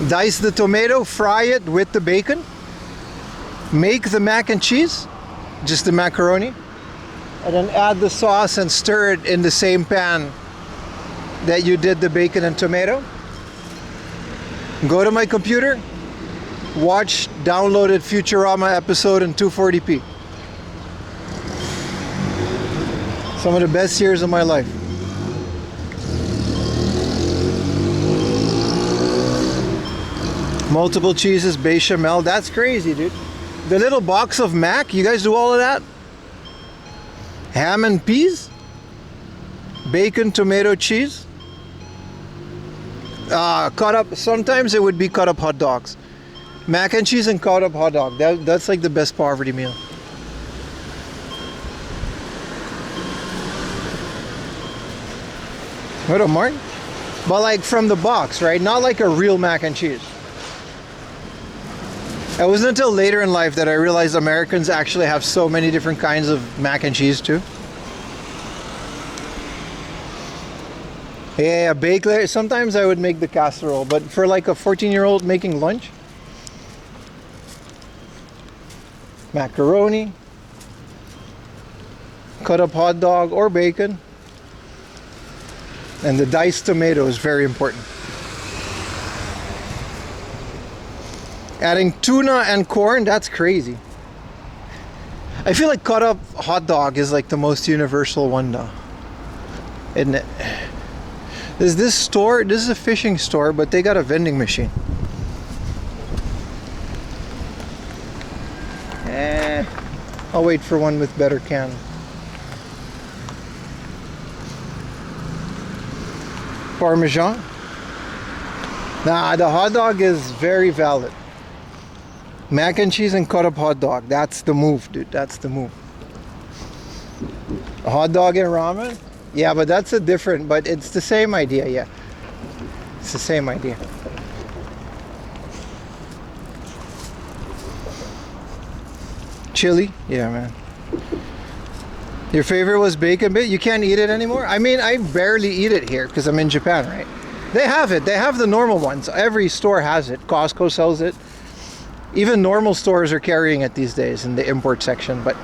dice the tomato, fry it with the bacon, make the mac and cheese, just the macaroni, and then add the sauce and stir it in the same pan that you did the bacon and tomato. Go to my computer, watch downloaded Futurama episode in 240p. Some of the best years of my life. Multiple cheeses, bechamel, that's crazy, dude. The little box of mac, you guys do all of that? Ham and peas? Bacon, tomato, cheese? Cut up, sometimes it would be cut up hot dogs. Mac and cheese and cut up hot dog, that's like the best poverty meal. What a mark? But like from the box, right? Not like a real mac and cheese. It wasn't until later in life that I realized Americans actually have so many different kinds of mac and cheese too. Yeah, bake layer. Sometimes I would make the casserole, but for like a 14-year-old making lunch, macaroni, cut up hot dog or bacon, and the diced tomato is very important. Adding tuna and corn, that's crazy. I feel like cut up hot dog is like the most universal one now, isn't it? There's this store, this is a fishing store, but they got a vending machine. I'll wait for one with better can. Parmesan? Nah, the hot dog is very valid. Mac and cheese and cut up hot dog. That's the move, dude. That's the move. A hot dog and ramen? Yeah, but that's a different, but it's the same idea, yeah. It's the same idea. Chili? Yeah, man. Your favorite was bacon bit? You can't eat it anymore? I mean, I barely eat it here because I'm in Japan, right? They have it. They have the normal ones. Every store has it. Costco sells it. Even normal stores are carrying it these days in the import section, but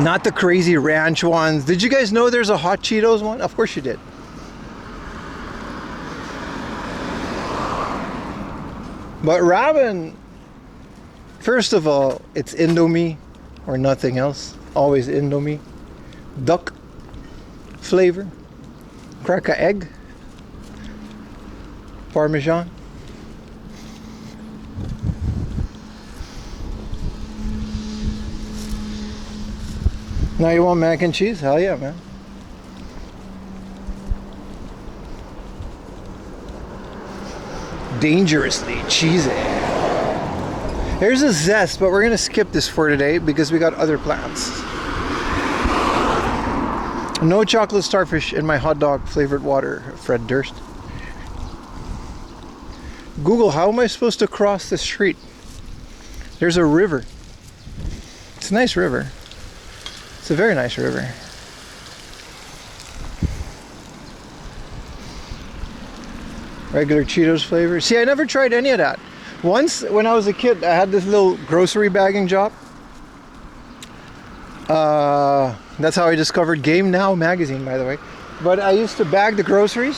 not the crazy ranch ones. Did you guys know there's a hot Cheetos one? Of course you did. But ramen, first of all, it's Indomie or nothing else. Always Indomie. Duck flavor. Crack a egg. Parmesan. Now you want mac and cheese? Hell yeah, man. Dangerously cheesy. Here's a zest, but we're gonna skip this for today because we got other plans. No chocolate starfish in my hot dog flavored water, Fred Durst. Google, how am I supposed to cross the street? There's a river. It's a nice river. It's a very nice river. Regular Cheetos flavor. See, I never tried any of that. Once, when I was a kid, I had this little grocery bagging job. That's how I discovered Game Now magazine, by the way. But I used to bag the groceries.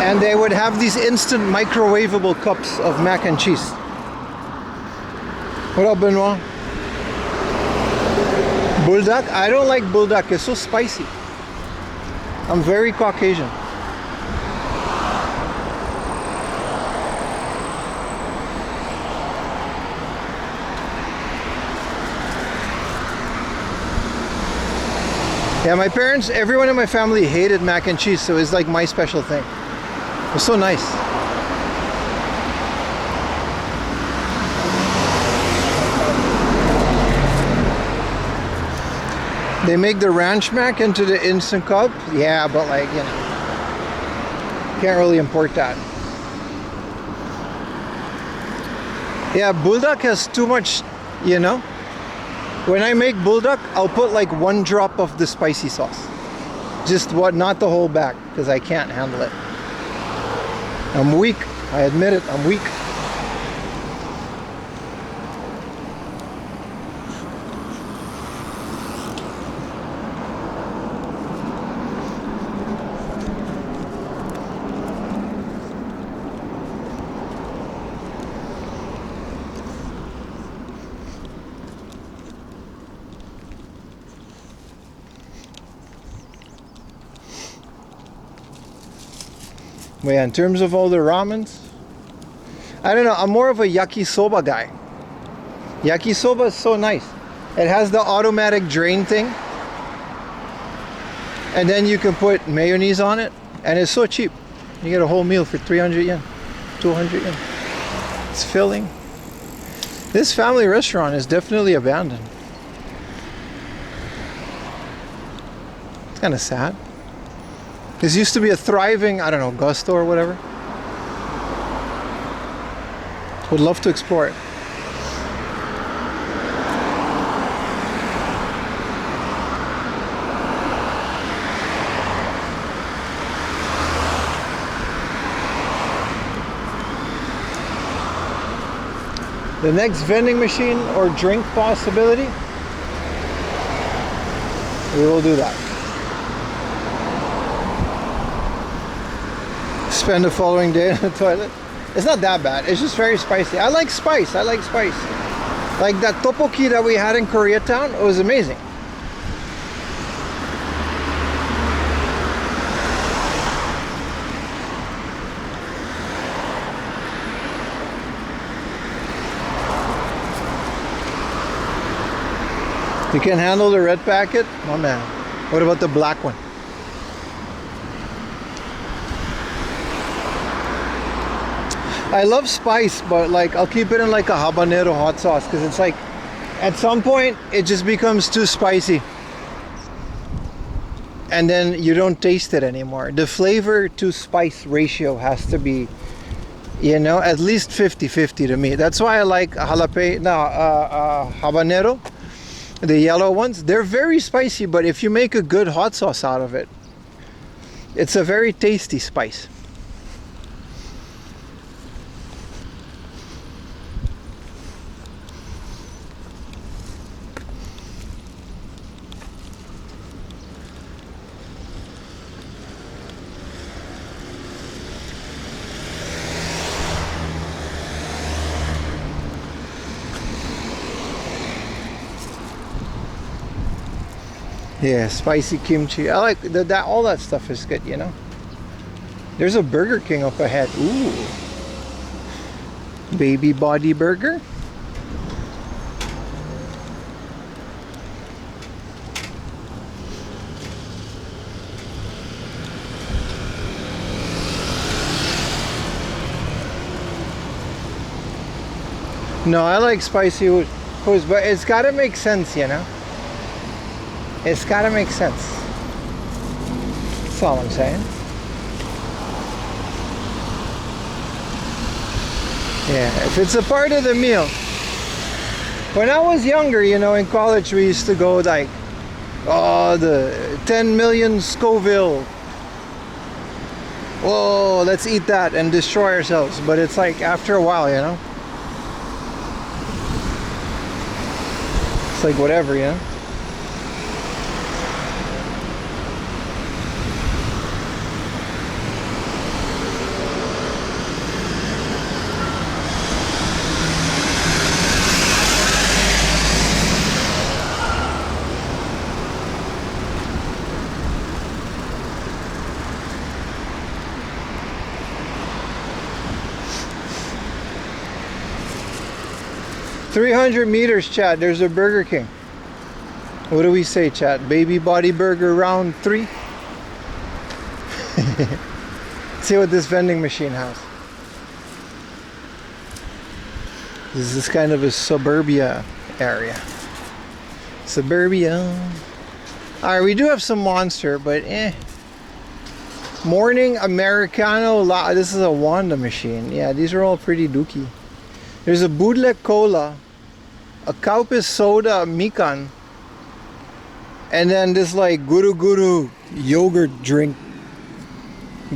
And they would have these instant microwavable cups of mac and cheese. What up, Benoit? Buldak? I don't like buldak. It's so spicy. I'm very Caucasian. Yeah, my parents, everyone in my family hated mac and cheese, so it's like my special thing. It was so nice. They make the ranch mac into the instant cup. Yeah, but like, you know, can't really import that. Yeah, buldak has too much, you know. When I make buldak, I'll put like 1 drop of the spicy sauce. Just what, not the whole bag, because I can't handle it. I'm weak. I admit it, I'm weak. But yeah, in terms of all the ramens, I don't know, I'm more of a yakisoba guy. Yakisoba is so nice. It has the automatic drain thing. And then you can put mayonnaise on it. And it's so cheap. You get a whole meal for 300 yen, 200 yen. It's filling. This family restaurant is definitely abandoned. It's kind of sad. This used to be a thriving, I don't know, Gusto or whatever. Would love to explore it. The next vending machine or drink possibility, we will do that. Spend the following day in the toilet. It's not that bad. It's just very spicy. I like spice. I like spice. Like that tteokbokki that we had in Koreatown, it was amazing. You can handle the red packet? Oh man. What about the black one? I love spice, but like I'll keep it in like a habanero hot sauce because it's like at some point it just becomes too spicy and then you don't taste it anymore. The flavor to spice ratio has to be You know, at least 50-50 to me. That's why I like habanero, the yellow ones. They're very spicy, but if you make a good hot sauce out of it, it's a very tasty spice. Yeah, spicy kimchi. I like that. All that stuff is good, you know. There's a Burger King up ahead. Ooh, baby body burger. No, I like spicy foods, but it's got to make sense, you know. It's got to make sense. That's all I'm saying. Yeah, if it's a part of the meal. When I was younger, you know, in college, we used to go like, oh, the 10 million Scoville. Whoa, let's eat that and destroy ourselves. But it's like after a while, you know. It's like whatever, you know. 300 meters, Chad. There's a Burger King. What do we say, Chad? Baby body burger round 3. See what this vending machine has. This is kind of a suburbia area. Suburbia. Alright, we do have some Monster, but Morning Americano. This is a Wanda machine. Yeah, these are all pretty dookie. There's a Bootleg Cola, a Kaupis Soda Mikan, and then this like Guru Guru yogurt drink,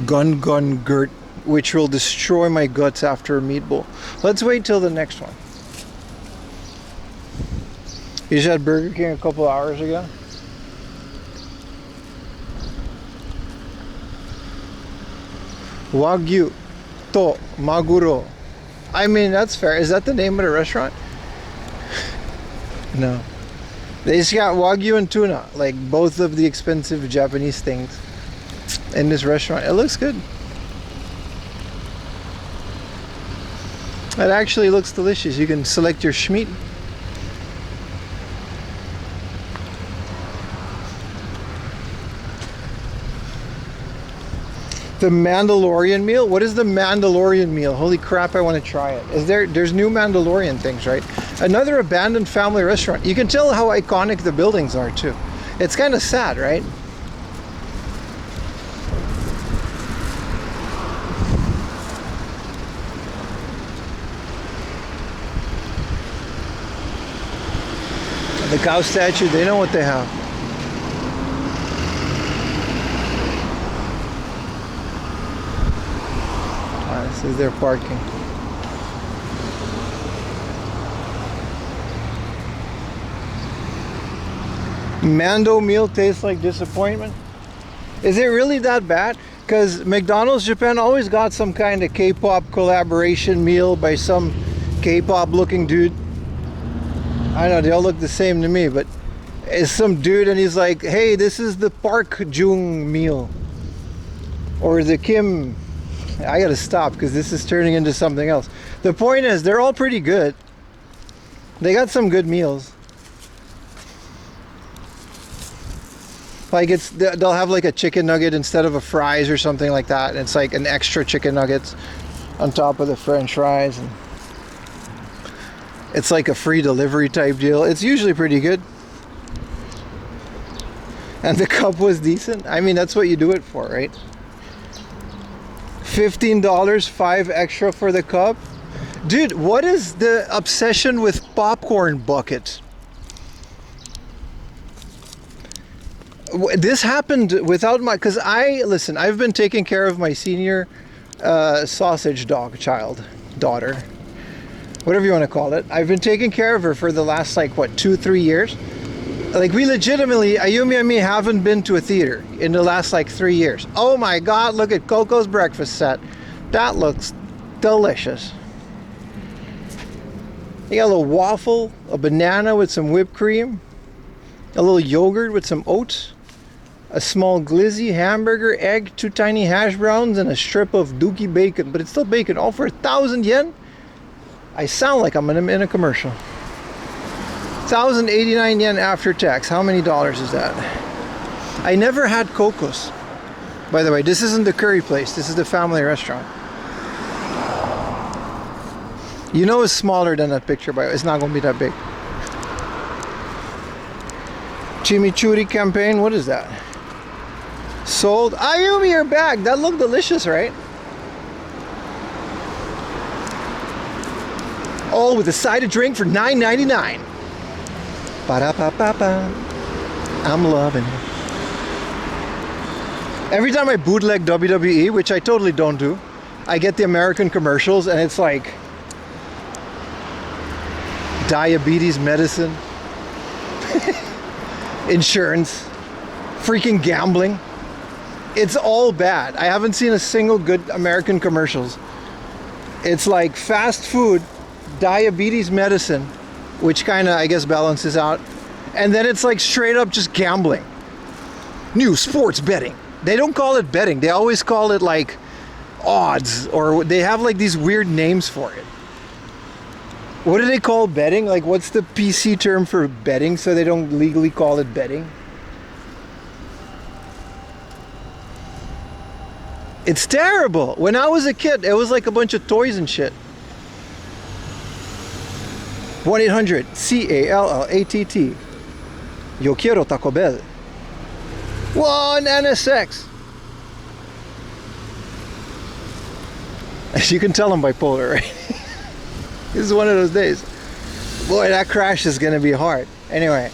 Gun Gurt, which will destroy my guts after a meatball. Let's wait till the next one. You just had Burger King a couple hours ago. Wagyu to Maguro. I mean, that's fair. Is that the name of the restaurant? No. They just got Wagyu and tuna, like both of the expensive Japanese things in this restaurant. It looks good. It actually looks delicious. You can select your schmeat. The Mandalorian meal? What is the Mandalorian meal? Holy crap, I want to try it. There's new Mandalorian things, right? Another abandoned family restaurant. You can tell how iconic the buildings are too. It's kind of sad, right? The cow statue, they know what they have. This is their parking. Mando meal tastes like disappointment. Is it really that bad? Because McDonald's Japan always got some kind of K-pop collaboration meal by some K-pop looking dude. I know, they all look the same to me, but it's some dude and he's like, hey, this is the Park Jung meal. Or the Kim. I gotta stop because this is turning into something else. The point is, they're all pretty good. They got some good meals. Like they'll have like a chicken nugget instead of a fries or something like that. And it's like an extra chicken nuggets on top of the French fries. And it's like a free delivery type deal. It's usually pretty good. And the cup was decent. I mean, that's what you do it for, right? $15, 5 extra for the cup. Dude, what is the obsession with popcorn buckets? This happened without my, because listen, I've been taking care of my senior sausage daughter, whatever you want to call it. I've been taking care of her for the last, like, what, 2-3 years? Like, we legitimately, Ayumi and me haven't been to a theater in the last, like, 3 years. Oh my God, look at Coco's breakfast set. That looks delicious. You got a little waffle, a banana with some whipped cream, a little yogurt with some oats, a small glizzy, hamburger, egg, 2 tiny hash browns, and a strip of dookie bacon. But it's still bacon, all for 1,000 yen? I sound like I'm in a commercial. 1,089 yen after tax. How many dollars is that? I never had Coco's. By the way, this isn't the curry place. This is the family restaurant. You know it's smaller than that picture, but it's not going to be that big. Chimichurri campaign. What is that? Sold. Ayumi, you're back. That looked delicious, right? All with a side of drink for $9.99. Ba-da-ba-ba-ba. I'm loving it. Every time I bootleg WWE, which I totally don't do, I get the American commercials, and it's like diabetes medicine, insurance, freaking gambling. It's all bad. I haven't seen a single good American commercials. It's like fast food, diabetes medicine, which kind of, I guess, balances out. And then it's like straight up just gambling. New sports betting. They don't call it betting. They always call it like odds, or they have like these weird names for it. What do they call betting? Like, what's the PC term for betting so they don't legally call it betting? It's terrible. When I was a kid, it was like a bunch of toys and shit. 1-800-CALLATT. Yo quiero Taco Bell. One NSX. You can tell I'm bipolar, right? This is one of those days. Boy, that crash is gonna be hard. Anyway,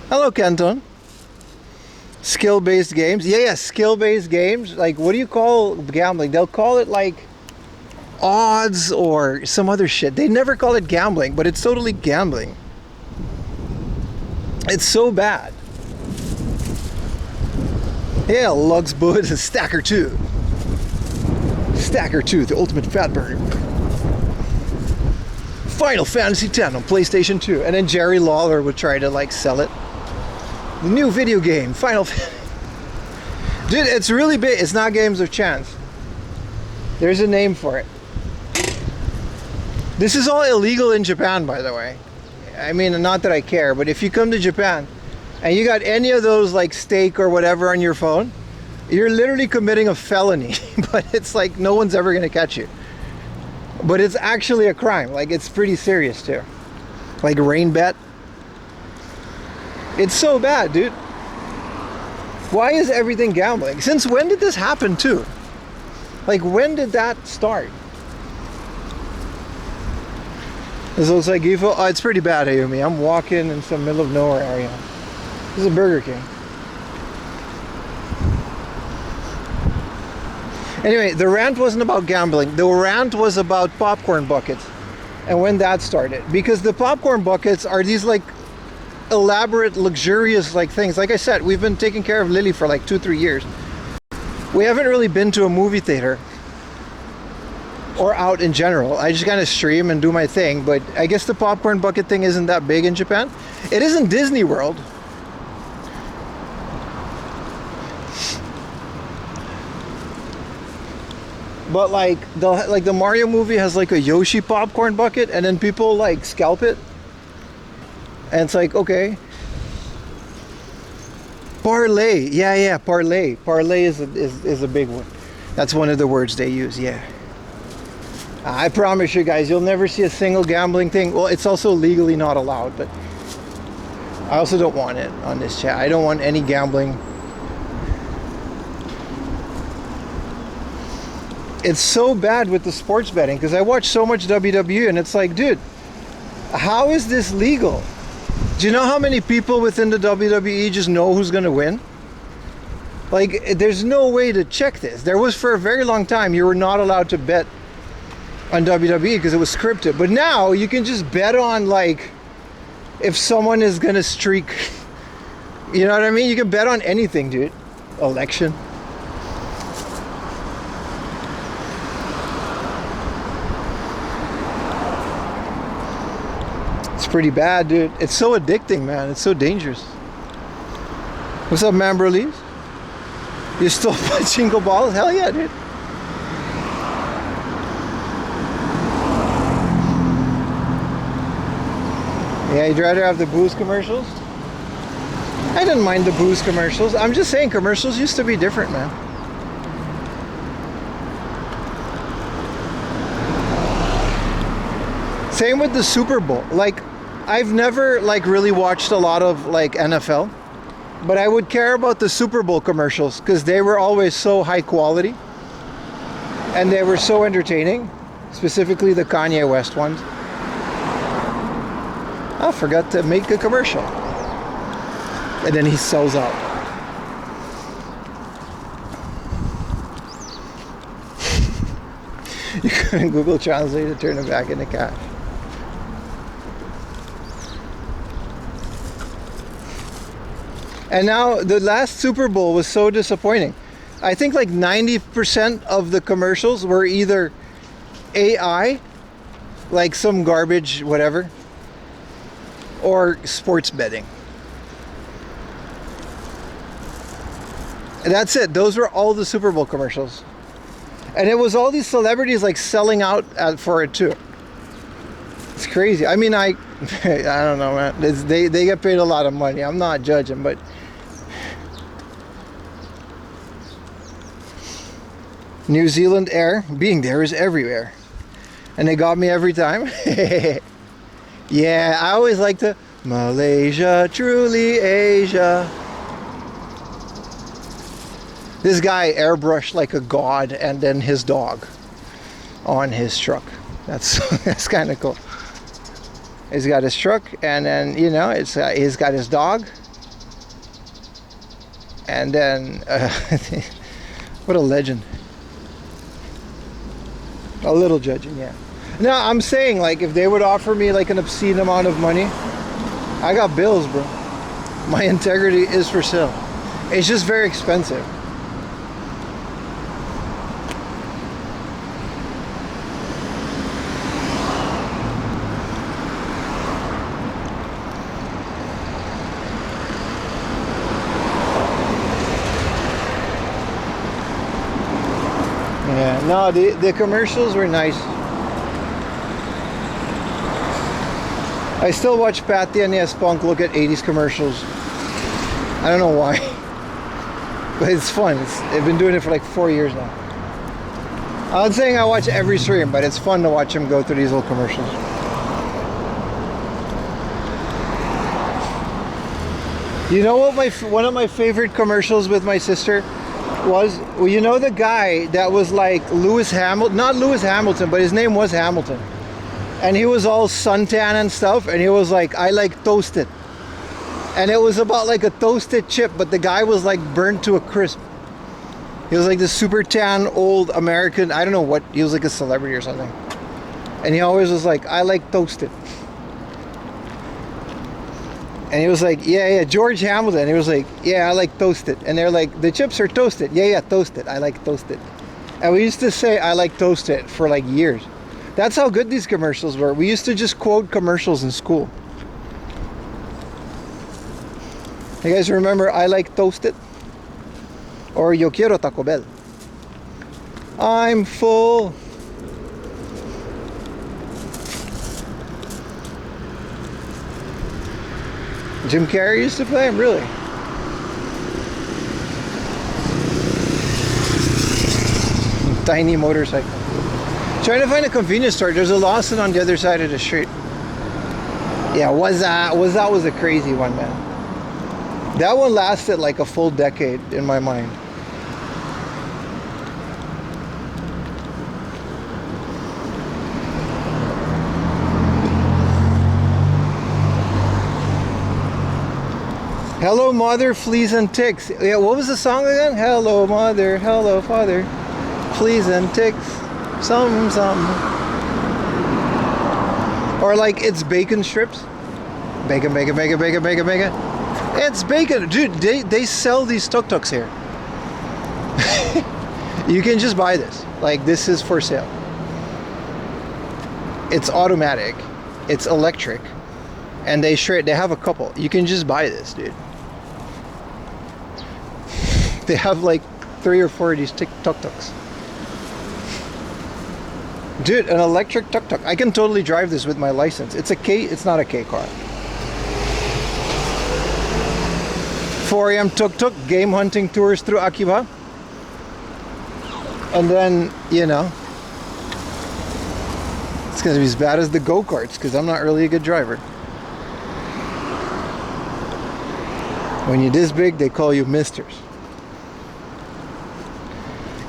hello, Canton. Skill-based games. Yeah, skill-based games. Like, what do you call gambling? They'll call it like odds or some other shit. They never call it gambling, but it's totally gambling. It's so bad. Yeah, Lugs Bud, Stacker 2. Stacker 2, the ultimate fat burner. Final Fantasy X on PlayStation 2. And then Jerry Lawler would try to like sell it. The new video game, Final Fantasy. Dude, it's really big. It's not games of chance. There's a name for it. This is all illegal in Japan, by the way. I mean, not that I care, but if you come to Japan and you got any of those like steak or whatever on your phone, you're literally committing a felony. But it's like no one's ever gonna catch you. But it's actually a crime. Like, it's pretty serious too. Like rain bet. It's so bad, dude. Why is everything gambling? Since when did this happen too? Like, when did that start? This looks like Gifo. Oh, it's pretty bad, Ayumi. I'm walking in some middle of nowhere area. This is a Burger King. Anyway, the rant wasn't about gambling. The rant was about popcorn buckets and when that started. Because the popcorn buckets are these like elaborate, luxurious like things. Like I said, we've been taking care of Lily for like 2-3 years. We haven't really been to a movie theater or out in general. I just kind of stream and do my thing, but I guess the popcorn bucket thing isn't that big in Japan. It is in Disney World. But like the Mario movie has like a Yoshi popcorn bucket, and then people like scalp it. And it's like, okay. Parlay. Yeah, parlay. Parlay is a big one. That's one of the words they use, yeah. I promise you guys, you'll never see a single gambling thing. Well, it's also legally not allowed, but I also don't want it on this chat. I don't want any gambling. it's so bad with the sports betting because I watch so much WWE and it's like, dude, how is this legal? Do you know how many people within the WWE just know who's gonna win? Like, there's no way to check this. There was for a very long time you were not allowed to bet on WWE because it was scripted. But now you can just bet on, like, if someone is gonna streak. You know what I mean? You can bet on anything, dude. Election. It's pretty bad, dude. It's so addicting, man. It's so dangerous. What's up, man, Burlees? You still pachinko balls? Hell yeah, dude. Yeah, you'd rather have the booze commercials? I didn't mind the booze commercials. I'm just saying commercials used to be different, man. Same with the Super Bowl. Like, I've never like really watched a lot of like NFL, but I would care about the Super Bowl commercials because they were always so high quality and they were so entertaining, specifically the Kanye West ones. I forgot to make a commercial. And then he sells out. You couldn't Google Translate to turn it back into cash. And now the last Super Bowl was so disappointing. I think like 90% of the commercials were either AI, like some garbage, whatever, or sports betting. And that's it. Those were all the Super Bowl commercials. And it was all these celebrities like selling out for it too. It's crazy. I mean, I don't know, man. They get paid a lot of money. I'm not judging, but New Zealand Air, being there is everywhere. And they got me every time. Yeah, I always like to Malaysia, truly Asia. This guy airbrushed like a god and then his dog on his truck. That's kind of cool. He's got his truck and then, you know, he's got his dog. And then, what a legend. A little judging, yeah. No, I'm saying, like, if they would offer me like an obscene amount of money, I got bills, bro. My integrity is for sale. It's just very expensive. Yeah, no, the commercials were nice. I still watch Patty and Spunk look at 80s commercials. I don't know why. But it's fun. I've been doing it for like 4 years now. I'm not saying I watch every stream, but it's fun to watch him go through these little commercials. You know what one of my favorite commercials with my sister was? Well, you know the guy that was like Lewis Hamilton, not Lewis Hamilton, but his name was Hamilton. And he was all suntan and stuff, and he was like, I like toasted. And it was about like a toasted chip, but the guy was like burnt to a crisp. He was like this super tan old American, I don't know what, he was like a celebrity or something. And he always was like, I like toasted. And he was like, yeah, George Hamilton. And he was like, yeah, I like toasted. And they're like, the chips are toasted. Yeah, toasted. I like toasted. And we used to say, I like toasted for like years. That's how good these commercials were. We used to just quote commercials in school. You guys remember I like toasted? Or yo quiero Taco Bell? I'm full. Jim Carrey used to play him, really? Tiny motorcycle. Trying to find a convenience store. There's a Lawson on the other side of the street. Yeah, was that was a crazy one, man. That one lasted like a full decade in my mind. Hello, mother, fleas and ticks. Yeah, what was the song again? Hello, mother, hello, father, fleas and ticks. Some. Or like, it's bacon strips. Bacon. It's bacon. Dude, they sell these tuk-tuks here. You can just buy this. Like, this is for sale. It's automatic. It's electric. And they have a couple. You can just buy this, dude. They have like 3 or 4 of these tuk-tuks. Dude, an electric tuk-tuk. I can totally drive this with my license. It's not a K car. 4 a.m. tuk-tuk, game hunting tours through Akiba. And then, you know, it's gonna be as bad as the go-karts because I'm not really a good driver. When you're this big, they call you misters.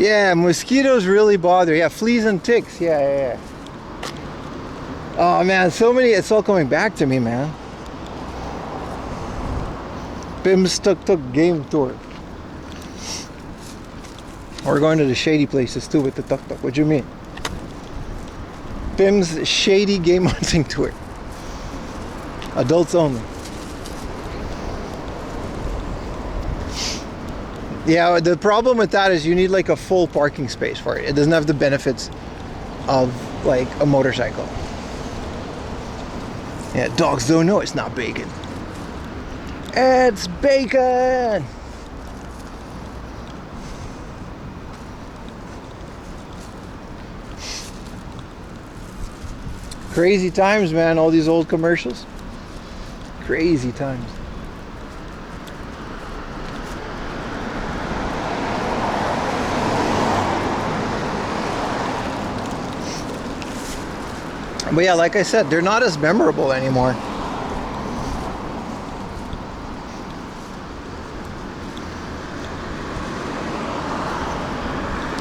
Yeah, mosquitoes really bother. Yeah, fleas and ticks. Yeah. Oh man, so many. It's all coming back to me, man. Bim's tuk-tuk game tour. We're going to the shady places too with the tuk-tuk. What do you mean? Bim's shady game hunting tour. Adults only. Yeah, the problem with that is you need like a full parking space for it. It doesn't have the benefits of like a motorcycle. Yeah, dogs don't know it's not bacon. It's bacon! Crazy times, man, all these old commercials. Crazy times. But yeah, like I said, they're not as memorable anymore.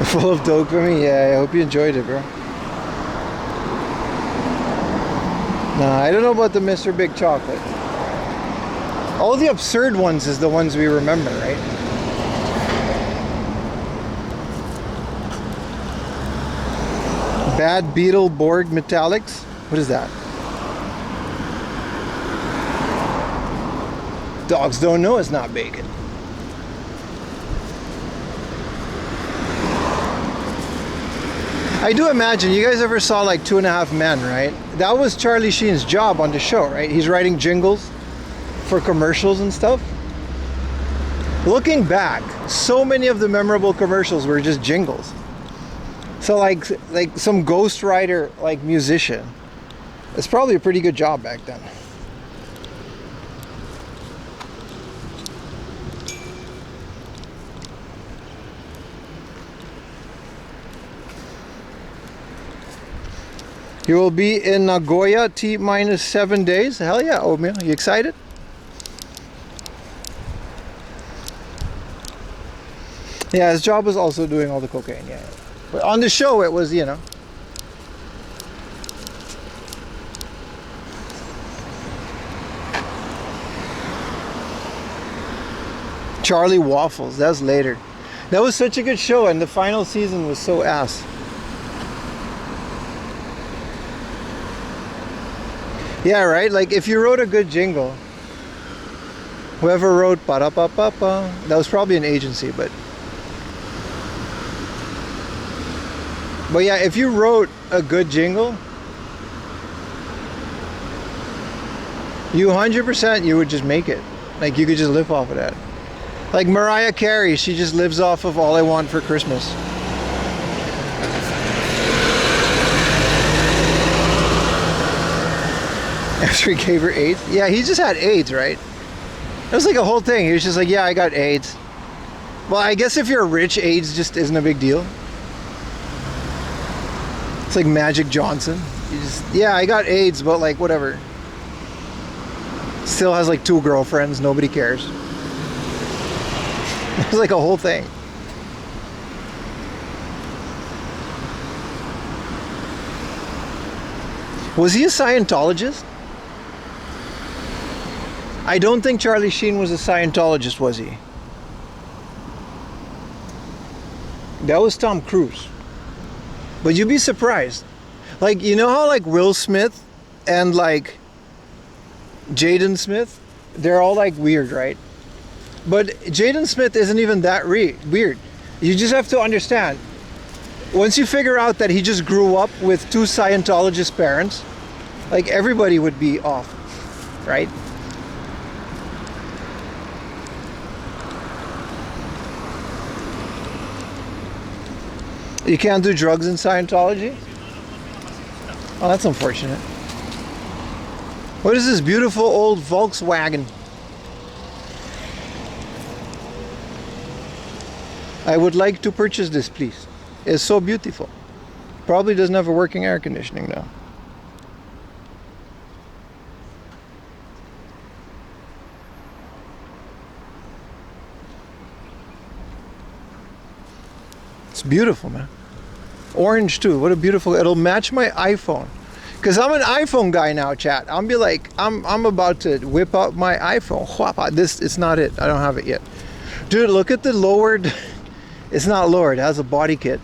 Full of dopamine. Yeah, I hope you enjoyed it, bro. No, I don't know about the Mr. Big Chocolate. All the absurd ones is the ones we remember, right? Bad Beetle Borg Metallics. What is that? Dogs don't know it's not bacon. I do imagine, you guys ever saw like 2.5 Men, right? That was Charlie Sheen's job on the show, right? He's writing jingles for commercials and stuff. Looking back, so many of the memorable commercials were just jingles. So like some ghostwriter, like musician. It's probably a pretty good job back then. You will be in Nagoya T-minus 7 days. Hell yeah, Oatmeal. You excited? Yeah, his job was also doing all the cocaine, yeah. But on the show, it was, you know. Charlie Waffles, that was later. That was such a good show, and the final season was so ass. Yeah, right? Like, if you wrote a good jingle, whoever wrote pa-da-pa-pa-pa, that was probably an agency, but yeah, if you wrote a good jingle, you 100% you would just make it. Like, you could just live off of that. Like Mariah Carey, she just lives off of All I Want for Christmas. After he gave her AIDS? Yeah, he just had AIDS, right? It was like a whole thing. He was just like, yeah, I got AIDS. Well, I guess if you're rich, AIDS just isn't a big deal. It's like Magic Johnson. You just, yeah, I got AIDS, but like, whatever. Still has like 2 girlfriends. Nobody cares. It was like a whole thing. Was he a Scientologist? I don't think Charlie Sheen was a Scientologist, was he? That was Tom Cruise. But you'd be surprised. Like, you know how like Will Smith and like Jaden Smith, they're all like weird, right? But Jaden Smith isn't even that weird. You just have to understand. Once you figure out that he just grew up with 2 Scientologist parents, like everybody would be off, right? You can't do drugs in Scientology? Oh, that's unfortunate. What is this beautiful old Volkswagen? I would like to purchase this, please. It's so beautiful. Probably doesn't have a working air conditioning though. It's beautiful, man. Orange too. What a beautiful. It'll match my iPhone. Cause I'm an iPhone guy now, chat. I'll be like, I'm about to whip out my iPhone. This, it's not it. I don't have it yet. Dude, look at the lowered. It's not lowered. It has a body kit.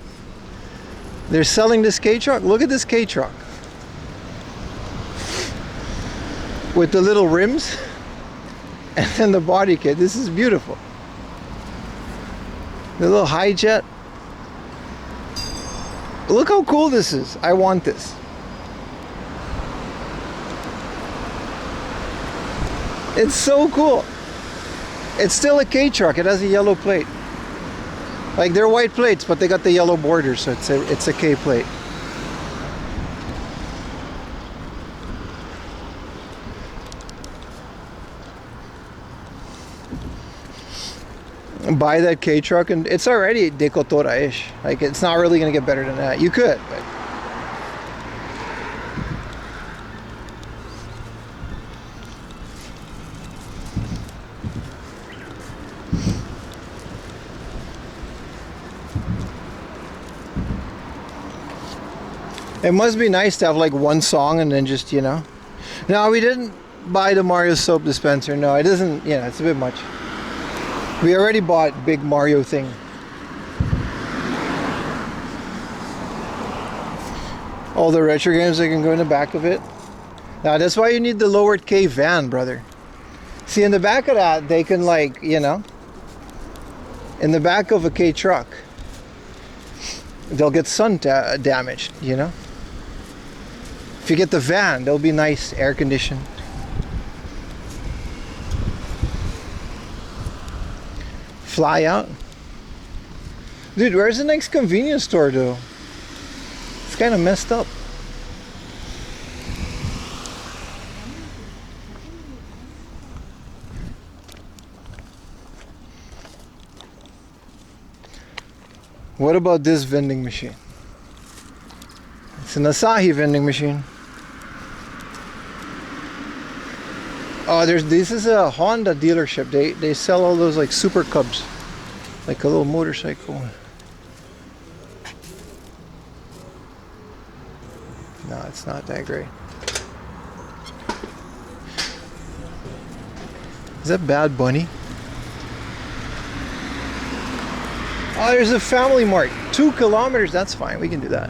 They're selling this K-Truck. Look at this K-Truck. With the little rims. And then the body kit. This is beautiful. The little high jet. Look how cool this is. I want this. It's so cool. It's still a K-Truck. It has a yellow plate. Like they're white plates, but they got the yellow border, so it's a K plate. Buy that K-Truck and it's already Decotora-ish. Like it's not really gonna get better than that. You could, but it must be nice to have like one song and then just, you know. No, we didn't buy the Mario soap dispenser. No, it doesn't, you know, it's a bit much. We already bought big Mario thing. All the retro games that can go in the back of it. Now that's why you need the lowered K van, brother. See, in the back of that, they can like, you know, in the back of a K truck, they'll get sun damaged, you know. If you get the van, they'll be nice, air conditioned. Fly out. Dude, where's the next convenience store though? It's kind of messed up. What about this vending machine? It's an Asahi vending machine. Oh, this is a Honda dealership. They sell all those like Super Cubs, like a little motorcycle. No, it's not that great. Is that Bad Bunny? Oh, there's a Family Mart. 2 kilometers, that's fine. We can do that.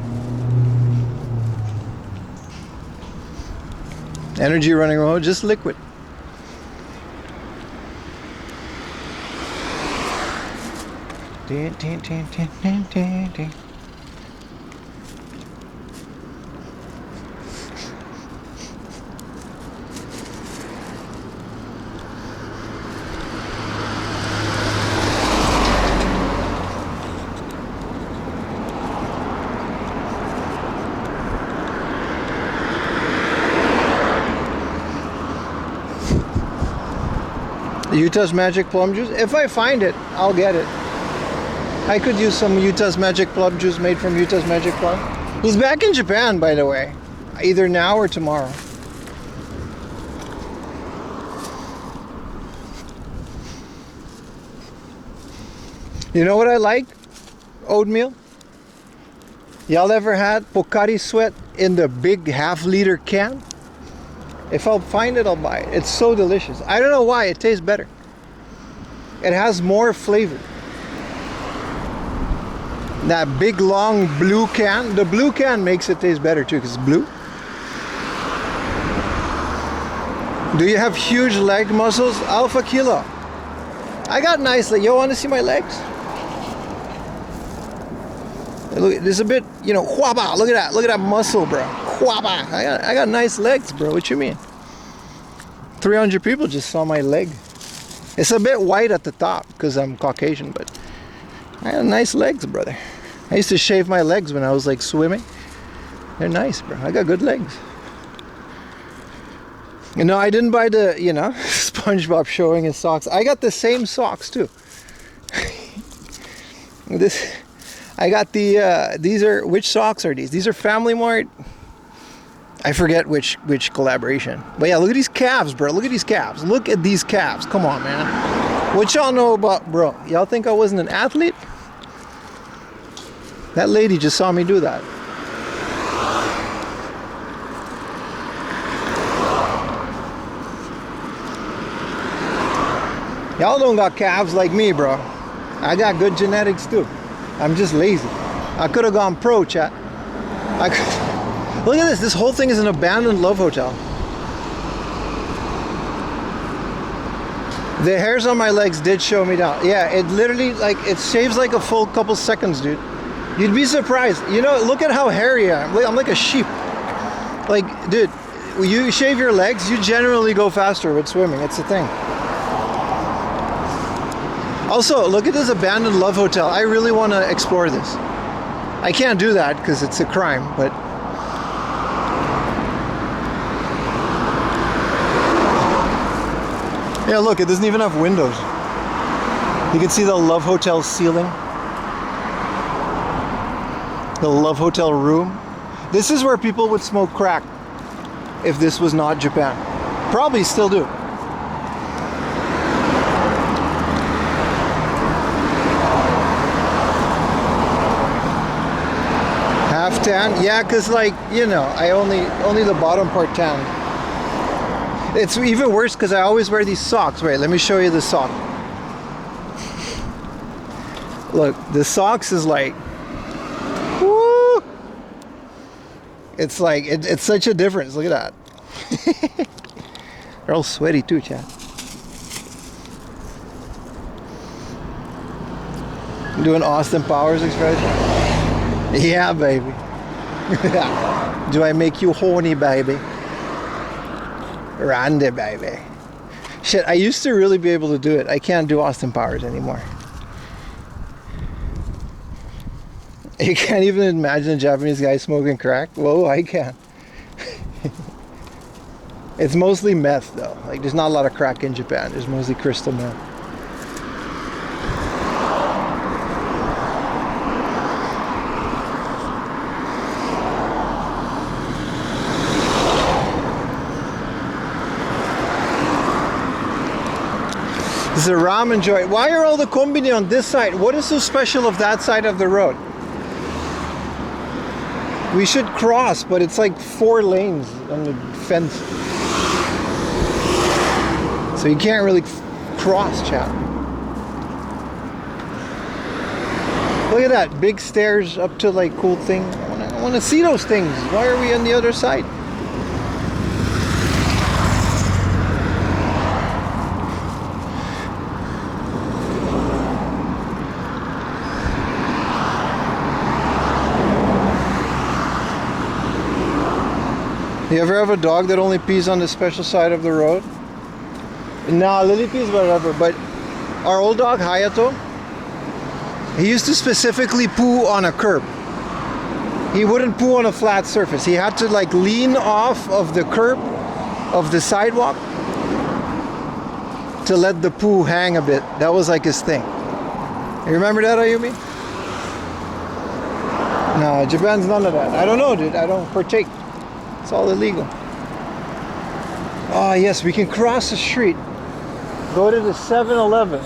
Energy running low, just liquid. Ding, ding, ding, ding, ding, ding, ding. Utah's Magic Plum Juice. If I find it, I'll get it. I could use some Utah's Magic Plum Juice made from Utah's Magic Plum. He's back in Japan, by the way. Either now or tomorrow. You know what I like? Oatmeal. Y'all ever had Pocari Sweat in the big half-liter can? If I'll find it, I'll buy it. It's so delicious. I don't know why, it tastes better. It has more flavor. That big long blue can, the blue can makes it taste better too because it's blue. Do you have huge leg muscles? Alpha Kilo. I got nice legs. You want to see my legs? Look, there's a bit, you know, huaba. Look at that muscle, bro. Huaba. I got nice legs, bro. What you mean? 300 people just saw my leg. It's a bit white at the top because I'm Caucasian, but I got nice legs, brother. I used to shave my legs when I was like swimming. They're nice, bro. I got good legs. You know, I didn't buy the, you know, SpongeBob showing his socks. I got the same socks too. I got the, these are, which socks are these? These are Family Mart. I forget which collaboration. But yeah, look at these calves, bro. Look at these calves. Look at these calves. Come on, man. What y'all know about, bro? Y'all think I wasn't an athlete? That lady just saw me do that. Y'all don't got calves like me, bro. I got good genetics too. I'm just lazy. I could have gone pro, chat. Look at this. This whole thing is an abandoned love hotel. The hairs on my legs did show me down. Yeah, it literally, like, it shaves like a full couple seconds, dude. You'd be surprised. You know, look at how hairy I am. I'm like a sheep. Like, dude, when you shave your legs, you generally go faster with swimming. It's a thing. Also, look at this abandoned love hotel. I really want to explore this. I can't do that because it's a crime, but... yeah, look, it doesn't even have windows. You can see the love hotel ceiling. The love hotel room. This is where people would smoke crack if this was not Japan. Probably still do. Half tan? Yeah, because, like, you know, I only the bottom part tan. It's even worse because I always wear these socks. Wait, let me show you the sock. Look, the socks is like, woo! It's like, it's such a difference. Look at that. They're all sweaty too, chat. Doing Austin Powers expression. Yeah, baby. Do I make you horny, baby? Randy, baby. Shit, I used to really be able to do it. I can't do Austin Powers anymore. You can't even imagine a Japanese guy smoking crack. Whoa, I can. It's mostly meth, though. Like, there's not a lot of crack in Japan. There's mostly crystal meth. This is a ramen joint. Why are all the kombini on this side? What is so special of that side of the road? We should cross, but it's like 4 lanes on the fence. So you can't really cross, chat. Look at that, big stairs up to like cool thing. I want to see those things. Why are we on the other side? You ever have a dog that only pees on the special side of the road? Nah, Lily pees whatever, but our old dog, Hayato, he used to specifically poo on a curb. He wouldn't poo on a flat surface. He had to like lean off of the curb, of the sidewalk, to let the poo hang a bit. That was like his thing. You remember that, Ayumi? No, Japan's none of that. I don't know, dude. I don't partake. It's all illegal. Oh yes, we can cross the street. Go to the 7-Eleven.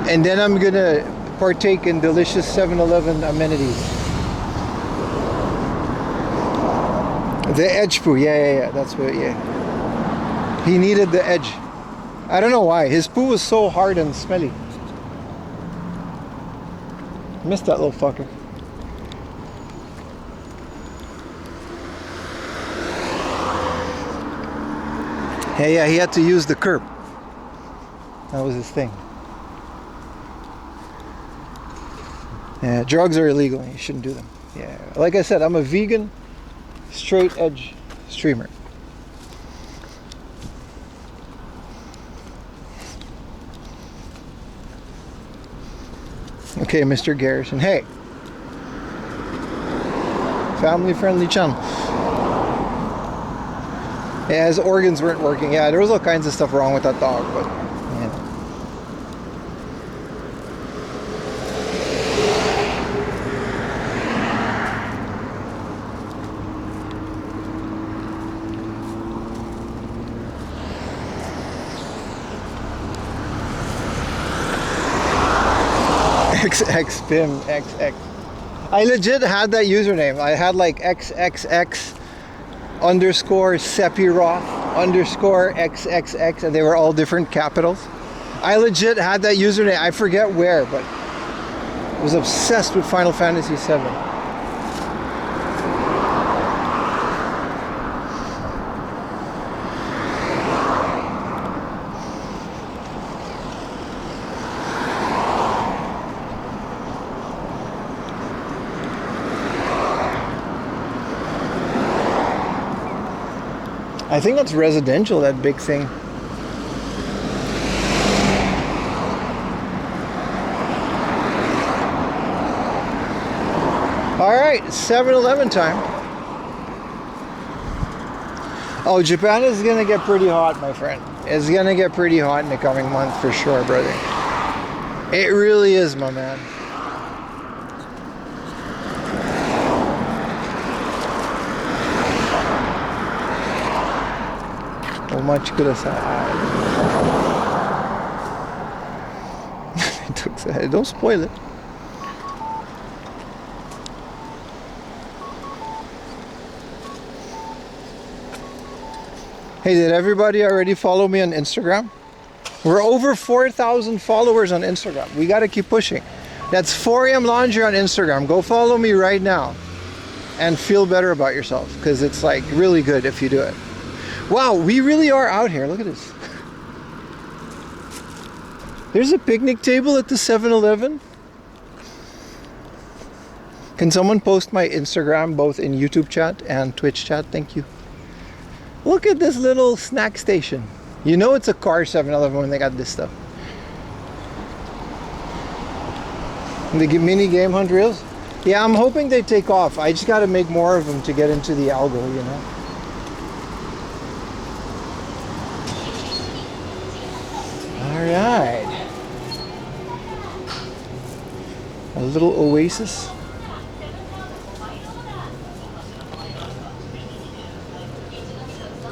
And then I'm gonna partake in delicious 7-Eleven amenities. The edge poo, yeah, that's what, yeah. He needed the edge. I don't know why. His poo was so hard and smelly. Missed that little fucker. Yeah, he had to use the curb. That was his thing. Yeah, drugs are illegal. You shouldn't do them. Yeah, like I said, I'm a vegan, straight edge streamer. Okay, Mr. Garrison. Hey, family-friendly channel. Yeah, his organs weren't working. Yeah, there was all kinds of stuff wrong with that dog, but yeah. XX Pim XX. I legit had that username. I had like XXX underscore Sephiroth underscore XXX, and they were all different capitals. I legit had that username. I forget where, but I was obsessed with Final Fantasy VII. I think that's residential, that big thing. All right, 7-Eleven time. Oh, Japan is gonna get pretty hot, my friend. It's gonna get pretty hot in the coming month for sure, brother. It really is, my man. Much kudasai. Don't spoil it. Hey, did everybody already follow me on Instagram? We're over 4,000 followers on Instagram. We got to keep pushing. That's 4am Laundry on Instagram. Go follow me right now and feel better about yourself, because it's like really good if you do it. Wow, we really are out here. Look at this. There's a picnic table at the 7-Eleven. Can someone post my Instagram both in YouTube chat and Twitch chat? Thank you. Look at this little snack station. You know it's a car 7-Eleven when they got this stuff. The mini game hunt reels? Yeah, I'm hoping they take off. I just got to make more of them to get into the algo, you know. Alright. A little oasis.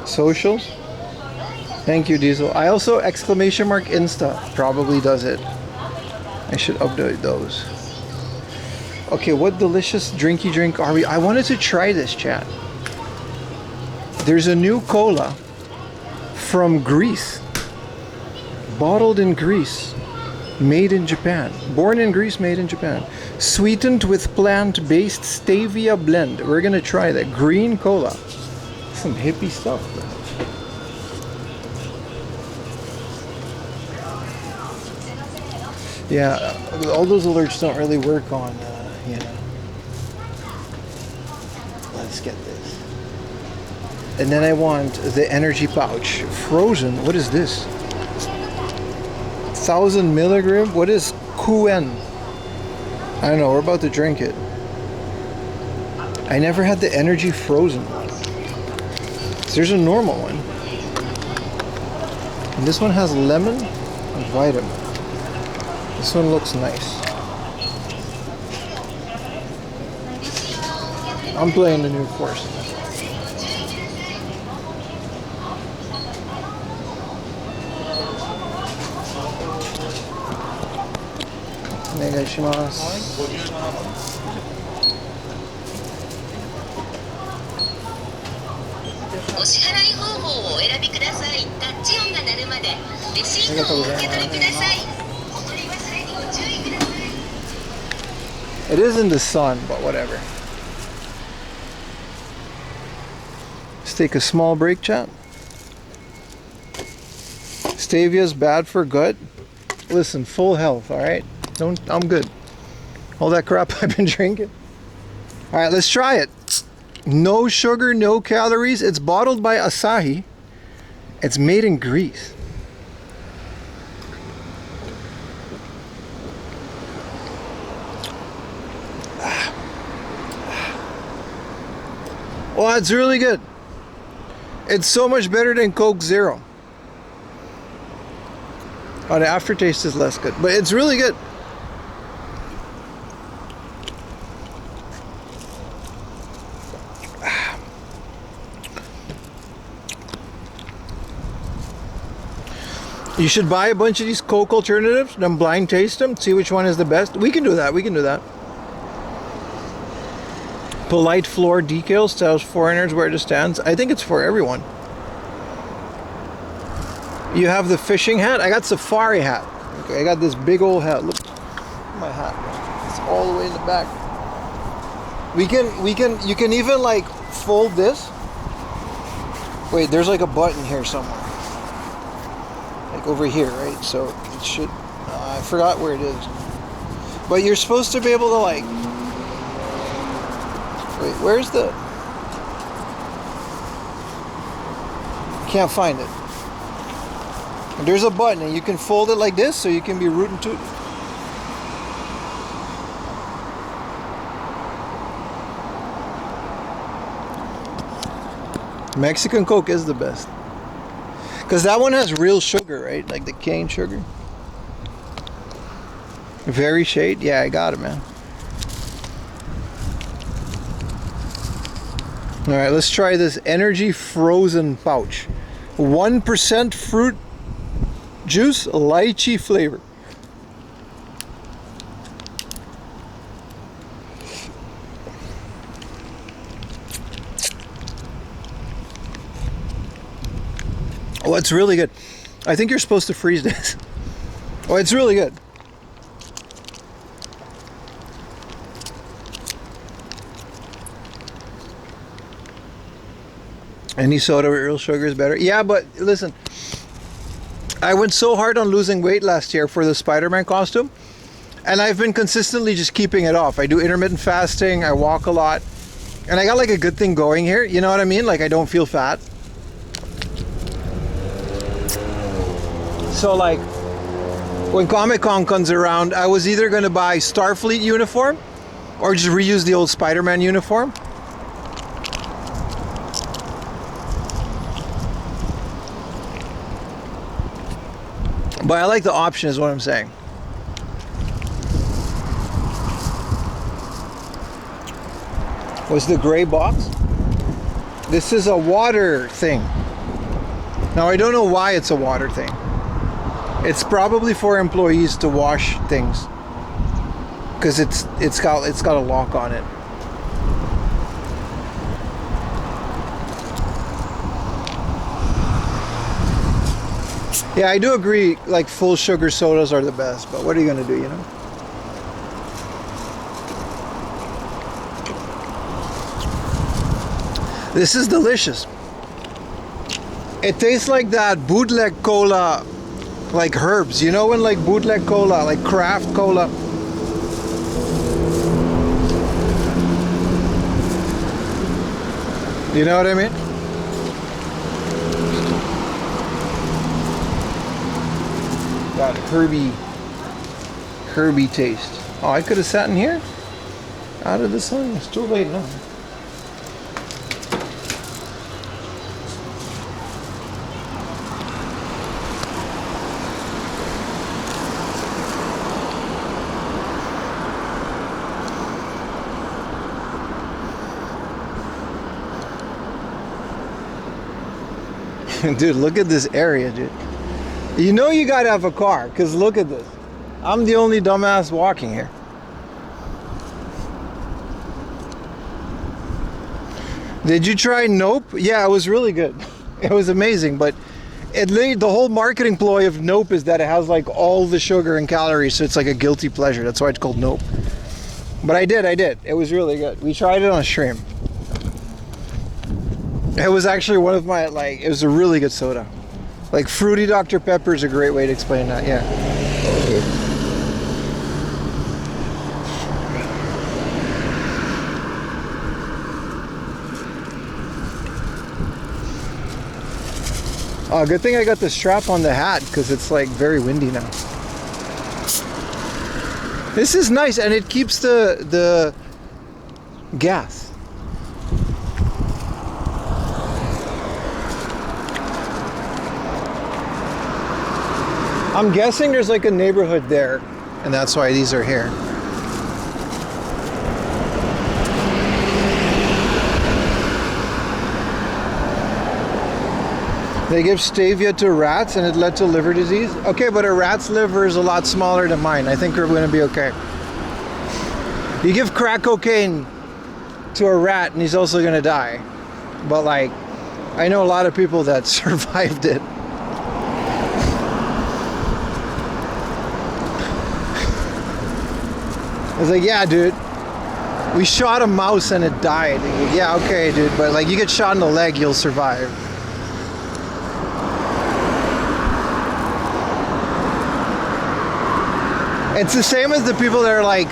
Socials. Thank you, Diesel. I also exclamation mark Insta probably does it. I should update those. Okay, what delicious drinky drink are we? I wanted to try this, chat. There's a new cola from Greece. Bottled in Greece, made in Japan. Born in Greece, made in Japan. Sweetened with plant-based stevia blend. We're gonna try that. Green cola. Some hippie stuff. Yeah, all those alerts don't really work on, you know. Let's get this. And then I want the energy pouch. Frozen. What is this? 1,000 milligram? What is Kuen? I don't know, we're about to drink it. I never had the energy frozen one. There's a normal one. And this one has lemon and vitamin. This one looks nice. I'm playing the new course. お支払い方法をお選びください。タッチ音が鳴るまでレシートをお受け取りください。お取り忘れにご注意ください。 It is in the sun, but whatever. Let's take a small break, chat. Stevia's bad for gut. Listen, full health, all right? I'm good. All that crap I've been drinking. All right, let's try it. No sugar, no calories. It's bottled by Asahi. It's made in Greece. Well, it's really good. It's so much better than Coke Zero. Oh, the aftertaste is less good, but it's really good. You should buy a bunch of these Coke alternatives, then blind taste them, see which one is the best. We can do that. We can do that. Polite floor decals tells foreigners where to stand. I think it's for everyone. You have the fishing hat. I got safari hat. Okay, I got this big old hat. Look, my hat. It's all the way in the back. You can even like fold this. Wait, there's like a button here somewhere. Like over here, right? So it should, I forgot where it is. But you're supposed to be able to like, wait, where's the, can't find it. And there's a button and you can fold it like this so you can be rootin' tootin'. Mexican Coke is the best. Because that one has real sugar, right? Like the cane sugar. Very shade. Yeah, I got it, man. All right, let's try this energy frozen pouch. 1% fruit juice, lychee flavor. Oh, it's really good. I think you're supposed to freeze this. Oh, it's really good. Any soda with real sugar is better. Yeah, but listen, I went so hard on losing weight last year for the Spider-Man costume, and I've been consistently just keeping it off. I do intermittent fasting, I walk a lot, and I got like a good thing going here. You know what I mean? Like I don't feel fat. So like, when Comic-Con comes around, I was either going to buy Starfleet uniform or just reuse the old Spider-Man uniform. But I like the option is what I'm saying. What's the gray box? This is a water thing. Now I don't know why it's a water thing. It's probably for employees to wash things, because it's got a lock on it. Yeah, I do agree, like full sugar sodas are the best, but what are you gonna do, you know? This is delicious. It tastes like that bootleg cola, like herbs, you know, when like bootleg cola, like craft cola. You know what I mean? Got herby taste. Oh, I could have sat in here out of the sun. It's too late now. Dude, look at this area, dude. You know you gotta have a car, because look at this. I'm the only dumbass walking here. Did you try Nope? Yeah, it was really good. It was amazing, but the whole marketing ploy of Nope is that it has like all the sugar and calories, so it's like a guilty pleasure. That's why it's called Nope. But I did. It was really good. We tried it on stream. It was actually one of my, it was a really good soda. Like fruity Dr. Pepper is a great way to explain that, yeah. Oh, good thing I got the strap on the hat because it's like very windy now. This is nice, and it keeps the gas. I'm guessing there's like a neighborhood there, and that's why these are here. They give stevia to rats and it led to liver disease. Okay, but a rat's liver is a lot smaller than mine. I think we're going to be okay. You give crack cocaine to a rat and he's also going to die. But like, I know a lot of people that survived it. I was like, yeah, dude. We shot a mouse and it died. Like, yeah, okay, dude. But like, you get shot in the leg, you'll survive. It's the same as the people that are like,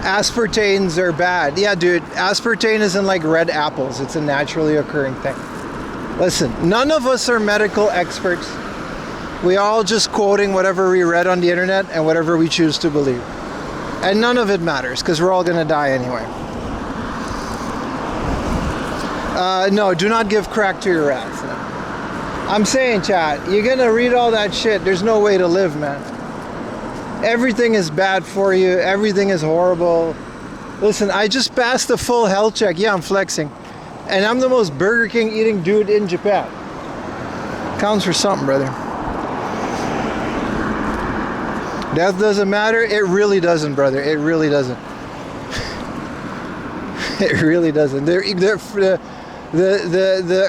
aspartanes are bad. Yeah, dude, aspartame is in like red apples. It's a naturally occurring thing. Listen, none of us are medical experts. We all just quoting whatever we read on the internet and whatever we choose to believe. And none of it matters because we're all gonna die anyway. No, do not give crack to your rats. No. I'm saying, chat, you're gonna read all that shit. There's no way to live, man. Everything is bad for you. Everything is horrible. Listen, I just passed the full health check. Yeah, I'm flexing. And I'm the most Burger King eating dude in Japan. Counts for something, brother. Death doesn't matter? It really doesn't, brother. It really doesn't. It really doesn't. The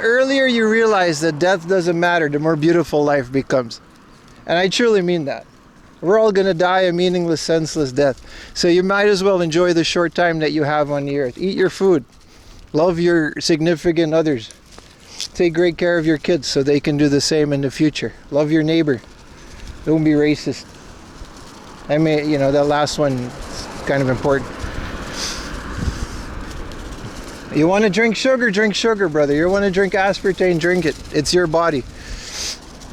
earlier you realize that death doesn't matter, the more beautiful life becomes. And I truly mean that. We're all going to die a meaningless, senseless death. So you might as well enjoy the short time that you have on the earth. Eat your food. Love your significant others. Take great care of your kids so they can do the same in the future. Love your neighbor. Don't be racist. I mean, you know, that last one is kind of important. You want to drink sugar, brother. You want to drink aspartame, drink it. It's your body.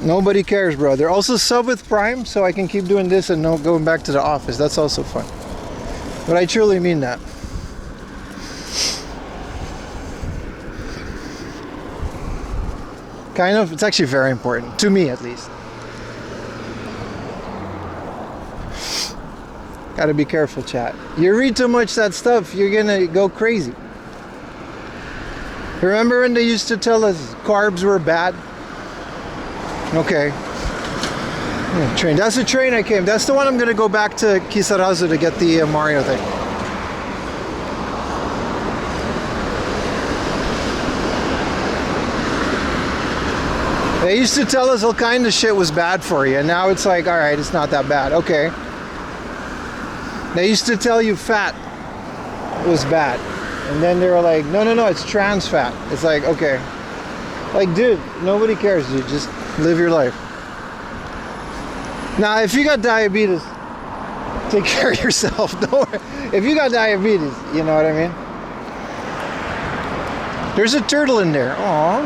Nobody cares, brother. Also sub with Prime so I can keep doing this and no going back to the office. That's also fun. But I truly mean that. Kind of. It's actually very important. To me, at least. Gotta be careful, chat. You read too much that stuff, you're gonna go crazy. Remember when they used to tell us carbs were bad? Okay. Yeah, train. That's the train I came. That's the one I'm gonna go back to Kisarazu to get the Mario thing. They used to tell us all kind of shit was bad for you, and now it's like, all right, it's not that bad. Okay. They used to tell you fat was bad, and then they were like, no, it's trans fat. It's like, okay. Like, dude, nobody cares, dude. Just live your life. Now, if you got diabetes, take care of yourself. Don't worry. If you got diabetes, you know what I mean? There's a turtle in there. Aww.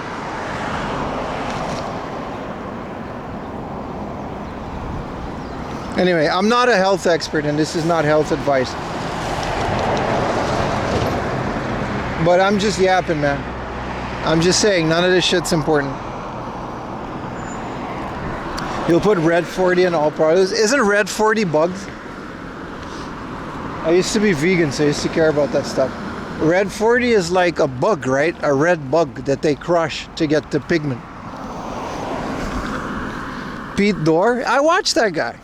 Anyway, I'm not a health expert, and this is not health advice. But I'm just yapping, man. I'm just saying, none of this shit's important. You'll put Red 40 in all products. Isn't Red 40 bugs? I used to be vegan, so I used to care about that stuff. Red 40 is like a bug, right? A red bug that they crush to get the pigment. Pete Dorr? I watched that guy.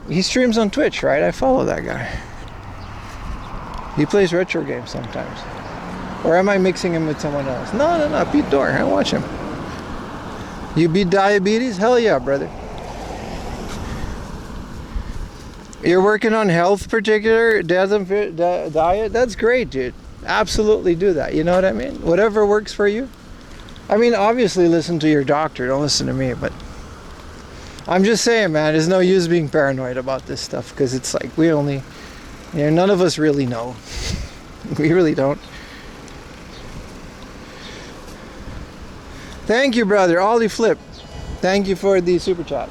He streams on Twitch, right? I follow that guy. He plays retro games sometimes. Or am I mixing him with someone else? No, Pete Dore. I watch him. You beat diabetes? Hell yeah, brother. You're working on health particular diet? That's great, dude. Absolutely do that. You know what I mean? Whatever works for you. I mean, obviously listen to your doctor. Don't listen to me, but I'm just saying, man, there's no use being paranoid about this stuff because it's like we only, none of us really know. We really don't. Thank you, brother. Ollie Flip. Thank you for the super chat.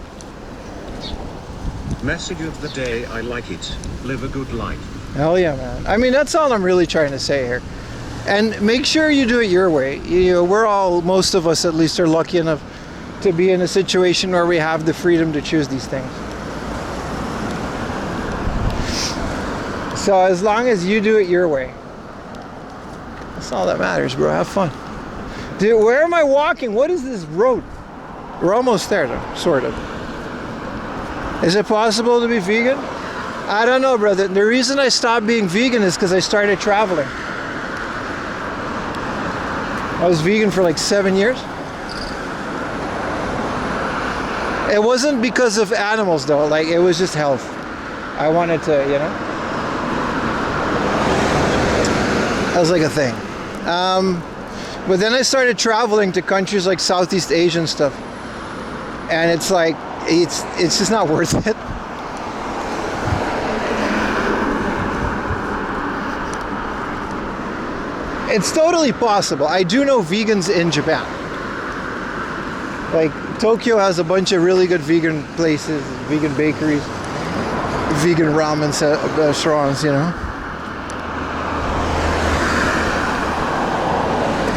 Message of the day, I like it. Live a good life. Hell yeah, man. I mean, that's all I'm really trying to say here. And make sure you do it your way. We're all, most of us at least, are lucky enough to be in a situation where we have the freedom to choose these things. So as long as you do it your way, that's all that matters, bro. Have fun. Dude, where am I walking? What is this road? We're almost there, though, sort of. Is it possible to be vegan? I don't know, brother. The reason I stopped being vegan is because I started traveling. I was vegan for like 7 years. It wasn't because of animals, though. Like, it was just health. I wanted to, that was like a thing. But then I started traveling to countries like Southeast Asia and stuff. And it's like, it's just not worth it. It's totally possible. I do know vegans in Japan. Like, Tokyo has a bunch of really good vegan places, vegan bakeries, vegan ramen restaurants,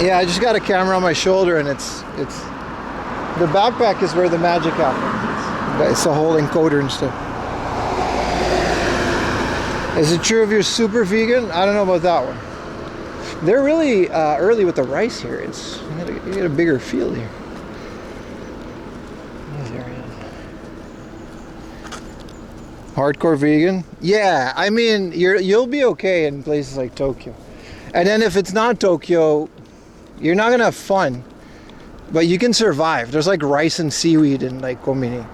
Yeah, I just got a camera on my shoulder, and it's the backpack is where the magic happens. It's a whole encoder and stuff. Is it true if you're super vegan? I don't know about that one. They're really early with the rice here. You get a bigger field here. Hardcore vegan? Yeah, I mean, you'll be okay in places like Tokyo. And then if it's not Tokyo, you're not gonna have fun, but you can survive. There's like rice and seaweed in like Komini.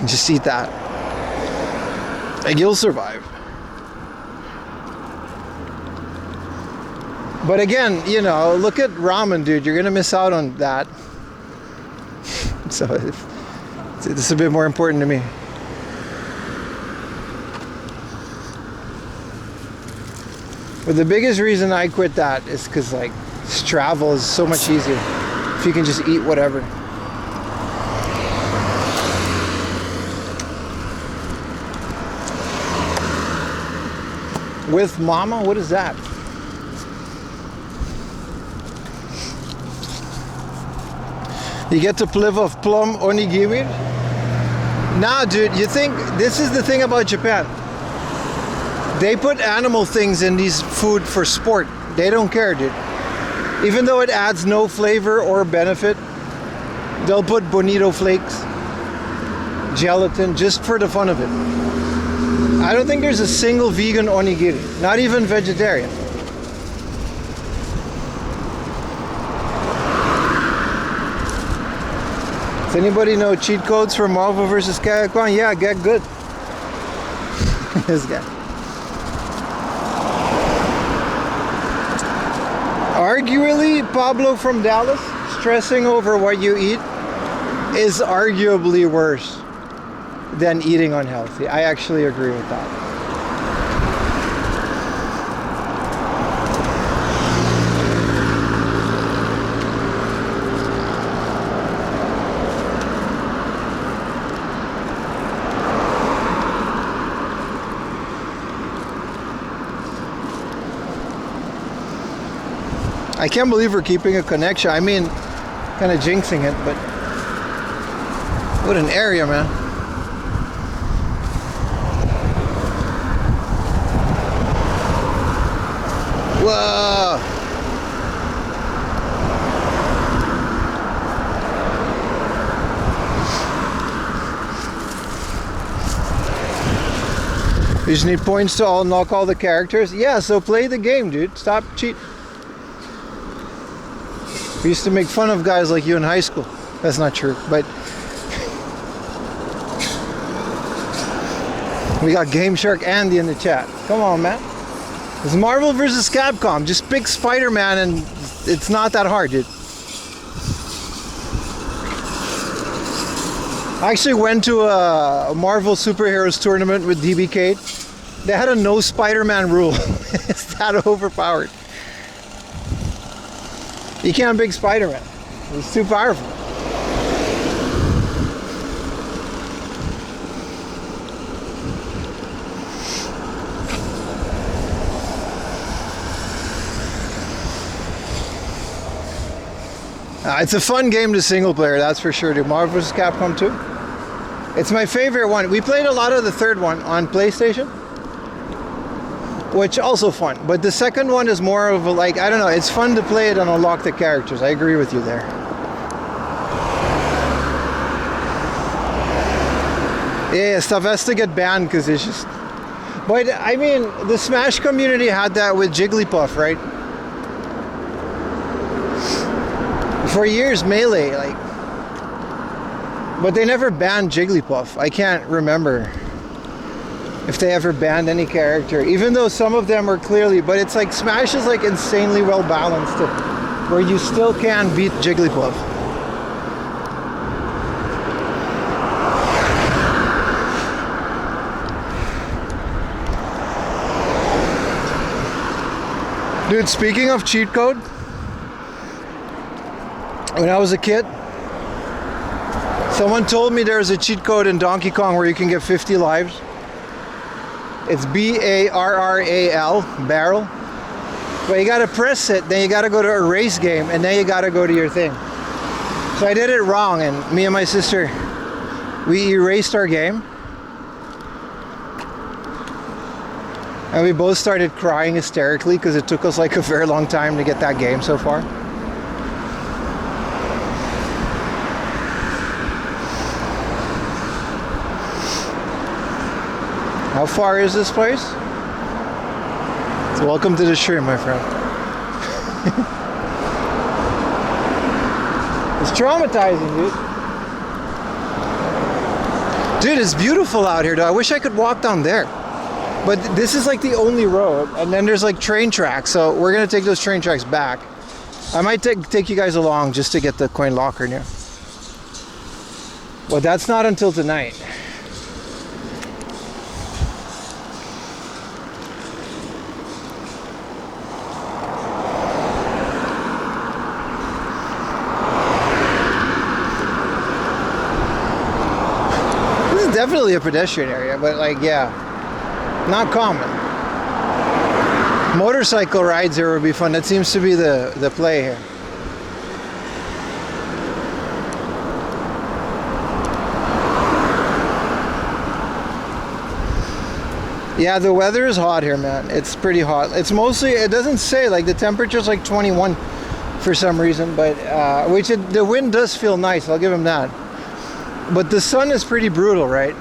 Just eat that. Like, you'll survive. But again, look at ramen, dude. You're gonna miss out on that. So this is a bit more important to me. But the biggest reason I quit that is because, like, travel is so much easier if you can just eat whatever. With mama? What is that? You get to live off plum onigiri? Nah, dude, you think, this is the thing about Japan. They put animal things in these food for sport. They don't care, dude. Even though it adds no flavor or benefit, they'll put bonito flakes, gelatin, just for the fun of it. I don't think there's a single vegan onigiri, not even vegetarian. Does anybody know cheat codes for Marvel vs. Capcom? Yeah, get good. This guy. Arguably, Pablo from Dallas, stressing over what you eat is arguably worse than eating unhealthy. I actually agree with that. I can't believe we're keeping a connection. I mean, kind of jinxing it, but what an area, man. Whoa. You just need points to unlock all the characters. Yeah, so play the game, dude. Stop cheating. We used to make fun of guys like you in high school. That's not true, but we got Game Shark Andy in the chat. Come on, man. It's Marvel versus Capcom. Just pick Spider-Man and it's not that hard, dude. I actually went to a Marvel Superheroes tournament with DBK. They had a no Spider-Man rule. It's that overpowered. You can't pick Spider-Man. It's too powerful. It's a fun game to single player, that's for sure. Do Marvel vs. Capcom 2? It's my favorite one. We played a lot of the third one on PlayStation, which also fun. But the second one is more of a, like, I don't know, it's fun to play it and unlock the characters. I agree with you there. Yeah, stuff has to get banned because it's just... But, I mean, the Smash community had that with Jigglypuff, right? For years, Melee, like... But they never banned Jigglypuff. I can't remember if they ever banned any character, even though some of them are clearly, but it's like Smash is like insanely well balanced where you still can beat Jigglypuff. Dude, speaking of cheat code, when I was a kid, someone told me there's a cheat code in Donkey Kong where you can get 50 lives. It's B-A-R-R-A-L, barrel. But you gotta press it, then you gotta go to a race game, and then you gotta go to your thing. So I did it wrong, and me and my sister, we erased our game. And we both started crying hysterically because it took us like a very long time to get that game so far. How far is this place? So welcome to the stream, my friend. It's traumatizing, dude. Dude, it's beautiful out here, though. I wish I could walk down there. But this is like the only road, and then there's like train tracks, so we're gonna take those train tracks back. I might take you guys along just to get the coin locker near. But that's not until tonight. Definitely a pedestrian area, but like, yeah, not common. Motorcycle rides here would be fun. That seems to be the play here. Yeah, the weather is hot here, man. It's pretty hot. It's mostly, it doesn't say, like the temperature's like 21 for some reason, but the wind does feel nice, I'll give him that. But the sun is pretty brutal, right?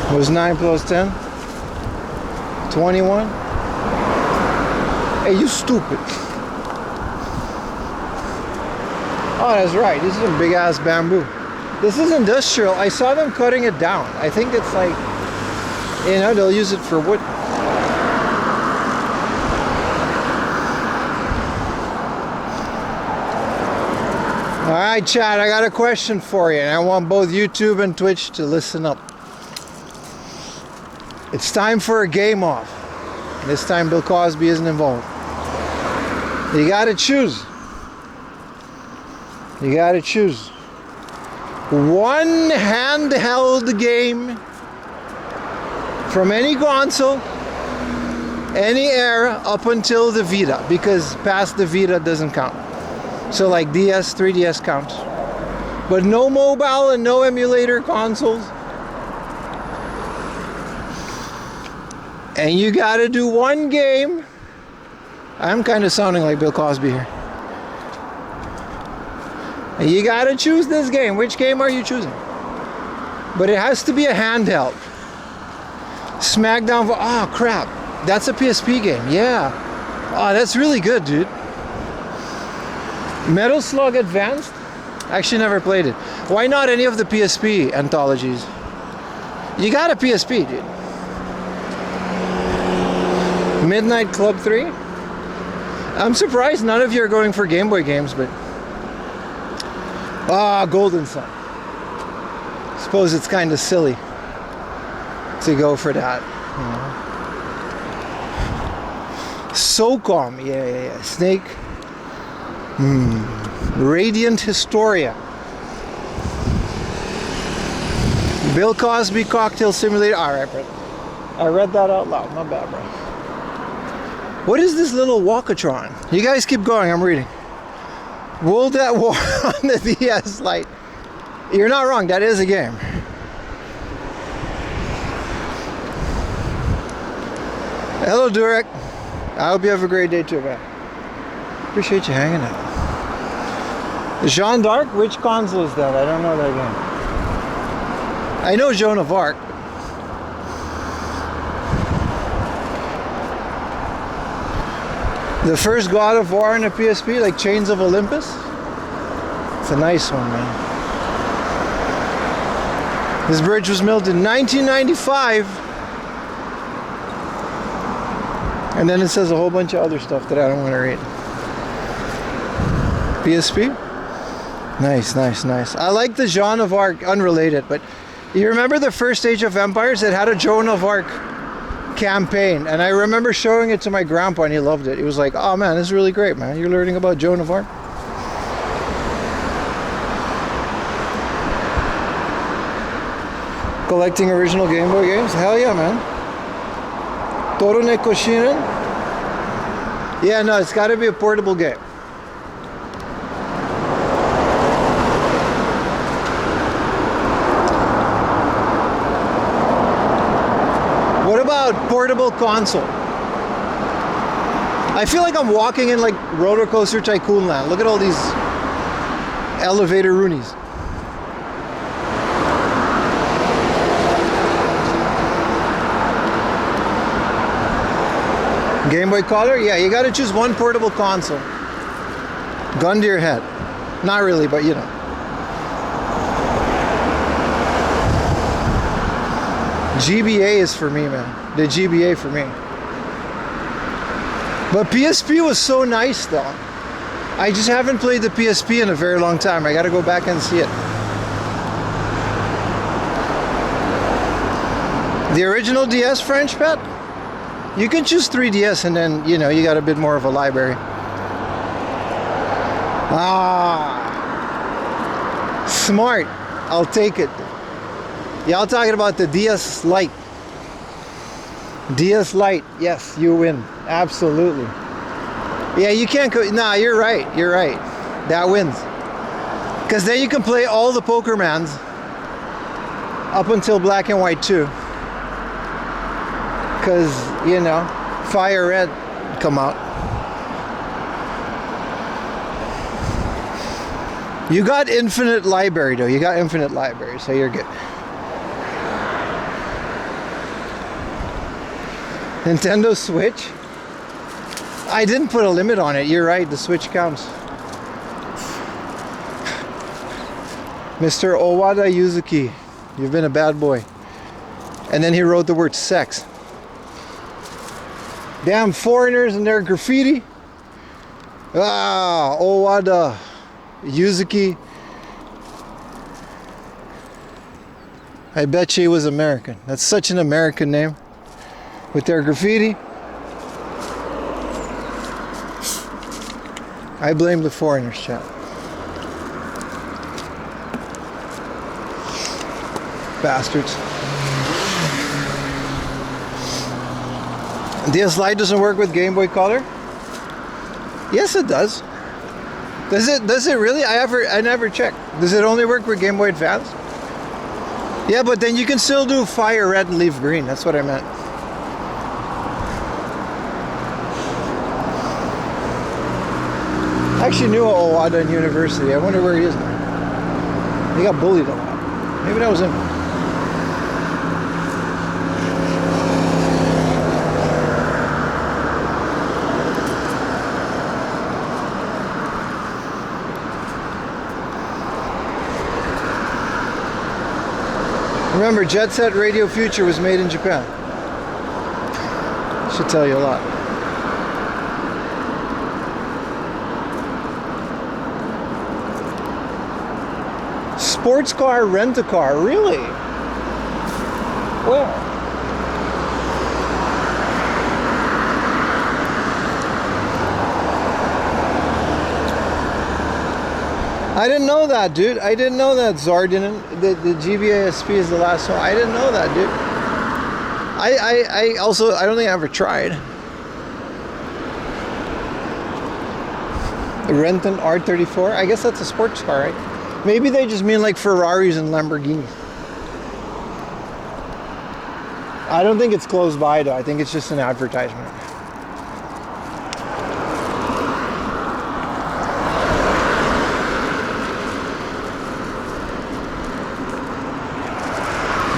It was 9 plus 10? 21? Hey, you stupid. Oh, that's right. This is a big ass bamboo. This is industrial. I saw them cutting it down. I think it's like, you know, they'll use it for wood. Alright, chat, I got a question for you, and I want both YouTube and Twitch to listen up. It's time for a game off. This time Bill Cosby isn't involved. You gotta choose. You gotta choose. One handheld game from any console, any era up until the Vita, because past the Vita doesn't count. So like DS, 3DS counts. But no mobile and no emulator consoles. And you gotta do one game. I'm kind of sounding like Bill Cosby here. And you gotta choose this game. Which game are you choosing? But it has to be a handheld. Smackdown. Oh crap! That's a PSP game. Yeah. Oh, that's really good, dude. Metal Slug Advanced. Actually, never played it. Why not any of the PSP anthologies? You got a PSP, dude. Midnight Club 3. I'm surprised none of you are going for Game Boy games, but Golden Sun. Suppose it's kind of silly to go for that. You know. SOCOM, yeah. Snake. Radiant Historia. Bill Cosby Cocktail Simulator. Alright, bro. I read that out loud. Not bad, bro. What is this little walkatron? You guys keep going, I'm reading. World at War on the DS Lite. You're not wrong, that is a game. Hello, Durek. I hope you have a great day too, man. Appreciate you hanging out. Jeanne d'Arc? Which console is that? I don't know that game. I know Joan of Arc. The first God of War on a PSP, like Chains of Olympus. It's a nice one, man. This bridge was built in 1995. And then it says a whole bunch of other stuff that I don't want to read. PSP? Nice. I like the Joan of Arc, unrelated, but you remember the first Age of Empires? It had a Joan of Arc campaign, and I remember showing it to my grandpa and he loved it. He was like, oh man, this is really great, man. You're learning about Joan of Arc? Collecting original Game Boy games? Hell yeah, man. Torone Koshinen? Yeah, no, it's got to be a portable game. What about portable console? I feel like I'm walking in like Roller Coaster Tycoon land. Look at all these elevator roonies. Game Boy Color? Yeah, you gotta choose one portable console. Gun to your head. Not really, but you know. GBA is for me, man. The GBA for me. But PSP was so nice, though. I just haven't played the PSP in a very long time. I gotta go back and see it. The original DS French Pet? You can choose 3DS and then, you know, you got a bit more of a library. Smart. I'll take it. Y'all talking about the DS Lite. DS Lite. Yes, you win. Absolutely. Yeah, you can't go. Nah, you're right. You're right. That wins. Because then you can play all the Pokémons up until Black and White 2. Because, you know, Fire Red come out. You got infinite library, though. You got infinite library, so you're good. Nintendo Switch? I didn't put a limit on it. You're right, the Switch counts. Mr. Owada Yuzuki, you've been a bad boy. And then he wrote the word sex. Damn foreigners and their graffiti. Owada Yuzuki. I bet she was American. That's such an American name. With their graffiti. I blame the foreigners, chat. Bastards. DS Lite doesn't work with Game Boy Color? Yes, it does. Does it really? I never checked. Does it only work with Game Boy Advance? Yeah, but then you can still do Fire Red and Leaf Green. That's what I meant. I actually knew Owada in university. I wonder where he is now. He got bullied a lot. Maybe that was him. Remember, Jet Set Radio Future was made in Japan. Should tell you a lot. Sports car, rent-a-car, really? Where? I didn't know that, dude. I didn't know that Zardinen, the GBA SP is the last one. I didn't know that, dude. I also, I don't think I ever tried. The Renton R34, I guess that's a sports car, right? Maybe they just mean like Ferraris and Lamborghinis. I don't think it's close by though. I think it's just an advertisement.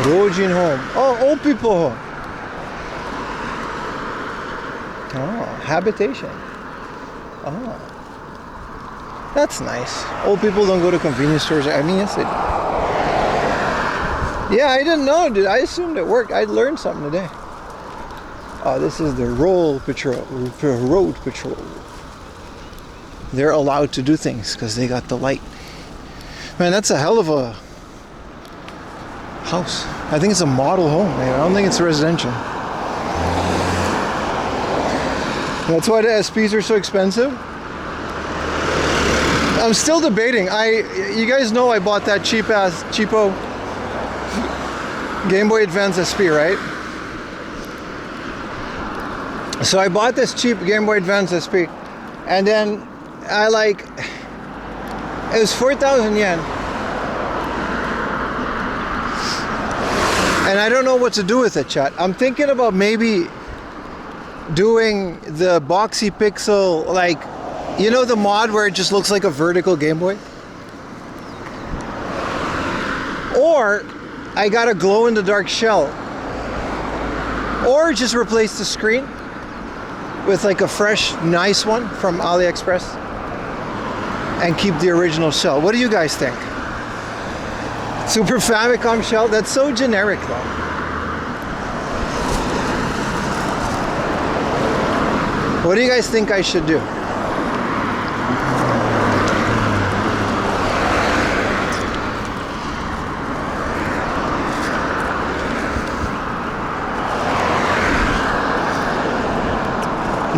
Rojin home. Oh, old people home. Oh, habitation. Oh. That's nice. Old people don't go to convenience stores. I mean, yes, yeah, I didn't know, dude. I assumed it worked. I learned something today. Oh, this is the road patrol. They're allowed to do things because they got the light. Man, that's a hell of a house. I think it's a model home, man. I don't think it's residential. That's why the SPs are so expensive. I'm still debating. You guys know I bought that cheapo Game Boy Advance SP, right? So I bought this cheap Game Boy Advance SP, and then it was 4,000 yen. And I don't know what to do with it, chat. I'm thinking about maybe doing the boxy pixel, like, you know the mod where it just looks like a vertical Game Boy? Or I got a glow-in-the-dark shell. Or just replace the screen with like a fresh, nice one from AliExpress and keep the original shell. What do you guys think? Super Famicom shell? That's so generic though. What do you guys think I should do?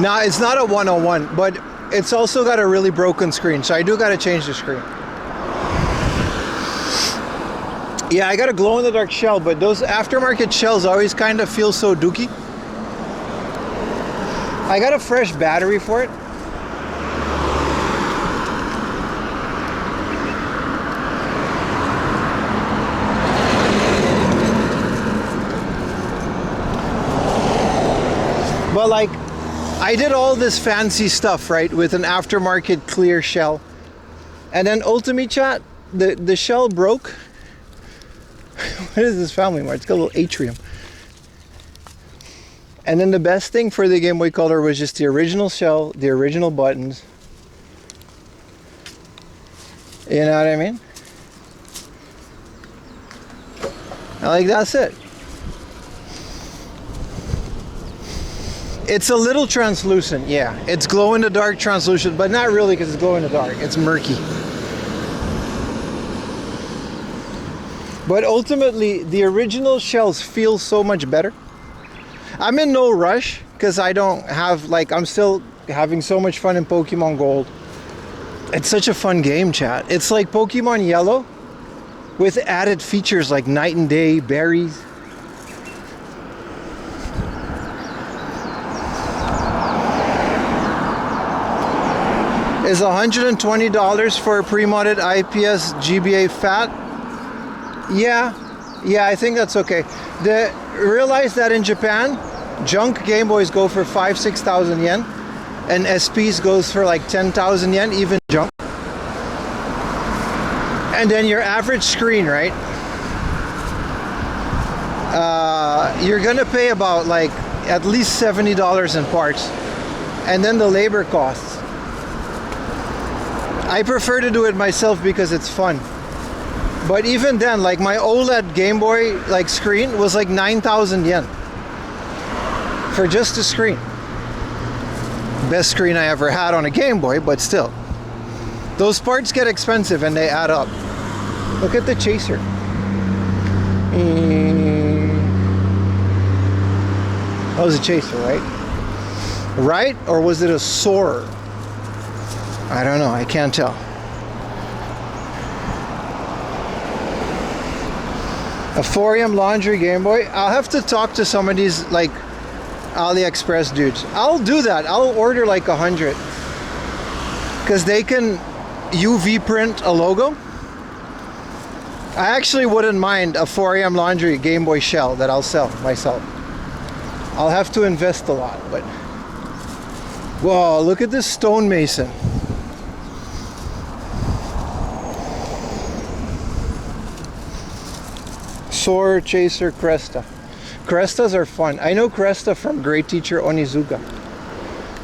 No, it's not a 101, but it's also got a really broken screen, so I do got to change the screen. Yeah, I got a glow-in-the-dark shell, but those aftermarket shells always kind of feel so dookie. I got a fresh battery for it. But like, I did all this fancy stuff, right, with an aftermarket clear shell. And then ultimately, chat, the shell broke. What is this family mart? It's got a little atrium. And then the best thing for the Game Boy Color was just the original shell, the original buttons. You know what I mean? Like, that's it. It's a little translucent, yeah. It's glow-in-the-dark translucent, but not really because it's glow-in-the-dark. It's murky. But ultimately, the original shells feel so much better. I'm in no rush because I don't have, like, I'm still having so much fun in Pokemon Gold. It's such a fun game, chat. It's like Pokemon Yellow with added features like night and day, berries. Is $120 for a pre-modded IPS GBA FAT? Yeah, I think that's okay. Realize that in Japan, junk Game Boys go for 5,000-6,000 yen, and SPs goes for like 10,000 yen, even junk. And then your average screen, right? You're gonna pay about like at least $70 in parts, and then the labor costs. I prefer to do it myself because it's fun. But even then, like my OLED Game Boy like screen was like 9,000 yen for just a screen. Best screen I ever had on a Game Boy, but still. Those parts get expensive and they add up. Look at the chaser. That was a chaser, right? Right? Or was it a soarer? I don't know, I can't tell. A 4M laundry Game Boy. I'll have to talk to some of these like AliExpress dudes. I'll do that. I'll order like 100 because they can UV print a logo. I actually wouldn't mind a 4AM laundry Game Boy shell that I'll sell myself. I'll have to invest a lot, but whoa, look at this stonemason. Soar, chaser, cresta. Crestas are fun. I know Cresta from great teacher Onizuka.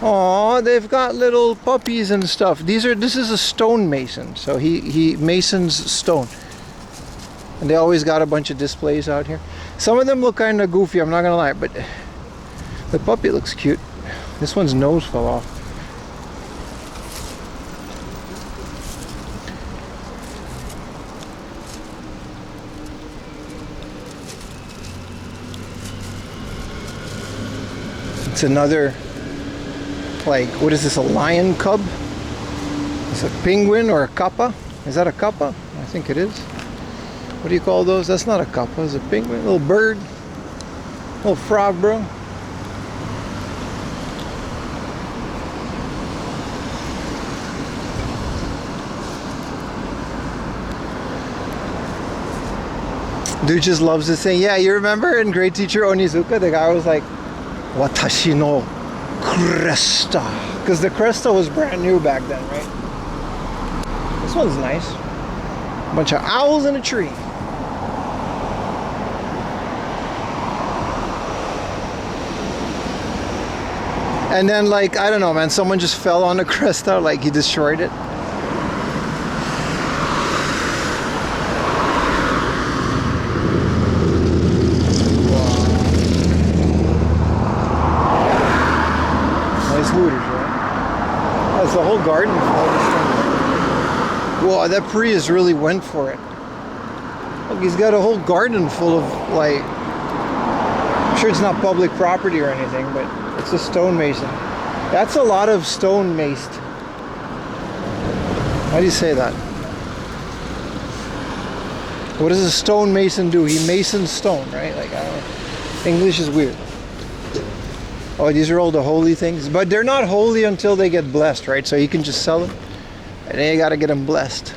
Oh, they've got little puppies and stuff. This is a stonemason, so he masons stone. And they always got a bunch of displays out here. Some of them look kind of goofy, I'm not gonna lie, but the puppy looks cute. This one's nose fell off. It's another, like, what is this, a lion cub? It's a penguin or a kappa? Is that a kappa? I think it is. What do you call those? That's not a kappa, it's a penguin, little bird, little frog, bro. Dude just loves this thing. Yeah, you remember in Great Teacher Onizuka, the guy was like, Watashi no cresta. Because the cresta was brand new back then, right? This one's nice. A bunch of owls in a tree. And then, like, I don't know, man, someone just fell on the cresta, like he destroyed it. The whole garden full of this thing. Whoa, that Prius really went for it. Look, he's got a whole garden full of, like, I'm sure it's not public property or anything, but it's a stonemason. That's a lot of stone maced. How do you say that? What does a stonemason do? He masons stone, right? Like, I don't know. English is weird. Oh, these are all the holy things, but they're not holy until they get blessed, right? So you can just sell them, and then you gotta get them blessed.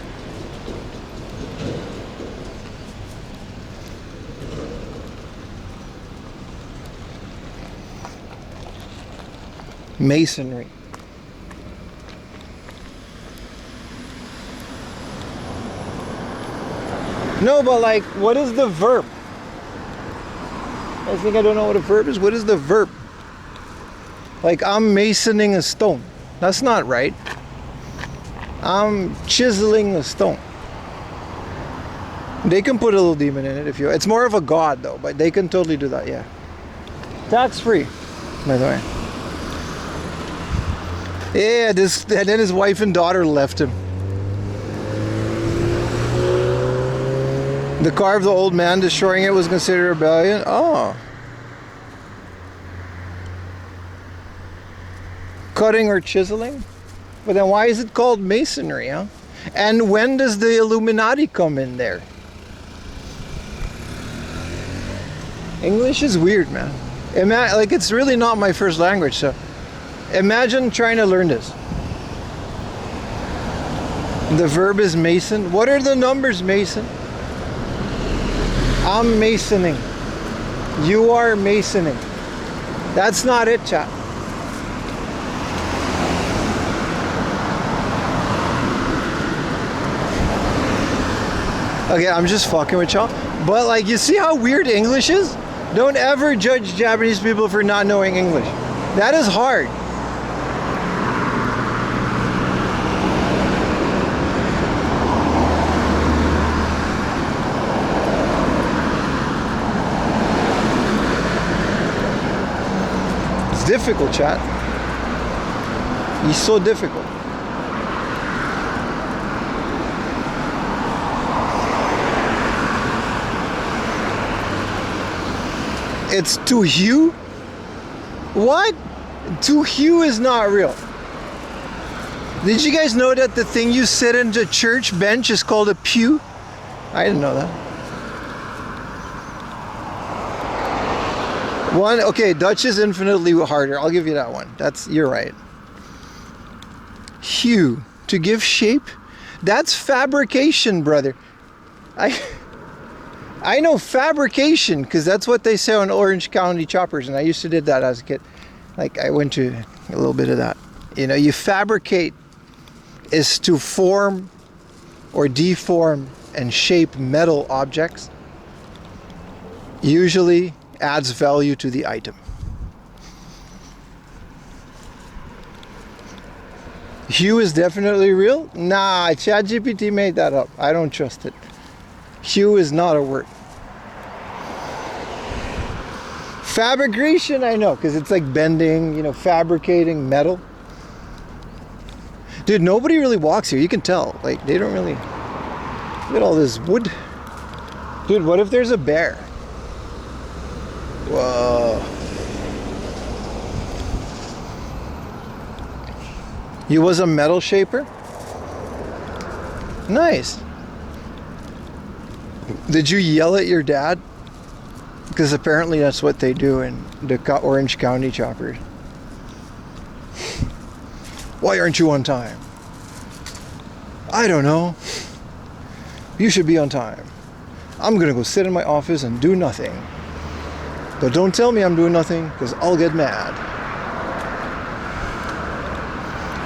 Masonry. No, but like, what is the verb? I think I don't know what a verb is. What is the verb? Like, I'm masoning a stone. That's not right. I'm chiseling a stone. They can put a little demon in it if you... It's more of a god, though, but they can totally do that, yeah. Tax-free, by the way. Yeah, this... And then his wife and daughter left him. The car of the old man destroying it was considered rebellion. Oh. Cutting or chiseling? But then why is it called masonry, huh? And when does the Illuminati come in there? English is weird, man. Like, it's really not my first language, so imagine trying to learn this. The verb is mason. What are the numbers, mason? I'm masoning. You are masoning. That's not it, chat. Okay, I'm just fucking with y'all. But like, you see how weird English is? Don't ever judge Japanese people for not knowing English. That is hard. difficult, chat. He's so difficult. It's to hue? What? To hue is not real. Did you guys know that the thing you sit in the church bench is called a pew? I didn't know that. One, okay, Dutch is infinitely harder. I'll give you that one. You're right. Hue, to give shape. That's fabrication, brother. I know fabrication because that's what they say on Orange County choppers, and I used to did that as a kid. Like I went to a little bit of that. You know, you fabricate is to form or deform and shape metal objects. Usually adds value to the item. Hue is definitely real? Nah, ChatGPT made that up. I don't trust it. Hue is not a word. Fabrication, I know, because it's like bending, you know, fabricating metal. Dude, nobody really walks here. You can tell. Like, they don't really... Look at all this wood. Dude, what if there's a bear? Whoa. You was a metal shaper? Nice. Did you yell at your dad? Because apparently that's what they do in the Orange County choppers. Why aren't you on time? I don't know. You should be on time. I'm gonna go sit in my office and do nothing. But don't tell me I'm doing nothing, because I'll get mad.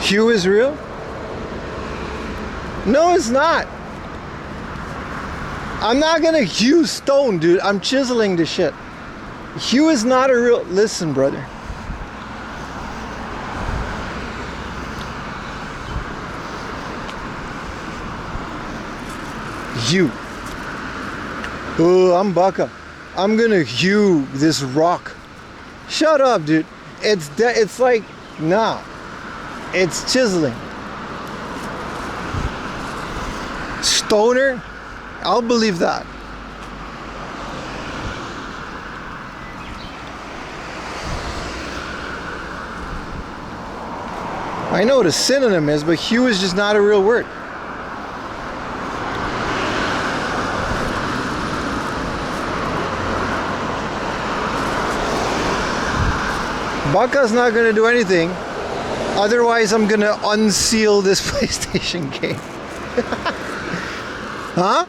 Hue is real? No, it's not. I'm not gonna hew stone, dude. I'm chiseling the shit. Hue is not a real... Listen, brother. Hue. Oh, I'm baka. I'm gonna hew this rock. Shut up, dude. It's like, nah. It's chiseling. Stoner? I'll believe that. I know what a synonym is, but hue is just not a real word. Baka's not gonna do anything. Otherwise, I'm gonna unseal this PlayStation game. Huh?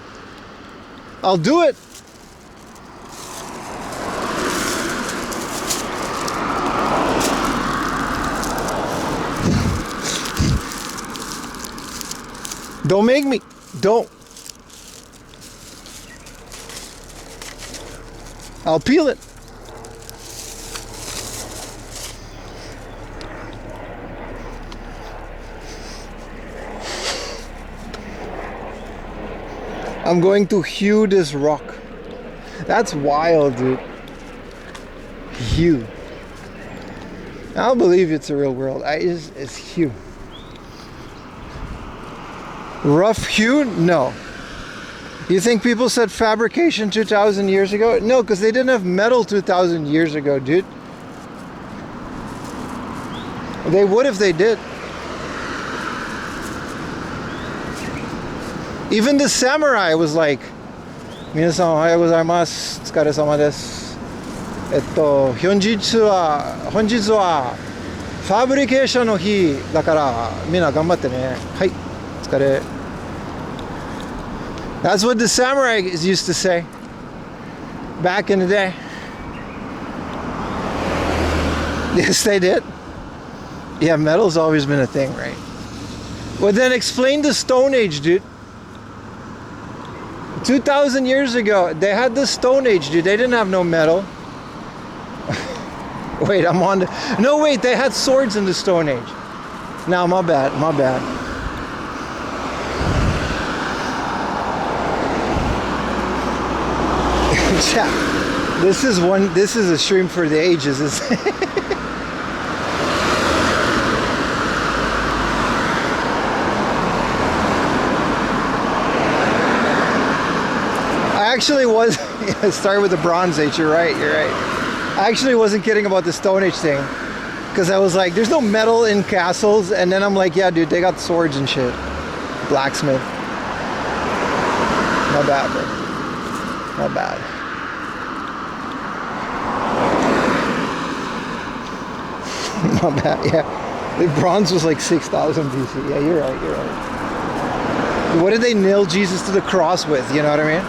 I'll do it. Don't make me. Don't. I'll peel it. I'm going to hew this rock. That's wild, dude. Hew. I'll believe it's a real world. It's hew. Rough hew? No. You think people said fabrication 2,000 years ago? No, because they didn't have metal 2,000 years ago, dude. They would if they did. Even the samurai was like, 皆さんおはようございます。お疲れ様です。本日はファブリケーションの日だからみんな頑張ってね。はい、お疲れ。That's what the samurai used to say back in the day. Yes, they did. Yeah, metal's always been a thing, right? Well, then explain the Stone Age, dude. 2,000 years ago, they had the Stone Age, dude. They didn't have no metal. Wait, I'm on the... No, wait, they had swords in the Stone Age. No, my bad, my bad. Chat. This is a stream for the ages. actually was. Yeah, start with the Bronze Age. You're right. I actually wasn't kidding about the Stone Age thing, because I was like, there's no metal in castles, and then I'm like, yeah, dude, they got swords and shit. Blacksmith. Not bad, bro. Not bad. Not bad. Yeah, the bronze was like 6,000 BC. Yeah, you're right. What did they nail Jesus to the cross with? You know what I mean?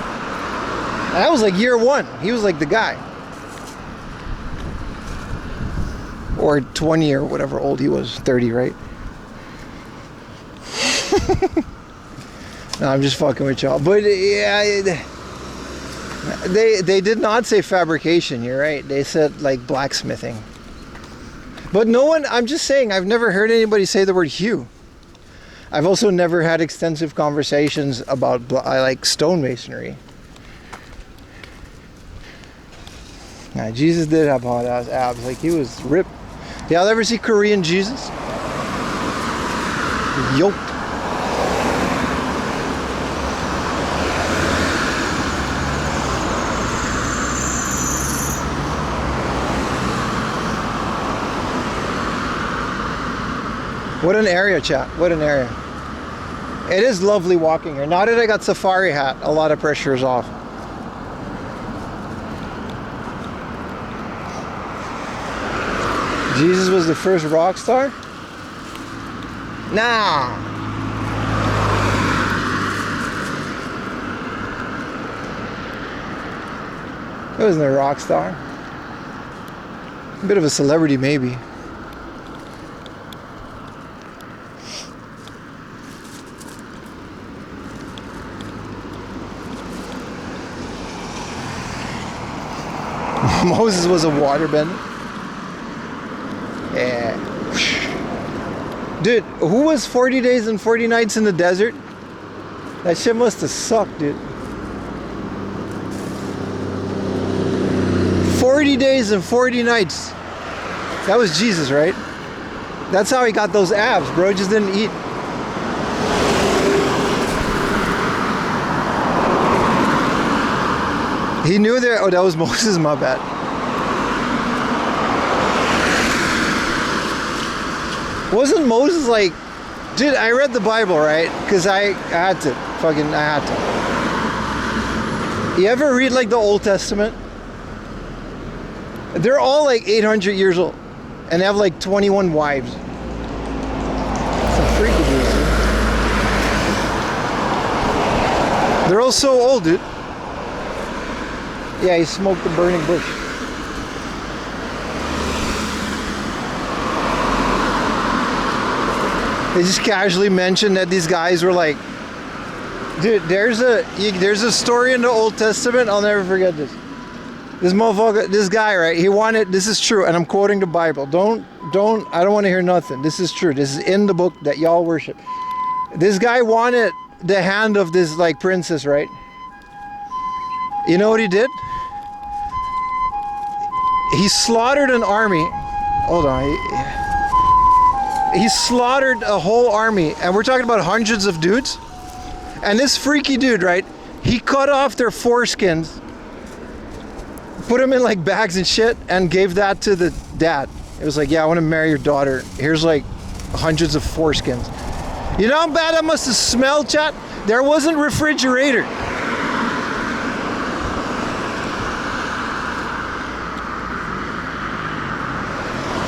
And that was like year 1. He was like the guy. Or 20 or whatever old he was. 30, right? No, I'm just fucking with y'all. But yeah, they did not say fabrication. You're right. They said like blacksmithing. But no one, I'm just saying, I've never heard anybody say the word hew. I've also never had extensive conversations about like stonemasonry. Nah, Jesus did have hot ass abs. Like, he was ripped. Y'all ever see Korean Jesus? Yoked. What an area, chat. What an area. It is lovely walking here. Now that I got safari hat, a lot of pressure is off. Jesus was the first rock star? Nah. He wasn't a rock star. A bit of a celebrity, maybe. Moses was a waterbender. Yeah. Dude, who was 40 days and 40 nights in the desert? That shit must have sucked, dude. 40 days and 40 nights. That was Jesus, right? That's how he got those abs, bro. He just didn't eat. He knew there. Oh, that was Moses, my bad. Wasn't Moses like, dude, I read the Bible, right? Because I had to. You ever read like the Old Testament? They're all like 800 years old and have like 21 wives. Some freaky dudes. They're all so old, dude. Yeah, he smoked the burning bush. They just casually mentioned that these guys were like, dude, there's a story in the Old Testament, I'll never forget this. This motherfucker, this guy, right, he wanted, this is true, and I'm quoting the Bible. I don't want to hear nothing. This is true. This is in the book that y'all worship. This guy wanted the hand of this like princess, right? You know what he did? He slaughtered an army. Hold on. He slaughtered a whole army, and we're talking about hundreds of dudes. And this freaky dude, right? He cut off their foreskins, put them in like bags and shit, and gave that to the dad. It was like, yeah, I want to marry your daughter. Here's like hundreds of foreskins. You know how bad that must have smelled, chat? There wasn't refrigerator.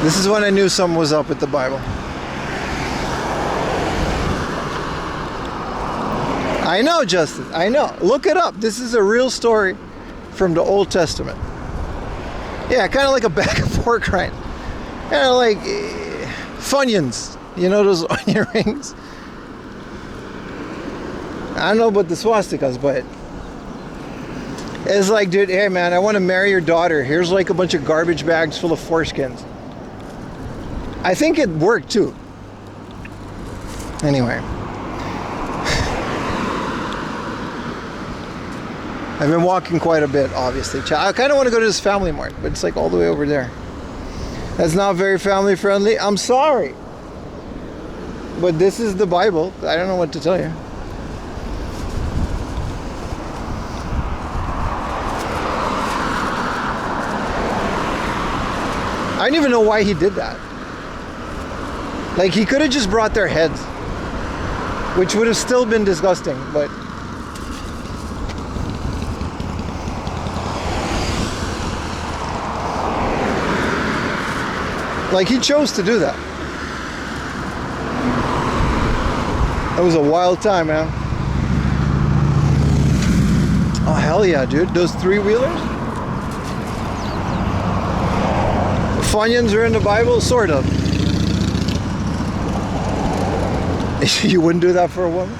This is when I knew something was up with the Bible. I know, Justin. I know. Look it up. This is a real story from the Old Testament. Yeah, kind of like a bag of pork rind. Kind of like Funyuns. You know those onion rings? I don't know about the swastikas, but it's like, dude, hey man, I want to marry your daughter. Here's like a bunch of garbage bags full of foreskins. I think it worked too. Anyway. I've been walking quite a bit, obviously. I kind of want to go to this family mart, but it's like all the way over there. That's not very family friendly. I'm sorry. But this is the Bible. I don't know what to tell you. I don't even know why he did that. Like, he could have just brought their heads, which would have still been disgusting, but like, he chose to do that. That was a wild time, man. Oh, hell yeah, dude. Those three-wheelers? Funyuns are in the Bible? Sort of. You wouldn't do that for a woman?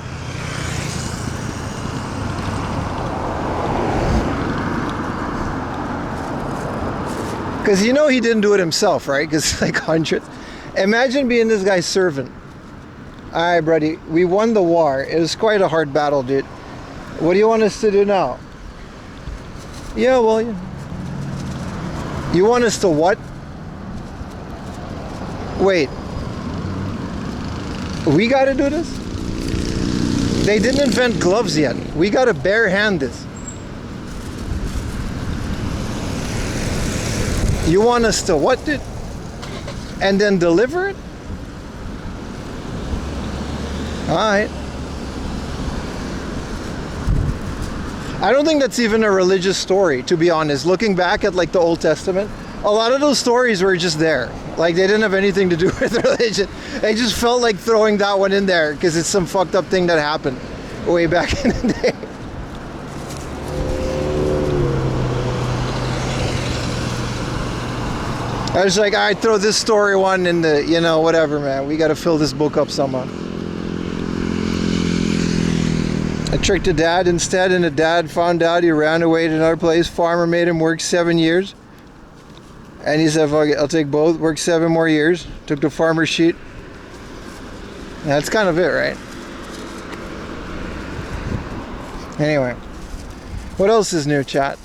Because you know he didn't do it himself, right? Because like hundreds. Imagine being this guy's servant. All right, buddy, we won the war. It was quite a hard battle, dude. What do you want us to do now? Yeah, well, you want us to what? Wait. We got to do this? They didn't invent gloves yet. We got to bare-hand this. You want us to what, dude? And then deliver it? Alright. I don't think that's even a religious story, to be honest. Looking back at like the Old Testament, a lot of those stories were just there. Like, they didn't have anything to do with religion. They just felt like throwing that one in there because it's some fucked up thing that happened way back in the day. I was like, all right, throw this story one in the, you know, whatever, man. We got to fill this book up somehow. I tricked a dad instead, and the dad found out. He ran away to another place. Farmer made him work 7 years. And he said, fuck it, I'll take both. Worked 7 more years. Took the farmer's sheet. That's kind of it, right? Anyway. What else is new, chat?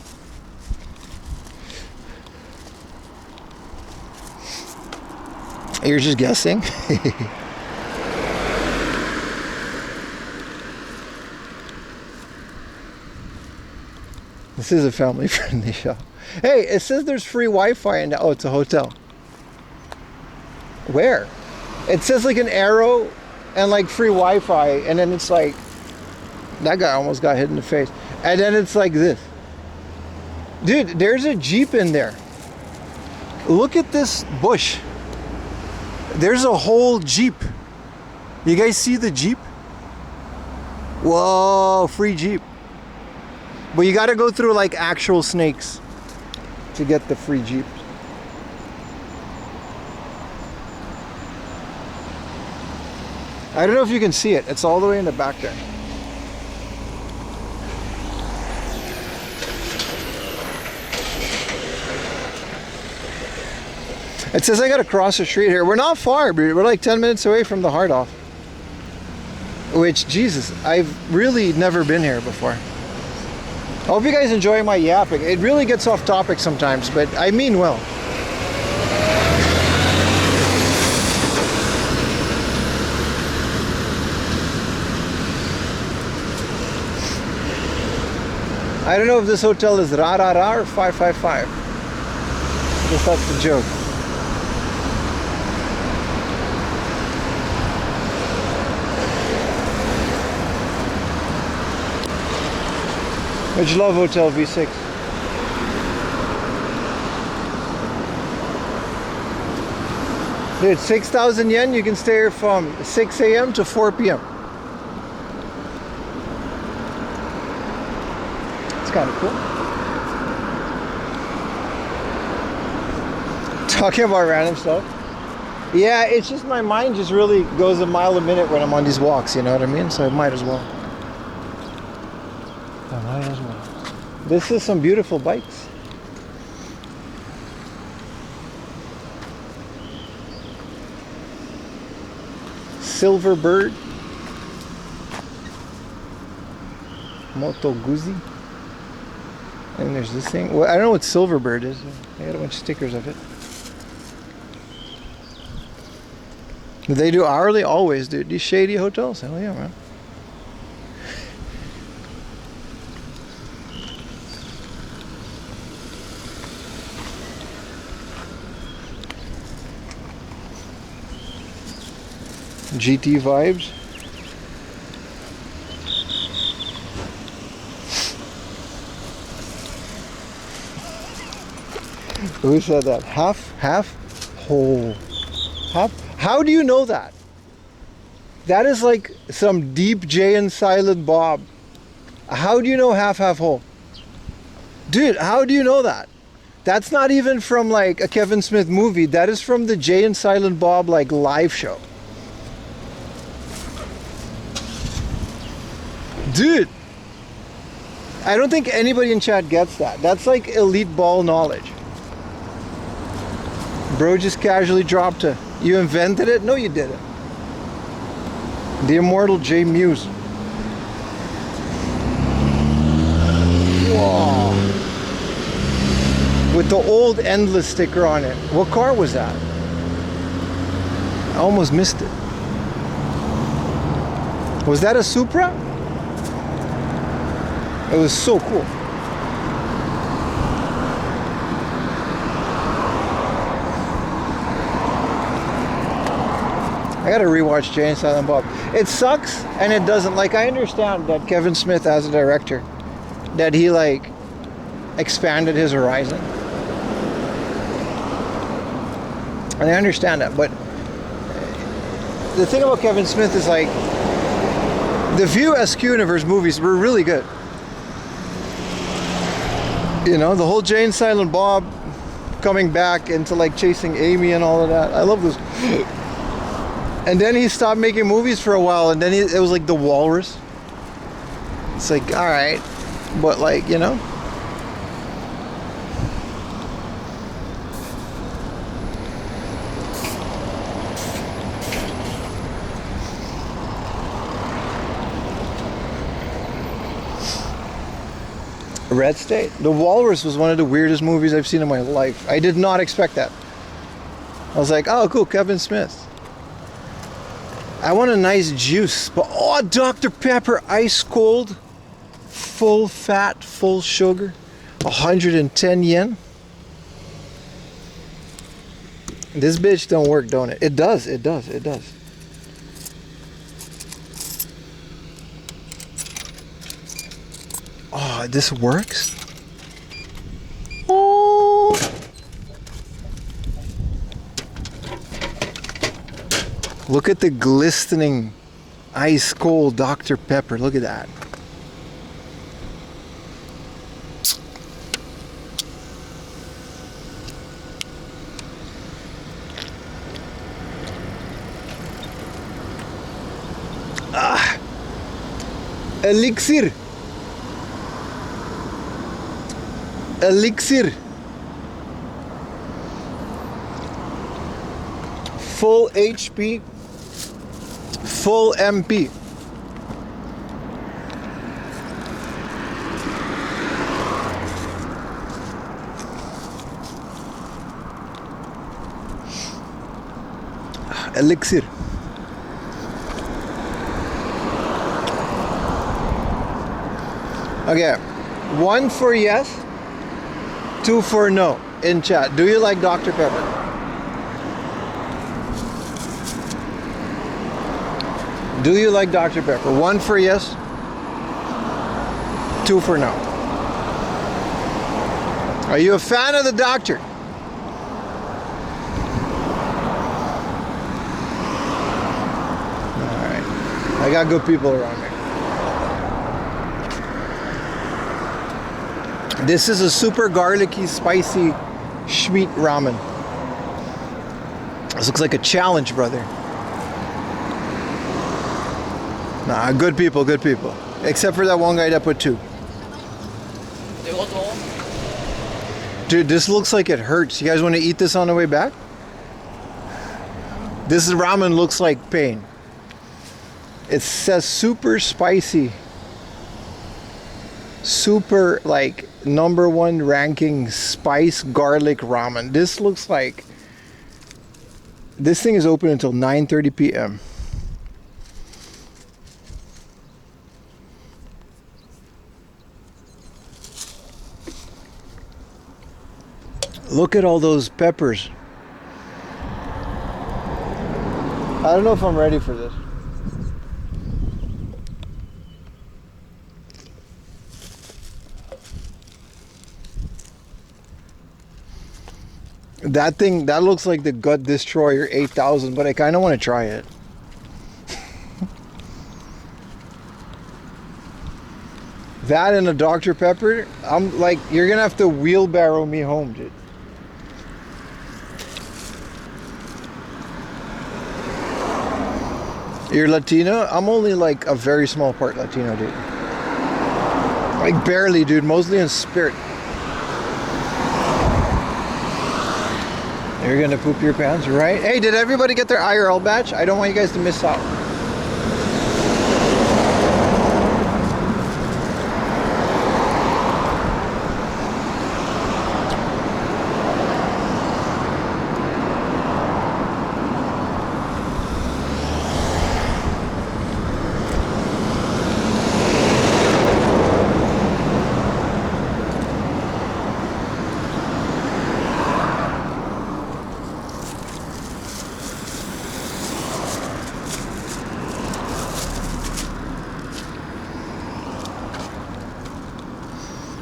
You're just guessing? This is a family-friendly show. Hey, it says there's free Wi-Fi in oh, it's a hotel. Where? It says like an arrow and like free Wi-Fi, and then it's like that guy almost got hit in the face. And then it's like this. Dude, there's a Jeep in there. Look at this bush. There's a whole Jeep. You guys see the Jeep? Whoa, free Jeep. But you gotta go through like actual snakes to get the free Jeep. I don't know if you can see it. It's all the way in the back there. It says I gotta cross the street here. We're not far, but we're like 10 minutes away from the Hard Off. Which, Jesus, I've really never been here before. I hope you guys enjoy my yapping. It really gets off topic sometimes, but I mean well. I don't know if this hotel is Ra-Ra-Ra or 555. I guess that's the joke. Which love hotel V6? Dude, 6,000 yen, you can stay here from 6 a.m. to 4 p.m. It's kind of cool. Talking about random stuff. Yeah, it's just my mind just really goes a mile a minute when I'm on these walks, you know what I mean? So I might as well. This is some beautiful bikes. Silver Bird, Moto Guzzi, and there's this thing. Well, I don't know what Silver Bird is. I got a bunch of stickers of it. They do hourly? Always, dude. These shady hotels. Hell yeah, man. GT vibes. Who said that? Half whole. How do you know that? That is like some deep Jay and Silent Bob. How do you know half whole? Dude, how do you know that? That's not even from like a Kevin Smith movie. That is from the Jay and Silent Bob like live show. Dude, I don't think anybody in chat gets that. That's like elite ball knowledge. Bro just casually dropped a, you invented it? No, you didn't. The immortal J Muse. Whoa. With the old Endless sticker on it. What car was that? I almost missed it. Was that a Supra? It was so cool. I gotta rewatch Jay and Silent Bob. It sucks and it doesn't. Like, I understand that Kevin Smith as a director, that he like expanded his horizon. And I understand that, but the thing about Kevin Smith is like, the few SQ Universe movies were really good. You know, the whole Jay and Silent Bob coming back into like chasing Amy and all of that. I love this. And then he stopped making movies for a while, and then it was like The Walrus. It's like, all right, but like, you know. Red State. The Walrus was one of the weirdest movies I've seen in my life. I did not expect that. I was like, oh, cool, Kevin Smith. I want a nice juice, but oh, Dr. Pepper, ice cold, full fat, full sugar, 110 yen. This bitch don't work, don't it? It does, it does, it does. Oh, this works? Oh. Look at the glistening, ice cold Dr. Pepper. Look at that. Ah, elixir. Elixir. Full HP. Full MP. Elixir. Okay, 1 for yes, 2 for no in chat. Do you like Dr. Pepper? Do you like Dr. Pepper? 1 for yes, 2 for no. Are you a fan of the doctor? Alright. I got good people around me. This is a super garlicky, spicy Schmeat ramen. This looks like a challenge, brother. Nah, good people, good people. Except for that one guy that put 2. Dude, this looks like it hurts. You guys want to eat this on the way back? This ramen looks like pain. It says super spicy. Super, like, #1 ranking spice garlic ramen. This looks like... This thing is open until 9:30 p.m. Look at all those peppers. I don't know if I'm ready for this. That thing, that looks like the Gut Destroyer 8000, but I kind of want to try it. That and a Dr. Pepper, I'm like, you're gonna have to wheelbarrow me home, dude. You're Latino? I'm only like a very small part Latino, dude. Like barely, dude, mostly in spirit. You're gonna poop your pants, right? Hey, did everybody get their IRL badge? I don't want you guys to miss out.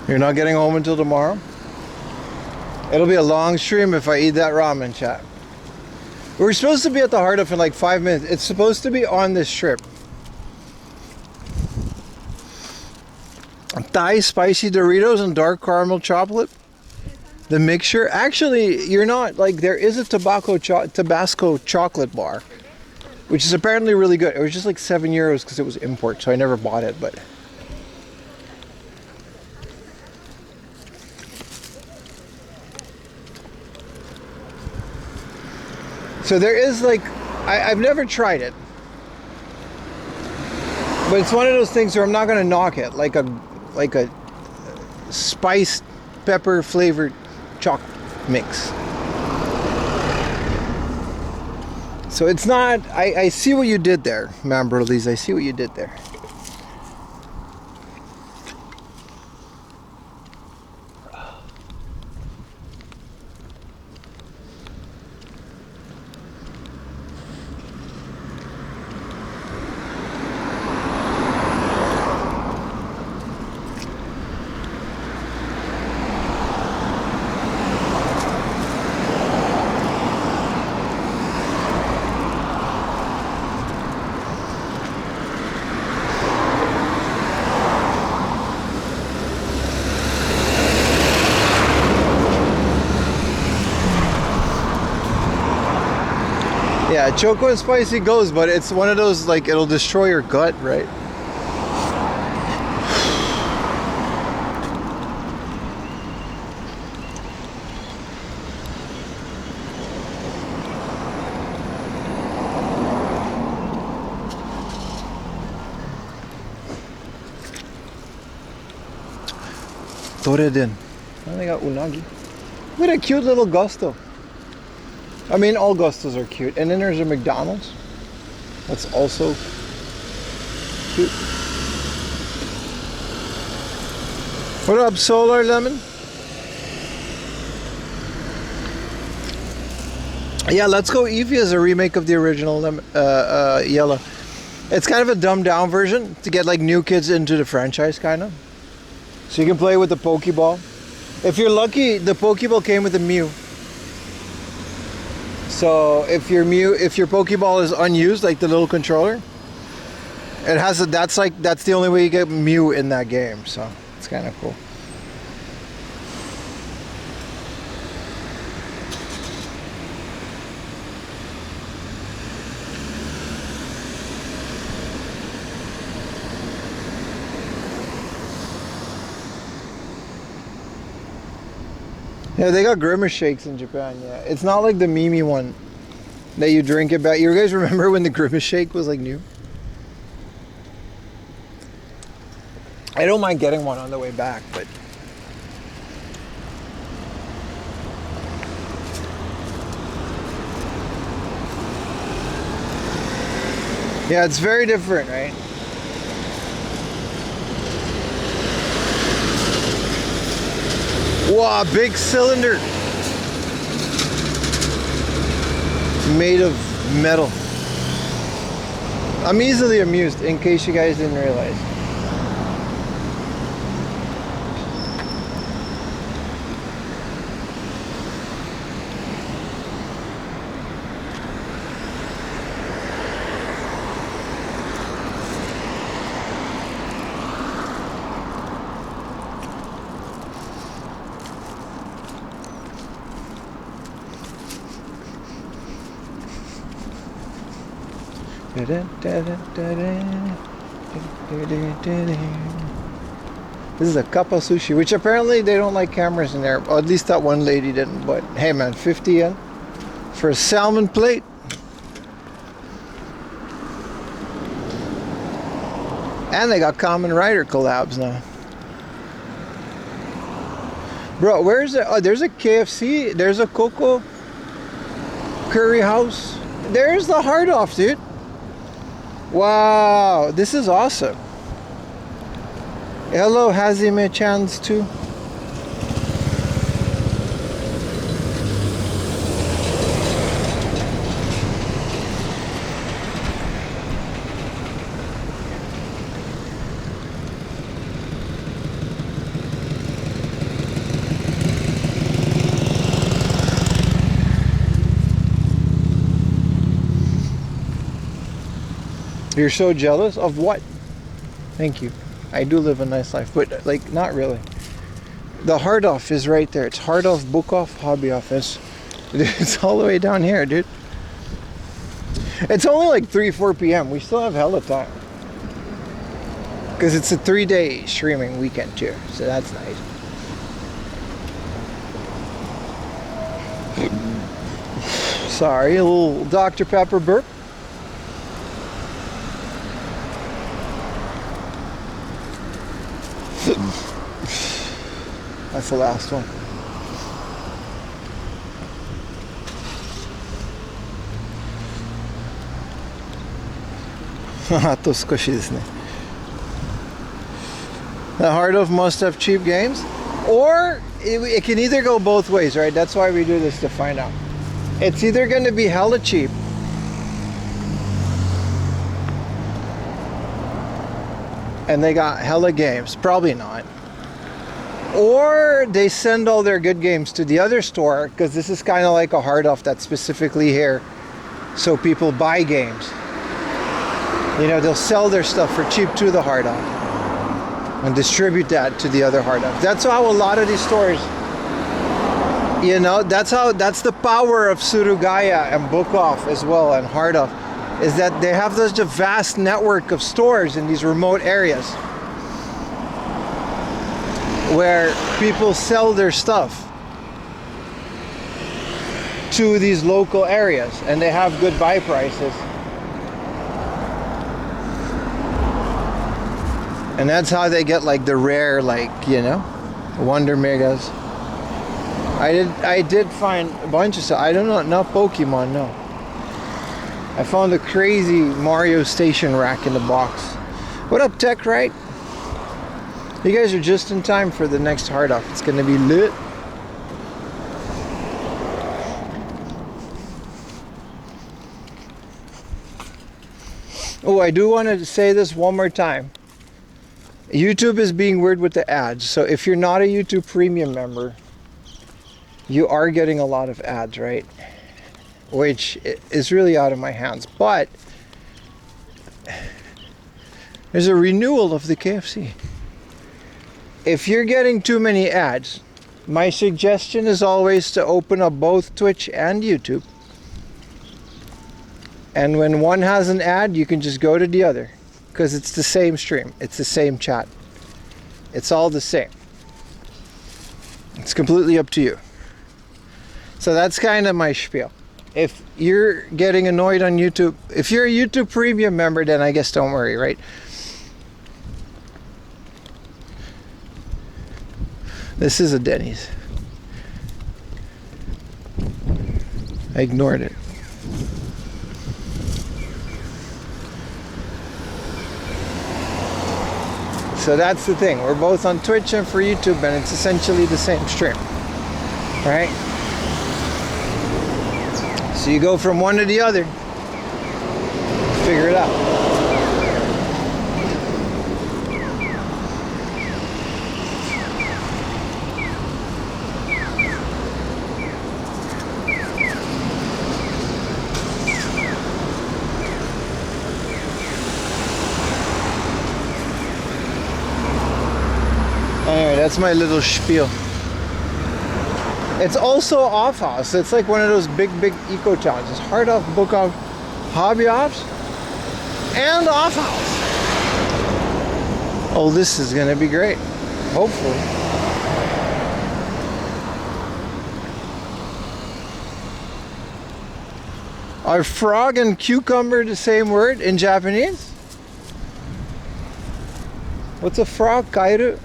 You're not getting home until tomorrow? It'll be a long stream if I eat that ramen, chat. We're supposed to be at the Heart of in like 5 minutes. It's supposed to be on this strip. Thai spicy Doritos and dark caramel chocolate. The mixture. Actually, you're not like, there is a Tabasco chocolate bar, which is apparently really good. It was just like €7 because it was import, so I never bought it, but. So there is like, I've never tried it, but it's one of those things where I'm not gonna knock it, like a spiced pepper flavored chocolate mix. So it's not, I see what you did there, man, Brothers. I see what you did there. Yeah, choco and spicy goes, but it's one of those, like, it'll destroy your gut, right? Tore din. Oh, they got unagi. Look at a cute little Gusto. I mean, all Gustos are cute. And then there's a McDonald's. That's also cute. What up, Solar Lemon? Yeah, Let's Go Eevee is a remake of the original Yellow. It's kind of a dumbed down version to get like new kids into the franchise, kind of. So you can play with the Pokeball. If you're lucky, the Pokeball came with a Mew. So if your Pokeball is unused, like the little controller, it has that's the only way you get Mew in that game. So it's kind of cool. Yeah, they got Grimace shakes in Japan, yeah. It's not like the Mimi one that you drink it back. You guys remember when the Grimace shake was like new? I don't mind getting one on the way back, but... yeah, it's very different, right? Wow, big cylinder made of metal. I'm easily amused, in case you guys didn't realize. This is a cup of sushi, which apparently they don't like cameras in there. Or at least that one lady didn't. But hey man, 50 yen for a salmon plate. And they got Kamen Rider collabs now. Bro, where's it? Oh, there's a KFC. There's a Coco Curry House. There's the Hard Off, dude. Wow, this is awesome. Hello, Hazime-chan's too. You're so jealous of what? Thank you. I do live a nice life, but like not really. The Hard Off is right there. It's Hard Off, Book Off, Hobby Office. It's all the way down here, dude. It's only like 3-4 p.m. We still have hella time. Because it's a 3-day streaming weekend too. So that's nice. Sorry, a little Dr. Pepper burp. That's the last one. あと少しですね. The Heart of must have cheap games, or it can either go both ways, right? That's why we do this, to find out. It's either going to be hella cheap, and they got hella games, probably not. Or they send all their good games to the other store, because this is kind of like a Hard Off that's specifically here so people buy games. You know, they'll sell their stuff for cheap to the Hard Off and distribute that to the other Hard Off. That's how a lot of these stores, you know, that's the power of Suruga-ya and Book Off as well, and Hard Off, is that they have such a vast network of stores in these remote areas where people sell their stuff to these local areas, and they have good buy prices. And that's how they get like the rare, like, you know, Wonder Megas. I did find a bunch of stuff. I don't know, not Pokemon, no. I found a crazy Mario station rack in the box. What up, Tech, right? You guys are just in time for the next Hard Off. It's gonna be lit. Oh, I do want to say this one more time. YouTube is being weird with the ads. So if you're not a YouTube Premium member, you are getting a lot of ads, right? Which is really out of my hands. But there's a renewal of the KFC. If you're getting too many ads, my suggestion is always to open up both Twitch and YouTube. And when one has an ad, you can just go to the other, because it's the same stream, it's the same chat, it's all the same. It's completely up to you. So that's kind of my spiel. If you're getting annoyed on YouTube, if you're a YouTube Premium member, then I guess don't worry, right? This is a Denny's. I ignored it. So that's the thing. We're both on Twitch and for YouTube, and it's essentially the same stream, right? So you go from one to the other, figure it out. that's my little spiel. It's also off house. It's like one of those big eco towns. It's hard off, book off, hobby ops, and off house. Oh, this is gonna be great. Hopefully. Are frog and cucumber the same word in Japanese? What's a frog? Kairu?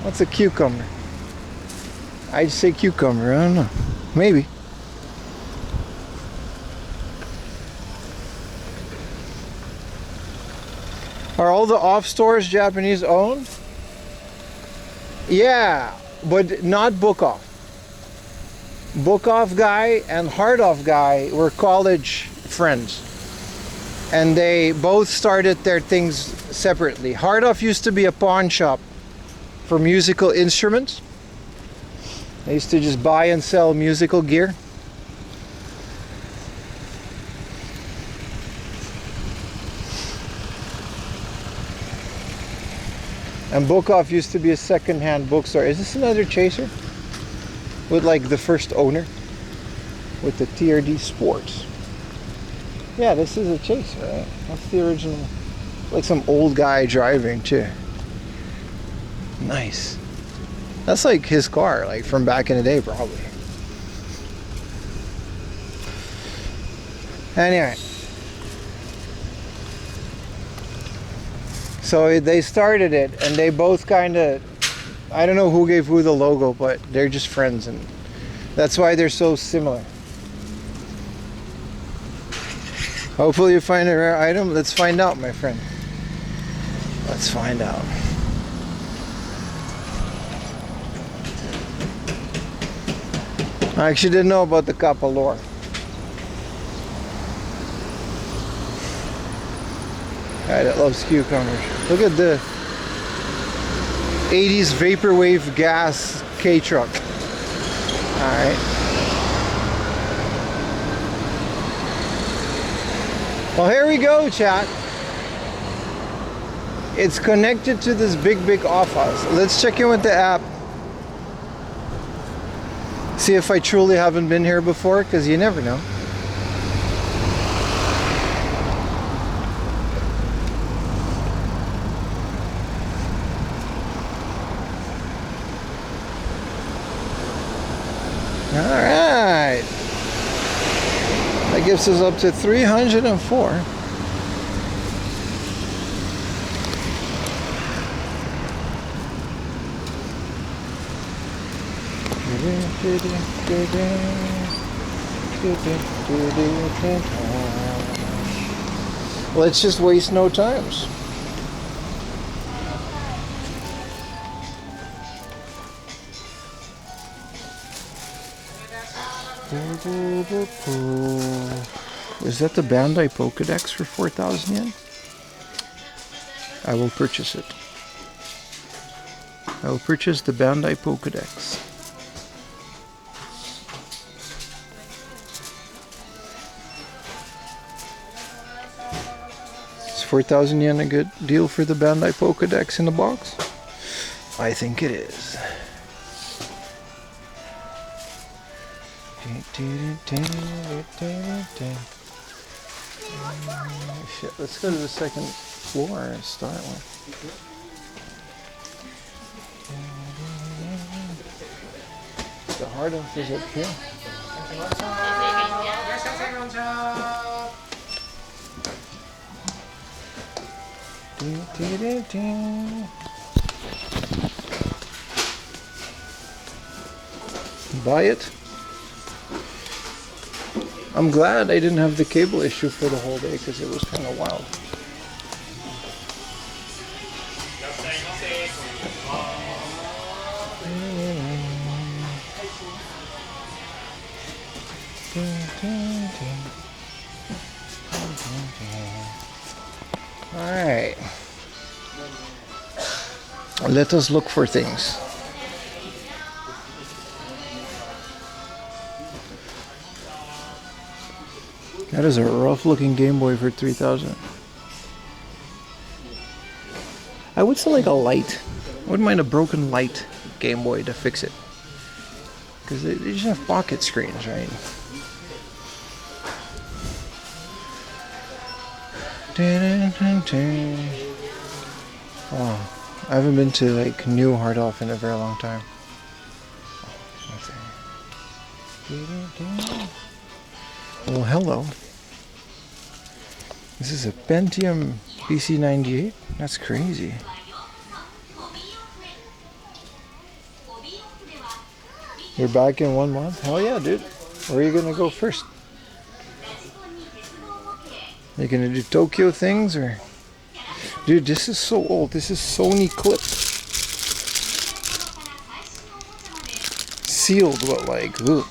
What's a cucumber? I'd say cucumber, I don't know. Maybe. Are all the off stores Japanese owned? Yeah, but not book off. Book off guy and hard off guy were college friends. And they both started their things separately. Hard off used to be a pawn shop for musical instruments. They used to just buy and sell musical gear. And book off used to be a second-hand bookstore. Is this another chaser? With like the first owner? With the TRD Sports. Yeah, this is a chaser, right? That's the original. Like some old guy driving too. Nice. That's like his car, like from back in the day probably. Anyway. So they started it and they both kind of, I don't know who gave who the logo, but they're just friends and that's why they're so similar. Hopefully you find a rare item. Let's find out, my friend. Let's find out. I actually didn't know about the Kappa lore. Guy that loves cucumbers. Look at the 80s vaporwave gas K-truck. Alright. Well, here we go, chat. It's connected to this big off house. Let's check in with the app. See if I truly haven't been here before, because you never know. Alright. That gives us up to 304. Let's just waste no times. Is that the Bandai Pokédex for 4,000 yen? I will purchase it. I will purchase the Bandai Pokédex. Is 4,000 yen a good deal for the Bandai Pokédex in the box? I think it is. Shit, let's go to the second floor and start one. The hard off is up here. Buy it. I'm glad I didn't have the cable issue for the whole day because it was kind of wild. Alright. Let us look for things. That is a rough looking Game Boy for 3,000. I would still like a light. I wouldn't mind a broken light Game Boy to fix it. Because they just have pocket screens, right? Oh, I haven't been to like New Hardolph in a very long time. Well, hello. This is a Pentium PC98? That's crazy. You're back in 1 month? Hell yeah, dude. Where are you gonna go first? You gonna do Tokyo things or? Dude, this is so old. This is Sony clip. Sealed, but like, ugh.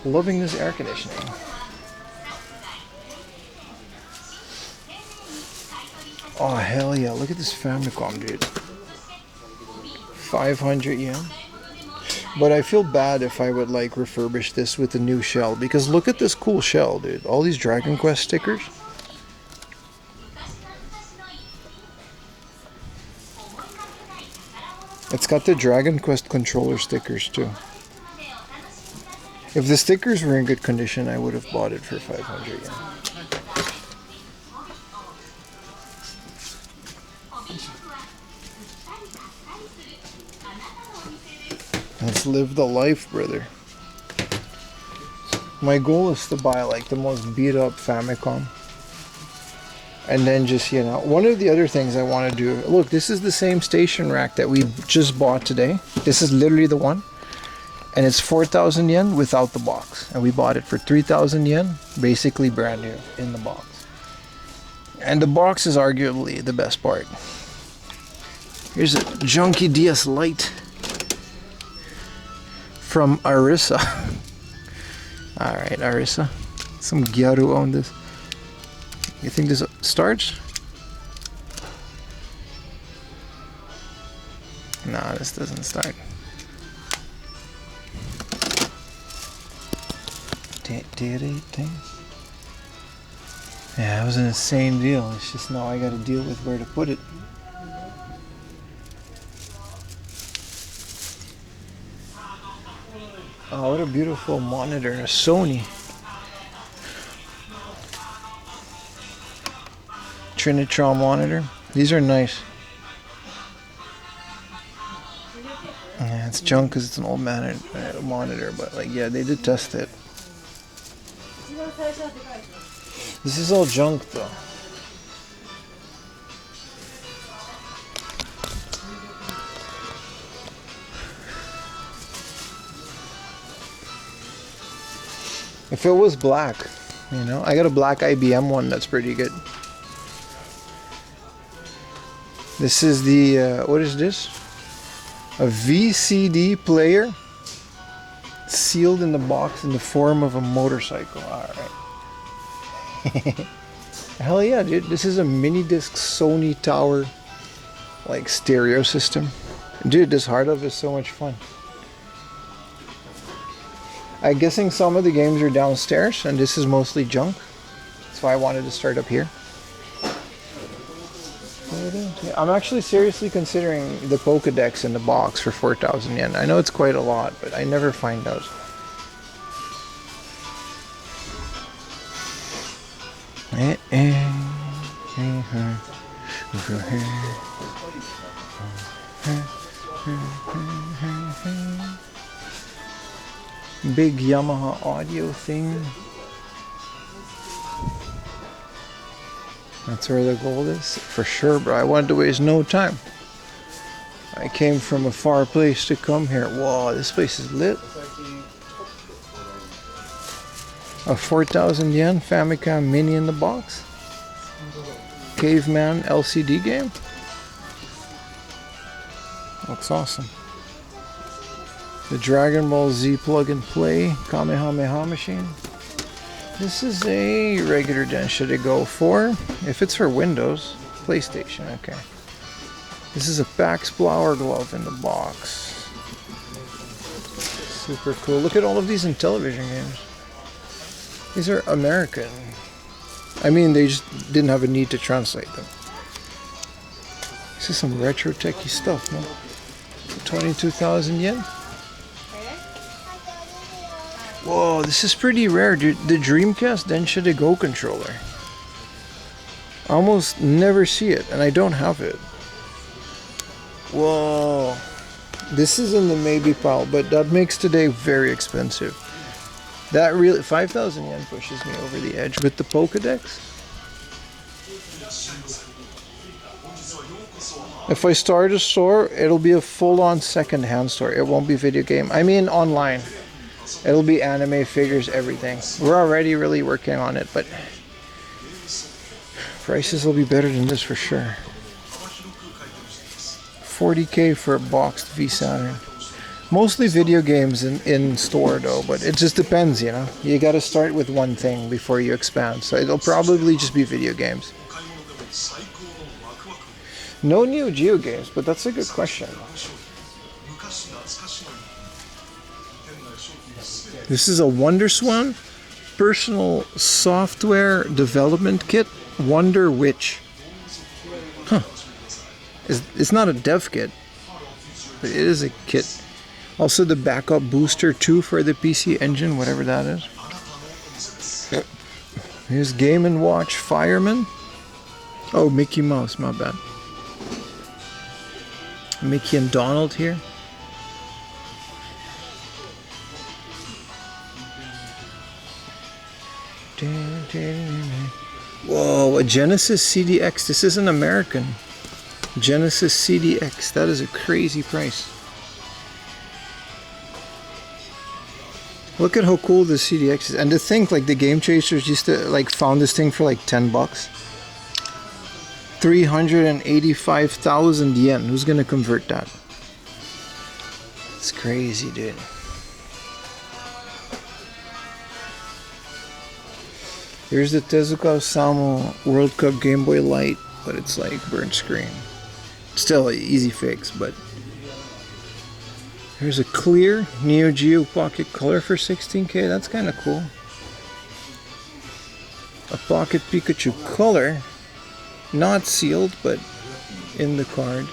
Loving this air conditioning. Oh, hell yeah. Look at this Famicom, dude. 500 yen. But I feel bad if I would like refurbish this with a new shell. Because look at this cool shell, dude. All these Dragon Quest stickers. It's got the Dragon Quest controller stickers too. If the stickers were in good condition, I would have bought it for 500 yen. Let's live the life, brother. My goal is to buy like the most beat up Famicom. And then just, you know, one of the other things I want to do, look, this is the same station rack that we just bought today. This is literally the one. And it's 4,000 yen without the box. And we bought it for 3,000 yen, basically brand new in the box. And the box is arguably the best part. Here's a junky DS Lite from Arisa. Alright, Arisa. Some gyaru on this. You think this starts? Nah, this doesn't start. Yeah, it was an insane deal. It's just now I gotta deal with where to put it. Oh, what a beautiful monitor, a Sony. Trinitron monitor. These are nice. Yeah, it's junk because it's an old monitor, but like, yeah, they did test it. This is all junk though. If it was black, you know, I got a black IBM one that's pretty good. This is the, what is this? A VCD player sealed in the box in the form of a motorcycle. Alright. Hell yeah, dude. This is a mini disc Sony Tower like stereo system. Dude, this hard up is so much fun. I'm guessing some of the games are downstairs and this is mostly junk. That's why I wanted to start up here. I'm actually seriously considering the Pokédex in the box for 4,000 yen. I know it's quite a lot, but I never find out. Big Yamaha audio thing. That's where the gold is? For sure, bro. I wanted to waste no time. I came from a far place to come here. Whoa, this place is lit. A 4,000 yen Famicom Mini in the box. Caveman LCD game. Looks awesome. The Dragon Ball Z plug and play Kamehameha machine. This is a regular densha to go for. If it's for Windows, PlayStation, okay. This is a Pax Blower glove in the box. Super cool. Look at all of these in television games. These are American. I mean, they just didn't have a need to translate them. This is some retro techie stuff, man. 22,000 yen. Whoa, this is pretty rare, dude. The Dreamcast Densha to Go controller. I almost never see it, and I don't have it. Whoa. This is in the maybe pile, but that makes today very expensive. That really, 5,000 yen pushes me over the edge with the Pokédex. If I start a store, it'll be a full-on second-hand store. It won't be video game. I mean online. It'll be anime, figures, everything. We're already really working on it, but prices will be better than this for sure. 40K for a boxed V Saturn. Mostly video games in store though, but it just depends, you know. You gotta start with one thing before you expand, so it'll probably just be video games. No Neo Geo games, but that's a good question. This is a WonderSwan personal software development kit. Wonder Witch. Huh. It's not a dev kit, but it is a kit. Also the backup booster too for the PC Engine, whatever that is. Here's Game & Watch Fireman. Oh, Mickey Mouse, my bad. Mickey and Donald here. Whoa, a Genesis CDX. This is an American. Genesis CDX. That is a crazy price. Look at how cool this CDX is. And to think, like, the Game Chasers used to, like, found this thing for, like, 10 bucks. 385,000 yen. Who's gonna convert that? It's crazy, dude. Here's the Tezuka Osamu World Cup Game Boy Light, but it's like burnt screen. Still an easy fix, but here's a clear Neo Geo Pocket Color for 16K. That's kind of cool. A Pocket Pikachu Color, not sealed, but in the card.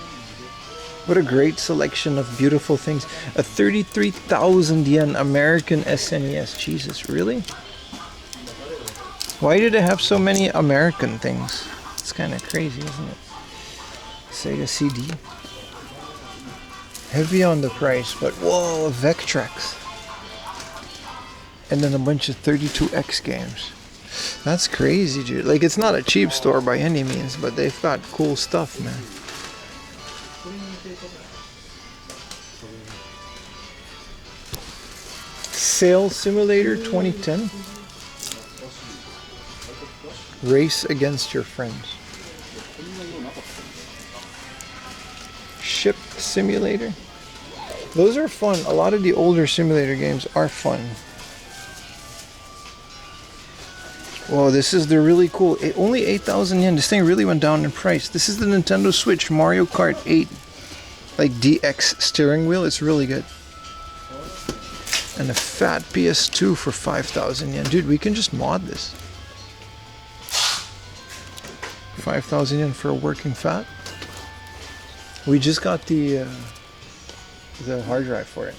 What a great selection of beautiful things. A 33,000 yen American SNES. Jesus, really? Why do they have so many American things? It's kind of crazy, isn't it? Sega CD. Heavy on the price, but whoa, Vectrex. And then a bunch of 32X games. That's crazy, dude. Like, it's not a cheap store by any means, but they've got cool stuff, man. Sail Simulator 2010. Race against your friends. Ship Simulator. Those are fun. A lot of the older simulator games are fun. Whoa, this is the really cool. Only 8,000 yen. This thing really went down in price. This is the Nintendo Switch Mario Kart 8. Like DX steering wheel. It's really good. And a fat PS2 for 5,000 yen. Dude, we can just mod this. 5,000 yen for a working fat. We just got the hard drive for it.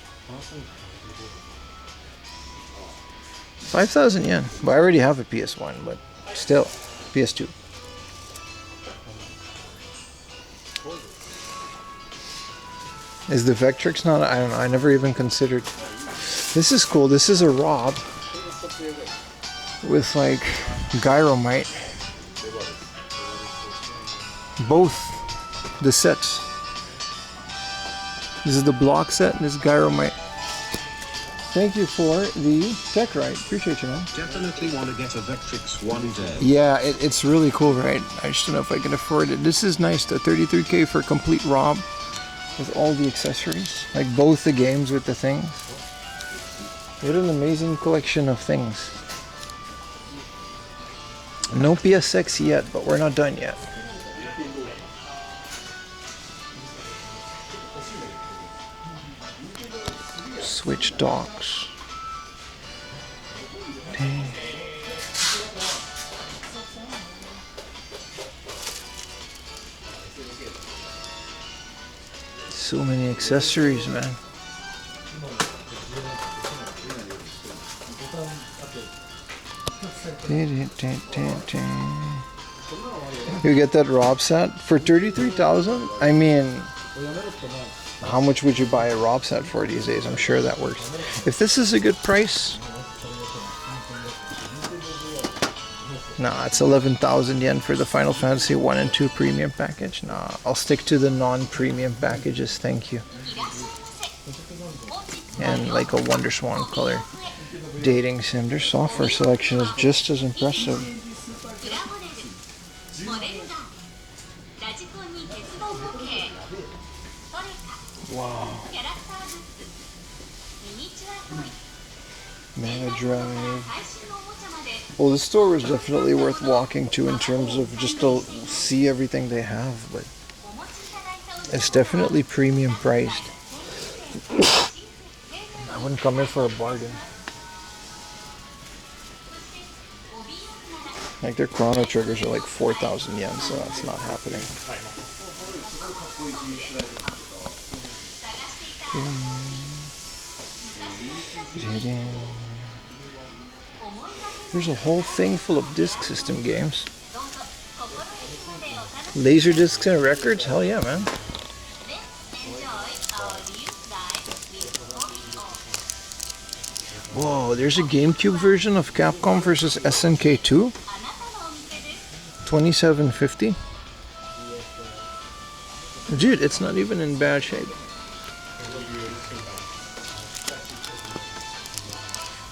5,000 yen. But I already have a PS1, but still, PS2. Is the Vectrex not? I don't know. I never even considered. This is cool. This is a Rob with like Gyromite. Both the sets. This is the block set and this Gyromite. Thank you for the tech ride. Appreciate you, man. Definitely want to get a Vectrex one day. Yeah, it's really cool, right? I just don't know if I can afford it. This is nice. The 33K for a complete ROM with all the accessories. Like both the games with the things. What an amazing collection of things. No PSX yet, but we're not done yet. Switch docks. So many accessories, man. You get that Rob set for 33,000. I mean, how much would you buy a Rob set for these days? I'm sure that works. If this is a good price, nah, it's 11,000 yen for the Final Fantasy 1 and 2 premium package. Nah, I'll stick to the non-premium packages, thank you. And like a Wonderswan color dating sim. Their software selection is just as impressive. Wow. Mega Drive. Well, the store was definitely worth walking to in terms of just to see everything they have, but it's definitely premium priced. I wouldn't come here for a bargain. Like their Chrono Triggers are like 4,000 yen, so that's not happening. There's a whole thing full of disk system games. Laser discs and records? Hell yeah, man. Whoa, there's a GameCube version of Capcom vs. SNK 2? 2750? Dude, it's not even in bad shape.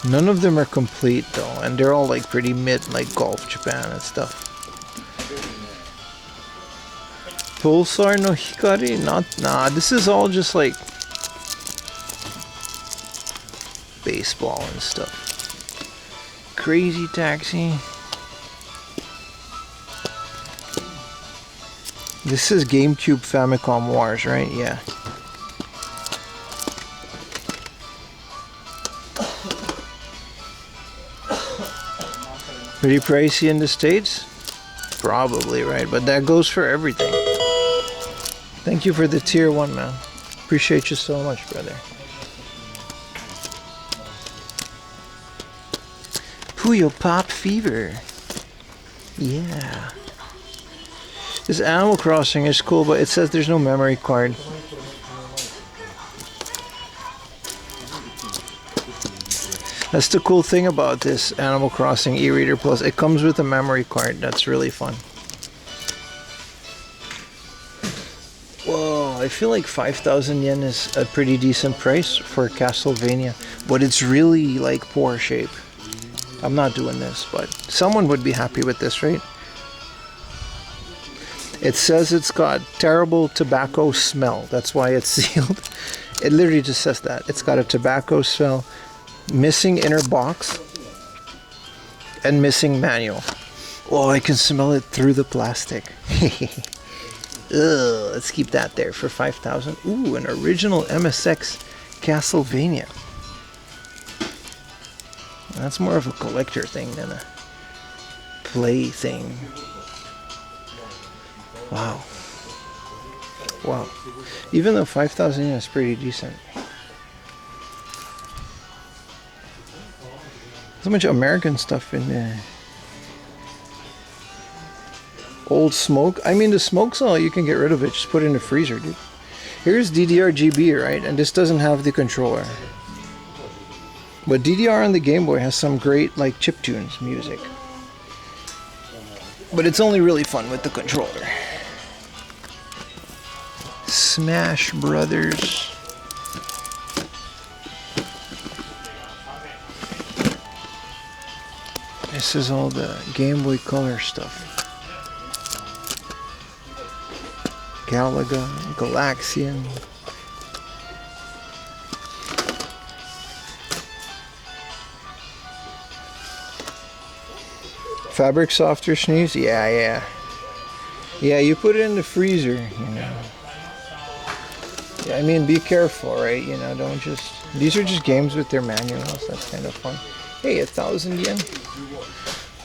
None of them are complete though, and they're all like pretty mid, like Golf Japan and stuff. Pulsar no Hikari? Nah, this is all just like baseball and stuff. Crazy Taxi. This is GameCube Famicom Wars, right? Yeah. Pretty pricey in the States? Probably, right? But that goes for everything. Thank you for the tier 1, man. Appreciate you so much, brother. Puyo Pop Fever. Yeah. This Animal Crossing is cool, but it says there's no memory card. That's the cool thing about this Animal Crossing e-reader Plus. It comes with a memory card. That's really fun. Whoa, I feel like 5,000 yen is a pretty decent price for Castlevania, but it's really like poor shape. I'm not doing this, but someone would be happy with this, right? It says it's got terrible tobacco smell. That's why it's sealed. It literally just says that. It's got a tobacco smell, missing inner box, and missing manual. Oh, I can smell it through the plastic. Ugh, let's keep that there for 5,000. Ooh, an original MSX Castlevania. That's more of a collector thing than a play thing. Wow. Wow. Even though 5,000 yen is pretty decent. So much American stuff in there. Old smoke. I mean, the smoke's all, you can get rid of it. Just put it in the freezer, dude. Here's DDR-GB, right? And this doesn't have the controller. But DDR on the Game Boy has some great, like, chiptunes music. But it's only really fun with the controller. Smash Brothers. This is all the Game Boy Color stuff. Galaga, Galaxian. Fabric softer sneeze? Yeah. Yeah, you put it in the freezer, you know. Yeah, I mean, be careful, right? You know, don't just... These are just games with their manuals. That's kind of fun. Hey, 1,000 yen.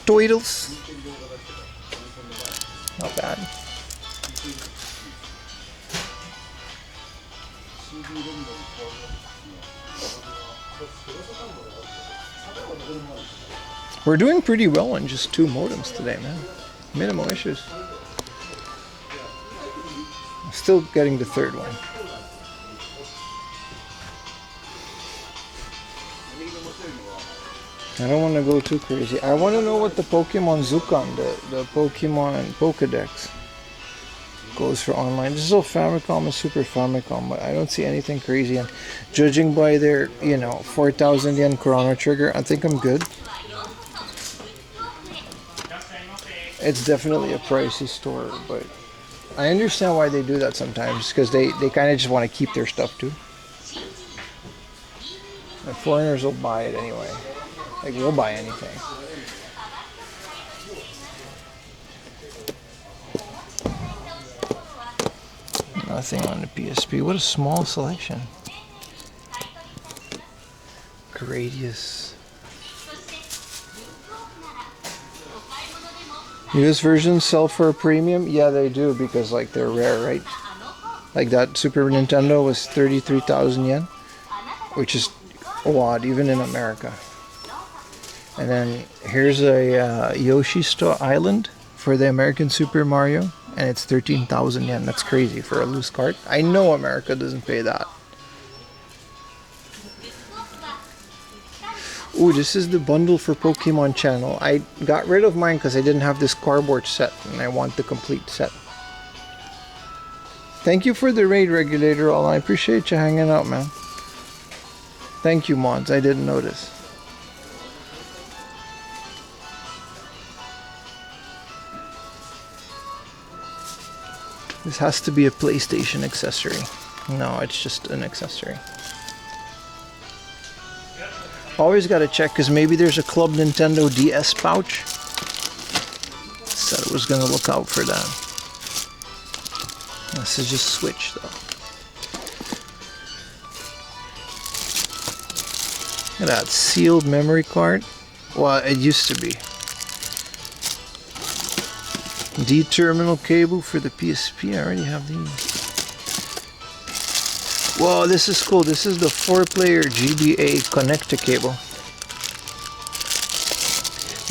Doidles. Not bad. We're doing pretty well on just 2 modems today, man. Minimal issues. Still getting the 3rd one. I don't want to go too crazy. I want to know what the Pokemon Zukan, the Pokemon Pokedex, goes for online. This is all Famicom and Super Famicom, but I don't see anything crazy. And judging by their, 4,000 yen Chrono Trigger, I think I'm good. It's definitely a pricey store, but I understand why they do that sometimes, because they kind of just want to keep their stuff too. The foreigners will buy it anyway. Like, we'll buy anything. Nothing on the PSP. What a small selection. Gradius. US versions sell for a premium? Yeah, they do, because like they're rare, right? Like that Super Nintendo was 33,000 yen, which is a lot, even in America. And then here's a Yoshi Sta Island for the American Super Mario, and it's 13,000 yen. That's crazy for a loose card. I know America doesn't pay that. Ooh, this is the bundle for Pokemon Channel. I got rid of mine because I didn't have this cardboard set, and I want the complete set. Thank you for the raid, Regulator. All I appreciate you hanging out, man. Thank you, Mons. I didn't notice. This has to be a PlayStation accessory. No, it's just an accessory. Always gotta check, because maybe there's a Club Nintendo DS pouch. Said it was gonna look out for that. This is just Switch, though. Look at that sealed memory card. Well, it used to be. D-terminal cable for the PSP. I already have these. Whoa, this is cool. This is the 4-player GBA connector cable.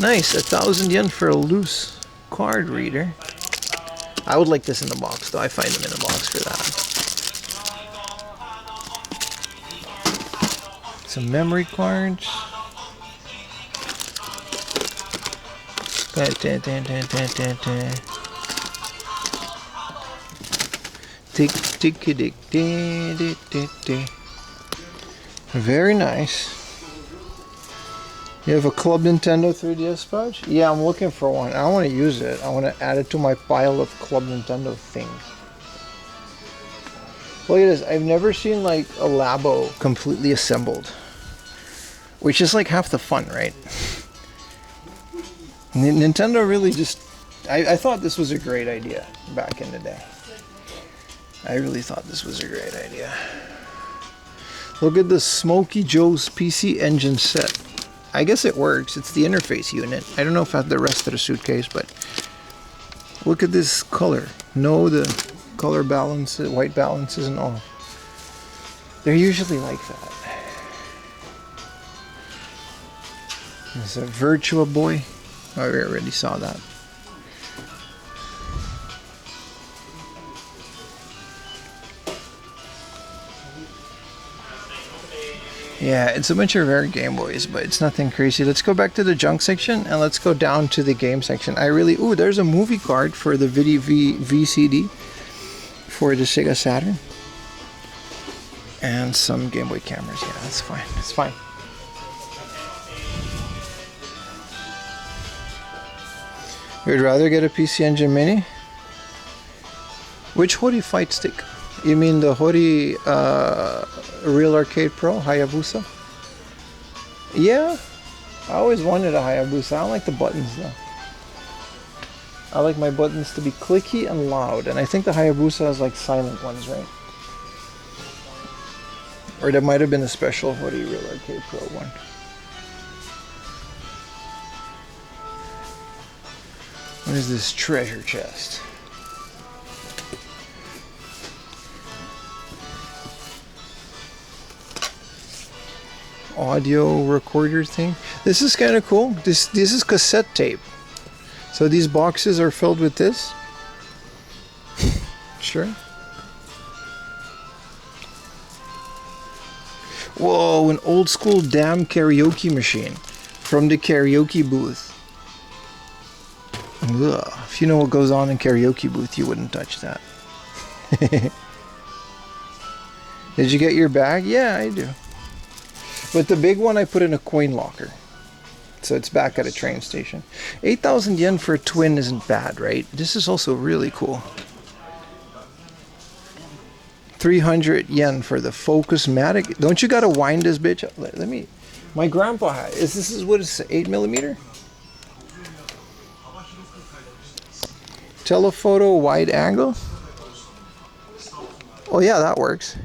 Nice, 1,000 yen for a loose card reader. I would like this in the box, though. I find them in the box for that. Some memory cards. Very nice. You have a Club Nintendo 3DS pouch? Yeah, I'm looking for one. I want to use it. I want to add it to my pile of Club Nintendo things. Look at this. I've never seen like a Labo completely assembled, which is like half the fun, right? Nintendo really just... I thought this was a great idea back in the day. I really thought this was a great idea. Look at the Smokey Joe's PC Engine set. I guess it works. It's the interface unit. I don't know if I have the rest of the suitcase, but look at this color. No, the color balance, white balance isn't all. They're usually like that. There's a Virtua Boy. Oh, we already saw that. Yeah, it's a bunch of rare Game Boys, but it's nothing crazy. Let's go back to the junk section and let's go down to the game section. Ooh, there's a movie card for the VCD for the Sega Saturn. And some Game Boy cameras. Yeah, that's fine. It's fine. You'd rather get a PC Engine Mini? Which Hori Fight Stick? You mean the Hori Real Arcade Pro Hayabusa? Yeah, I always wanted a Hayabusa. I don't like the buttons though. I like my buttons to be clicky and loud, and I think the Hayabusa has like silent ones, right? Or there might have been a special Hori Real Arcade Pro one. What is this treasure chest? audio recorder thing. This is kind of cool. This is cassette tape. So these boxes are filled with this. Sure. Whoa, an old school damn karaoke machine from the karaoke booth. Ugh. If you know what goes on in karaoke booth, you wouldn't touch that. Did you get your bag? Yeah, I do. But the big one I put in a coin locker. So it's back at a train station. 8,000 yen for a twin isn't bad, right? This is also really cool. 300 yen for the Focus-Matic. Don't you gotta wind this bitch up? Let me. My grandpa had. This is what is 8mm? Telephoto wide angle. Oh yeah, that works.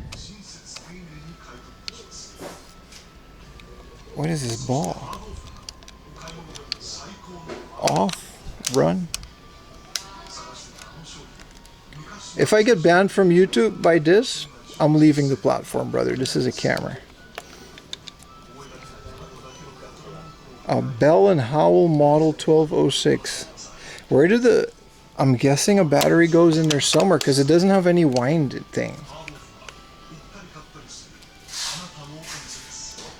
What is this ball? Off, run. If I get banned from YouTube by this, I'm leaving the platform, brother. This is a camera. A Bell & Howell model 1206. Where did the... I'm guessing a battery goes in there somewhere because it doesn't have any wind thing.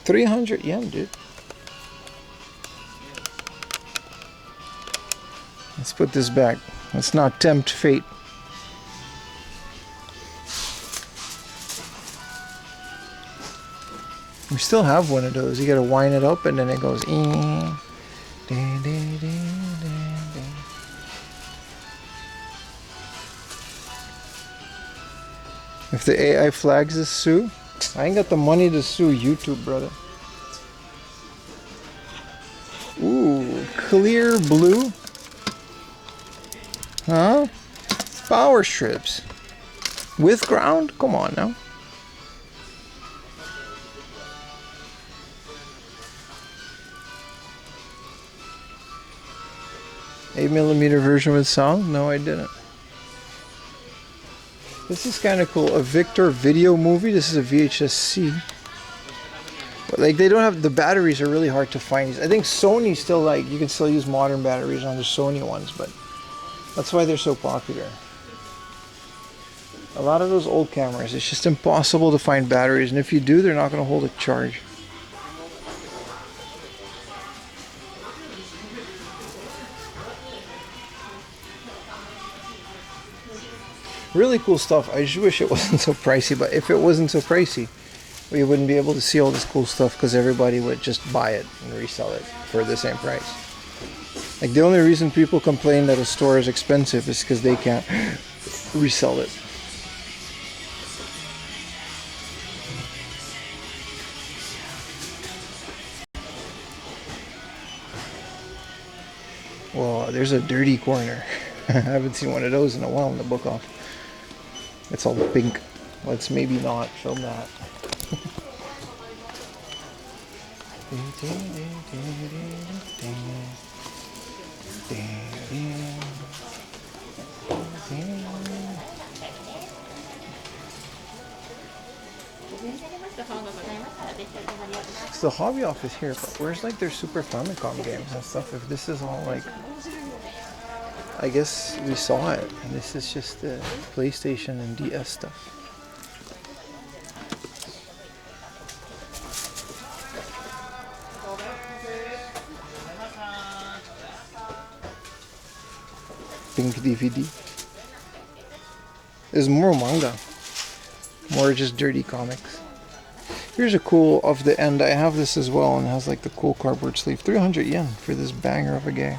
300 yen, dude. Let's put this back. Let's not tempt fate. We still have one of those. You gotta wind it up and then it goes. If the AI flags this, sue. I ain't got the money to sue YouTube, brother. Ooh, clear blue. Huh? Power strips. With ground? Come on now. $8mm version with sound? No, I didn't. This is kind of cool. A Victor video movie. This is a VHS-C. But like they don't have the batteries are really hard to find. I think Sony still like you can still use modern batteries on the Sony ones, but that's why they're so popular. A lot of those old cameras, it's just impossible to find batteries, and if you do, they're not going to hold a charge. Really cool stuff. I just wish it wasn't so pricey, but if it wasn't so pricey, we wouldn't be able to see all this cool stuff because everybody would just buy it and resell it for the same price. Like the only reason people complain that a store is expensive is because they can't resell it. Whoa, there's a dirty corner. I haven't seen one of those in a while in the book off. It's all pink. Let's maybe not film that. So the hobby office here, but where's like their Super Famicom games and stuff? If this is all like, I guess we saw it, and this is just the PlayStation and DS stuff. Pink DVD. There's more manga. More just dirty comics. Here's a cool of the end. I have this as well, and it has like the cool cardboard sleeve. 300 yen for this banger of a game.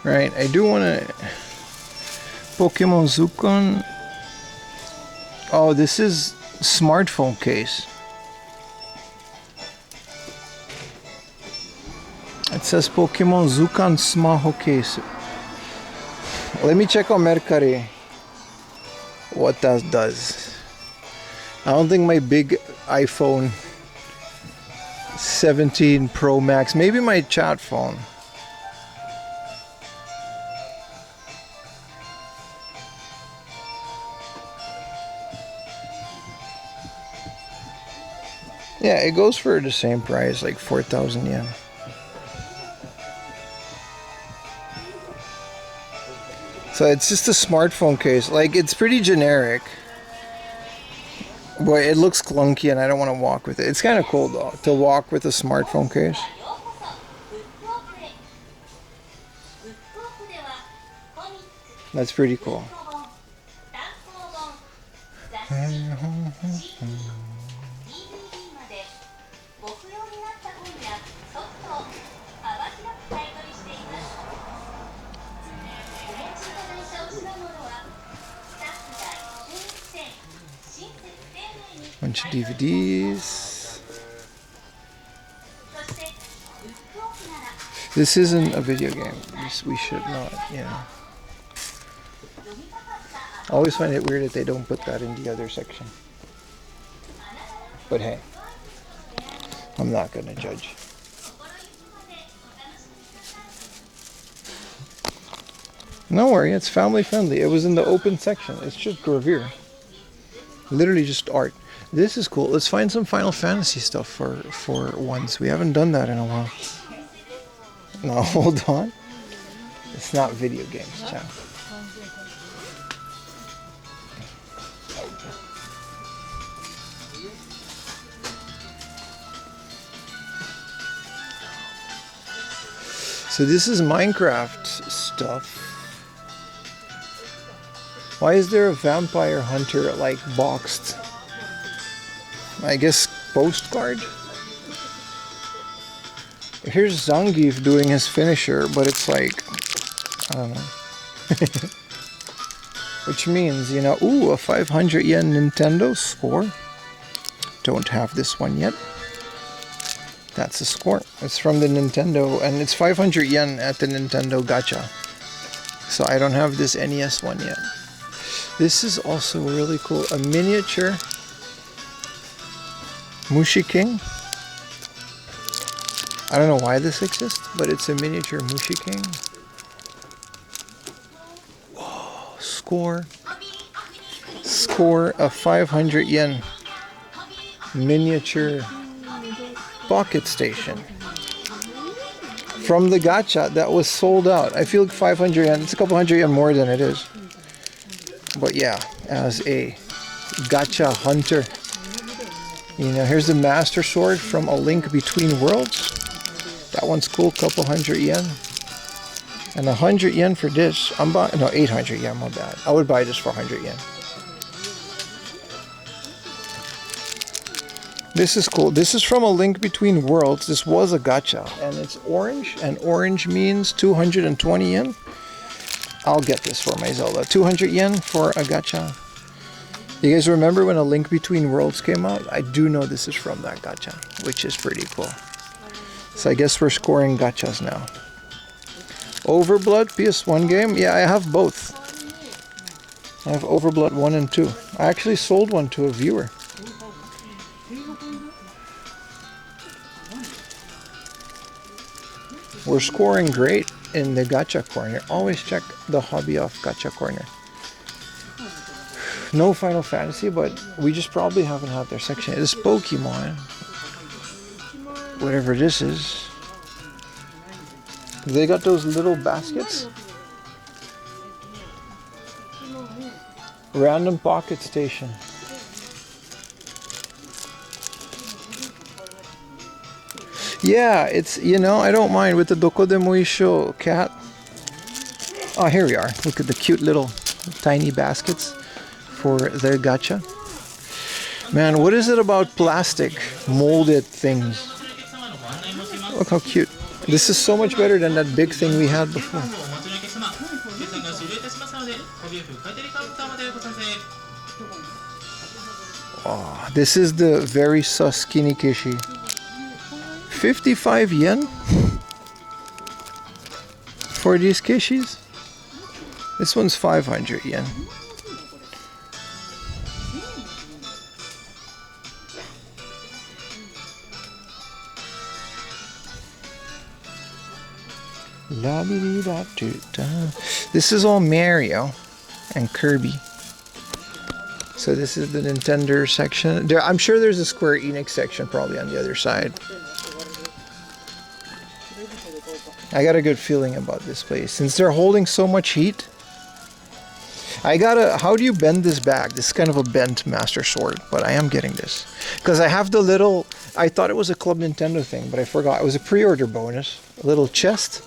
Right, I do want to Pokemon Zukon. Oh, this is smartphone case. It says Pokemon Zukon Smaho case. Let me check on Mercari what that does. I don't think my big iPhone 17 Pro Max, maybe my chat phone. Yeah, it goes for the same price, like 4,000 yen. So it's just a smartphone case. Like, it's pretty generic. Boy, it looks clunky and I don't want to walk with it. It's kind of cool though, to walk with a smartphone case. That's pretty cool. Bunch of DVDs. This isn't a video game. We should not, yeah. I always find it weird that they don't put that in the other section. But hey, I'm not gonna judge. No worry, it's family friendly. It was in the open section. It's just gravure. Literally just art. This is cool. Let's find some Final Fantasy stuff for once. We haven't done that in a while. No, hold on. It's not video games, chat. So this is Minecraft stuff. Why is there a vampire hunter like boxed? I guess postcard? Here's Zangief doing his finisher, but it's like, I don't know. Which means, you know, ooh, a 500 yen Nintendo score. Don't have this one yet. That's a score. It's from the Nintendo, and it's 500 yen at the Nintendo Gacha. So I don't have this NES one yet. This is also really cool. A miniature Mushi King. I don't know why this exists, but it's a miniature Mushi King. Whoa, score of 500 yen miniature pocket station from the gacha that was sold out. I feel like 500 yen, it's a couple hundred yen more than it is. But yeah, as a gacha hunter, you know, here's the Master Sword from A Link Between Worlds. That one's cool, couple hundred yen. And 100 yen for this. I'm buying, no, 800 yen, my bad. I would buy this for 100 yen. This is cool. This is from A Link Between Worlds. This was a gacha, and it's orange, and orange means 220 yen. I'll get this for my Zelda. 200 yen for a gacha. You guys remember when A Link Between Worlds came out? I do know this is from that gacha, which is pretty cool. So I guess we're scoring gachas now. Overblood PS1 game? Yeah, I have both. I have Overblood 1 and 2. I actually sold one to a viewer. We're scoring great in the gacha corner. Always check the Hobby Off gacha corner. No Final Fantasy, but we just probably haven't had their section. It is Pokemon. Whatever this is. They got those little baskets. Random pocket station. Yeah, it's, you know, I don't mind with the Dokodemoisho cat. Oh, here we are. Look at the cute little tiny baskets for the gacha. Man, what is it about plastic molded things? Look how cute. This is so much better than that big thing we had before. Oh, this is the very sus skinny kishi. 55 yen for these kishis? This one's 500 yen. La-bi-di-da-do-da. This is all Mario and Kirby. So this is the Nintendo section. I'm sure there's a Square Enix section probably on the other side. I got a good feeling about this place. Since they're holding so much heat, how do you bend this back? This is kind of a bent Master Sword, but I am getting this. Because I have the little, I thought it was a Club Nintendo thing, but I forgot. It was a pre-order bonus. A little chest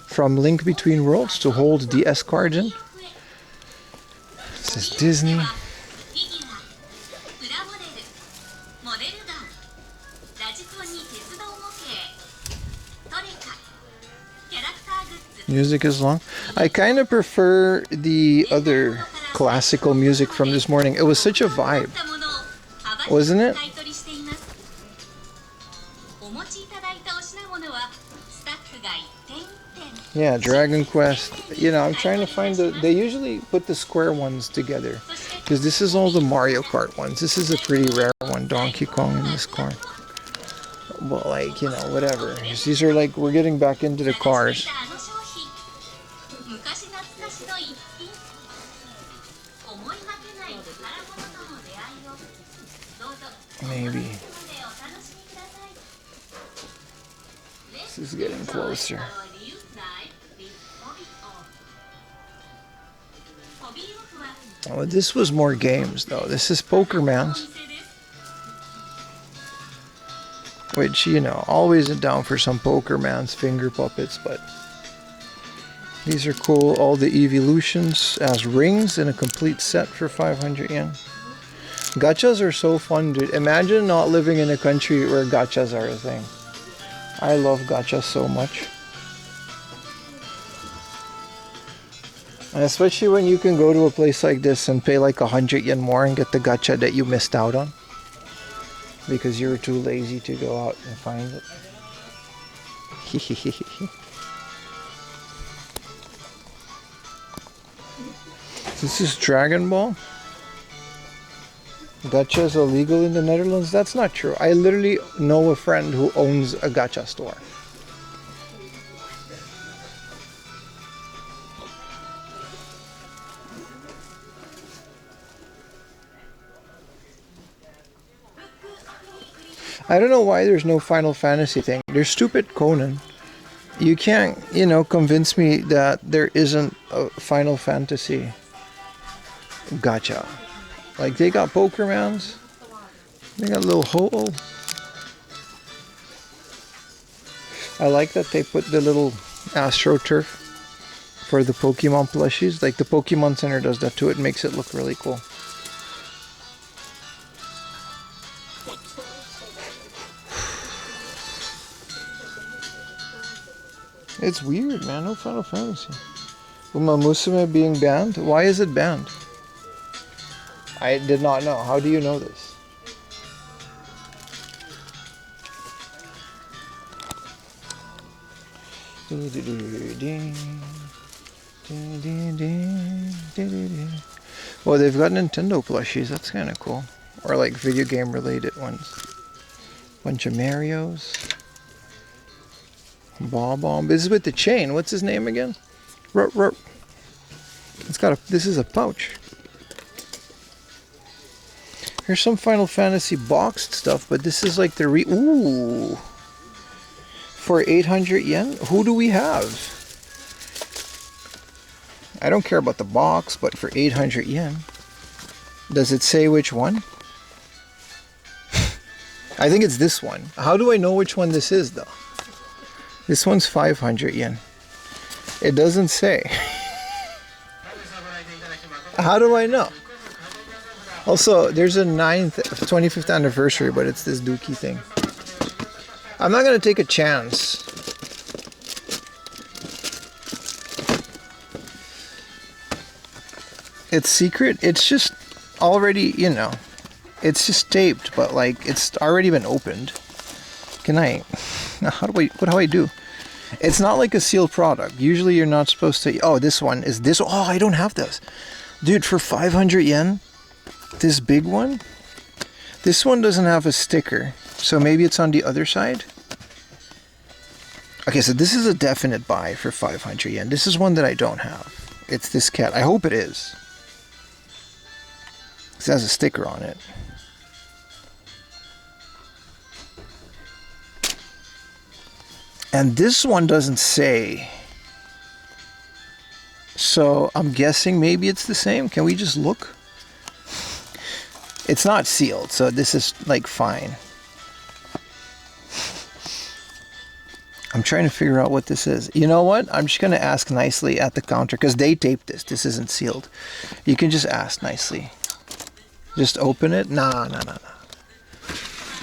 from Link Between Worlds to hold the S cards in. This is Disney. Music is long. I kind of prefer the other classical music from this morning. It was such a vibe, wasn't it? Yeah, Dragon Quest. You know, I'm trying to find they usually put the Square ones together. Because this is all the Mario Kart ones. This is a pretty rare one, Donkey Kong in this car. But like, you know, whatever. These are like, we're getting back into the cars. Maybe. This is getting closer. Oh, this was more games though. This is Pokerman's. Which, you know, always down for some Pokerman's finger puppets, but these are cool. All the evolutions as rings in a complete set for 500 yen. Gachas are so fun, dude. Imagine not living in a country where gachas are a thing. I love gachas so much. And especially when you can go to a place like this and pay like 100 yen more and get the gacha that you missed out on. Because you were too lazy to go out and find it. This is Dragon Ball. Gacha is illegal in the Netherlands? That's not true. I literally know a friend who owns a gacha store. I don't know why there's no Final Fantasy thing. There's stupid Conan. You can't, you know, convince me that there isn't a Final Fantasy gacha. Like, they got Pokermans. They got little Ho-Oh. I like that they put the little AstroTurf for the Pokemon plushies. Like, the Pokemon Center does that too. It makes it look really cool. It's weird, man. No Final Fantasy. Uma Musume being banned? Why is it banned? I did not know. How do you know this? Well, they've got Nintendo plushies. That's kind of cool. Or like video game related ones. Bunch of Marios. Bob-omb. This is with the chain. What's his name again? It's got a. This is a pouch. Here's some Final Fantasy boxed stuff, but this is like the ooh. For 800 yen? Who do we have? I don't care about the box, but for 800 yen. Does it say which one? I think it's this one. How do I know which one this is though? This one's 500 yen. It doesn't say. How do I know? Also, there's a 25th anniversary, but it's this Dookie thing. I'm not going to take a chance. It's secret. It's just already, you know, it's just taped, but like it's already been opened. Can I? What do I do? It's not like a sealed product. Usually you're not supposed to. Oh, this one is this. Oh, I don't have this. Dude, for 500 yen, this big one. This one doesn't have a sticker. So maybe it's on the other side. Okay, so this is a definite buy for 500 yen. This is one that I don't have. It's this cat. I hope it is. It has a sticker on it. And this one doesn't say. So I'm guessing maybe it's the same. Can we just look? It's not sealed, so this is like fine. I'm trying to figure out what this is. You know what? I'm just going to ask nicely at the counter because they taped this. This isn't sealed. You can just ask nicely. Just open it. Nah.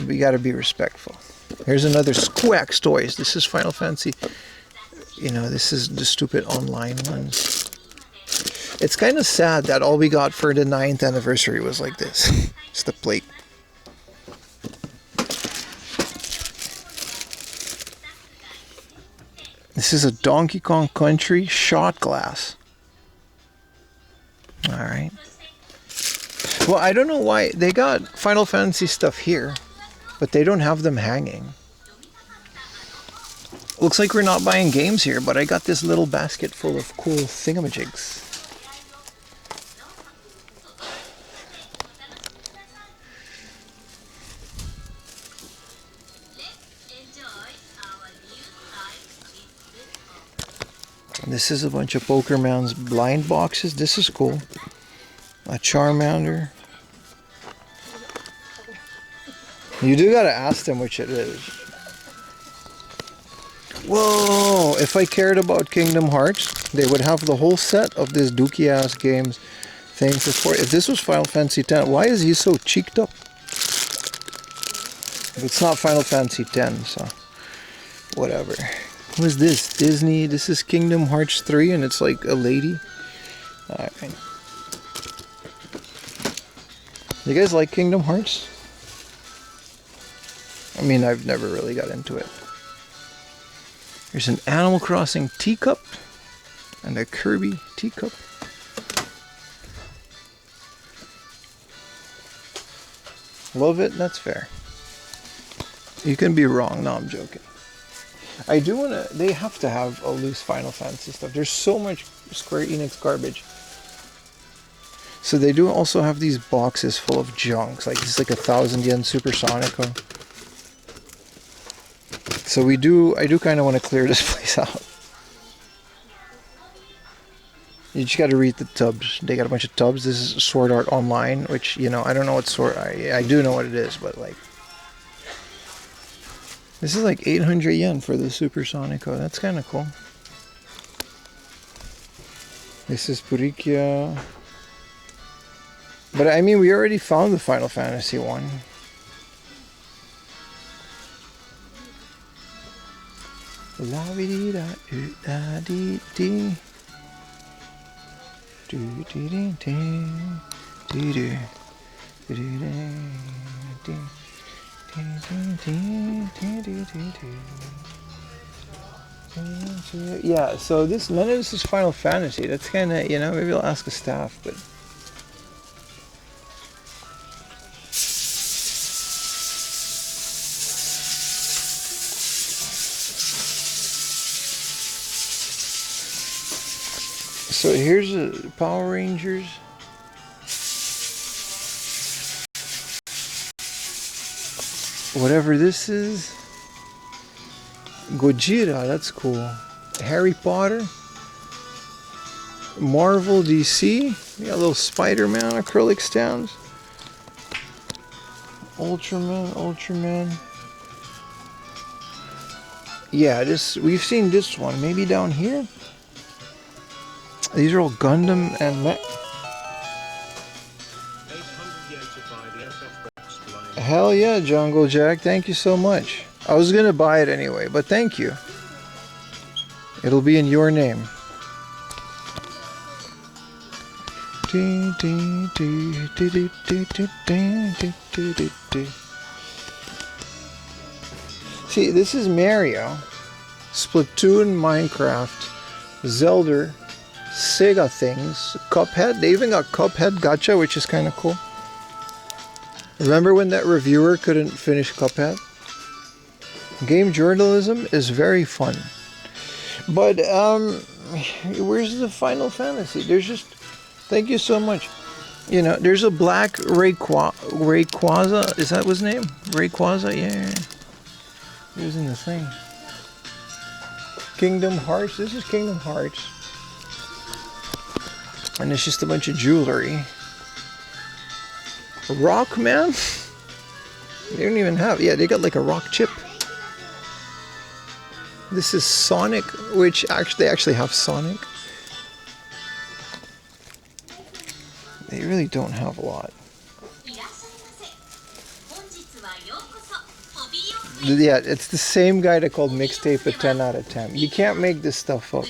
We got to be respectful. Here's another Squax Toys. This is Final Fantasy. You know, this is the stupid online ones. It's kind of sad that all we got for the 9th anniversary was like this. It's the plate. This is a Donkey Kong Country shot glass. Alright. Well, I don't know why. They got Final Fantasy stuff here, but they don't have them hanging. Looks like we're not buying games here, but I got this little basket full of cool thingamajigs. This is a bunch of Pokemon's blind boxes. This is cool. A Charmander. You do gotta ask them which it is. Whoa! If I cared about Kingdom Hearts, they would have the whole set of this dookie ass games thing for 40. If this was Final Fantasy X, why is he so cheeked up? It's not Final Fantasy X, so whatever. What is this? Disney. This is Kingdom Hearts 3 and it's like a lady. Alright. You guys like Kingdom Hearts? I mean, I've never really got into it. There's an Animal Crossing teacup and a Kirby teacup. Love it? That's fair. You can be wrong. No, I'm joking. I do want to... They have to have a loose Final Fantasy stuff. There's so much Square Enix garbage. So they do also have these boxes full of junks. Like, this is like 1,000 yen Supersonico. So I do kind of want to clear this place out. You just got to read the tubs. They got a bunch of tubs. This is Sword Art Online, which, you know, I don't know what Sword... I do know what it is, but like... This is like 800 yen for the Supersonico. That's kind of cool. This is Sukiya. But I mean, we already found the Final Fantasy one. La vi da da dee dee. Do dee dee dee dee dee dee dee. Yeah, so none of this is Final Fantasy. That's kind of, you know, maybe I'll ask the staff, but so here's a Power Rangers. Whatever this is. Gojira, that's cool. Harry Potter. Marvel DC. We got little Spider-Man acrylic stands. Ultraman. Yeah, we've seen this one. Maybe down here? These are all Gundam and mech. Hell yeah, Jungle Jack. Thank you so much. I was going to buy it anyway, but thank you. It'll be in your name. See, this is Mario. Splatoon, Minecraft, Zelda, Sega things, Cuphead. They even got Cuphead Gacha, which is kind of cool. Remember when that reviewer couldn't finish Cuphead? Game journalism is very fun. But, where's the Final Fantasy? There's just... Thank you so much. You know, there's a black Rayquaza. Is that his name? Rayquaza? Yeah. He was in the thing. Kingdom Hearts. This is Kingdom Hearts. And it's just a bunch of jewelry. Rock, man? They don't even have... Yeah, they got like a rock chip. This is Sonic, which they actually have Sonic. They really don't have a lot. Yeah, it's the same guy that called Mixtape a 10 out of 10. You can't make this stuff up.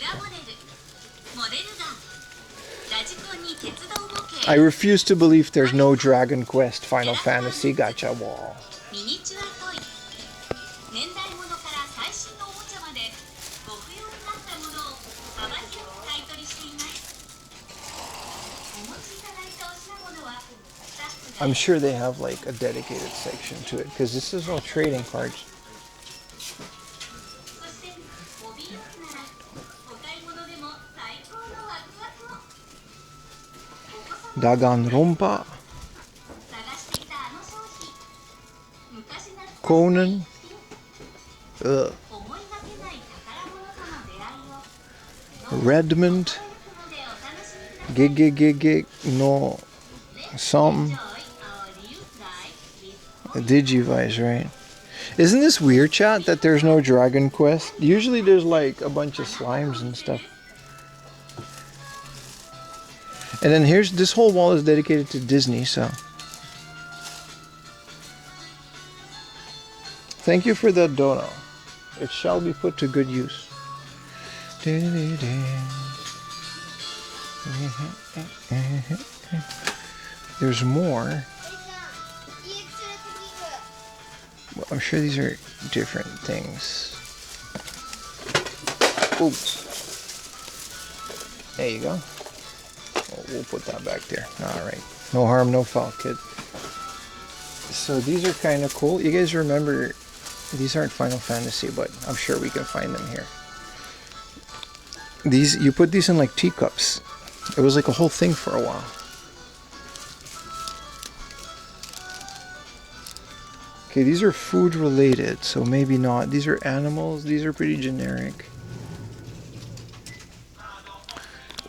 I refuse to believe there's no Dragon Quest Final Fantasy gacha wall. I'm sure they have like a dedicated section to it because this is all trading cards. Danganronpa, Conan, Redmond, Gig no something. Digivice, right? Isn't this weird, chat, that there's no Dragon Quest? Usually there's like a bunch of slimes and stuff. And then here's this whole wall is dedicated to Disney, so thank you for that dono. It shall be put to good use. There's more. Well, I'm sure these are different things. Oops. There you go. Oh, we'll put that back there. Alright. No harm, no foul, kid. So these are kind of cool. You guys remember, these aren't Final Fantasy, but I'm sure we can find them here. These, you put these in like teacups. It was like a whole thing for a while. Okay, these are food related, so maybe not. These are animals. These are pretty generic.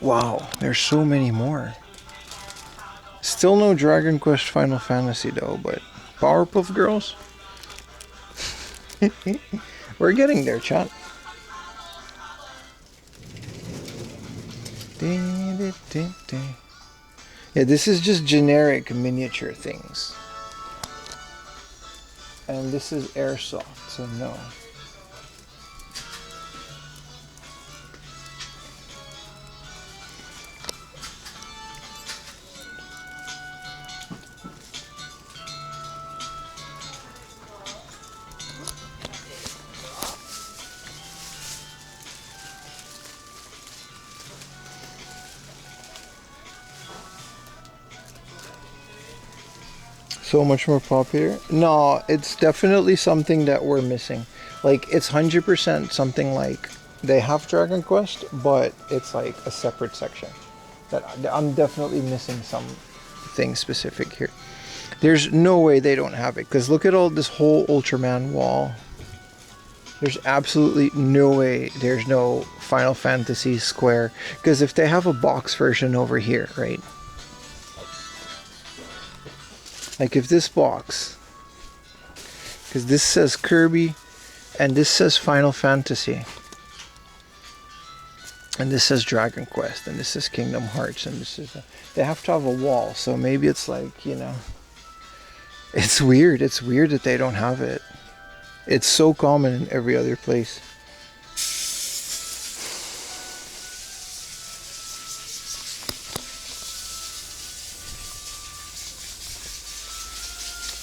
Wow, there's so many more. Still no Dragon Quest Final Fantasy though, but Powerpuff Girls? We're getting there, chat. Yeah, this is just generic miniature things. And this is airsoft, so no. So much more popular. No, it's definitely something that we're missing. Like, it's 100% something like they have Dragon Quest, but it's like a separate section. That I'm definitely missing something specific here. There's no way they don't have it, because look at all this whole Ultraman wall. There's absolutely no way there's no Final Fantasy Square, because if they have a box version over here, right? Like if this box, because this says Kirby and this says Final Fantasy and this says Dragon Quest and this says Kingdom Hearts and this is they have to have a wall, so maybe it's like, you know, it's weird that they don't have it. It's so common in every other place.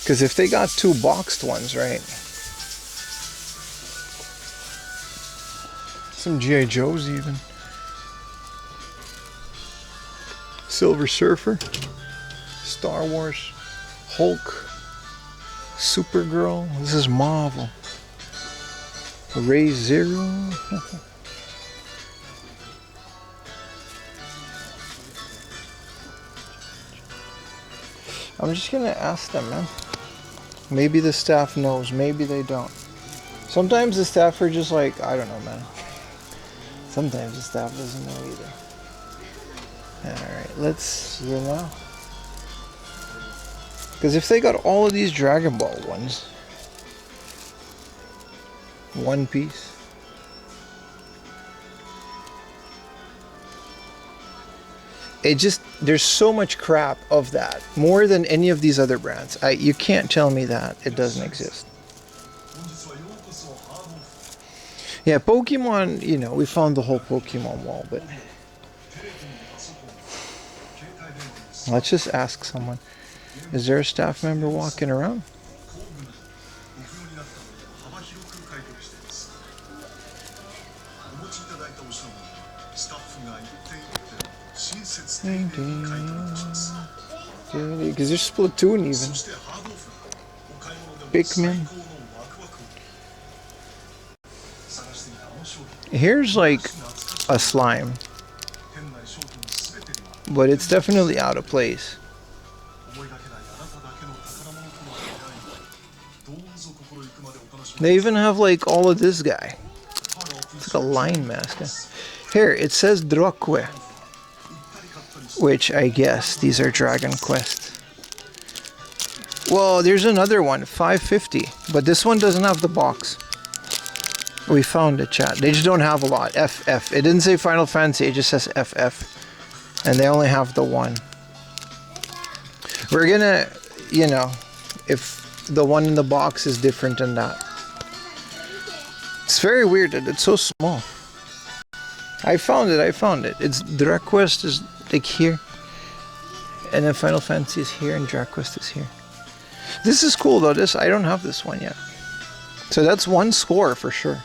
Because if they got two boxed ones, right? some G.I. Joes even. Silver Surfer, Star Wars, Hulk, Supergirl. This is Marvel. Ray Zero. I'm just gonna ask them, man. Maybe the staff knows, maybe they don't. Sometimes the staff are just like, I don't know, man. Sometimes the staff doesn't know either. Alright, let's see now. Because if they got all of these Dragon Ball ones, One Piece, it just, there's so much crap of that, more than any of these other brands. You can't tell me that it doesn't exist. Yeah, Pokemon, you know, we found the whole Pokemon wall, but let's just ask someone. Is there a staff member walking around? Because there's Splatoon even. Pikmin. Here's like a slime, but it's definitely out of place. They even have like all of this guy. It's like a lion mask. Here, it says Drokwe, which I guess these are Dragon Quest. Well, there's another one, 550, but this one doesn't have the box. We found it, chat. They just don't have a lot. FF. It didn't say Final Fantasy, it just says FF. And they only have the one. We're gonna, you know, if the one in the box is different than that. It's very weird that it's so small. I found it. It's Draquest is like here. And then Final Fantasy is here and Draquest is here. This is cool though. I don't have this one yet. So that's one score for sure.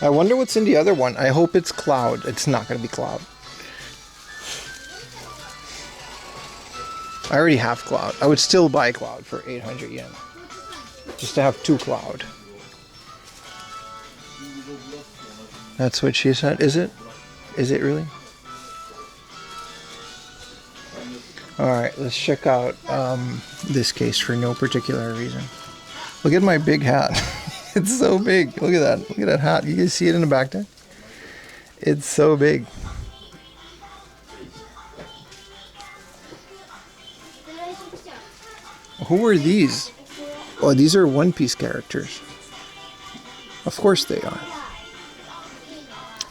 I wonder what's in the other one. I hope it's Cloud. It's not going to be Cloud. I already have Cloud. I would still buy Cloud for 800 yen. Just to have two Cloud. That's what she said. Is it? Is it really? Alright, let's check out this case for no particular reason. Look at my big hat. It's so big. Look at that. Look at that hat. You guys see it in the back there? It's so big. Who are these? Oh, these are One Piece characters. Of course they are.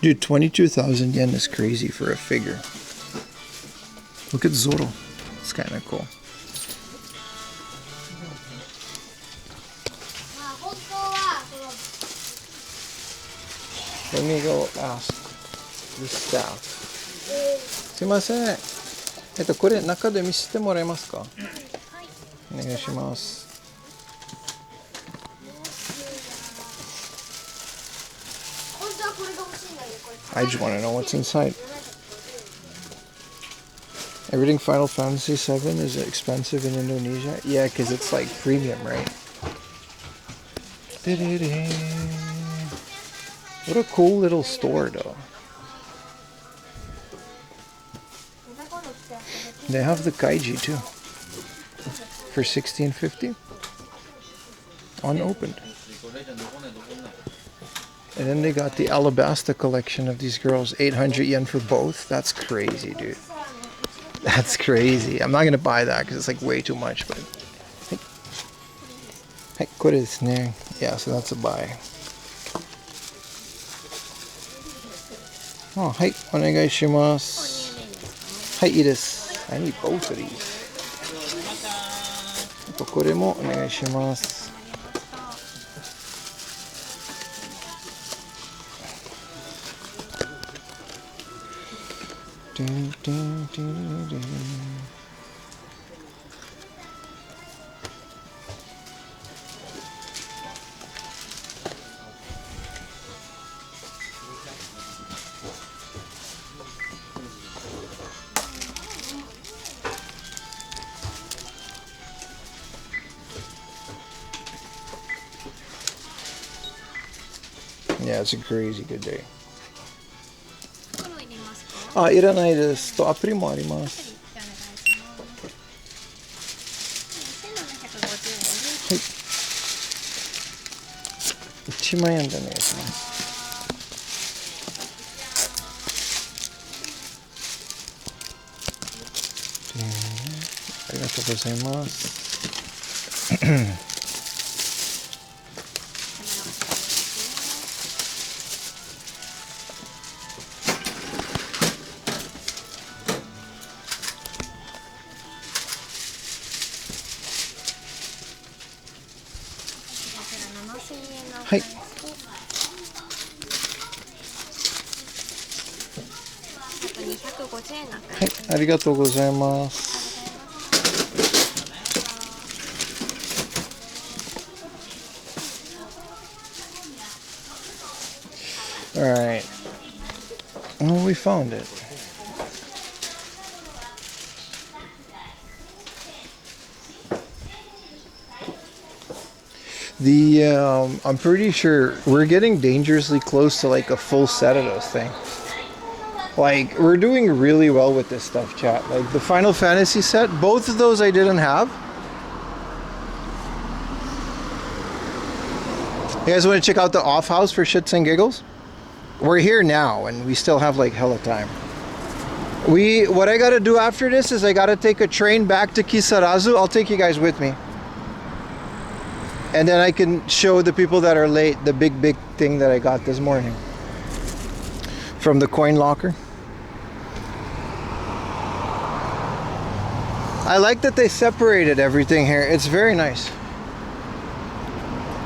Dude, 22,000 yen is crazy for a figure. Look at Zoro. It's kind of cool. Let me go ask the staff. すいません。これ中で見せてもらえますか？お願いします。I just want to know what's inside. Everything Final Fantasy VII is expensive in Indonesia? Yeah, because it's like premium, right? What a cool little store, though. They have the Kaiji, too. For $16.50. Unopened. And then they got the Alabasta collection of these girls. 800 yen for both. That's crazy, dude. That's crazy. I'm not going to buy that because it's like way too much. But yeah, so that's a buy. Oh, hi. Onegaishimasu. Hi,いいです. I need both of these. これもお願いします. Yeah, it's a crazy good day. 袋入れますか？あ、いらないです。とアプリもあります。じゃあお願いします。1750円です。 1万円でお願いします。ありがとうございます。はい。250円なんか。はい、ありがとうございます。All right. Well, we found it. I'm pretty sure we're getting dangerously close to like a full set of those things. Like, we're doing really well with this stuff, chat. Like, the Final Fantasy set, both of those I didn't have. You guys want to check out the off house for shits and giggles? We're here now, and we still have like hella time. What I gotta do after this is I gotta take a train back to Kisarazu. I'll take you guys with me. And then I can show the people that are late the big thing that I got this morning from the coin locker. I like that they separated everything here. It's very nice.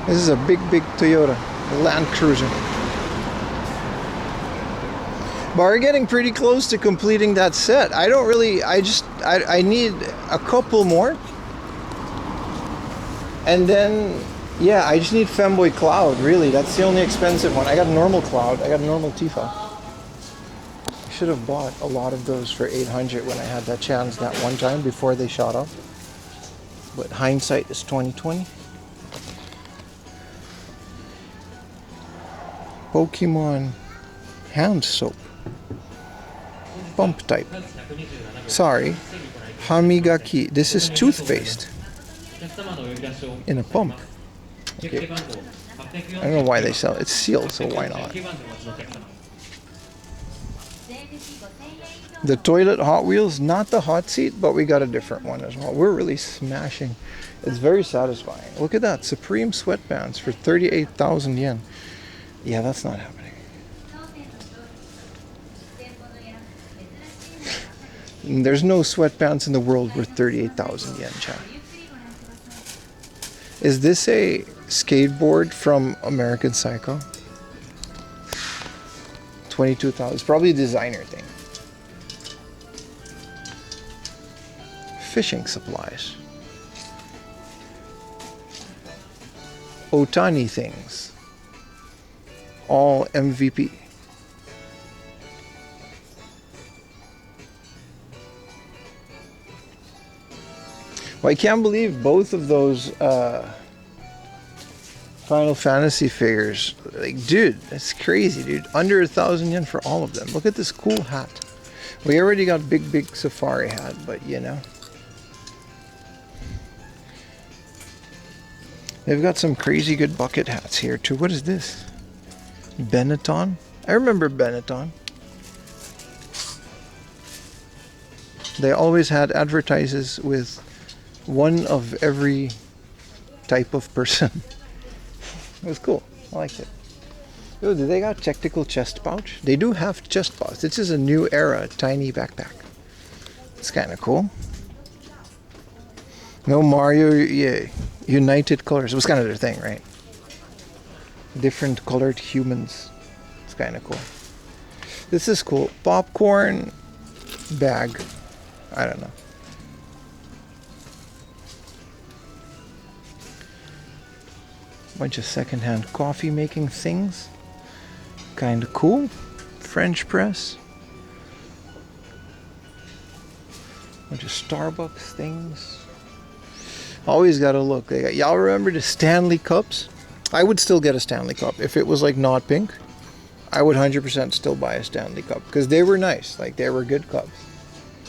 This is a big Toyota Land Cruiser. But we're getting pretty close to completing that set. I need a couple more. And then, yeah, I just need Femboy Cloud, really. That's the only expensive one. I got a normal Cloud. I got a normal Tifa. I should have bought a lot of those for 800 when I had that chance that one time before they shot up. But hindsight is 2020. Pokemon hand soap. Pump type. Sorry. Hamigaki. This is toothpaste. In a pump. Okay. I don't know why they sell it. It's sealed, so why not? The toilet Hot Wheels, not the hot seat, but we got a different one as well. We're really smashing. It's very satisfying. Look at that. Supreme sweatbands for 38,000 yen. Yeah, that's not happening. There's no sweatpants in the world worth 38,000 yen, chat. Is this a skateboard from American Psycho? 22,000. It's probably a designer thing. Fishing supplies. Otani things. All MVP. Well, I can't believe both of those Final Fantasy figures. Like, dude, that's crazy, dude. Under 1,000 yen for all of them. Look at this cool hat. We already got big safari hat, but you know. They've got some crazy good bucket hats here too. What is this? Benetton? I remember Benetton. They always had advertises with one of every type of person. It was cool. I liked it. Oh, do they got technical chest pouch? They do have chest pouch. This is a new era tiny backpack. It's kind of cool. No Mario, yeah. United colors. It was kind of their thing, right? Different colored humans. It's kind of cool. This is cool. Popcorn bag. I don't know. Bunch of secondhand coffee making things. Kind of cool. French press. Bunch of Starbucks things. Always gotta look. Y'all remember the Stanley Cups? I would still get a Stanley Cup. If it was like not pink, I would 100% still buy a Stanley Cup because they were nice. Like they were good cups.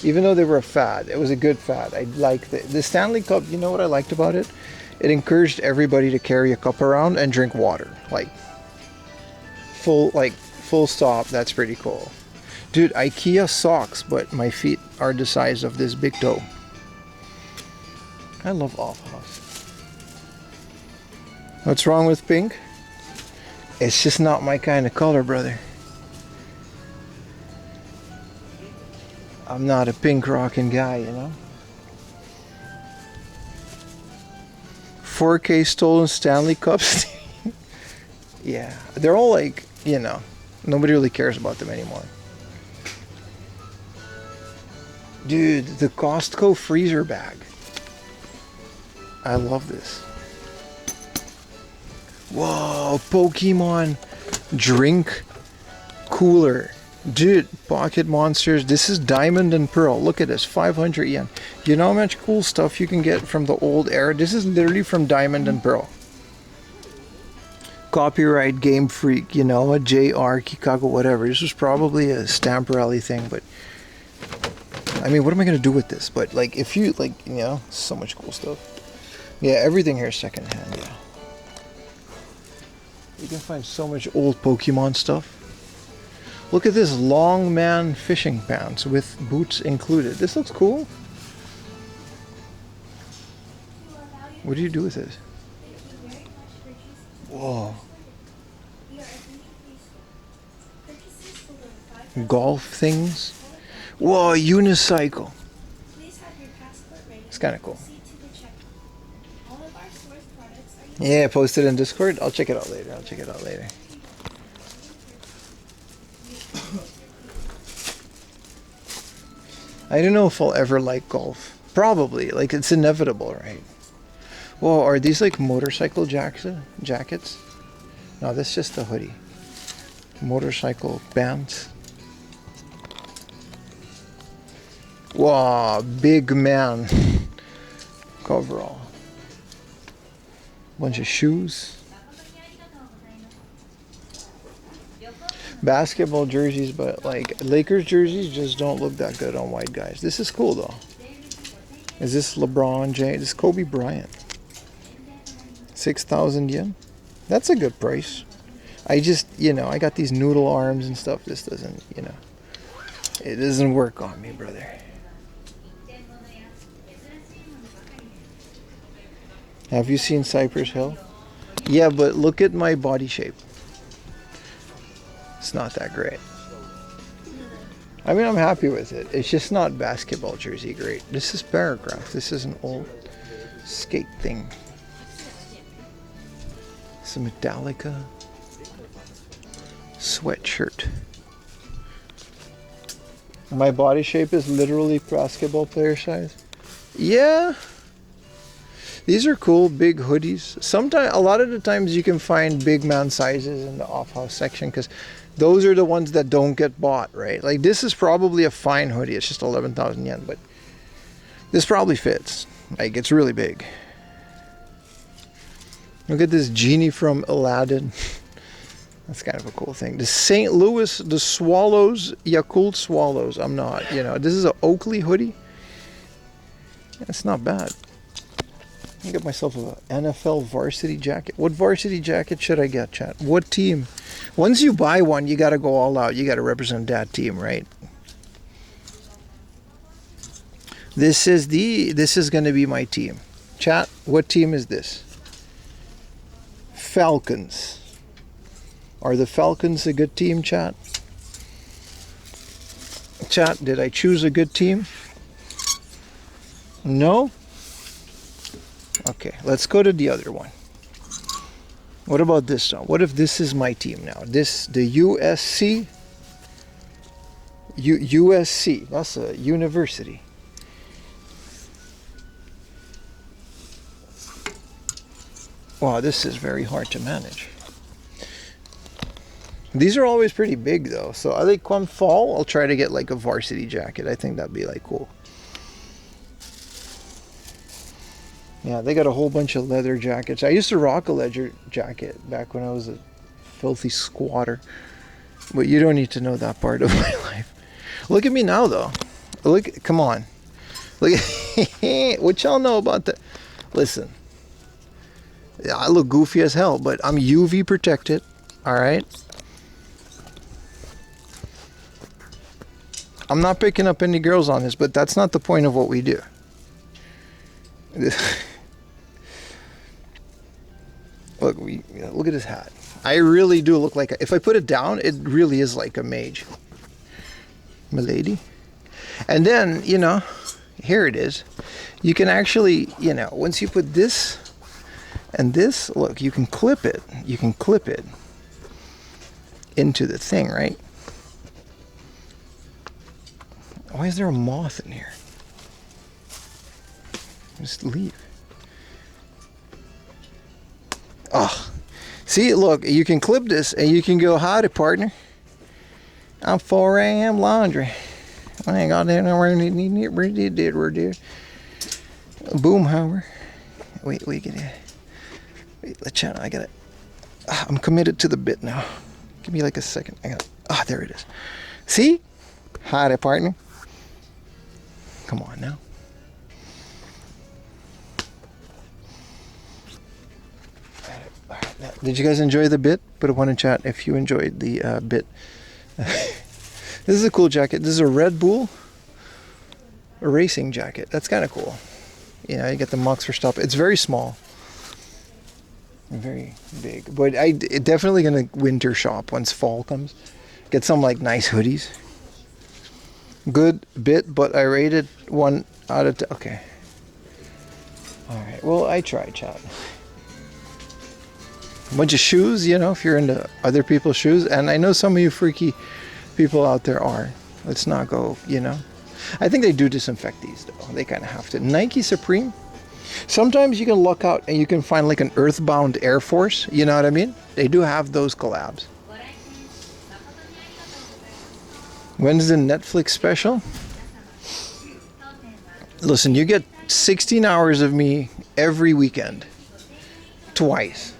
Even though they were a fad, it was a good fad. I liked the Stanley Cup. You know what I liked about it? It encouraged everybody to carry a cup around and drink water. Like full stop. That's pretty cool. Dude, IKEA socks, but my feet are the size of this big toe. I love Offhouse. What's wrong with pink? It's just not my kind of color, brother. I'm not a pink rockin' guy, you know? 4K stolen Stanley Cups. Yeah, they're all like, you know, nobody really cares about them anymore. Dude, the Costco freezer bag. I love this. Whoa, Pokemon drink cooler. Dude, Pocket Monsters. This is Diamond and Pearl. Look at this, 500 yen. You know how much cool stuff you can get from the old era? This is literally from Diamond and Pearl. Copyright Game Freak, you know, a JR, Kikago, whatever. This was probably a stamp rally thing, but I mean, what am I gonna do with this? But like, if you like, you know, so much cool stuff. Yeah, everything here is secondhand. Yeah, you can find so much old Pokemon stuff. Look at this long man fishing pants with boots included. This looks cool. What do you do with this? Whoa. Golf things. Whoa, unicycle. It's kind of cool. Yeah, post it in Discord. I'll check it out later. I don't know if I'll ever like golf. Probably. Like, it's inevitable, right? Whoa, are these like motorcycle jackets? No, that's just the hoodie. Motorcycle bands. Wow, big man coverall. Bunch of shoes. Basketball jerseys, but like Lakers jerseys just don't look that good on white guys. This is cool though. Is this LeBron James? This is Kobe Bryant. 6,000 yen. That's a good price. I just, you know, I got these noodle arms and stuff. This doesn't, you know, it doesn't work on me, brother. Have you seen Cypress Hill? Yeah, but look at my body shape. It's not that great. I mean, I'm happy with it. It's just not basketball jersey great. This is Paragraph. This is an old skate thing. Some Metallica sweatshirt. My body shape is literally basketball player size. Yeah. These are cool, big hoodies. Sometimes, a lot of the times you can find big man sizes in the off-house section because those are the ones that don't get bought, right? Like this is probably a fine hoodie. It's just 11,000 yen, but this probably fits. Like it's really big. Look at this genie from Aladdin. That's kind of a cool thing. The St. Louis, the Swallows, Yakult Swallows. I'm not, you know, this is an Oakley hoodie. It's not bad. I get myself an NFL varsity jacket. What varsity jacket should I get, chat? What team? Once you buy one, you got to go all out. You got to represent that team, right? This is going to be my team. Chat, what team is this? Falcons. Are the Falcons a good team, chat? Chat, did I choose a good team? No? Okay, let's go to the other one. What about this one? What if this is my team now? The USC? USC, that's a university. Wow, this is very hard to manage. These are always pretty big though, so I think come fall, I'll try to get like a varsity jacket. I think that'd be like cool. Yeah, they got a whole bunch of leather jackets. I used to rock a leather jacket back when I was a filthy squatter. But you don't need to know that part of my life. Look at me now, though. Look, come on. Look at what y'all know about that. Listen, I look goofy as hell, but I'm UV protected. All right. I'm not picking up any girls on this, but that's not the point of what we do. Look, look at his hat. I really do look like, if I put it down, it really is like a mage. Milady. And then, you know, here it is. You can actually, you know, once you put this and this, look, you can clip it. You can clip it into the thing, right? Why is there a moth in here? Just leave. Oh, see, look, you can clip this and you can go, howdy, partner. I'm 4 a.m. laundry. I ain't got nowhere near. Boomhauer. Wait, get it. Wait, let's chat. I got it. I'm committed to the bit now. Give me like a second. I got it. Ah, there it is. See? Howdy, partner. Come on now. Did you guys enjoy the bit? Put a one in chat if you enjoyed the bit. This is a cool jacket. This is a Red Bull racing jacket. That's kind of cool. Yeah, you get the Mox for stop. It's very small. Very big. But it definitely gonna winter shop once fall comes. Get some like nice hoodies. Good bit, but I rated 1 out of 10. Okay. Alright, well, I tried, chat. A bunch of shoes, you know, if you're into other people's shoes. And I know some of you freaky people out there are. Let's not go, you know. I think they do disinfect these, though. They kind of have to. Nike Supreme. Sometimes you can look out and you can find like an Earthbound Air Force. You know what I mean? They do have those collabs. When's the Netflix special? Listen, you get 16 hours of me every weekend. Twice.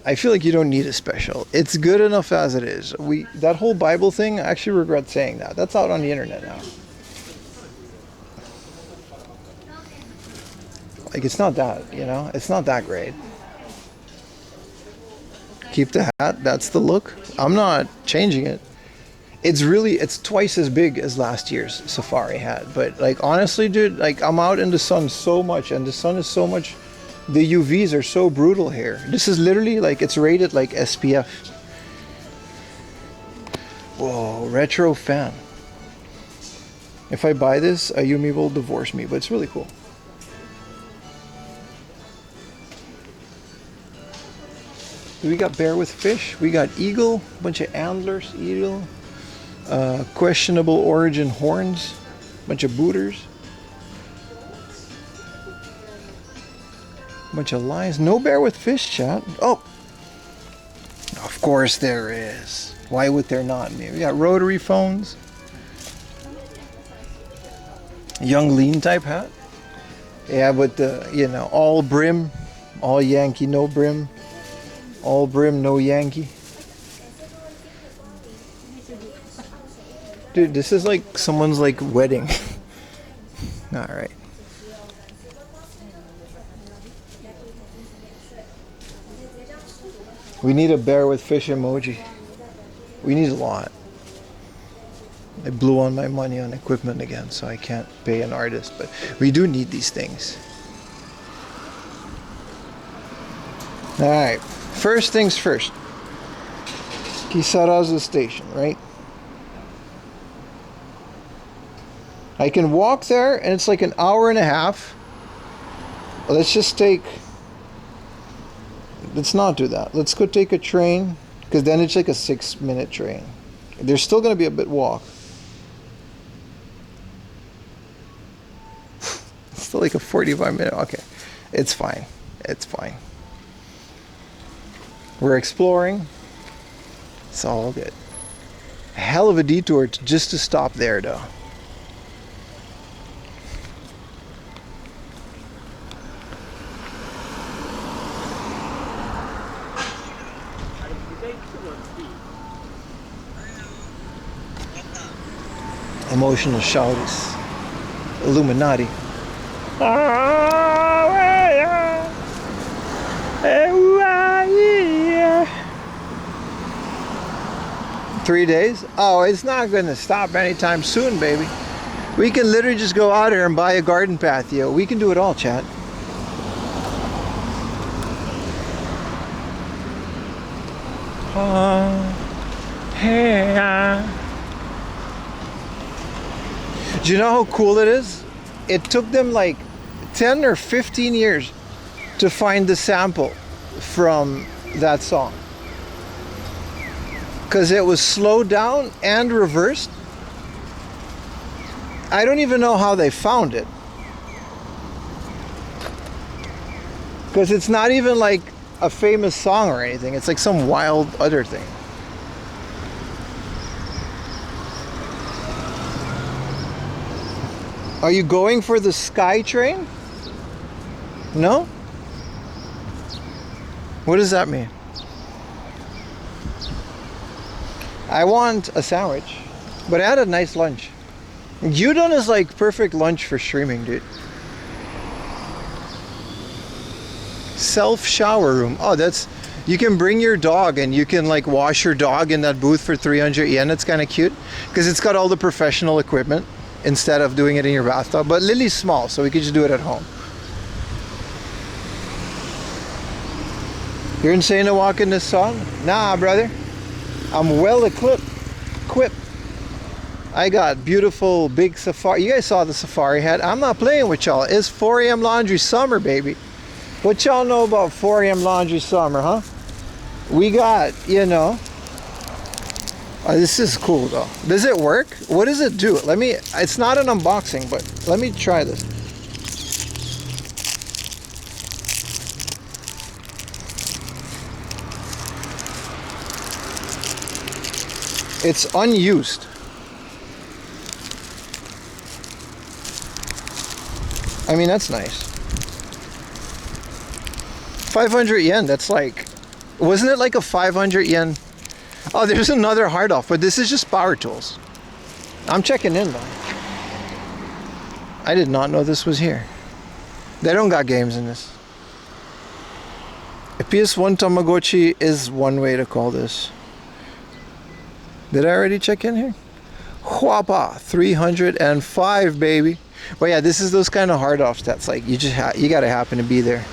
I feel like you don't need a special. It's good enough as it is. That whole Bible thing, I actually regret saying that. That's out on the internet now. Like, it's not that, you know? It's not that great. Keep the hat. That's the look. I'm not changing it. It's twice as big as last year's Safari hat. But, like, honestly, dude, like, I'm out in the sun so much, and the sun is so much... The UVs are so brutal here. This is literally, like, it's rated, like, SPF. Whoa, retro fan. If I buy this, Ayumi will divorce me, but it's really cool. We got bear with fish. We got eagle, bunch of antlers, eagle. Questionable origin horns, bunch of booters, bunch of lions. No bear with fish, chat. Oh, of course there is. Why would there not be? We got rotary phones, young lean type hat. Yeah, but you know, all brim, all Yankee, no brim, all brim, no Yankee. Dude, this is like someone's like wedding. All right. We need a bear with fish emoji. We need a lot. I blew on my money on equipment again, so I can't pay an artist, but we do need these things. All right. First things first. Kisarazu Station, right? I can walk there, and it's like an hour and a half. Let's not do that. Let's go take a train, because then it's like a 6-minute train. There's still going to be a bit walk. It's still like a 45-minute. Okay, it's fine. It's fine. We're exploring. It's all good. A hell of a detour just to stop there, though. Emotional shouties. Illuminati. 3 days? Oh, it's not gonna stop anytime soon, baby. We can literally just go out here and buy a garden patio. We can do it all, chat. Do you know how cool it is? It took them like 10 or 15 years to find the sample from that song. Because it was slowed down and reversed. I don't even know how they found it. Because it's not even like a famous song or anything. It's like some wild other thing. Are you going for the Sky Train? No? What does that mean? I want a sandwich, but I had a nice lunch. Gyudon is like perfect lunch for streaming, dude. Self shower room. Oh, that's, you can bring your dog and you can like wash your dog in that booth for 300 yen. It's kind of cute because it's got all the professional equipment instead of doing it in your bathtub. But Lily's small, so we could just do it at home. You're insane to walk in this sun? Nah, brother. I'm well equipped. I got beautiful big safari. You guys saw the safari hat. I'm not playing with y'all. It's 4 a.m. laundry summer, baby. What y'all know about 4 a.m. laundry summer, huh? We got, you know. Oh, this is cool though. Does it work? What does it do? Let me, it's not an unboxing, but let me try this. It's unused. I mean, that's nice. 500 yen, that's like, wasn't it like a 500 yen? Oh, there's another hard off, but this is just power tools. I'm checking in though. I did not know this was here. They don't got games in this. A PS1 Tamagotchi is one way to call this. Did I already check in here? Huapa, 305, baby. Well, yeah, this is those kind of hard offs that's like you just you gotta happen to be there.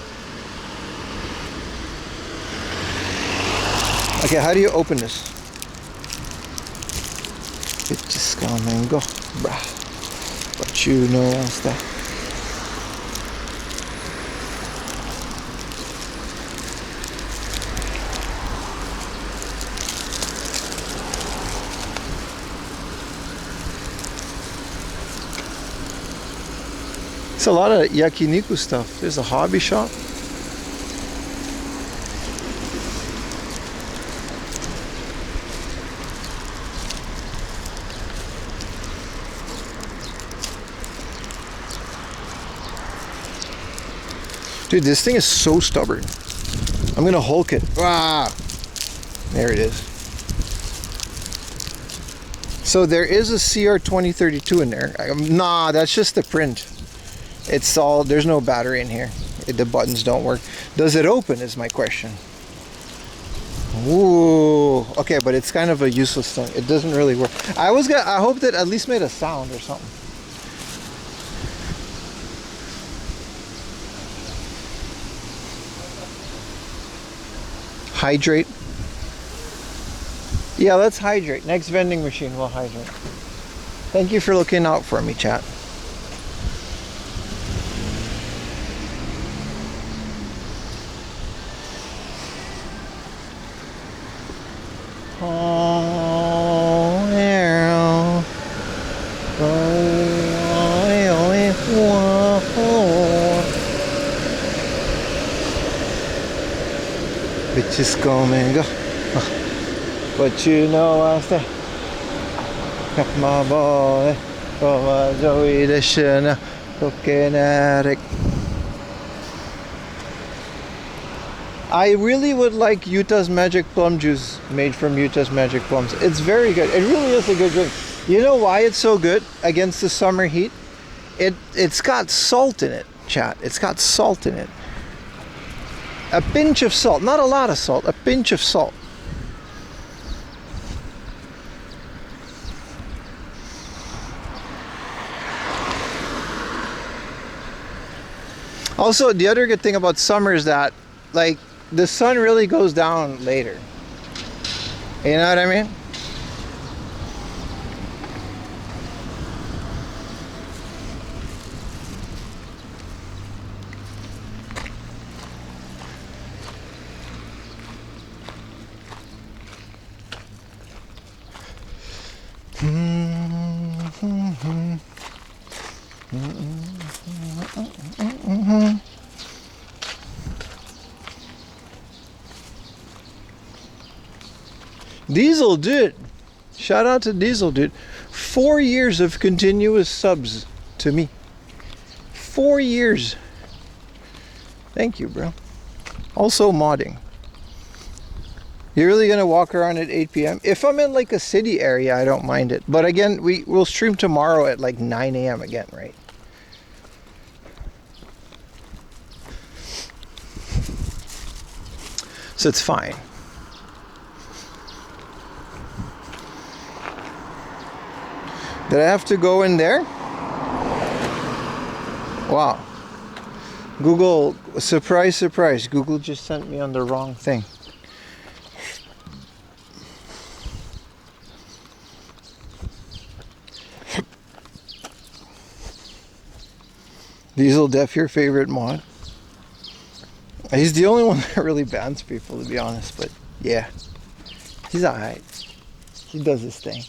Okay, how do you open this? It just come and go, bruh. But you know what's that? It's a lot of yakiniku stuff. There's a hobby shop. Dude, this thing is so stubborn. I'm gonna Hulk it. Ah, there it is. So there is a CR2032 in there. Nah, that's just the print. It's all, there's no battery in here. The buttons don't work. Does it open is my question. Ooh, okay, but it's kind of a useless thing. It doesn't really work. I hope that at least made a sound or something. Hydrate. Yeah, let's hydrate. Next vending machine, we'll hydrate. Thank you for looking out for me, chat. Bitches come and go, but you know I say, my boy, oh my Joey, the shina, looking at it. I really would like Utah's Magic Plum Juice made from Utah's Magic Plums. It's very good. It really is a good drink. You know why it's so good against the summer heat? It's got salt in it, chat. It's got salt in it. A pinch of salt, not a lot of salt, a pinch of salt. Also, the other good thing about summer is that, like, the sun really goes down later. You know what I mean? Diesel, dude. Shout out to Diesel, dude. 4 years of continuous subs to me. 4 years. Thank you, bro. Also modding. You're really gonna walk around at 8 p.m.? If I'm in like a city area, I don't mind it. But again, we'll stream tomorrow at like 9 a.m. again, right? So it's fine. Did I have to go in there? Wow. Google, surprise, surprise. Google just sent me on the wrong thing. Diesel Def, your favorite mod? He's the only one that really bans people, to be honest, but yeah. He's alright. He does his thing.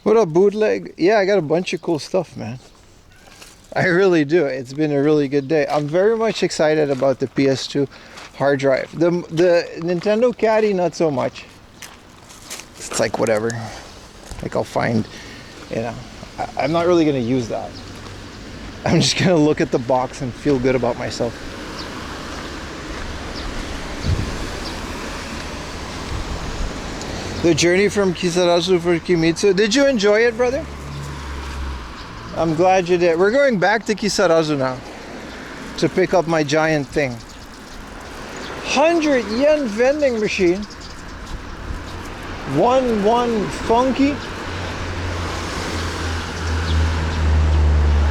What up, bootleg? Yeah, I got a bunch of cool stuff, man. I really do. It's been a really good day. I'm very much excited about the PS2 hard drive. The Nintendo Caddy, not so much. It's like whatever. Like I'll find, you know, I'm not really going to use that. I'm just going to look at the box and feel good about myself. The journey from Kisarazu for Kimitsu. Did you enjoy it, brother? I'm glad you did. We're going back to Kisarazu now to pick up my giant thing. 100 yen vending machine. One funky.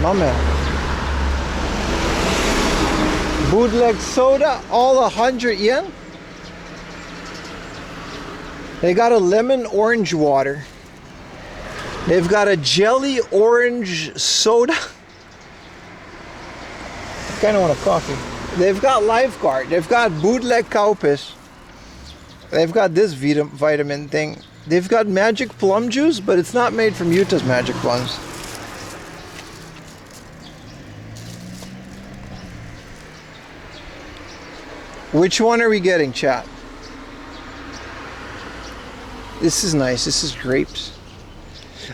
My man. Bootleg soda, all 100 yen. They got a lemon orange water. They've got a jelly orange soda. I kind of want a coffee. They've got Lifeguard. They've got bootleg cowpiss. They've got this vitamin thing. They've got magic plum juice, but it's not made from Utah's magic plums. Which one are we getting, chat? This is nice. This is grapes.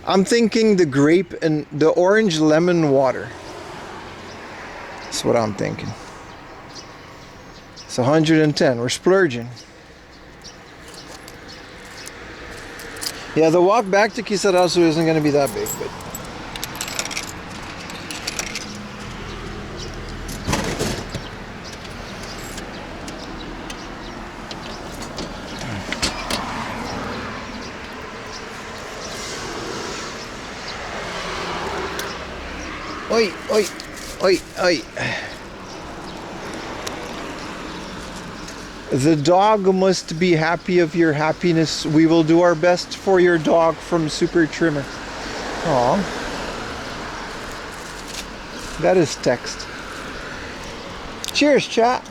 I'm thinking the grape and the orange lemon water. That's what I'm thinking. It's 110. We're splurging. Yeah, the walk back to Kisarazu isn't going to be that big, but... Oi, oi, oi, oi. The dog must be happy of your happiness. We will do our best for your dog from Super Trimmer. Aw. That is text. Cheers, chat.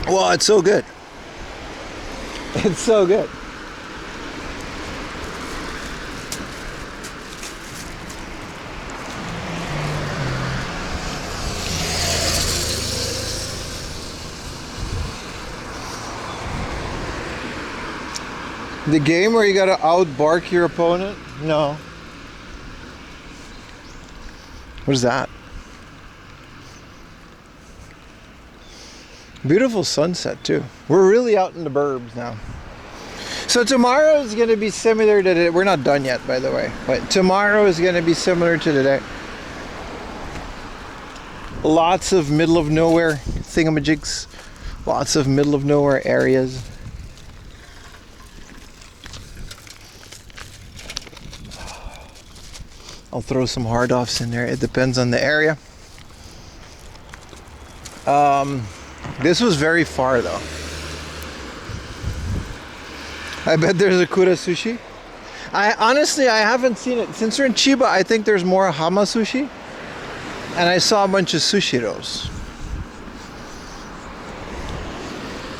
Well, it's so good. It's so good. The game where you gotta outbark your opponent? No. What is that? Beautiful sunset too. We're really out in the burbs now. So tomorrow is going to be similar to today. We're not done yet, by the way, but tomorrow is going to be similar to today. Lots of middle of nowhere thingamajigs, lots of middle of nowhere areas. I'll throw some hard offs in there. It depends on the area. This was very far though. I bet there's a Kura sushi. I honestly haven't seen it. Since we're in Chiba, I think there's more Hama sushi. And I saw a bunch of sushiros.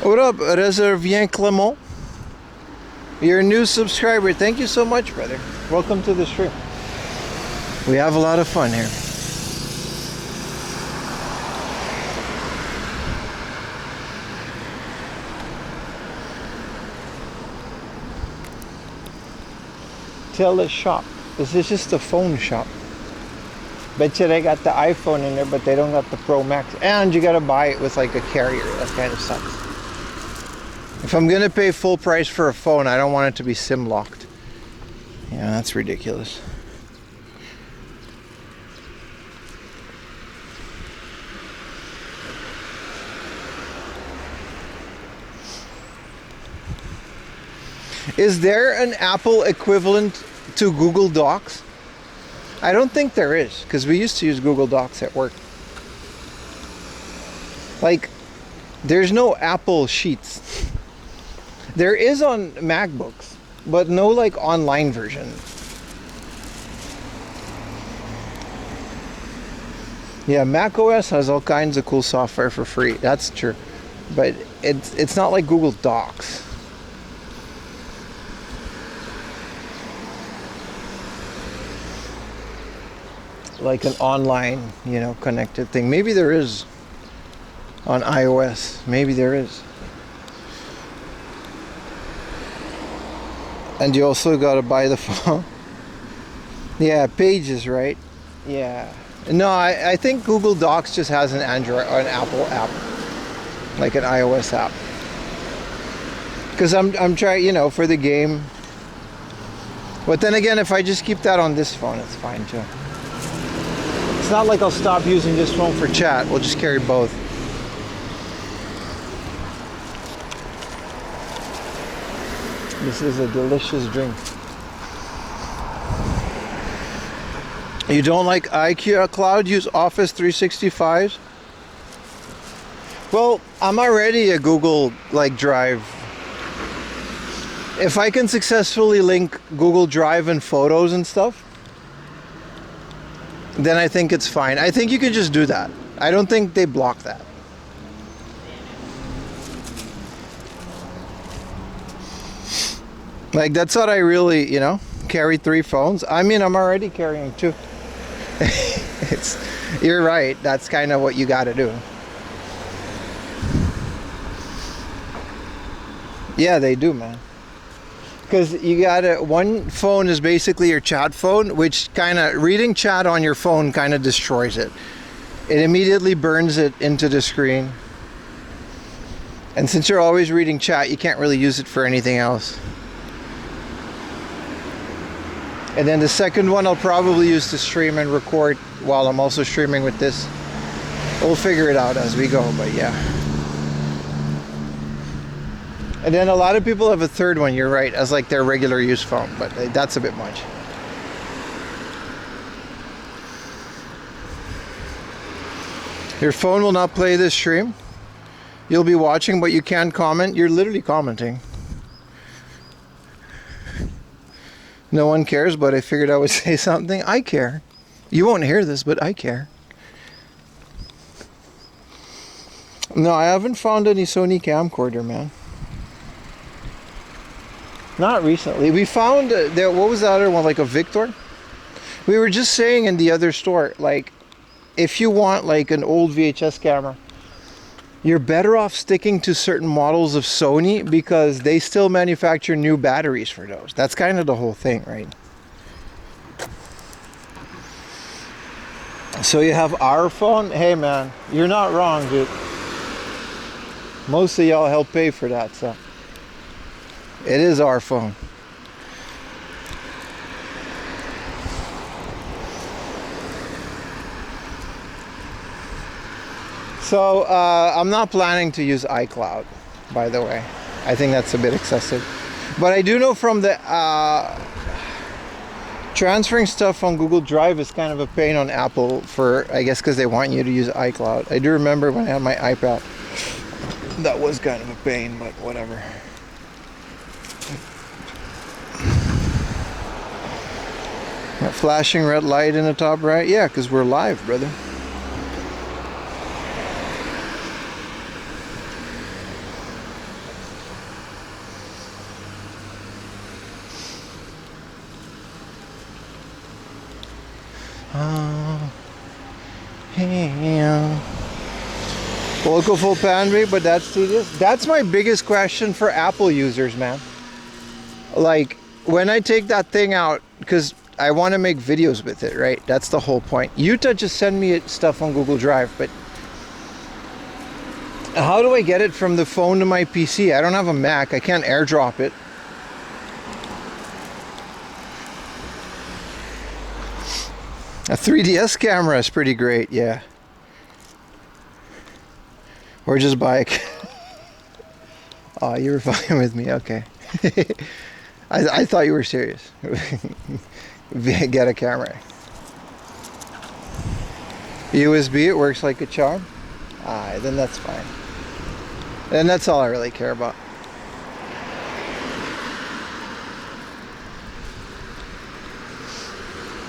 What up, Reservien Clement? You're a new subscriber. Thank you so much, brother. Welcome to the stream. We have a lot of fun here. Teleshop. This is just a phone shop. Bet you they got the iPhone in there, but they don't got the Pro Max. And you gotta buy it with like a carrier. That kind of sucks. If I'm gonna pay full price for a phone, I don't want it to be SIM locked. Yeah, that's ridiculous. Is there an Apple equivalent to Google Docs? I don't think there is, because we used to use Google Docs at work. Like, there's no Apple Sheets. There is on MacBooks, but no like online version. Yeah, Mac OS has all kinds of cool software for free. That's true, but it's not like Google Docs. Like an online, you know, connected thing. Maybe there is on iOS. Maybe there is. And you also gotta buy the phone. Yeah, Pages, right? Yeah. No, I think Google Docs just has an Android or an Apple app, like an iOS app. Because I'm trying, you know, for the game. But then again, if I just keep that on this phone, it's fine too. It's not like I'll stop using this phone for chat. We'll just carry both. This is a delicious drink. You don't like iCloud? Use Office 365? Well, I'm already a Google like Drive. If I can successfully link Google Drive and photos and stuff, then I think it's fine. I think you can just do that. I don't think they block that. Like, that's what I really, you know, carry 3 phones. I mean, I'm already carrying 2. You're right. That's kind of what you got to do. Yeah, they do, man. Because you gotta, one phone is basically your chat phone, which kind of, reading chat on your phone kind of destroys it. It immediately burns it into the screen. And since you're always reading chat, you can't really use it for anything else. And then the second one I'll probably use to stream and record while I'm also streaming with this. We'll figure it out as we go, but yeah. And then a lot of people have a third one, you're right, as like their regular use phone, but that's a bit much. Your phone will not play this stream. You'll be watching, but you can't comment. You're literally commenting. No one cares, but I figured I would say something. I care. You won't hear this, but I care. No, I haven't found any Sony camcorder, man. Not recently. We found what was the other one, like a Victor? We were just saying in the other store, like, if you want like an old VHS camera, you're better off sticking to certain models of Sony because they still manufacture new batteries for those. That's kind of the whole thing, right? So you have our phone. Hey man, you're not wrong, dude. Most of y'all help pay for that, so it is our phone. So I'm not planning to use iCloud, by the way. I think that's a bit excessive. But I do know from the transferring stuff on Google Drive is kind of a pain on Apple for, I guess, because they want you to use iCloud. I do remember when I had my iPad, that was kind of a pain, but whatever. That flashing red light in the top right? Yeah, because we're live, brother. Local full pan rate, but that's tedious. That's my biggest question for Apple users, man. Like, when I take that thing out, because I want to make videos with it, right? That's the whole point. Utah just send me stuff on Google Drive, but how do I get it from the phone to my PC? I don't have a Mac. I can't airdrop it. A 3DS camera is pretty great, yeah. Or just buy a... Oh, you were fucking with me, okay. I thought you were serious. Get a camera. USB, it works like a charm. Then that's fine. Then that's all I really care about.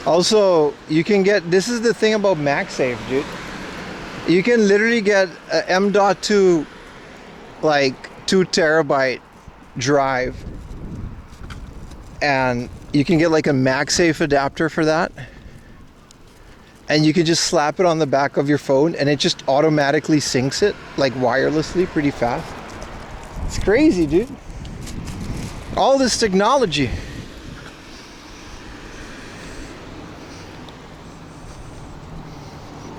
Also, you can get, this is the thing about MagSafe, dude. You can literally get a M.2 like 2 terabyte drive, and you can get like a MagSafe adapter for that, and you can just slap it on the back of your phone and it just automatically syncs it like wirelessly pretty fast. It's crazy, dude. All this technology.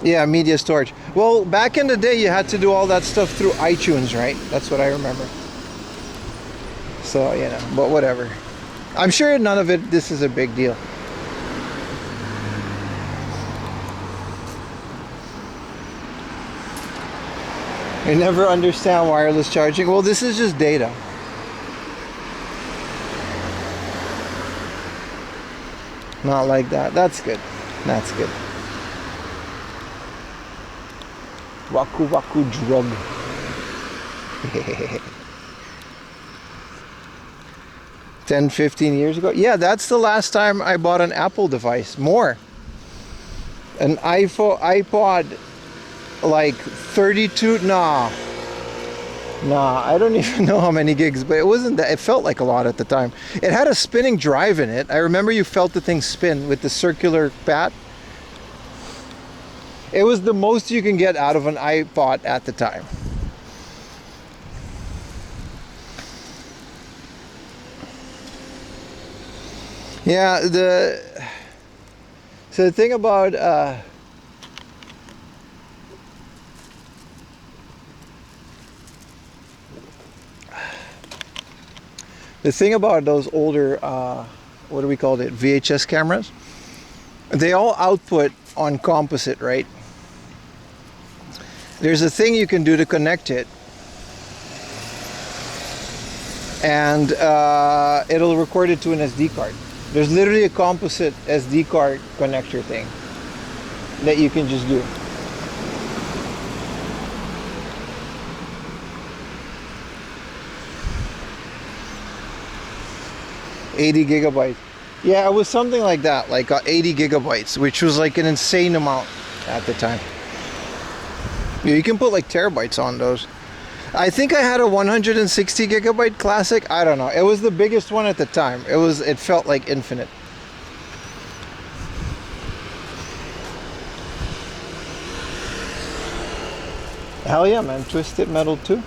Yeah, media storage. Well, back in the day, you had to do all that stuff through iTunes, right? That's what I remember. So, you know, but whatever. I'm sure none of it, this is a big deal. I never understand wireless charging. Well, this is just data. Not like that. That's good. That's good. Waku Waku drug. 10, 15 years ago? Yeah, that's the last time I bought an Apple device. More. An iPod like 32, nah, I don't even know how many gigs, but it wasn't that, it felt like a lot at the time. It had a spinning drive in it. I remember you felt the thing spin with the circular bat. It was the most you can get out of an iPod at the time. Yeah, so the thing about those older what do we call it, VHS cameras, they all output on composite, right? There's a thing you can do to connect it, and it'll record it to an SD card. There's literally a composite SD card connector thing that you can just do. $80 gigabytes. Yeah, it was something like that, like 80 gigabytes, which was like an insane amount at the time. Yeah, you can put like terabytes on those. I think I had a 160 gigabyte classic. I don't know. It was the biggest one at the time. It felt like infinite. Hell yeah, man. Twisted Metal 2.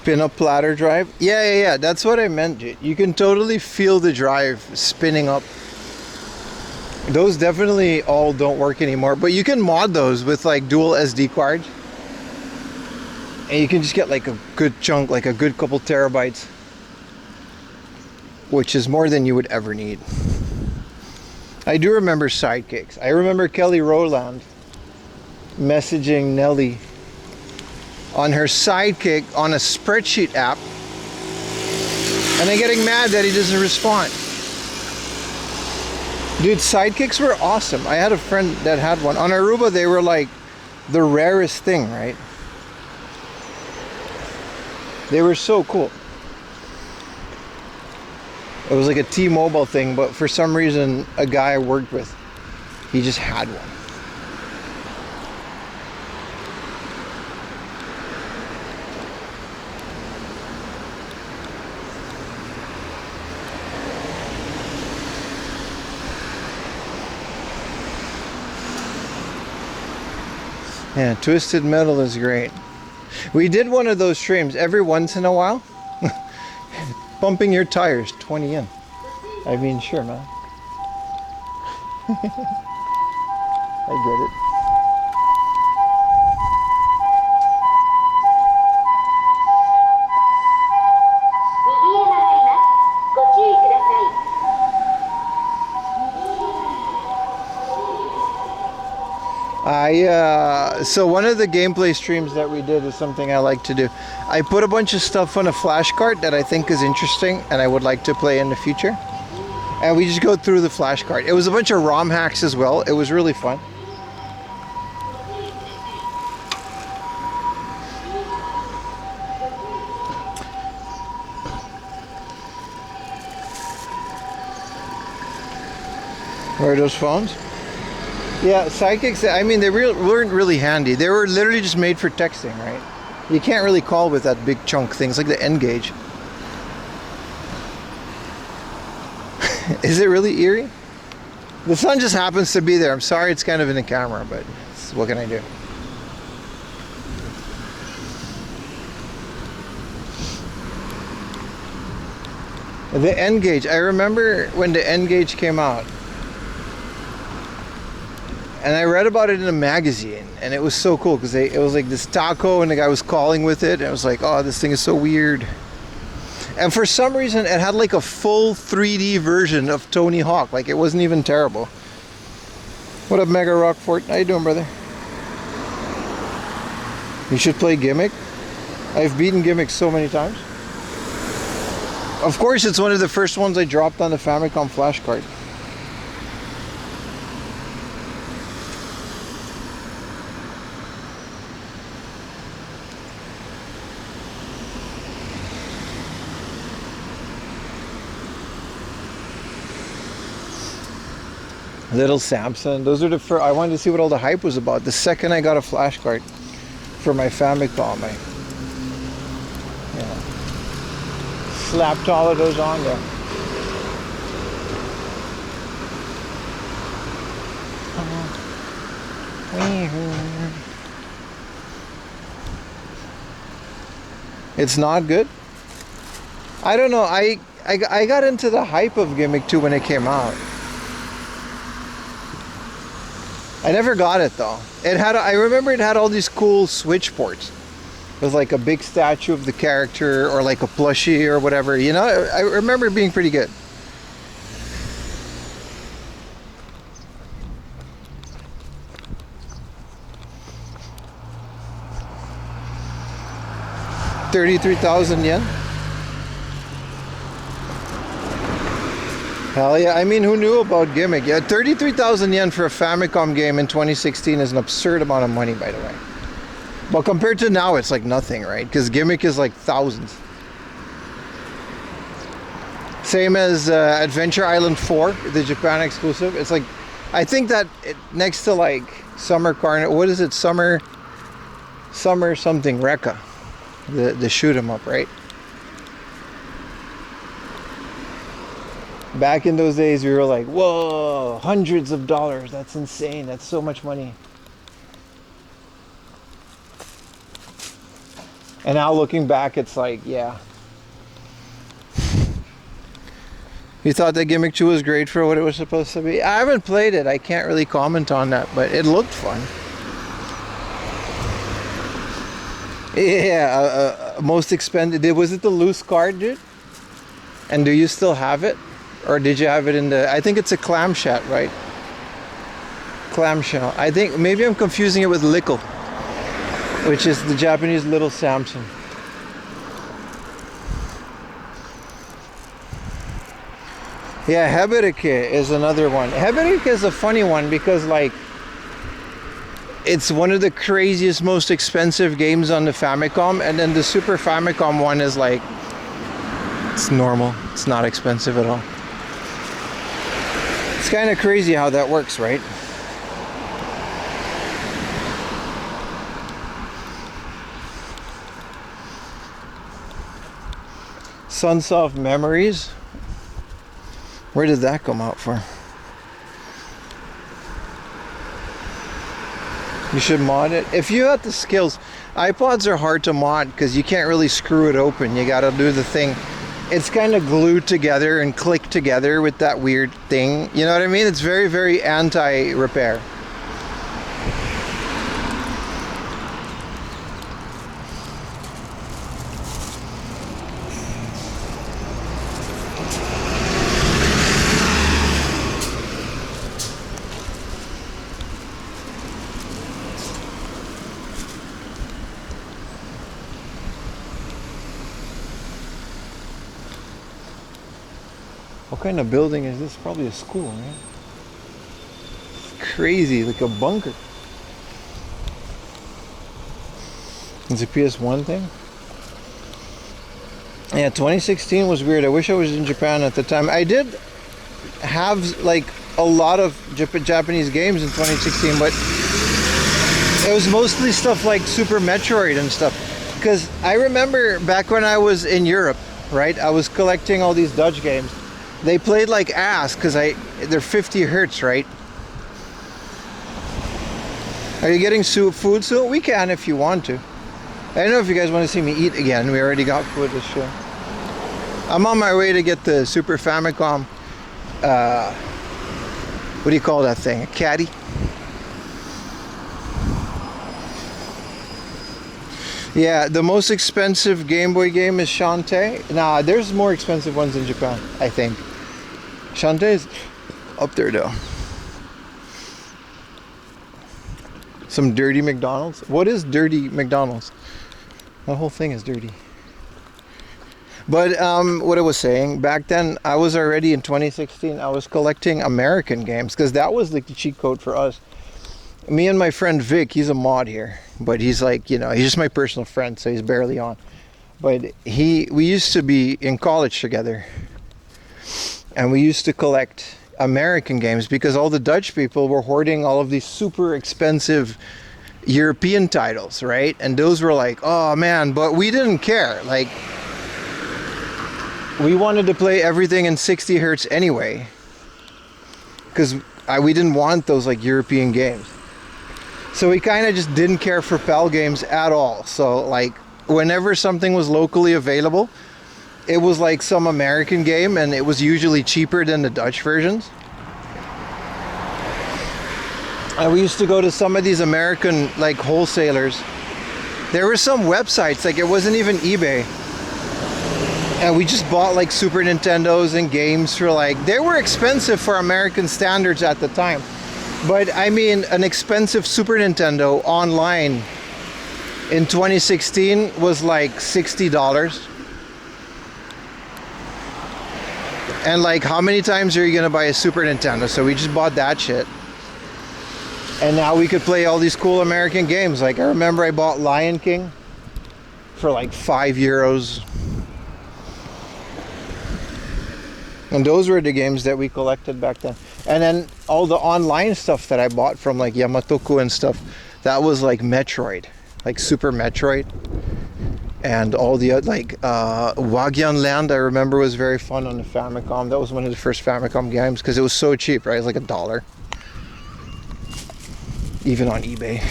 Spin up platter drive. Yeah. That's what I meant, Jit. You can totally feel the drive spinning up. Those definitely all don't work anymore, but you can mod those with like dual SD cards. And you can just get like a good chunk, like a good couple terabytes, which is more than you would ever need. I do remember sidekicks. I remember Kelly Rowland messaging Nelly on her sidekick on a spreadsheet app and then getting mad that he doesn't respond. Dude, sidekicks were awesome. I had a friend that had one. On Aruba, they were like the rarest thing, right? They were so cool. It was like a T-Mobile thing, but for some reason, a guy I worked with, he just had one. Yeah, Twisted Metal is great. We did one of those streams every once in a while. Bumping your tires, 20 yen. I mean, sure, man. I get it. So one of the gameplay streams that we did is something I like to do. I put a bunch of stuff on a flash card that I think is interesting and I would like to play in the future. And we just go through the flash card. It was a bunch of ROM hacks as well. It was really fun. Where are those phones? Yeah, sidekicks, I mean, they weren't really handy. They were literally just made for texting, right? You can't really call with that big chunk thing. It's like the N-Gage. Is it really eerie? The sun just happens to be there. I'm sorry it's kind of in the camera, but what can I do? The N-Gage, I remember when the N-Gage came out. And I read about it in a magazine, and it was so cool because it was like this taco, and the guy was calling with it, and it was like, oh, this thing is so weird. And for some reason, it had like a full 3D version of Tony Hawk. Like, it wasn't even terrible. What up, Mega Rockfort? How you doing, brother? You should play Gimmick. I've beaten Gimmick so many times. Of course, it's one of the first ones I dropped on the Famicom flash card. Little Samson. Those are the first. I wanted to see what all the hype was about. The second I got a flash card for my Famicom, I slapped all of those on there. It's not good. I don't know. I got into the hype of Gimmick 2 when it came out. I never got it though. I remember it had all these cool switch ports. With like a big statue of the character or like a plushie or whatever. You know, I remember it being pretty good. $33,000 yen? Hell yeah, I mean, who knew about Gimmick? Yeah, 33,000 yen for a Famicom game in 2016 is an absurd amount of money, by the way. But compared to now, it's like nothing, right? Because Gimmick is like thousands. Same as Adventure Island 4, the Japan exclusive. It's like, I think that next to like Summer Carnival, what is it? Summer something, Rekka. The shoot 'em up, right? Back in those days, we were like, whoa, hundreds of dollars. That's insane. That's so much money. And now looking back, it's like, yeah. You thought that Gimmick 2 was great for what it was supposed to be? I haven't played it. I can't really comment on that, but it looked fun. Yeah, most expensive. Was it the loose card, dude? And do you still have it? Or did you have it in the... I think it's a clamshell, right? Clamshell. I think maybe I'm confusing it with Lickle, which is the Japanese Little Samson. Yeah, Heberike is another one. Heberike is a funny one because, like, it's one of the craziest, most expensive games on the Famicom, and then the Super Famicom one is like, it's normal. It's not expensive at all. It's kind of crazy how that works, right? Sunsoft Memories. Where did that come out for? You should mod it. If you have the skills, iPods are hard to mod because you can't really screw it open. You gotta do the thing. It's kind of glued together and clicked together with that weird thing. You know what I mean? It's very, very anti-repair. What kind of building is this? Probably a school, right? It's crazy, like a bunker. It's a PS1 thing? Yeah, 2016 was weird. I wish I was in Japan at the time. I did have like a lot of Japanese games in 2016, but it was mostly stuff like Super Metroid and stuff. Because I remember back when I was in Europe, right? I was collecting all these Dutch games. They played like ass because they're 50 hertz, right? Are you getting food soon? We can if you want to. I don't know if you guys want to see me eat again. We already got food this year. I'm on my way to get the Super Famicom. What do you call that thing? A caddy? Yeah, the most expensive Game Boy game is Shantae. Nah, there's more expensive ones in Japan, I think. Shantae is up there though. Some dirty McDonald's. What is dirty McDonald's? The whole thing is dirty. But what I was saying, back then I was already in 2016, I was collecting American games because that was like the cheat code for us. Me and my friend Vic, he's a mod here, but he's like, you know, he's just my personal friend, so he's barely on. But we used to be in college together, and we used to collect American games because all the Dutch people were hoarding all of these super expensive European titles, right? And those were like, oh man, but we didn't care. Like, we wanted to play everything in 60 hertz anyway, because we didn't want those like European games. So we kind of just didn't care for PAL games at all. So like whenever something was locally available, it was like some American game, and it was usually cheaper than the Dutch versions. And we used to go to some of these American like wholesalers. There were some websites, like it wasn't even eBay. And we just bought like Super Nintendos and games for like, they were expensive for American standards at the time. But I mean, an expensive Super Nintendo online in 2016 was like $60. And like, how many times are you gonna buy a Super Nintendo? So we just bought that shit. And now we could play all these cool American games. Like I remember I bought Lion King for like €5. And those were the games that we collected back then. And then all the online stuff that I bought from like Yamatoku and stuff, that was like Metroid, like Super Metroid. And all the other, like Wagyan Land, I remember was very fun on the Famicom. That was one of the first Famicom games because it was so cheap, right? It was like $1. Even on eBay.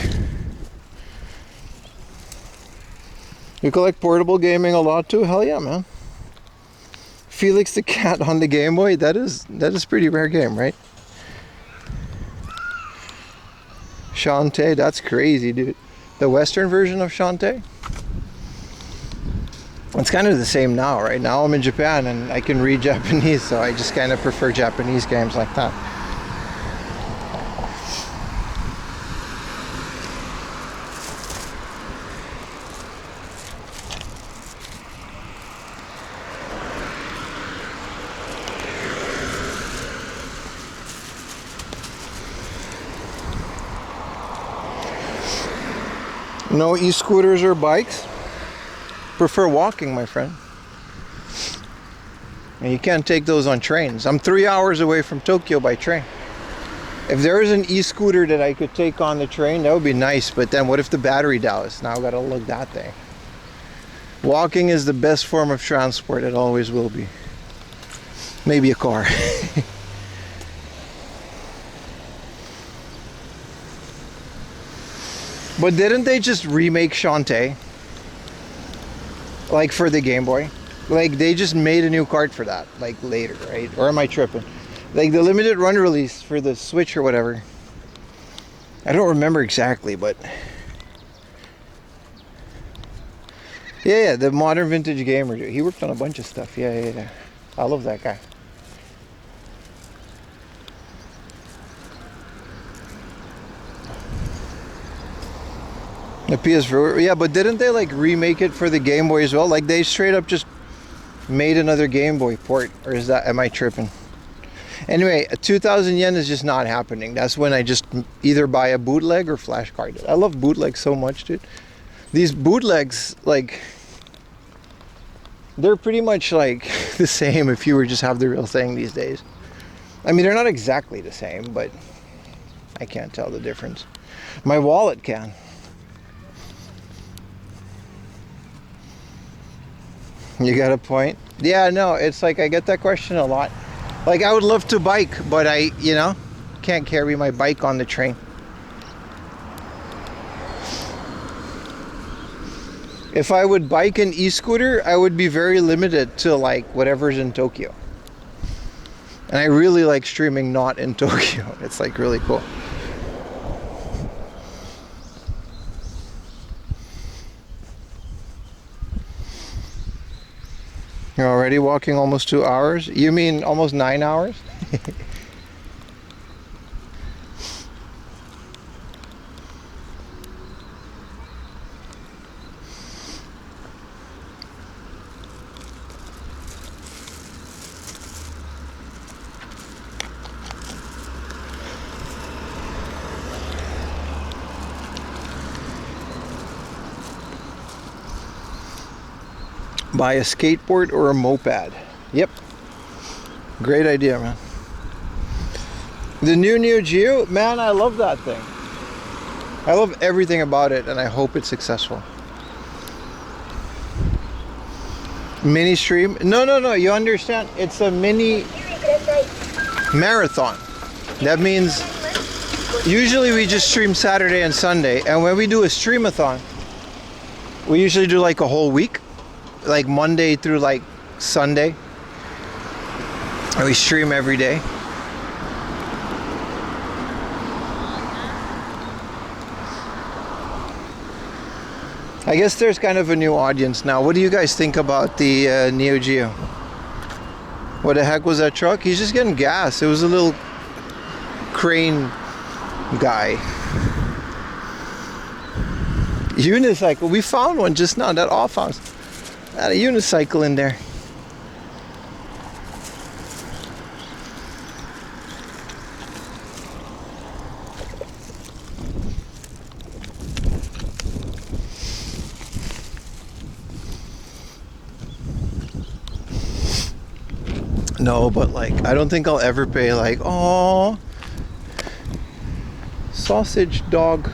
You collect portable gaming a lot too? Hell yeah, man. Felix the Cat on the Game Boy, that is pretty rare game, right? Shantae, that's crazy, dude. The Western version of Shantae? It's kind of the same now, right? Now I'm in Japan and I can read Japanese, so I just kind of prefer Japanese games like that. No e-scooters or bikes? Prefer walking, my friend. And you can't take those on trains. I'm 3 hours away from Tokyo by train. If there was an e-scooter that I could take on the train, that would be nice, but then what if the battery dies? Now I gotta lug that thing. Walking is the best form of transport, it always will be. Maybe a car. But didn't they just remake Shantae? Like for the Game Boy? Like they just made a new card for that, like later, right? Or am I tripping? Like the limited run release for the Switch or whatever. I don't remember exactly, but yeah, the Modern Vintage Gamer, he worked on a bunch of stuff. Yeah. I love that guy. The PS4, yeah, but didn't they like remake it for the Game Boy as well? Like they straight up just made another Game Boy port, or is that, am I tripping? Anyway, 2,000 yen is just not happening. That's when I just either buy a bootleg or flash card it. I love bootlegs so much, dude. These bootlegs, like, they're pretty much like the same if you were just have the real thing these days. I mean, they're not exactly the same, but I can't tell the difference. My wallet can. You got a point? Yeah, no, it's like I get that question a lot. Like I would love to bike, but I, you know, can't carry my bike on the train. If I would bike an e-scooter, I would be very limited to like whatever's in Tokyo. And I really like streaming not in Tokyo. It's like really cool. You're already walking almost 2 hours? You mean almost 9 hours? Buy a skateboard or a moped. Yep. Great idea, man. The new Neo Geo, man, I love that thing. I love everything about it, and I hope it's successful. Mini stream? No, you understand? It's a mini marathon. That means usually we just stream Saturday and Sunday, and when we do a stream-a-thon, we usually do like a whole week. Like Monday through like Sunday, and we stream every day. I guess there's kind of a new audience now. What do you guys think about the Neo Geo? What the heck was that truck? He's just getting gas. It was a little crane guy. Unicycle. We found one just now. That off house. Had a unicycle in there. No, but like I don't think I'll ever pay like, oh, sausage dog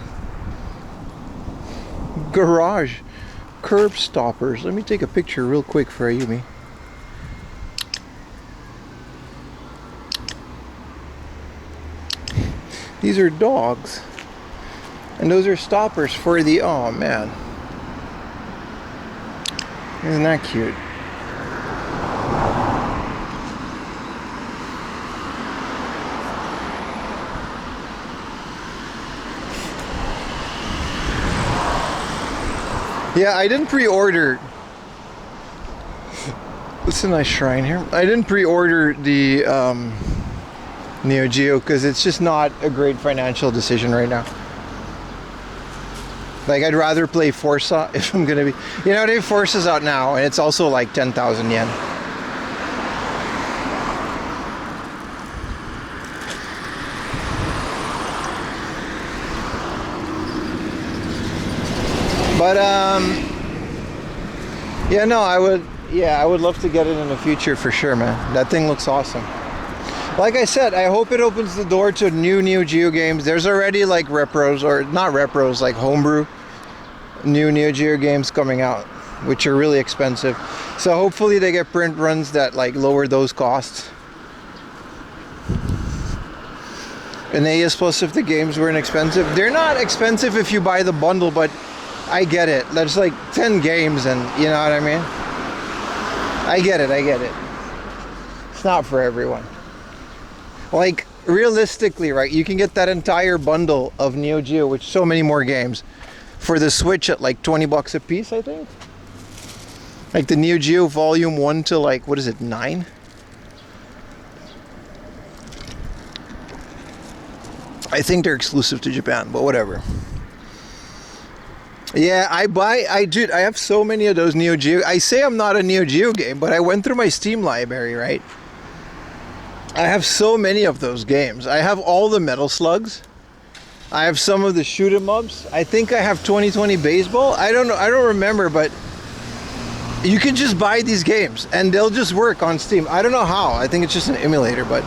garage curb stoppers. Let me take a picture real quick for Ayumi. These are dogs, and those are stoppers for the, oh man, Isn't that cute? Yeah, I didn't pre-order. It's a nice shrine here. I didn't pre-order the Neo Geo because it's just not a great financial decision right now. Like, I'd rather play Forza if I'm gonna be, you know what I mean? Forza's out now and it's also like 10,000 yen. But yeah, no, I would love to get it in the future for sure, man. That thing looks awesome. Like I said, I hope it opens the door to new Neo Geo games. There's already like repros, or not repros, like homebrew new Neo Geo games coming out, which are really expensive. So hopefully they get print runs that like lower those costs. And AS Plus, if the games weren't expensive, they're not expensive if you buy the bundle, but I get it. There's like 10 games and you know what I mean? I get it. It's not for everyone. Like, realistically, right, you can get that entire bundle of Neo Geo with so many more games for the Switch at like 20 bucks a piece, I think. Like the Neo Geo Volume 1 to like, what is it, 9? I think they're exclusive to Japan, but whatever. Yeah, dude, I have so many of those Neo Geo. I say I'm not a Neo Geo game, but I went through my Steam library, right? I have so many of those games. I have all the Metal Slugs. I have some of the shoot 'em ups. I think I have 2020 Baseball. I don't know. I don't remember, but you can just buy these games and they'll just work on Steam. I don't know how. I think it's just an emulator, but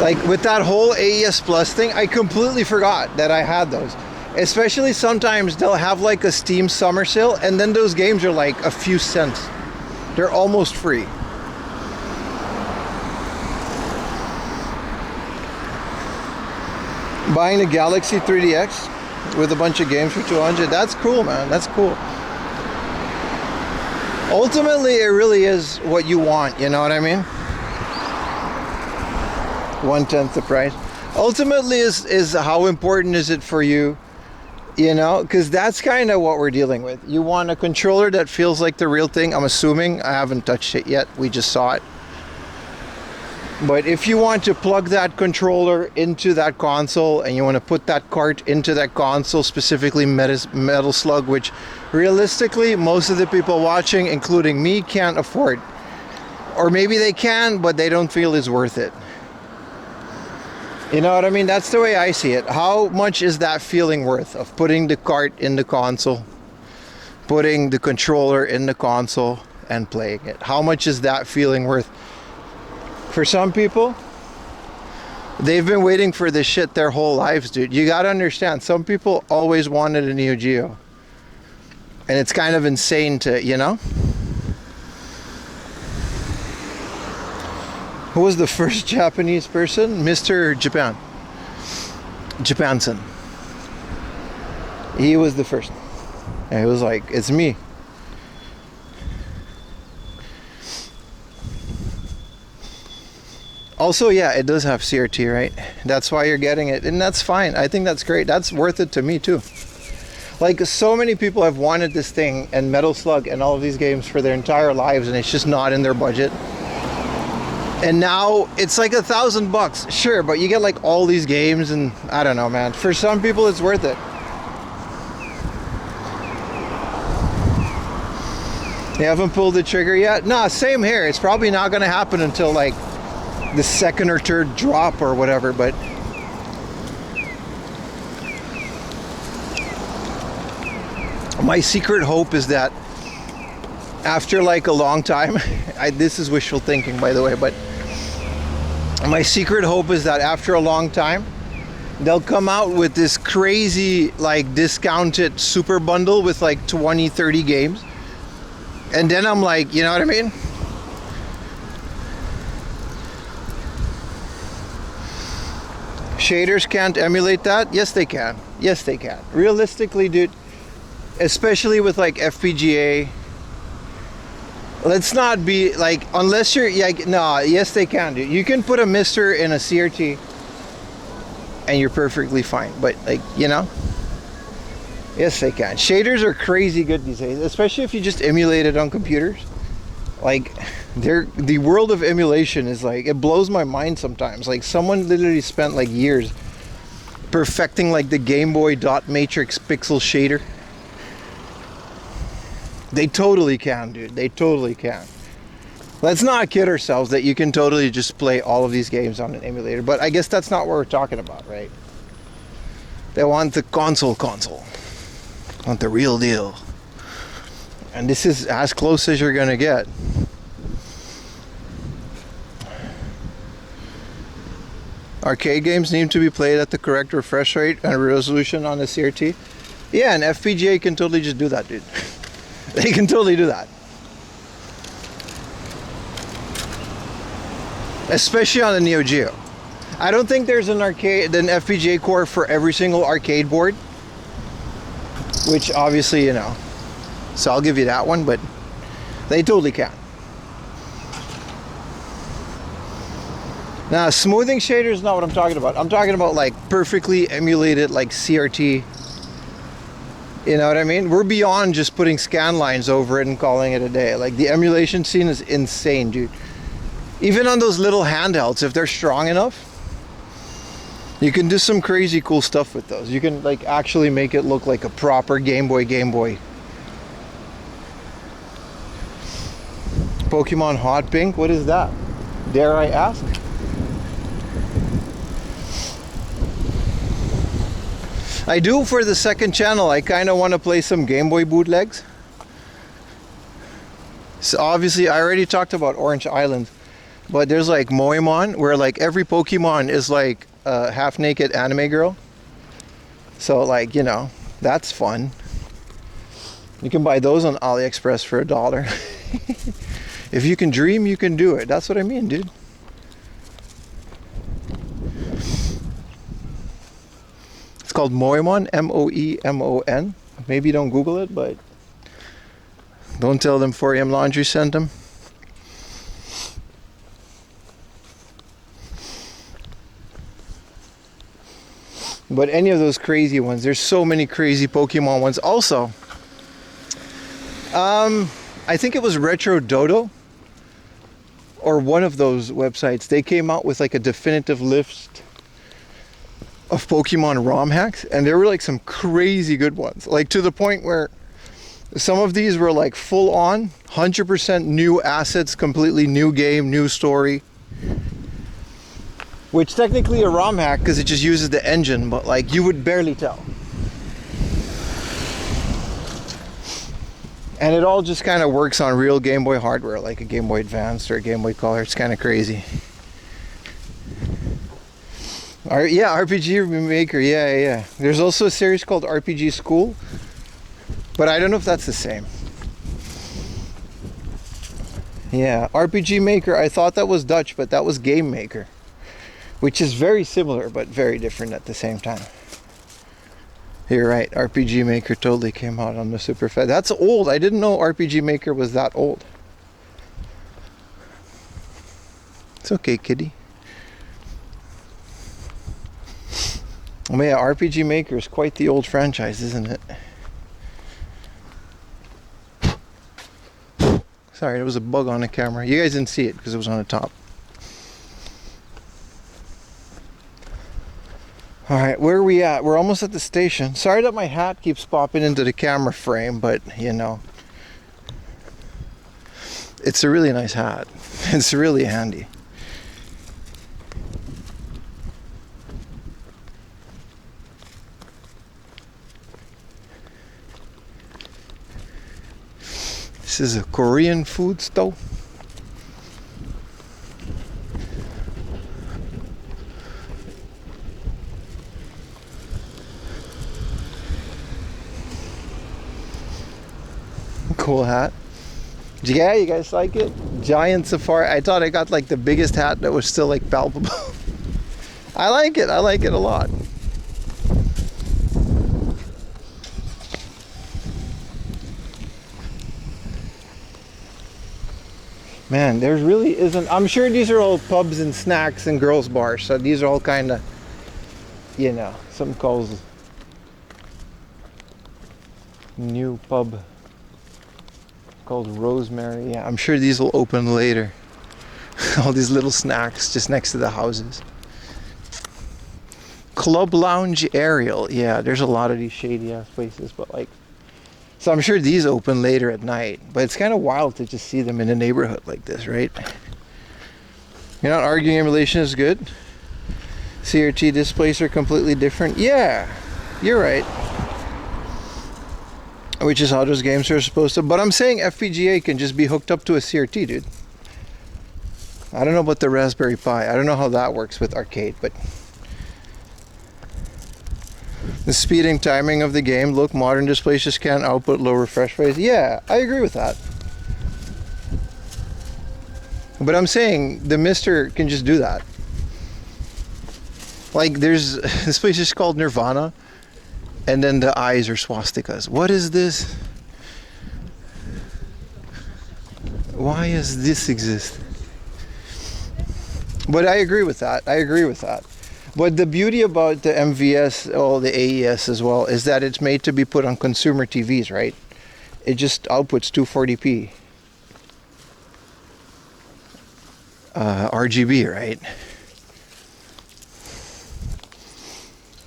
like with that whole AES Plus thing, I completely forgot that I had those. Especially sometimes they'll have like a Steam summer sale and then those games are like a few cents. They're almost free. Buying a Galaxy 3DX with a bunch of games for 200, that's cool, man. That's cool. Ultimately, it really is what you want, you know what I mean? 1/10 the price. Ultimately is how important is it for you, you know? Because that's kind of what we're dealing with. You want a controller that feels like the real thing. I'm assuming. I haven't touched it yet. We just saw it. But if you want to plug that controller into that console and you want to put that cart into that console, specifically Metal Slug, which realistically most of the people watching, including me, can't afford. Or maybe they can, but they don't feel it's worth it. You know what I mean? That's the way I see it. How much is that feeling worth of putting the cart in the console, putting the controller in the console and playing it? How much is that feeling worth? For some people, they've been waiting for this shit their whole lives, dude. You gotta understand, some people always wanted a Neo Geo. And it's kind of insane to, you know? Who was the first Japanese person? Mr. Japan. Japanson. He was the first. And it was like, it's me. Also, yeah, it does have CRT, right? That's why you're getting it, and that's fine. I think that's great. That's worth it to me too. Like, so many people have wanted this thing and Metal Slug and all of these games for their entire lives, and it's just not in their budget. And now it's like $1,000, sure, but you get like all these games, and I don't know, man. For some people, it's worth it. You haven't pulled the trigger yet? Nah, same here. It's probably not gonna happen until like the second or third drop or whatever, but my secret hope is that after like a long time, this is wishful thinking, by the way, but my secret hope is that after a long time, they'll come out with this crazy like discounted super bundle with like 20, 30 games. And then I'm like, you know what I mean? Shaders can't emulate that? Yes, they can. Yes, they can. Realistically, dude, especially with like FPGA. Let's not be like, unless you're like, no, yes they can do. You can put a mister in a CRT and you're perfectly fine. But like, you know, yes they can. Shaders are crazy good these days, especially if you just emulate it on computers. Like, the world of emulation is like, it blows my mind sometimes. Like, someone literally spent like years perfecting like the Game Boy dot matrix pixel shader. They totally can, dude. They totally can. Let's not kid ourselves that you can totally just play all of these games on an emulator. But I guess that's not what we're talking about, right? They want the console. Want the real deal. And this is as close as you're gonna get. Arcade games need to be played at the correct refresh rate and resolution on the CRT. Yeah, and FPGA can totally just do that, dude. They can totally do that. Especially on the Neo Geo. I don't think there's an FPGA core for every single arcade board. Which obviously, you know. So I'll give you that one, but they totally can. Now, smoothing shader is not what I'm talking about. I'm talking about like perfectly emulated like CRT. You know what I mean? We're beyond just putting scan lines over it and calling it a day. Like, the emulation scene is insane, dude. Even on those little handhelds, if they're strong enough, you can do some crazy cool stuff with those. You can like actually make it look like a proper Game Boy. Pokemon Hot Pink, what is that? Dare I ask? I do for the second channel. I kind of want to play some Game Boy bootlegs. So obviously I already talked about Orange Island, but there's like Moemon, where like every Pokemon is like a half-naked anime girl. So like, you know, that's fun. You can buy those on AliExpress for $1. If you can dream, you can do it. That's what I mean, dude. It's called Moemon, M-O-E-M-O-N. Maybe don't Google it, but don't tell them 4AM Laundry sent them. But any of those crazy ones, there's so many crazy Pokemon ones. Also, I think it was Retro Dodo, or one of those websites. They came out with like a definitive list of Pokemon ROM hacks, and there were like some crazy good ones. Like, to the point where some of these were like full on, 100% new assets, completely new game, new story. Which technically a ROM hack, because it just uses the engine, but like you would barely tell. And it all just kind of works on real Game Boy hardware, like a Game Boy Advance or a Game Boy Color. It's kind of crazy. Yeah, RPG Maker, yeah. There's also a series called RPG School, but I don't know if that's the same. Yeah, RPG Maker, I thought that was Dutch, but that was Game Maker, which is very similar, but very different at the same time. You're right, RPG Maker totally came out on the Super Fed. That's old. I didn't know RPG Maker was that old. It's okay, kitty. Oh yeah, RPG Maker is quite the old franchise, isn't it? Sorry, there was a bug on the camera. You guys didn't see it because it was on the top. Alright, where are we at? We're almost at the station. Sorry that my hat keeps popping into the camera frame, but you know, it's a really nice hat. It's really handy. This is a Korean food stove. Cool hat. Yeah, you guys like it? Giant safari. I thought I got like the biggest hat that was still like palpable. I like it a lot. Man, there really isn't. I'm sure these are all pubs and snacks and girls' bars. So these are all kind of, you know, some calls new pub called Rosemary. Yeah, I'm sure these will open later. All these little snacks just next to the houses. Club Lounge Ariel. Yeah, there's a lot of these shady ass places, but like, so I'm sure these open later at night. But it's kind of wild to just see them in a neighborhood like this, right? You're not arguing emulation is good? CRT displays are completely different? Yeah, you're right. Which is how those games are supposed to. But I'm saying FPGA can just be hooked up to a CRT, dude. I don't know about the Raspberry Pi. I don't know how that works with arcade, but the speed and timing of the game. Look, modern displays just can't output low refresh rates. Yeah, I agree with that. But I'm saying the Mister can just do that. Like there's this place is called Nirvana, and then the eyes are swastikas. What is this? Why does this exist? But I agree with that. I agree with that. But the beauty about the MVS, or the AES as well, is that it's made to be put on consumer TVs, right? It just outputs 240p. RGB, right?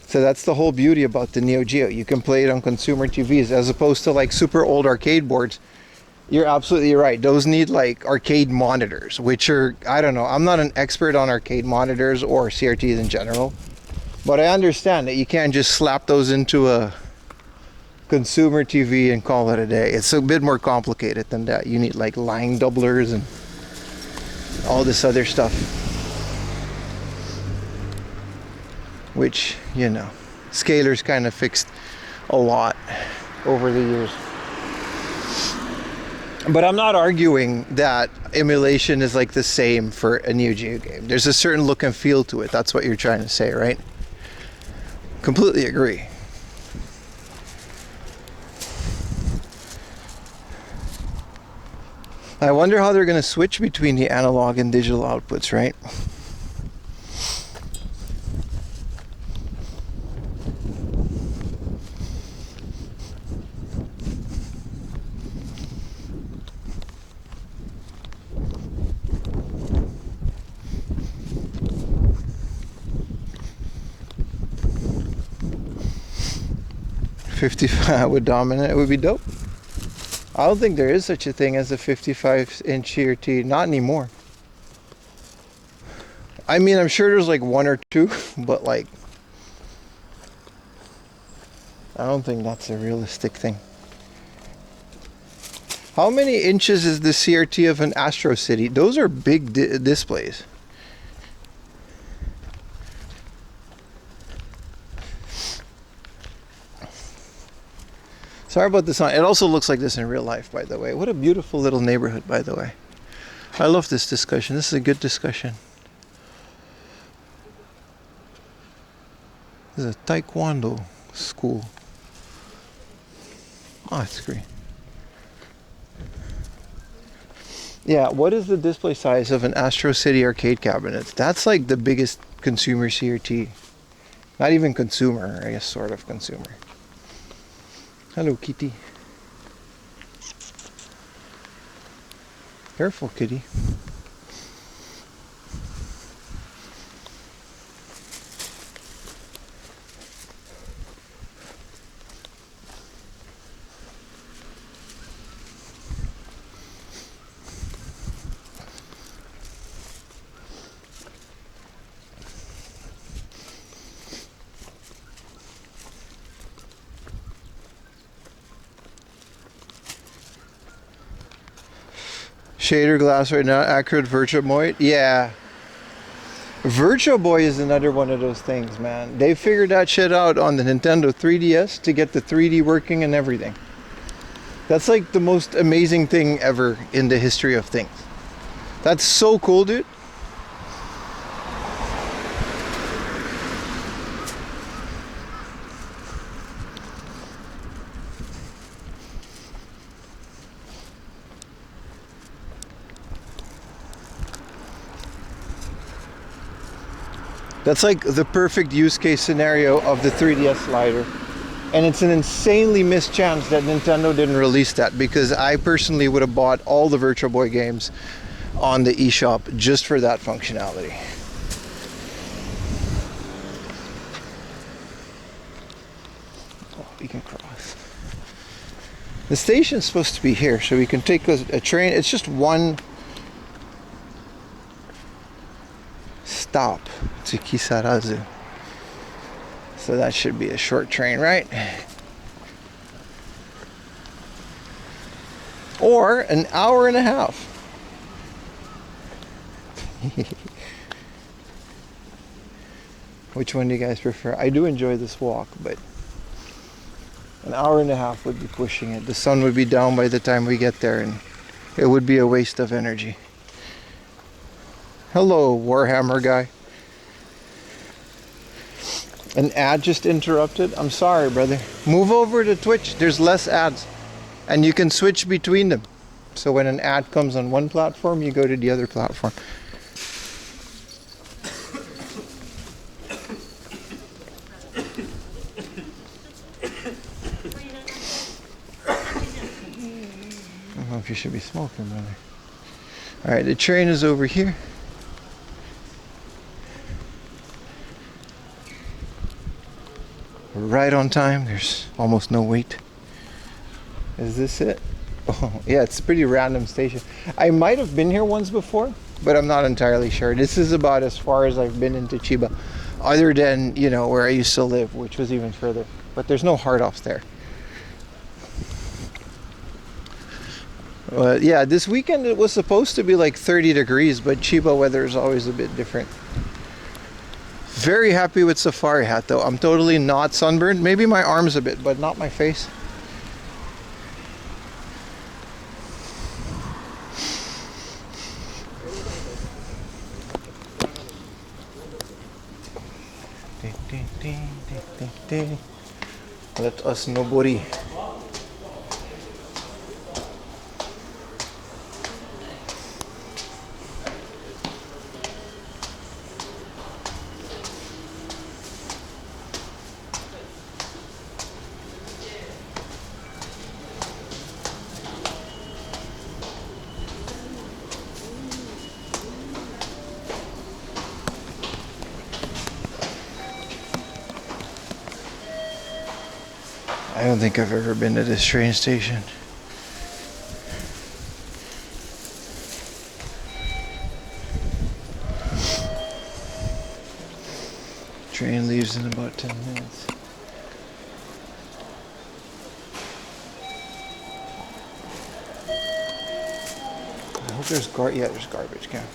So that's the whole beauty about the Neo Geo. You can play it on consumer TVs as opposed to like super old arcade boards. You're absolutely right. Those need like arcade monitors, which are, I don't know, I'm not an expert on arcade monitors or CRTs in general, but I understand that you can't just slap those into a consumer TV and call it a day. It's a bit more complicated than that. You need like line doublers and all this other stuff, which, you know, Scalar's kind of fixed a lot over the years. But I'm not arguing that emulation is like the same for a Neo Geo game. There's a certain look and feel to it. That's what you're trying to say, right? Completely agree. I wonder how they're going to switch between the analog and digital outputs, right? $55 would dominate. It would be dope. I don't think there is such a thing as a 55-inch CRT. Not anymore. I mean, I'm sure there's like one or two, but like, I don't think that's a realistic thing. How many inches is the CRT of an Astro City? Those are big displays. Sorry about this. It also looks like this in real life, by the way. What a beautiful little neighborhood, by the way. I love this discussion. This is a good discussion. This is a Taekwondo school. Oh, it's great. Yeah, what is the display size of an Astro City arcade cabinet? That's like the biggest consumer CRT. Not even consumer, I guess sort of consumer. Hello, kitty. Careful, kitty. Shader glass right now, accurate Virtual Boy. Yeah. Virtual Boy is another one of those things, man. They figured that shit out on the Nintendo 3DS to get the 3D working and everything. That's like the most amazing thing ever in the history of things. That's so cool, dude. That's like the perfect use case scenario of the 3DS slider. And it's an insanely missed chance that Nintendo didn't release that, because I personally would have bought all the Virtual Boy games on the eShop just for that functionality. Oh, we can cross. The station's supposed to be here, so we can take a train. It's just one stop to Kisarazu. So that should be a short train, right? Or an hour and a half. Which one do you guys prefer? I do enjoy this walk, but an hour and a half would be pushing it. The sun would be down by the time we get there, and it would be a waste of energy. Hello, Warhammer guy. An ad just interrupted? I'm sorry, brother. Move over to Twitch. There's less ads. And you can switch between them. So when an ad comes on one platform, you go to the other platform. I don't know if you should be smoking, brother. Alright, the train is over here. Right on time. There's almost no wait. Is this it? Oh, yeah, it's a pretty random station. I might have been here once before, but I'm not entirely sure. This is about as far as I've been into Chiba, other than, you know, where I used to live, which was even further. But there's no hard-offs there. Yeah, this weekend it was supposed to be like 30 degrees, but Chiba weather is always a bit different. Very happy with Safari hat though. I'm totally not sunburned. Maybe my arms a bit, but not my face. Let us nobody. I don't think I've ever been to this train station. Train leaves in about 10 minutes. I hope there's there's garbage cans.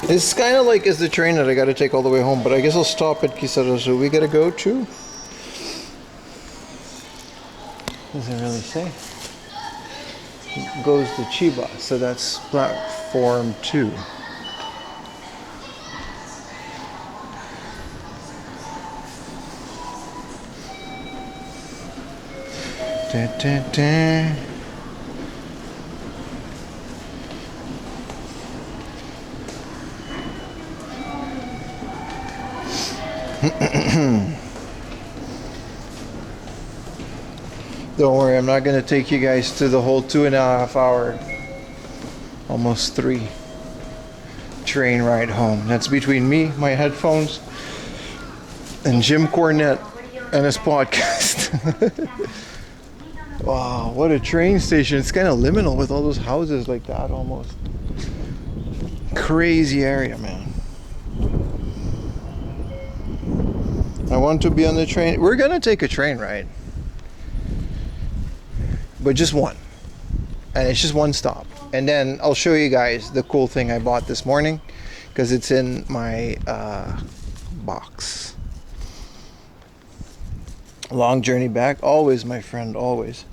It's kind of like is the train that I got to take all the way home, but I guess I'll stop at Kisarazu. We got to go to? Doesn't really say. It goes to Chiba, so that's platform 2. Da, da, da. Don't worry, I'm not going to take you guys to the whole 2.5 hour, almost 3 train ride home. That's between me, my headphones, and Jim Cornette and his podcast. Wow, what a train station. It's kind of liminal with all those houses like that almost. Crazy area, man. I want to be on the train. We're going to take a train ride. But just one. And it's just one stop. And then I'll show you guys the cool thing I bought this morning, because it's in my box. Long journey back. Always, my friend. Always.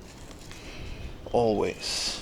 Always.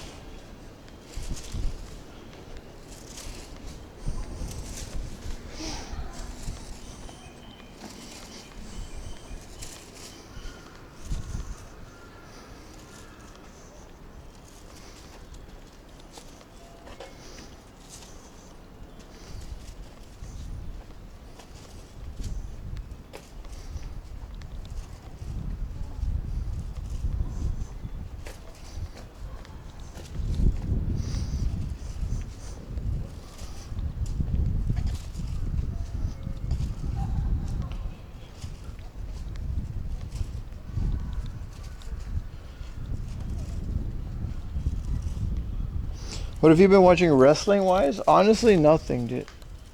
What have you been watching wrestling wise? Honestly, nothing, dude.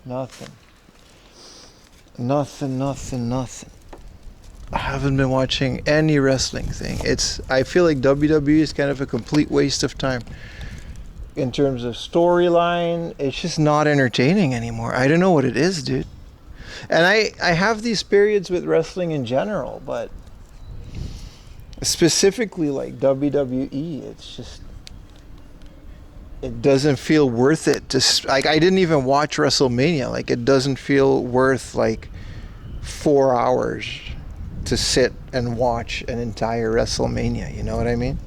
Nothing. Nothing. I haven't been watching any wrestling thing. I feel like WWE is kind of a complete waste of time. In terms of storyline, it's just not entertaining anymore. I don't know what it is, dude. And I have these periods with wrestling in general, but specifically like WWE, it's just, it doesn't feel worth it. Like, I didn't even watch WrestleMania. Like, it doesn't feel worth like 4 hours to sit and watch an entire WrestleMania. You know what I mean?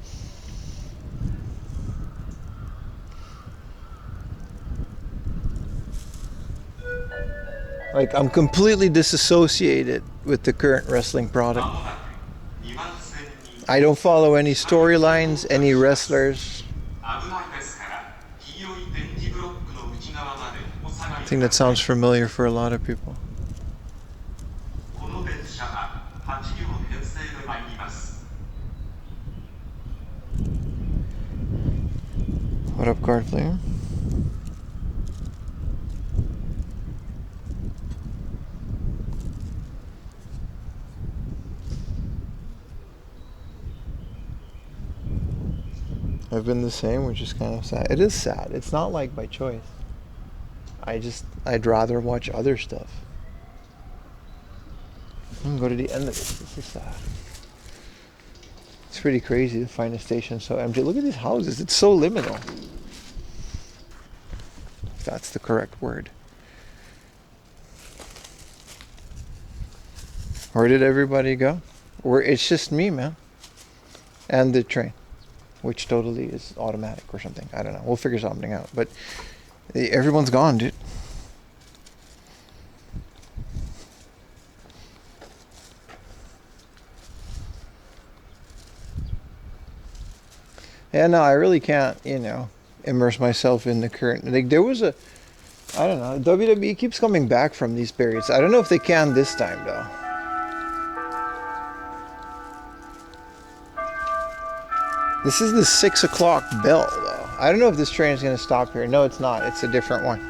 Like, I'm completely disassociated with the current wrestling product. I don't follow any storylines, any wrestlers. I think that sounds familiar for a lot of people. What up, card player? I've been the same, which is kind of sad. It is sad. It's not like by choice. I'd rather watch other stuff. I'm gonna go to the end of this. This is sad. It's pretty crazy to find a station so empty. Look at these houses. It's so liminal. If that's the correct word. Where did everybody go? It's just me, man. And the train, which totally is automatic or something. I don't know. We'll figure something out. But everyone's gone, dude. Yeah, no, I really can't, immerse myself in the current. Like, there was I don't know, WWE keeps coming back from these periods. I don't know if they can this time, though. This is the 6 o'clock bell, though. I don't know if this train is going to stop here. No, it's not. It's a different one.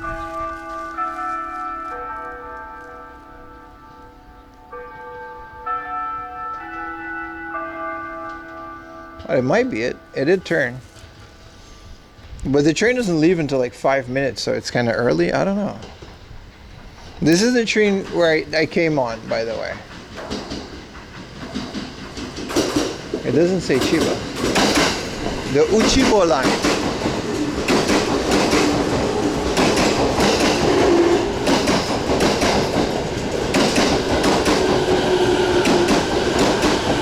Oh, it might be it. It did turn. But the train doesn't leave until like 5 minutes, so it's kind of early. I don't know. This is the train where I came on, by the way. It doesn't say Chiba. The Uchibo line.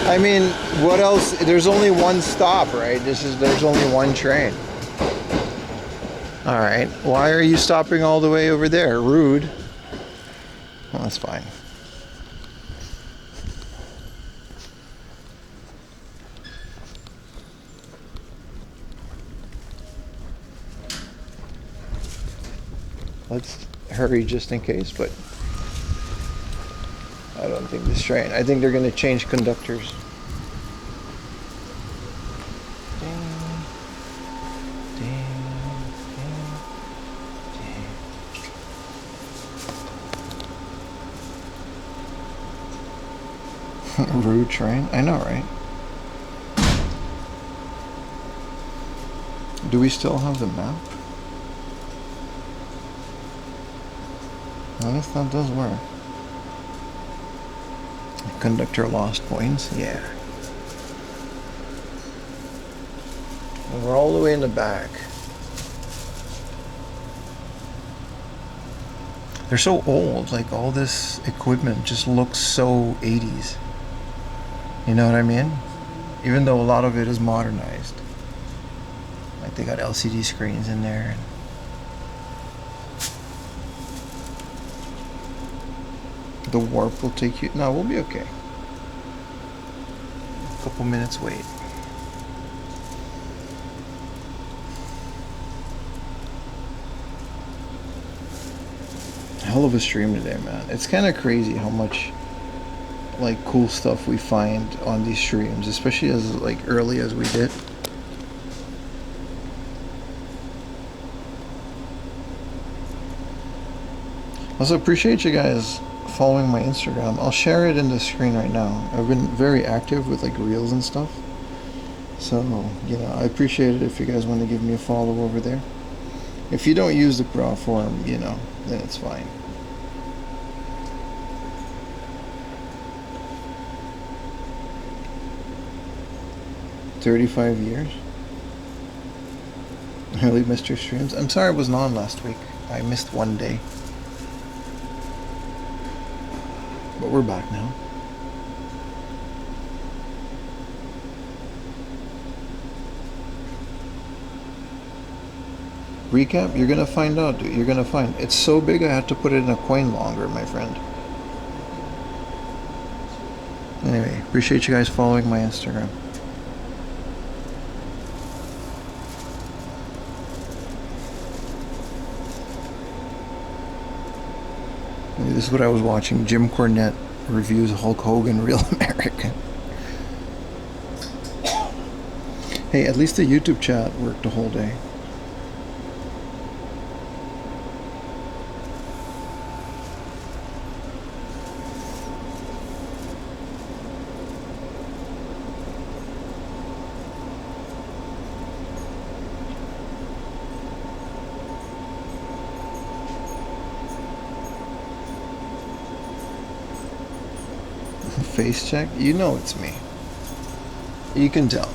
I mean, what else? There's only one stop, right? There's only one train. All right. Why are you stopping all the way over there? Rude. Well, that's fine. Let's hurry just in case, but I don't think this train. I think they're going to change conductors. Rude train. I know, right? Do we still have the map? I guess that does work. Conductor lost points. Yeah. And we're all the way in the back. They're so old. Like, all this equipment just looks so 80s. You know what I mean? Even though a lot of it is modernized. Like, they got LCD screens in there. The warp will take you. No, we'll be okay. A couple minutes wait. Hell of a stream today, man. It's kind of crazy how much like cool stuff we find on these streams, especially as like early as we did. Also, appreciate you guys following my Instagram. I'll share it in the screen right now. I've been very active with like reels and stuff. So, you know, I appreciate it if you guys want to give me a follow over there. If you don't use the raw form, you know, then it's fine. "35 years? I really missed your streams. I'm sorry I wasn't on last week. I missed one day. But we're back now. Recap? You're gonna find out, dude. You're gonna find. It's so big I had to put it in a coin longer, my friend. Anyway, appreciate you guys following my Instagram. This is what I was watching. Jim Cornette reviews Hulk Hogan Real American. Hey, at least the YouTube chat worked the whole day. Face check? You know it's me. You can tell.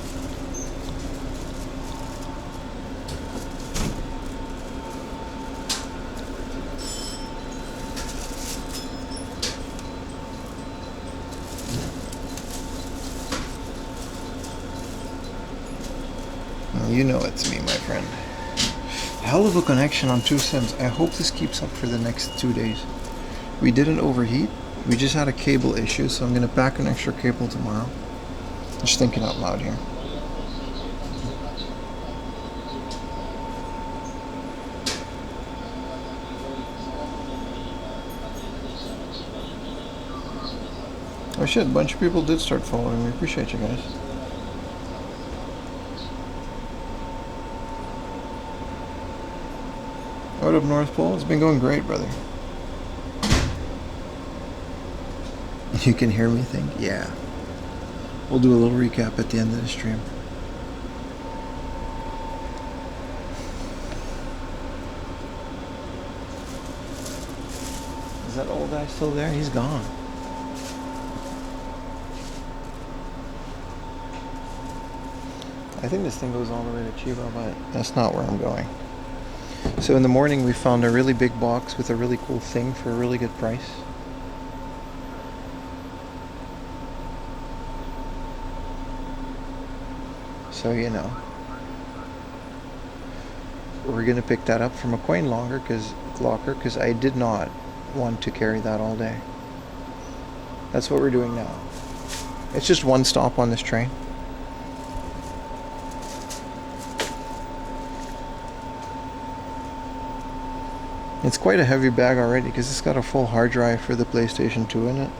You know it's me, my friend. Hell of a connection on 2 sims. I hope this keeps up for the next 2 days. We didn't overheat. We just had a cable issue, so I'm going to pack an extra cable tomorrow. Just thinking out loud here. Oh shit, a bunch of people did start following me. Appreciate you guys. What up, North Pole? It's been going great, brother. You can hear me think? Yeah. We'll do a little recap at the end of the stream. Is that old guy still there? He's gone. I think this thing goes all the way to Chiba, but that's not where I'm going. So in the morning we found a really big box with a really cool thing for a really good price. So, you know, we're going to pick that up from a coin locker because I did not want to carry that all day. That's what we're doing now. It's just one stop on this train. It's quite a heavy bag already because it's got a full hard drive for the PlayStation 2 in it.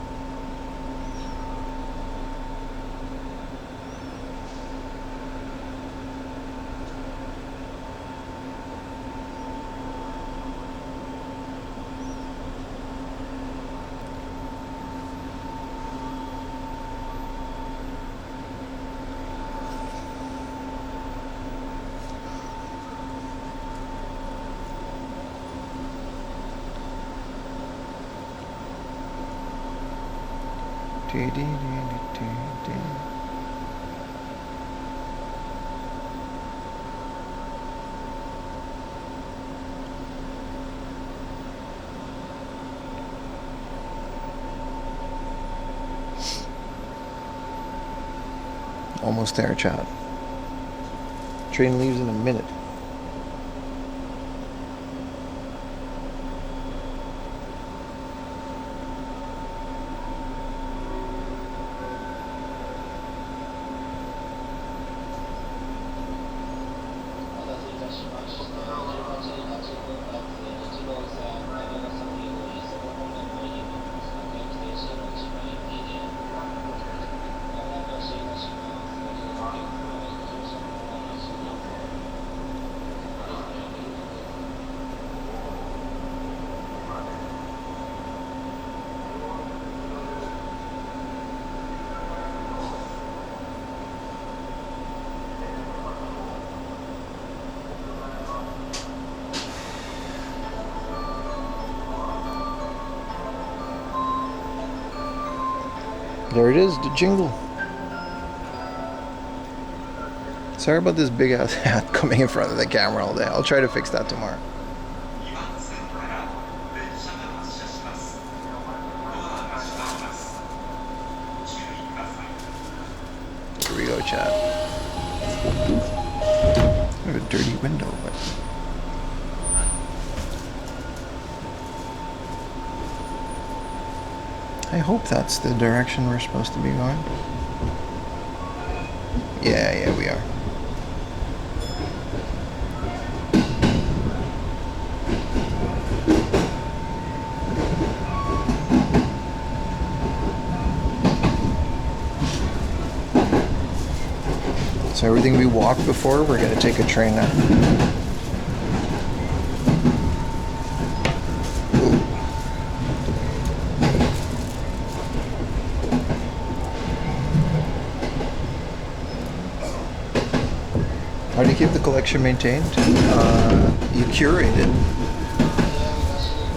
Almost there, chat. Train leaves in a minute. There it is, the jingle. Sorry about this big ass hat coming in front of the camera all day. I'll try to fix that tomorrow. Here we go, chat. I have a dirty window, but... I hope that's the direction we're supposed to be going. Yeah, we are. So everything we walked before, we're gonna take a train now. How do you keep the collection maintained? You curate it.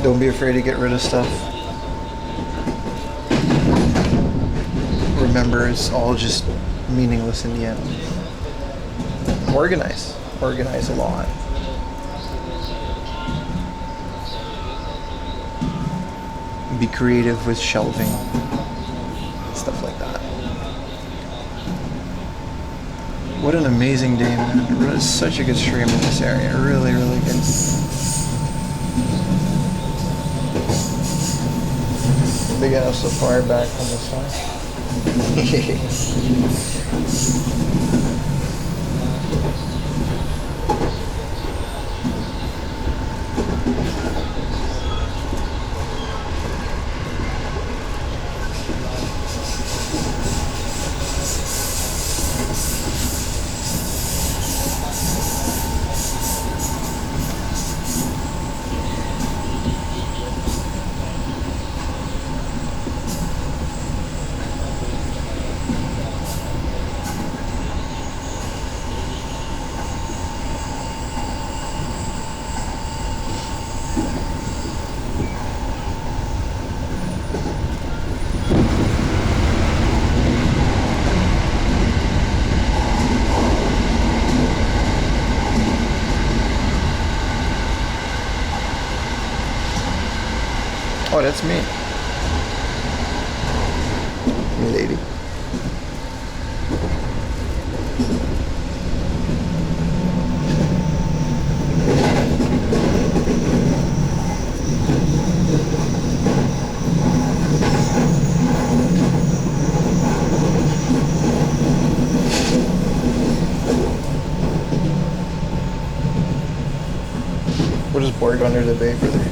Don't be afraid to get rid of stuff. Remember, it's all just meaningless in the end. Organize. Organize a lot. Be creative with shelving. Stuff like that. What an amazing day, man. It was such a good stream in this area. Really, really good. Big enough so far back on this side. Oh, that's me. Me lady. We'll just board under the bay for there.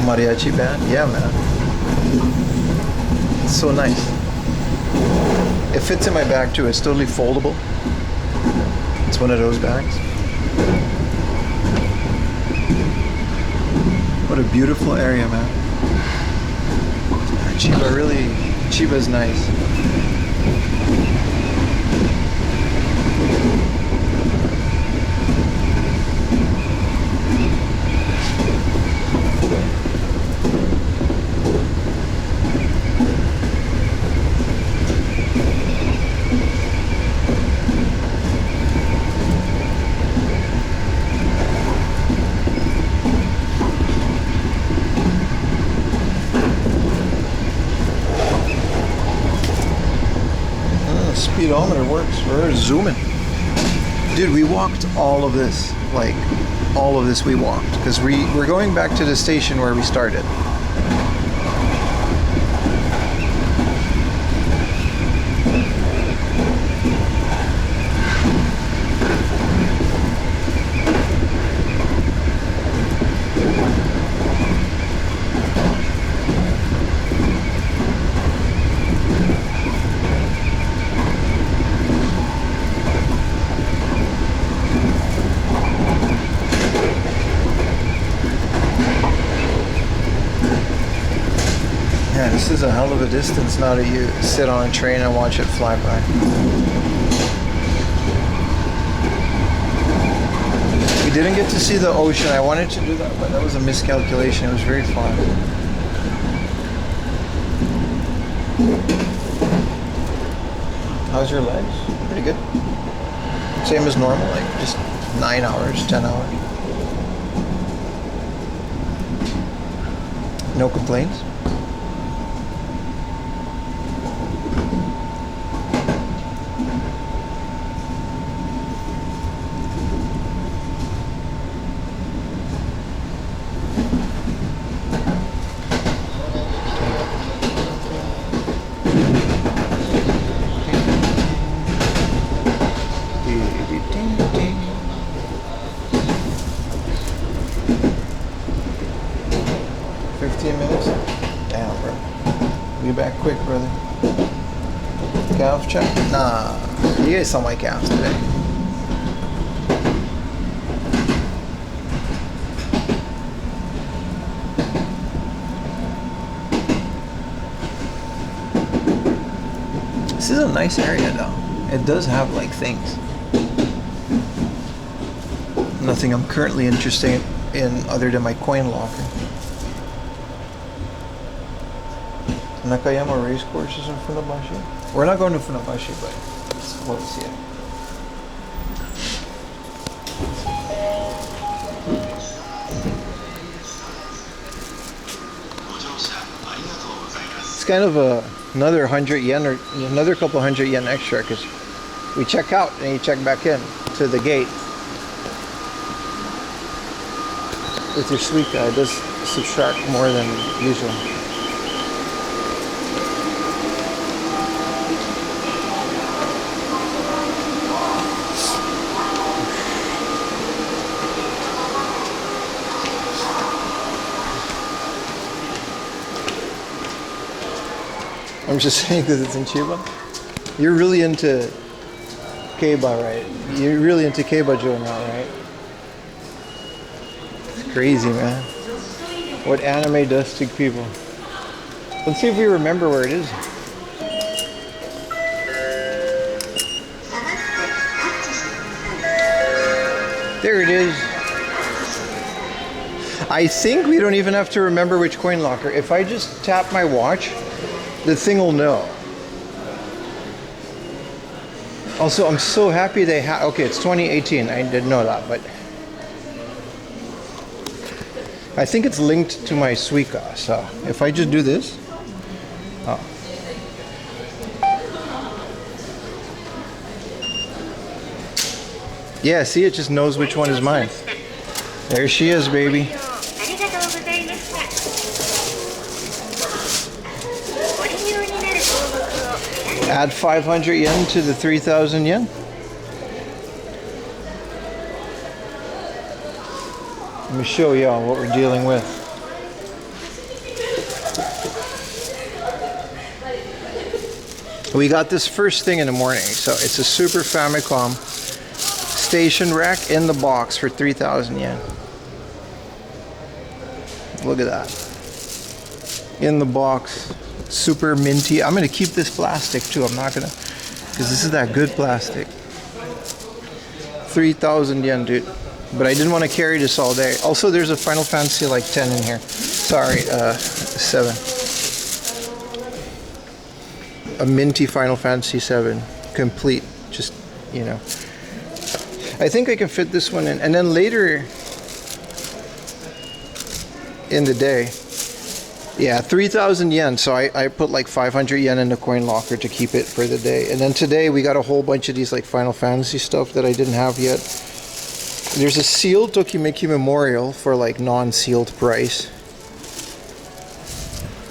Mariachi band? Yeah, man. It's so nice. It fits in my bag too. It's totally foldable. It's one of those bags. What a beautiful area, man. Chiba's nice. Speedometer works. We're zooming. Dude, we walked all of this. Like, all of this we walked. Because we're going back to the station where we started. is a hell of a distance now that you sit on a train and watch it fly by. We didn't get to see the ocean. I wanted to do that, but that was a miscalculation. It was very fun. How's your legs? Pretty good. Same as normal, like just 9 hours, 10 hours. No complaints? Back quick, brother. Calf check? Nah, you guys saw my calves today. This is a nice area though. It does have like things. Nothing I'm currently interested in other than my coin locker. Nakayama race courses in Funabashi. We're not going to Funabashi, but it's close, yeah. It's kind of another 100 yen or another couple hundred yen extra because we check out and you check back in to the gate. With your Sukiya, it does subtract more than usual. I'm just saying because it's in Chiba. You're really into Keiba, right? You're really into Keiba Joe now, right? It's crazy, man. What anime does to people. Let's see if we remember where it is. There it is. I think we don't even have to remember which coin locker. If I just tap my watch, the thing will know. Also, I'm so happy they have. Okay, it's 2018. I didn't know that, but I think it's linked to my Sukiya. So if I just do this, oh. Yeah, see, it just knows which one is mine. There she is, baby. Add 500 yen to the 3,000 yen. Let me show y'all what we're dealing with. We got this first thing in the morning. So it's a Super Famicom station rack in the box for 3,000 yen. Look at that. In the box. Super minty. I'm gonna keep this plastic too. I'm not gonna, because this is that good plastic. 3,000 yen, dude. But I didn't want to carry this all day. Also, there's a Final Fantasy like 10 in here. Sorry, 7. A minty Final Fantasy 7, complete. Just, you know. I think I can fit this one in, and then later in the day. Yeah, 3,000 yen. So I put like 500 yen in the coin locker to keep it for the day. And then today we got a whole bunch of these like Final Fantasy stuff that I didn't have yet. There's a sealed Tokimeki Memorial for like non-sealed price.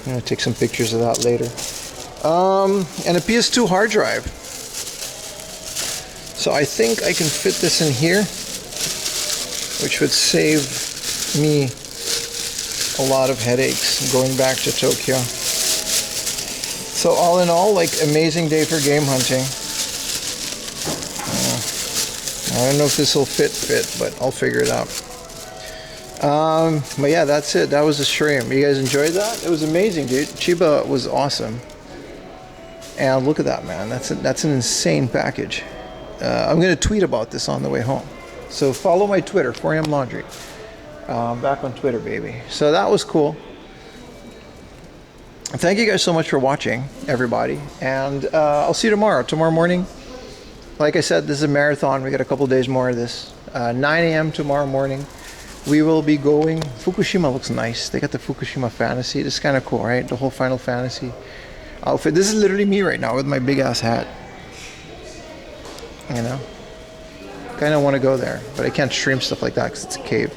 I'm gonna take some pictures of that later. And a PS2 hard drive. So I think I can fit this in here, which would save me a lot of headaches going back to Tokyo. So all in all, like, amazing day for game hunting. I don't know if this will fit, but I'll figure it out. But yeah, that's it. That was the stream. You guys enjoyed that? It was amazing, dude. Chiba was awesome. And look at that, man. That's an insane package. I'm gonna tweet about this on the way home. So follow my Twitter, 4am Laundry. Back on Twitter, baby. So that was cool. Thank you guys so much for watching, everybody. And I'll see you tomorrow morning. Like I said, this is a marathon. We got a couple days more of this. 9 a.m. tomorrow morning. We will be going. Fukushima looks nice. They got the Fukushima Fantasy. This is kind of cool, right? The whole Final Fantasy outfit. This is literally me right now with my big ass hat. You know? Kind of want to go there, but I can't stream stuff like that because it's a cave.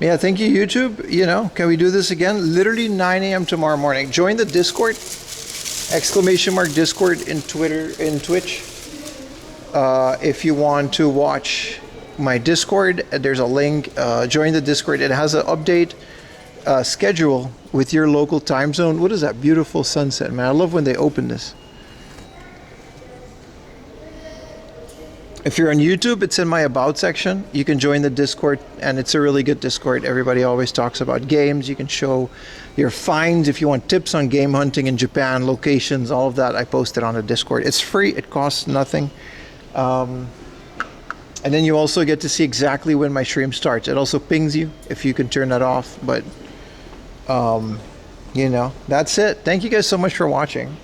Yeah, thank you, YouTube. You know, can we do this again? Literally 9 a.m. tomorrow morning. Join the Discord. ! Discord in Twitch. If you want to watch my Discord, there's a link. Join the Discord. It has an update schedule with your local time zone. What is that beautiful sunset, man? I love when they open this. If you're on YouTube, it's in my About section. You can join the Discord, and it's a really good Discord. Everybody always talks about games. You can show your finds if you want tips on game hunting in Japan, locations, all of that. I post it on the Discord. It's free. It costs nothing. And then you also get to see exactly when my stream starts. It also pings you if you can turn that off. But, you know, that's it. Thank you guys so much for watching.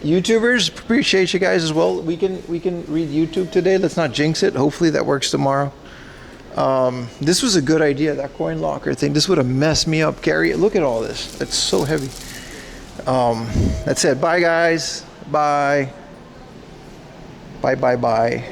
YouTubers, appreciate you guys as well. We can read YouTube today. Let's not jinx it. Hopefully that works tomorrow. This was a good idea, that coin locker thing. This would have messed me up. Carry it. Look at all this. It's so heavy. That's it. Bye, guys. Bye. Bye.